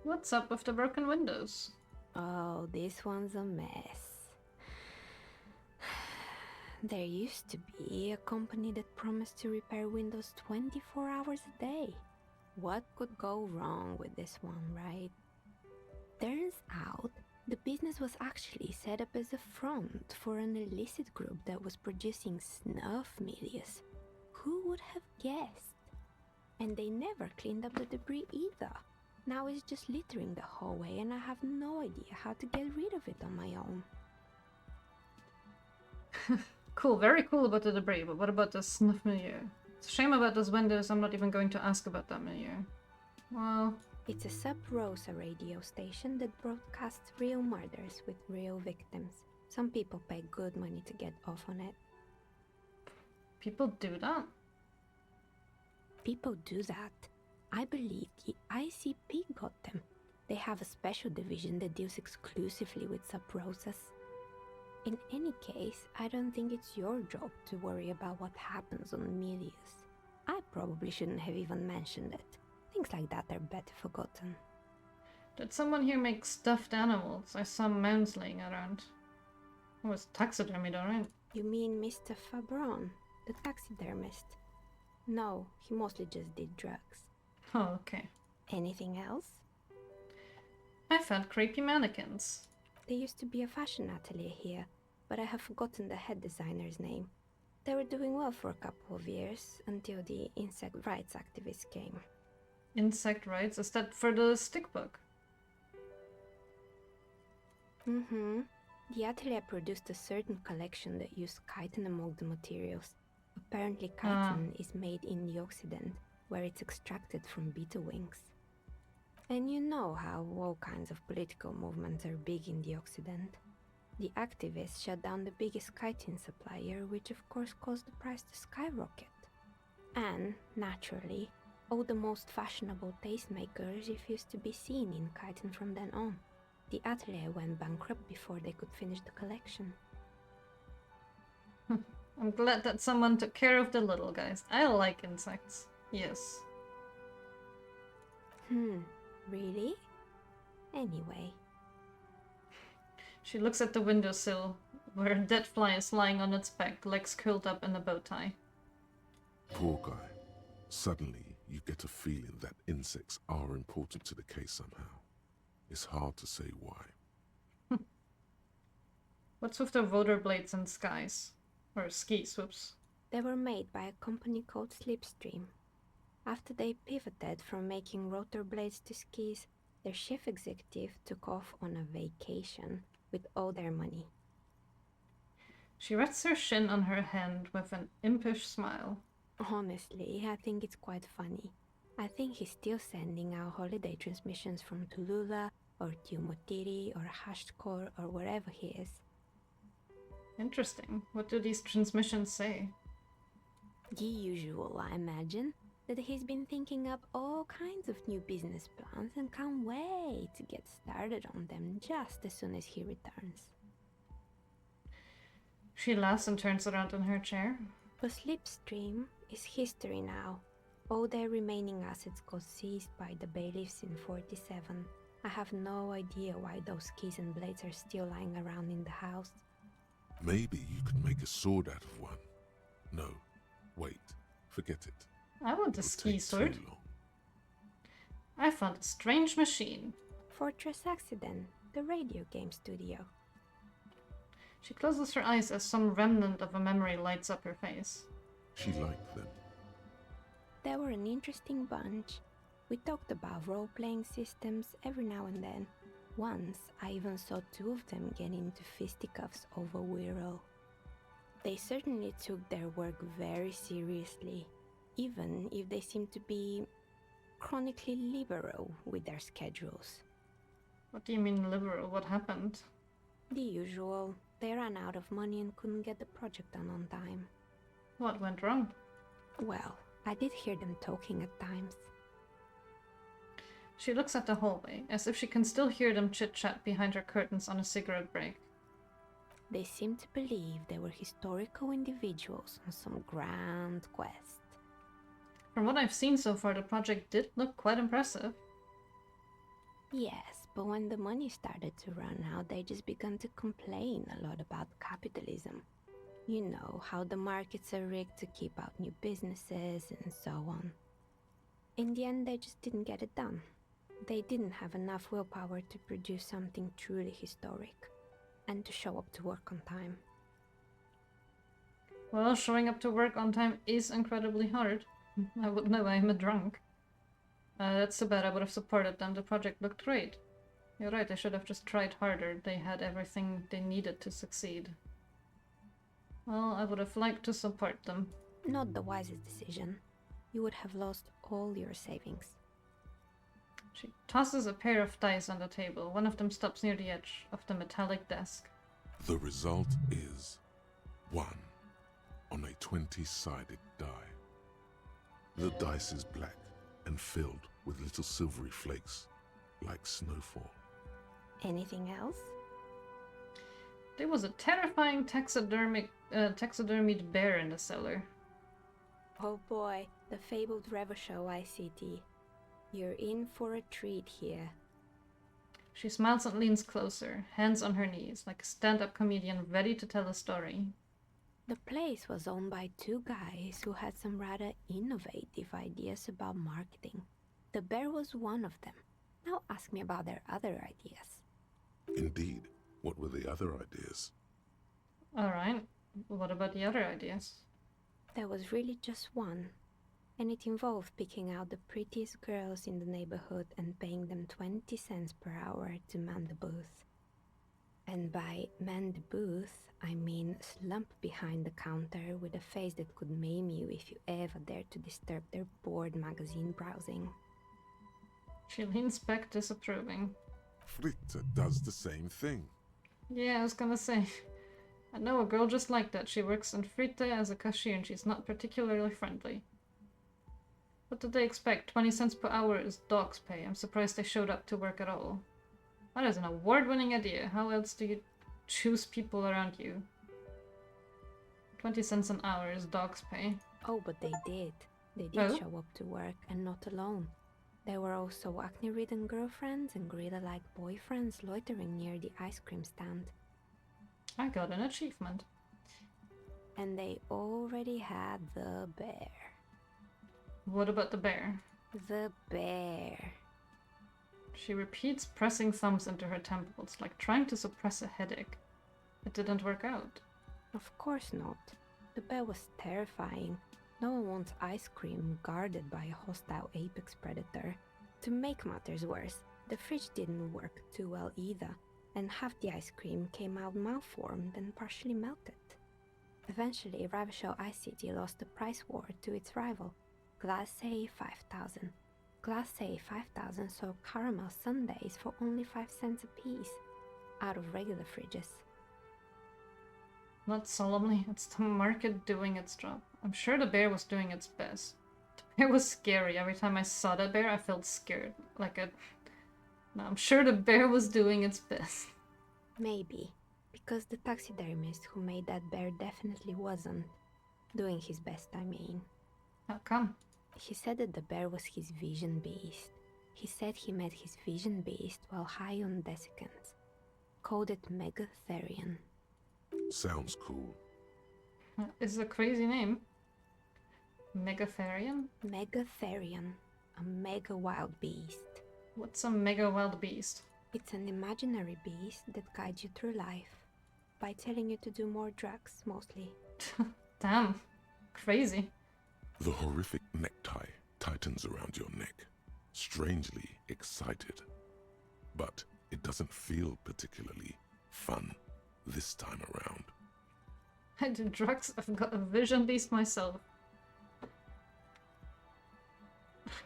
What's up with the broken windows? Oh, this one's a mess. There used to be a company that promised to repair windows 24 hours a day. What could go wrong with this one, right? Turns out, the business was actually set up as a front for an illicit group that was producing snuff milias. Who would have guessed? And they never cleaned up the debris either. Now it's just littering the hallway and I have no idea how to get rid of it on my own. Cool, very cool about the debris, but what about the snuff milieu? It's a shame about those windows. I'm not even going to ask about them here. Well... It's a sub-Rosa radio station that broadcasts real murders with real victims. Some people pay good money to get off on it. People do that? People do that. I believe the ICP got them. They have a special division that deals exclusively with sub-Rosas. In any case, I don't think it's your job to worry about what happens on Milius. I probably shouldn't have even mentioned it. Things like that are better forgotten. Did someone here make stuffed animals? I saw mounds laying around. It was taxidermied, alright. You mean Mr. Fabron, the taxidermist? No, he mostly just did drugs. Oh, okay. Anything else? I found creepy mannequins. There used to be a fashion atelier here, but I have forgotten the head designer's name. They were doing well for a couple of years, until the insect rights activists came. Insect rights? Is that for the stick book? Mm-hmm. The atelier produced a certain collection that used chitin among the materials. Apparently chitin is made in the Occident, where it's extracted from beetle wings. And you know how all kinds of political movements are big in the Occident. The activists shut down the biggest chitin supplier, which of course caused the price to skyrocket. And, naturally, all the most fashionable tastemakers refused to be seen in chitin from then on. The atelier went bankrupt before they could finish the collection. I'm glad that someone took care of the little guys. I like insects. Yes. Really? Anyway. She looks at the windowsill, where a dead fly is lying on its back, legs curled up in a bow tie. Poor guy. Suddenly, you get a feeling that insects are important to the case somehow. It's hard to say why. What's with the rotor blades and skies? Or skis, whoops. They were made by a company called Slipstream. After they pivoted from making rotor blades to skis, their chief executive took off on a vacation with all their money. She rests her shin on her hand with an impish smile. Honestly, I think it's quite funny. I think he's still sending out holiday transmissions from Tulula or Tiumotiri or Hashtkor or wherever he is. Interesting. What do these transmissions say? The usual, I imagine. That he's been thinking up all kinds of new business plans and can't wait to get started on them just as soon as he returns. She laughs and turns around in her chair. The Slipstream is history now. All their remaining assets got seized by the bailiffs in 47. I have no idea why those keys and blades are still lying around in the house. Maybe you could make a sword out of one. No, wait, forget it. I want a ski sword. I found a strange machine. Fortress Accident, the radio game studio. She closes her eyes as some remnant of a memory lights up her face. She liked them. They were an interesting bunch. We talked about role-playing systems every now and then. Once, I even saw two of them get into fisticuffs over Wirral. They certainly took their work very seriously, even if they seemed to be chronically liberal with their schedules. What do you mean liberal? What happened? The usual. They ran out of money and couldn't get the project done on time. What went wrong? Well, I did hear them talking at times. She looks at the hallway, as if she can still hear them chit-chat behind her curtains on a cigarette break. They seemed to believe they were historical individuals on some grand quest. From what I've seen so far, the project did look quite impressive. Yes, but when the money started to run out, they just began to complain a lot about capitalism. You know, how the markets are rigged to keep out new businesses and so on. In the end, they just didn't get it done. They didn't have enough willpower to produce something truly historic, and to show up to work on time. Well, showing up to work on time is incredibly hard. I would know, I'm a drunk. That's so bad. I would have supported them. The project looked great. You're right, I should have just tried harder. They had everything they needed to succeed. Well, I would have liked to support them. Not the wisest decision. You would have lost all your savings. She tosses a pair of dice on the table. One of them stops near the edge of the metallic desk. The result is 1 on a 20-sided die. The dice is black and filled with little silvery flakes, like snowfall. Anything else? There was a terrifying taxidermied bear in the cellar. Oh boy, the fabled Revershow ICT. You're in for a treat here. She smiles and leans closer, hands on her knees, like a stand-up comedian ready to tell a story. The place was owned by two guys who had some rather innovative ideas about marketing. The bear was one of them. Now ask me about their other ideas. Indeed. What were the other ideas? Alright, what about the other ideas? There was really just one, and it involved picking out the prettiest girls in the neighborhood and paying them 20 cents per hour to man the booth. And by man the booth, I mean slump behind the counter with a face that could maim you if you ever dared to disturb their bored magazine browsing. She leans back disapproving. Fritte does the same thing. Yeah, I was gonna say. I know a girl just like that. She works in Fritte as a cashier and she's not particularly friendly. What did they expect? 20 cents per hour is dog's pay. I'm surprised they showed up to work at all. That is an award-winning idea. How else do you choose people around you? 20 cents an hour is dog's pay. Oh, but they did. They did show up to work, and not alone. There were also acne-ridden girlfriends and gorilla-like boyfriends loitering near the ice cream stand. I got an achievement. And they already had the bear. What about the bear? The bear. She repeats, pressing thumbs into her temples, like trying to suppress a headache. It didn't work out. Of course not. The bear was terrifying. No one wants ice cream guarded by a hostile apex predator. To make matters worse, the fridge didn't work too well either, and half the ice cream came out malformed and partially melted. Eventually, Revershow ICT lost the price war to its rival, Glacé 5000. Glacé 5000 sold caramel sundaes for only 5 cents a piece, out of regular fridges. Not solemnly, it's the market doing its job. I'm sure the bear was doing its best. The bear was scary. Every time I saw that bear, I felt scared. No, I'm sure the bear was doing its best. Maybe, because the taxidermist who made that bear definitely wasn't. Doing his best, I mean. How come? He said that the bear was his vision beast. He said he met his vision beast while high on desiccants. Called it Megatherion. Sounds cool. It's a crazy name. Megatherion? Megatherion. A mega wild beast. What's a mega wild beast? It's an imaginary beast that guides you through life. By telling you to do more drugs, mostly. Damn. Crazy. The horrific necktie tightens around your neck. Strangely excited. But it doesn't feel particularly fun this time around. I do drugs, I've got a vision beast myself.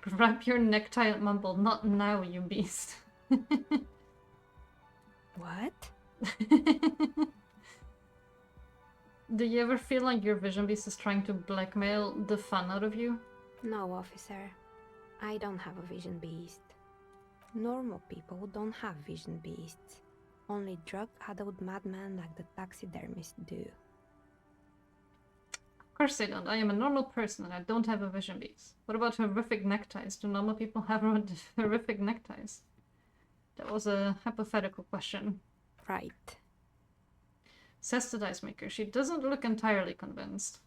Grab your necktie and mumble, not now, you beast. What? Do you ever feel like your vision beast is trying to blackmail the fun out of you? No, officer. I don't have a vision beast. Normal people don't have vision beasts. Only drug-addled madmen like the taxidermists do. Of course they don't. I am a normal person and I don't have a vision beast. What about horrific neckties? Do normal people have horrific neckties? That was a hypothetical question. Right. Says the dice maker. She doesn't look entirely convinced.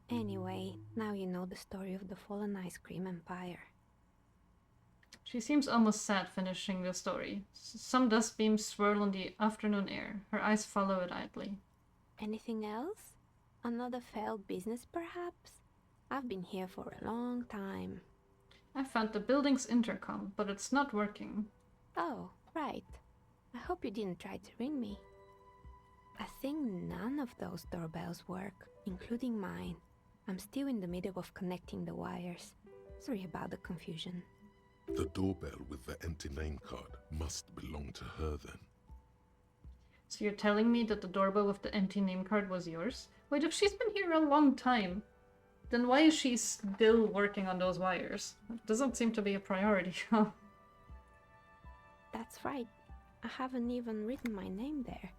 Anyway, now you know the story of the fallen ice cream empire. She seems almost sad finishing the story. Some dust beams swirl in the afternoon air. Her eyes follow it idly. Anything else? Another failed business, perhaps? I've been here for a long time. I found the building's intercom, but it's not working. Oh, right. I hope you didn't try to ring me. I think none of those doorbells work, including mine. I'm still in the middle of connecting the wires. Sorry about the confusion. The doorbell with the empty name card must belong to her then. So you're telling me that the doorbell with the empty name card was yours? Wait, if she's been here a long time, then why is she still working on those wires? It doesn't seem to be a priority. That's right. I haven't even written my name there.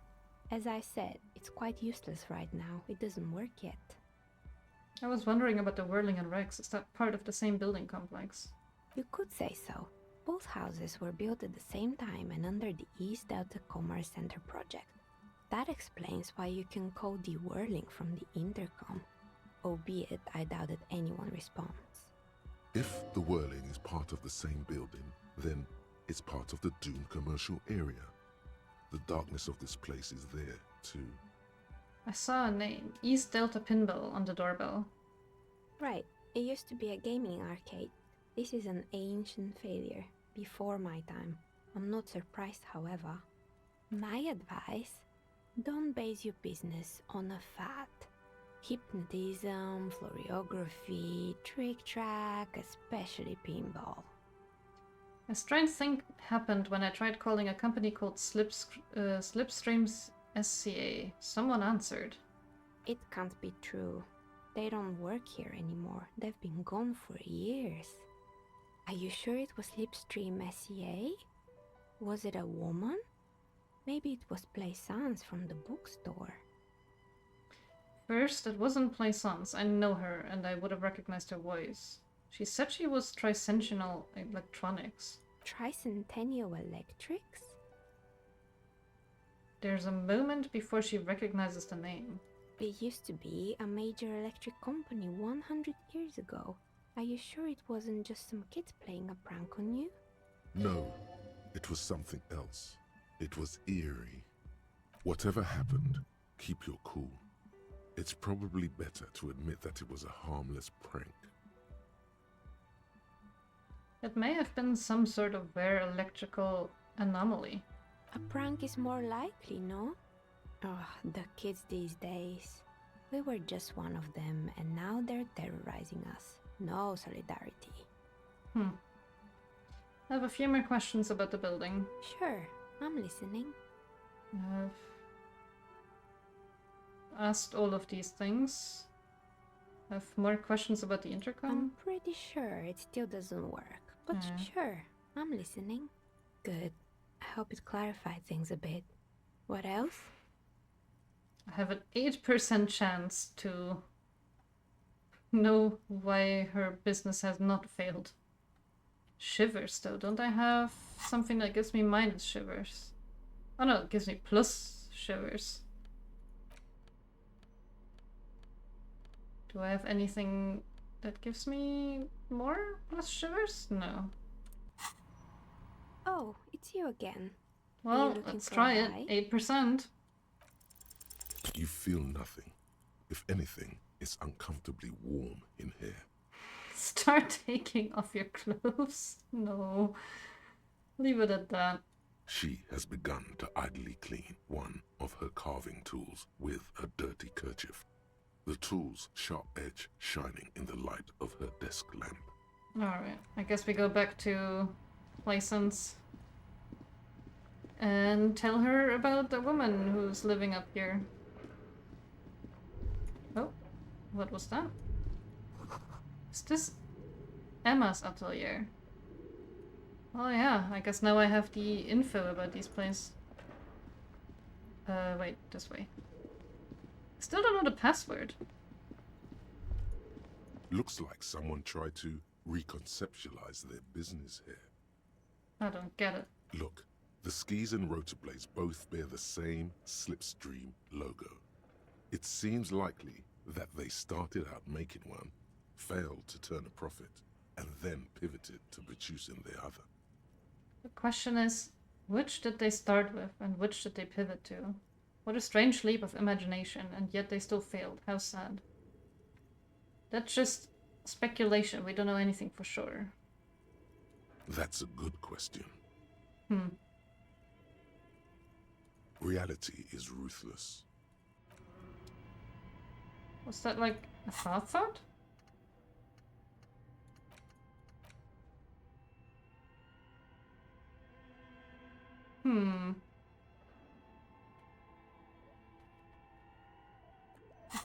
As I said, it's quite useless right now. It doesn't work yet. I was wondering about the Whirling and Rex. Is that part of the same building complex? You could say so. Both houses were built at the same time and under the East Delta Commerce Center project. That explains why you can call the Whirling from the intercom, albeit I doubt that anyone responds. If the Whirling is part of the same building, then it's part of the Dune commercial area. The darkness of this place is there, too. I saw a name, East Delta Pinball, on the doorbell. Right, it used to be a gaming arcade. This is an ancient failure, before my time. I'm not surprised, however. My advice, don't base your business on a fad. Hypnotism, floriography, trick track, especially pinball. A strange thing happened when I tried calling a company called Slipstreams SCA. Someone answered. It can't be true. They don't work here anymore. They've been gone for years. Are you sure it was Slipstream SCA? Was it a woman? Maybe it was Plaisance from the bookstore. First, it wasn't Plaisance. I know her, and I would have recognized her voice. She said she was Tricentennial Electronics. Tricentennial Electrics? There's a moment before she recognizes the name. It used to be a major electric company 100 years ago. Are you sure it wasn't just some kids playing a prank on you? No, it was something else. It was eerie. Whatever happened, keep your cool. It's probably better to admit that it was a harmless prank. It may have been some sort of rare electrical anomaly. A prank is more likely, no? Oh, the kids these days. We were just one of them, and now they're terrorizing us. No solidarity. I have a few more questions about the building. Sure, I'm listening. I've asked all of these things. I have more questions about the intercom. I'm pretty sure it still doesn't work, but sure, I'm listening. Good. I hope it clarified things a bit. What else? I have an 8% chance to know why her business has not failed. Shivers, though. Don't I have something that gives me minus shivers? Oh no, it gives me plus shivers. Do I have anything that gives me more plus shivers? No. Oh, it's you again. Well, let's try it. 8%. You feel nothing. If anything, it's uncomfortably warm in here. Start taking off your clothes. No. Leave it at that. She has begun to idly clean one of her carving tools with a dirty kerchief. The tool's sharp edge shining in the light of her desk lamp. Alright, I guess we go back to license and tell her about the woman who's living up here. Oh, what was that? Is this Emma's atelier? Oh yeah, I guess now I have the info about these places. Wait, this way. Still don't know the password. Looks like someone tried to reconceptualize their business here. I don't get it. Look, the skis and rotorblades both bear the same Slipstream logo. It seems likely that they started out making one, failed to turn a profit, and then pivoted to producing the other. The question is, which did they start with and which did they pivot to? What a strange leap of imagination, and yet they still failed. How sad. That's just speculation. We don't know anything for sure. That's a good question. Hmm. Reality is ruthless. Was that like a thought?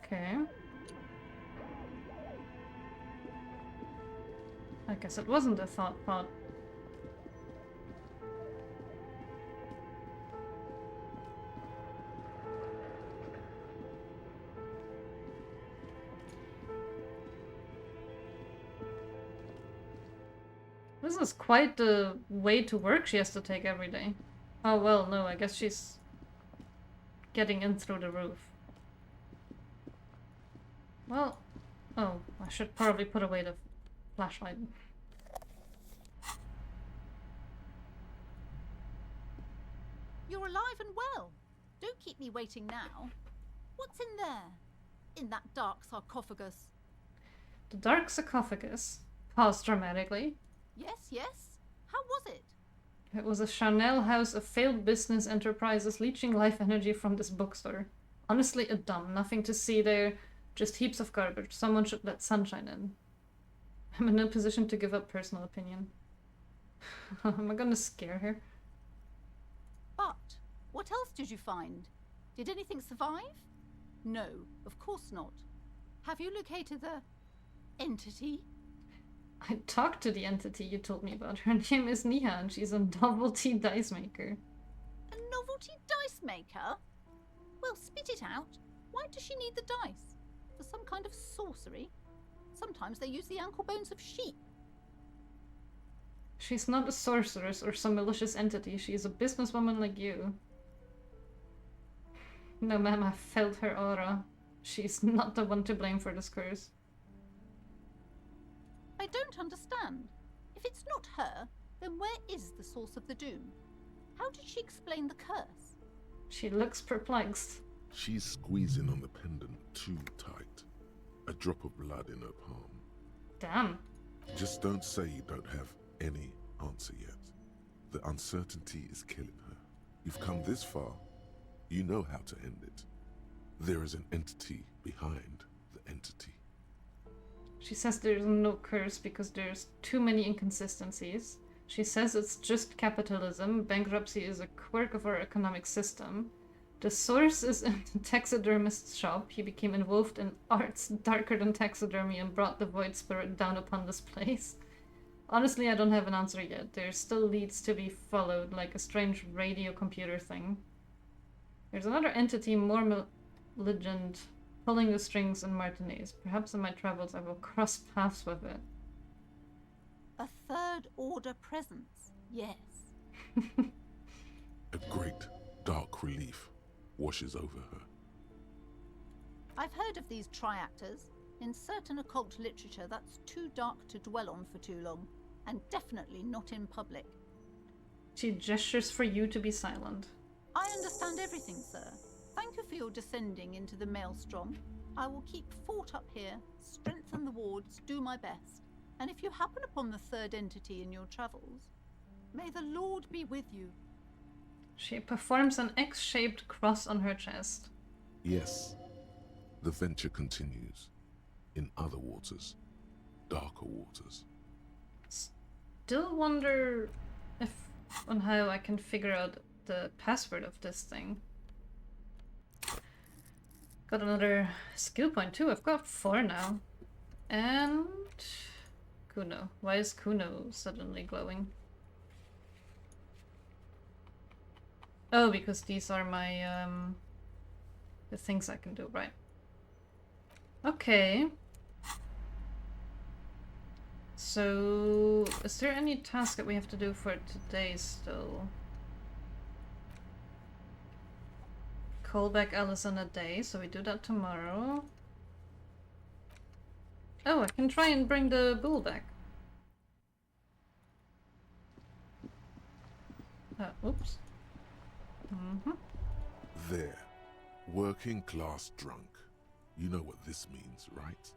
Okay. I guess it wasn't a thought. This is quite the way to work she has to take every day. Oh well, no, I guess she's getting in through the roof. Well, oh, I should probably put away the flashlight. You're alive and well. Don't keep me waiting now. What's in there? In that dark sarcophagus? The dark sarcophagus paused dramatically. Yes. How was it? It was a Chanel house of failed business enterprises leeching life energy from this bookstore. Honestly, a dumb. Nothing to see there. Just heaps of garbage. Someone should let sunshine in. I'm in no position to give up personal opinion. Am I gonna scare her? But what else did you find? Did anything survive? No, of course not. Have you located the entity? I talked to the entity you told me about. Her name is Niha and she's a novelty dice maker. A novelty dice maker? Well, spit it out. Why does she need the dice? For some kind of sorcery? Sometimes they use the ankle bones of sheep. She's not a sorceress or some malicious entity. She's a businesswoman like you. No, ma'am, I felt her aura. She's not the one to blame for this curse. I don't understand. If it's not her, then where is the source of the doom? How did she explain the curse? She looks perplexed. She's squeezing on the pendant too tight. A drop of blood in her palm. Damn. Just don't say you don't have any answer yet. The uncertainty is killing her. You've come this far. You know how to end it. There is an entity behind the entity. She says there's no curse because there's too many inconsistencies. She says it's just capitalism. Bankruptcy is a quirk of our economic system. The source is in the taxidermist's shop. He became involved in arts darker than taxidermy and brought the void spirit down upon this place. Honestly, I don't have an answer yet. There still leads to be followed, like a strange radio computer thing. There's another entity more malignant, pulling the strings in Martinez. Perhaps in my travels I will cross paths with it. A third order presence, yes. A great dark relief washes over her. I've heard of these triactors. In certain occult literature, that's too dark to dwell on for too long, and definitely not in public. She gestures for you to be silent. I understand everything, sir. Thank you for your descending into the maelstrom. I will keep fort up here, strengthen the wards, do my best. And if you happen upon the third entity in your travels, may the Lord be with you. She performs an X-shaped cross on her chest. Yes, the venture continues. In other waters, darker waters. Still wonder if on how I can figure out the password of this thing. Got another skill point too. I've got 4 now. And Kuno. Why is Kuno suddenly glowing? Oh, because these are my the things I can do, right? Okay. So, is there any task that we have to do for today still? Call back Alice in a day, so we do that tomorrow. Oh, I can try and bring the bull back. Oops. There. Working class drunk. You know what this means, right?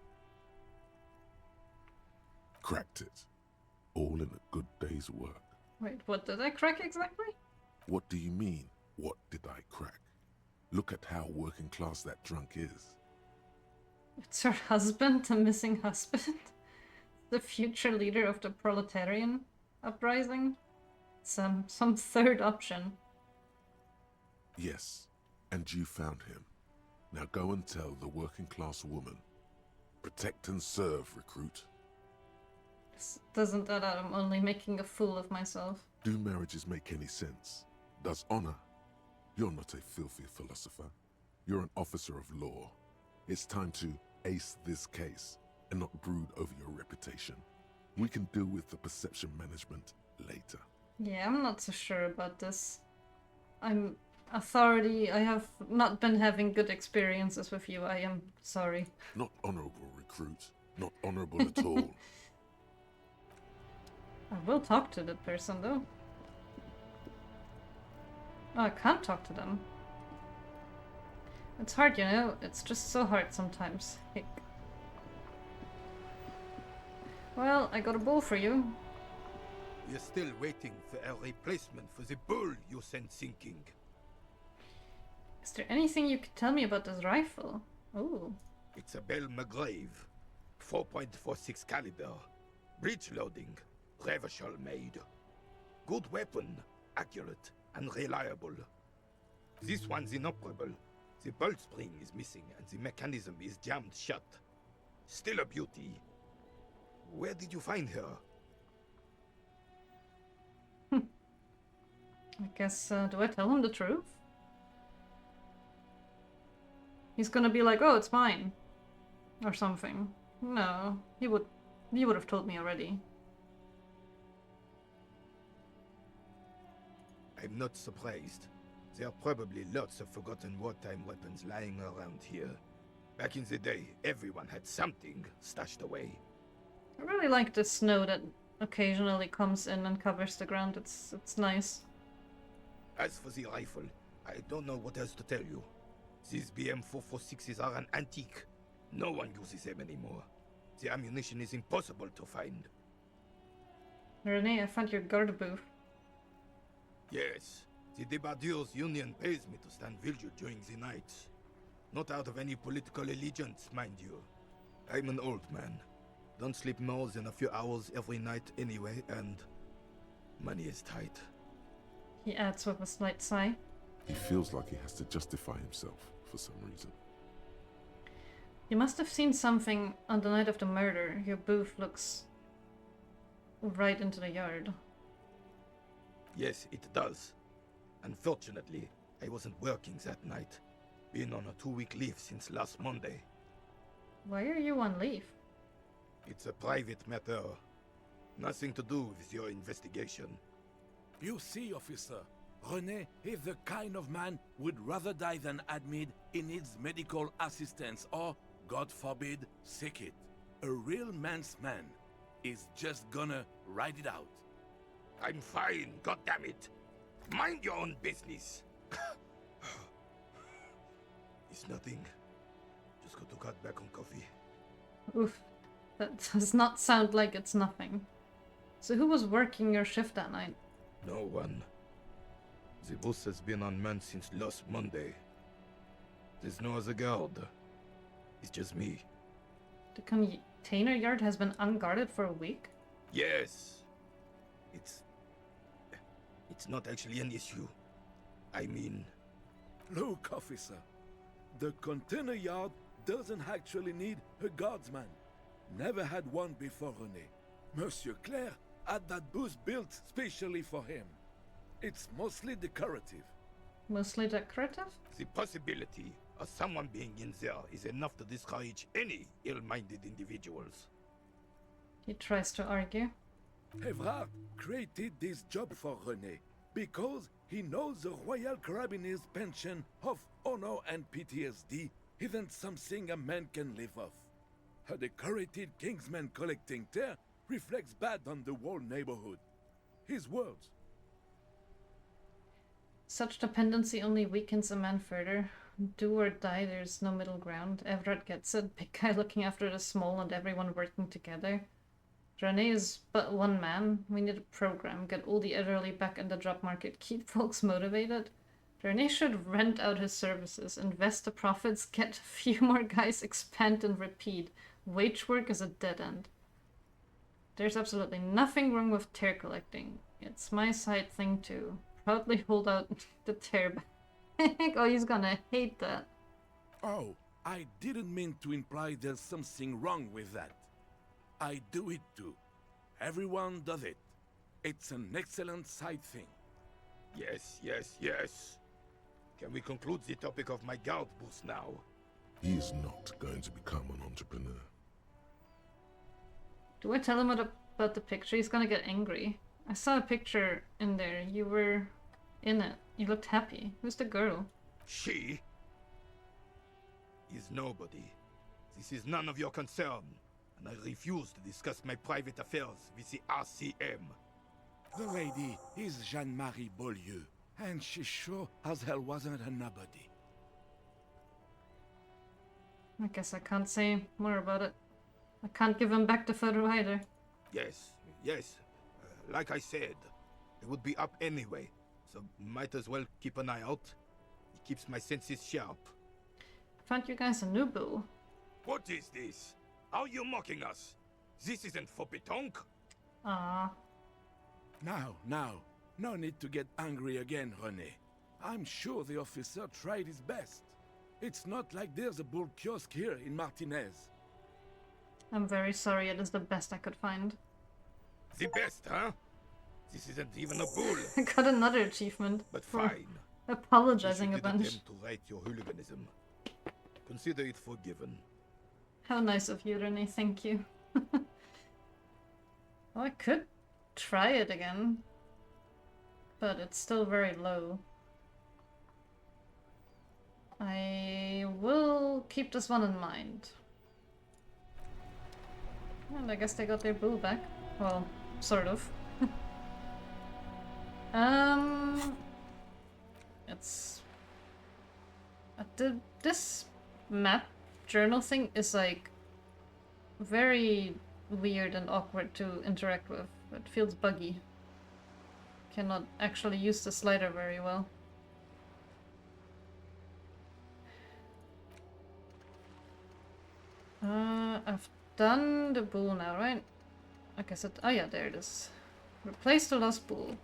Cracked it. All in a good day's work. Wait, what did I crack exactly? What do you mean, what did I crack? Look at how working class that drunk is. It's her husband, the missing husband? The future leader of the proletarian uprising? Some third option. Yes, and you found him. Now go and tell the working class woman. Protect and serve, recruit. Doesn't that I'm only making a fool of myself? Do marriages make any sense? Does honor? You're not a filthy philosopher. You're an officer of law. It's time to ace this case and not brood over your reputation. We can deal with the perception management later. Yeah, I'm not so sure about this. I'm authority. I have not been having good experiences with you. I am sorry. Not honorable, recruit. Not honorable at all. I will talk to that person, though. Oh, I can't talk to them. It's hard, you know? It's just so hard sometimes. Hick. Well, I got a bowl for you. We're still waiting for a replacement for the bull you sent sinking. Is there anything you could tell me about this rifle? Oh. It's a Bell McGrave. 4.46 caliber. Breech loading. Revachol made. Good weapon. Accurate and reliable. This one's inoperable. The bolt spring is missing and the mechanism is jammed shut. Still a beauty. Where did you find her? I guess, do I tell him the truth? He's gonna be like, oh, it's mine. Or something. No, he would have told me already. I'm not surprised. There are probably lots of forgotten wartime weapons lying around here. Back in the day, everyone had something stashed away. I really like the snow that occasionally comes in and covers the ground. It's nice. As for the rifle, I don't know what else to tell you. These BM-446s are an antique. No one uses them anymore. The ammunition is impossible to find. Renee, I found your guard booth. Yes, the Debardeurs Union pays me to stand vigil during the nights. Not out of any political allegiance, mind you. I'm an old man. Don't sleep more than a few hours every night anyway, and money is tight. He adds with a slight sigh. He feels like he has to justify himself for some reason. You must have seen something on the night of the murder. Your booth looks right into the yard. Yes, it does. Unfortunately, I wasn't working that night. Been on a 2-week leave since last Monday. Why are you on leave? It's a private matter. Nothing to do with your investigation. You see, officer, René is the kind of man would rather die than admit he needs medical assistance or, God forbid, seek it. A real man's man is just gonna ride it out. I'm fine, goddammit. Mind your own business. It's nothing. Just got to cut back on coffee. Oof. That does not sound like it's nothing. So who was working your shift that night? No one. The bus has been unmanned since last Monday. There's no other guard. It's just me. The container yard has been unguarded for a week? Yes. It's not actually an issue. I mean... Look, officer. The container yard doesn't actually need a guardsman. Never had one before René. Monsieur Claire had that booth built specially for him. It's mostly decorative. Mostly decorative? The possibility of someone being in there is enough to discourage any ill-minded individuals. He tries to argue. Evrart created this job for René because he knows the Royal Carabiniers' pension of honor and PTSD isn't something a man can live off. A decorated Kingsman collecting tear reflects bad on the whole neighborhood. His words. Such dependency only weakens a man further. Do or die, there's no middle ground. Evrart gets it. Big guy looking after the small and everyone working together. René is but one man. We need a program. Get all the elderly back in the job market. Keep folks motivated. Rene should rent out his services, invest the profits, get a few more guys, expand and repeat. Wage work is a dead end. There's absolutely nothing wrong with tear collecting. It's my side thing too. Proudly hold out the tear bag. Oh, he's gonna hate that. Oh, I didn't mean to imply there's something wrong with that. I do it too. Everyone does it. It's an excellent side thing. Yes, yes, yes. Can we conclude the topic of my guard boost now? He is not going to become an entrepreneur. Do I tell him about the picture? He's gonna get angry. I saw a picture in there. You were in it. You looked happy. Who's the girl? She is nobody. This is none of your concern, and I refuse to discuss my private affairs with the RCM. The lady is Jeanne-Marie Beaulieu, and she sure as hell wasn't a nobody. I guess I can't say more about it. I can't give him back the photo either. Yes, yes. Like I said, it would be up anyway, so might as well keep an eye out. It keeps my senses sharp. Found you guys a new boo. What is this? Are you mocking us? This isn't for pétanque. Ah. Now. No need to get angry again, René. I'm sure the officer tried his best. It's not like there's a bull kiosk here in Martinez. I'm very sorry, it is the best I could find. The best, huh? This isn't even a bull. I got another achievement. But fine. Apologizing a bunch. Attempt to right your hooliganism. Consider it forgiven. How nice of you, René. Thank you. Well, I could try it again, but it's still very low. I will keep this one in mind. And I guess they got their boo back. Well, sort of. It's... This map journal thing is like very weird and awkward to interact with. It feels buggy. Cannot actually use the slider very well. I've done the bull now, right? I guess it... Oh yeah, there it is. Replace the lost bull.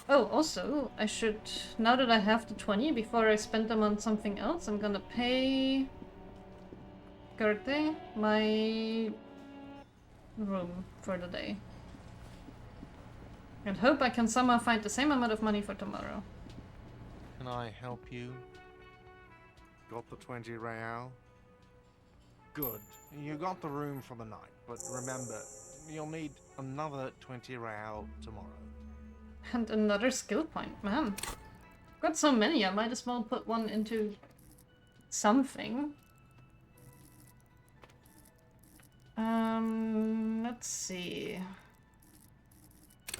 Oh, also, I should... Now that I have the 20, before I spend them on something else, I'm gonna pay... Gerte my room for the day. And hope I can somehow find the same amount of money for tomorrow. Can I help you? Got the 20 real? Good. You got the room for the night, but remember, you'll need another 20 real tomorrow. And another skill point, man. Got so many, I might as well put one into something. Let's see.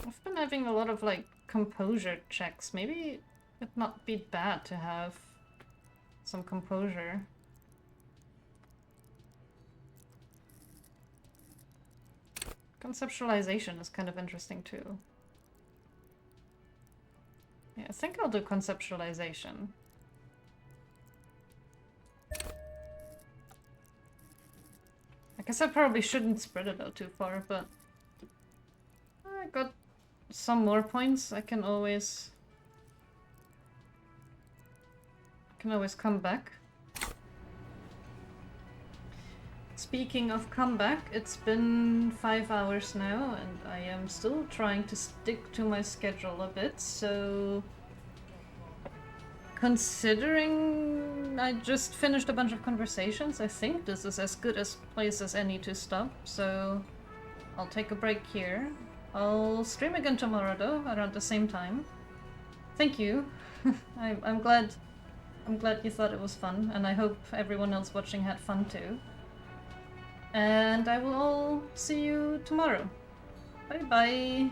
I've been having a lot of like composure checks. Maybe it'd not be bad to have some composure. Conceptualization is kind of interesting too. Yeah, I think I'll do conceptualization. I guess I probably shouldn't spread it out too far, but I got some more points. I can always come back. Speaking of comeback, it's been 5 hours now and I am still trying to stick to my schedule a bit, so considering I just finished a bunch of conversations, I think this is as good a place as any to stop, so I'll take a break here. I'll stream again tomorrow though, around the same time. Thank you. I'm glad you thought it was fun, and I hope everyone else watching had fun too. And I will all see you tomorrow. Bye bye!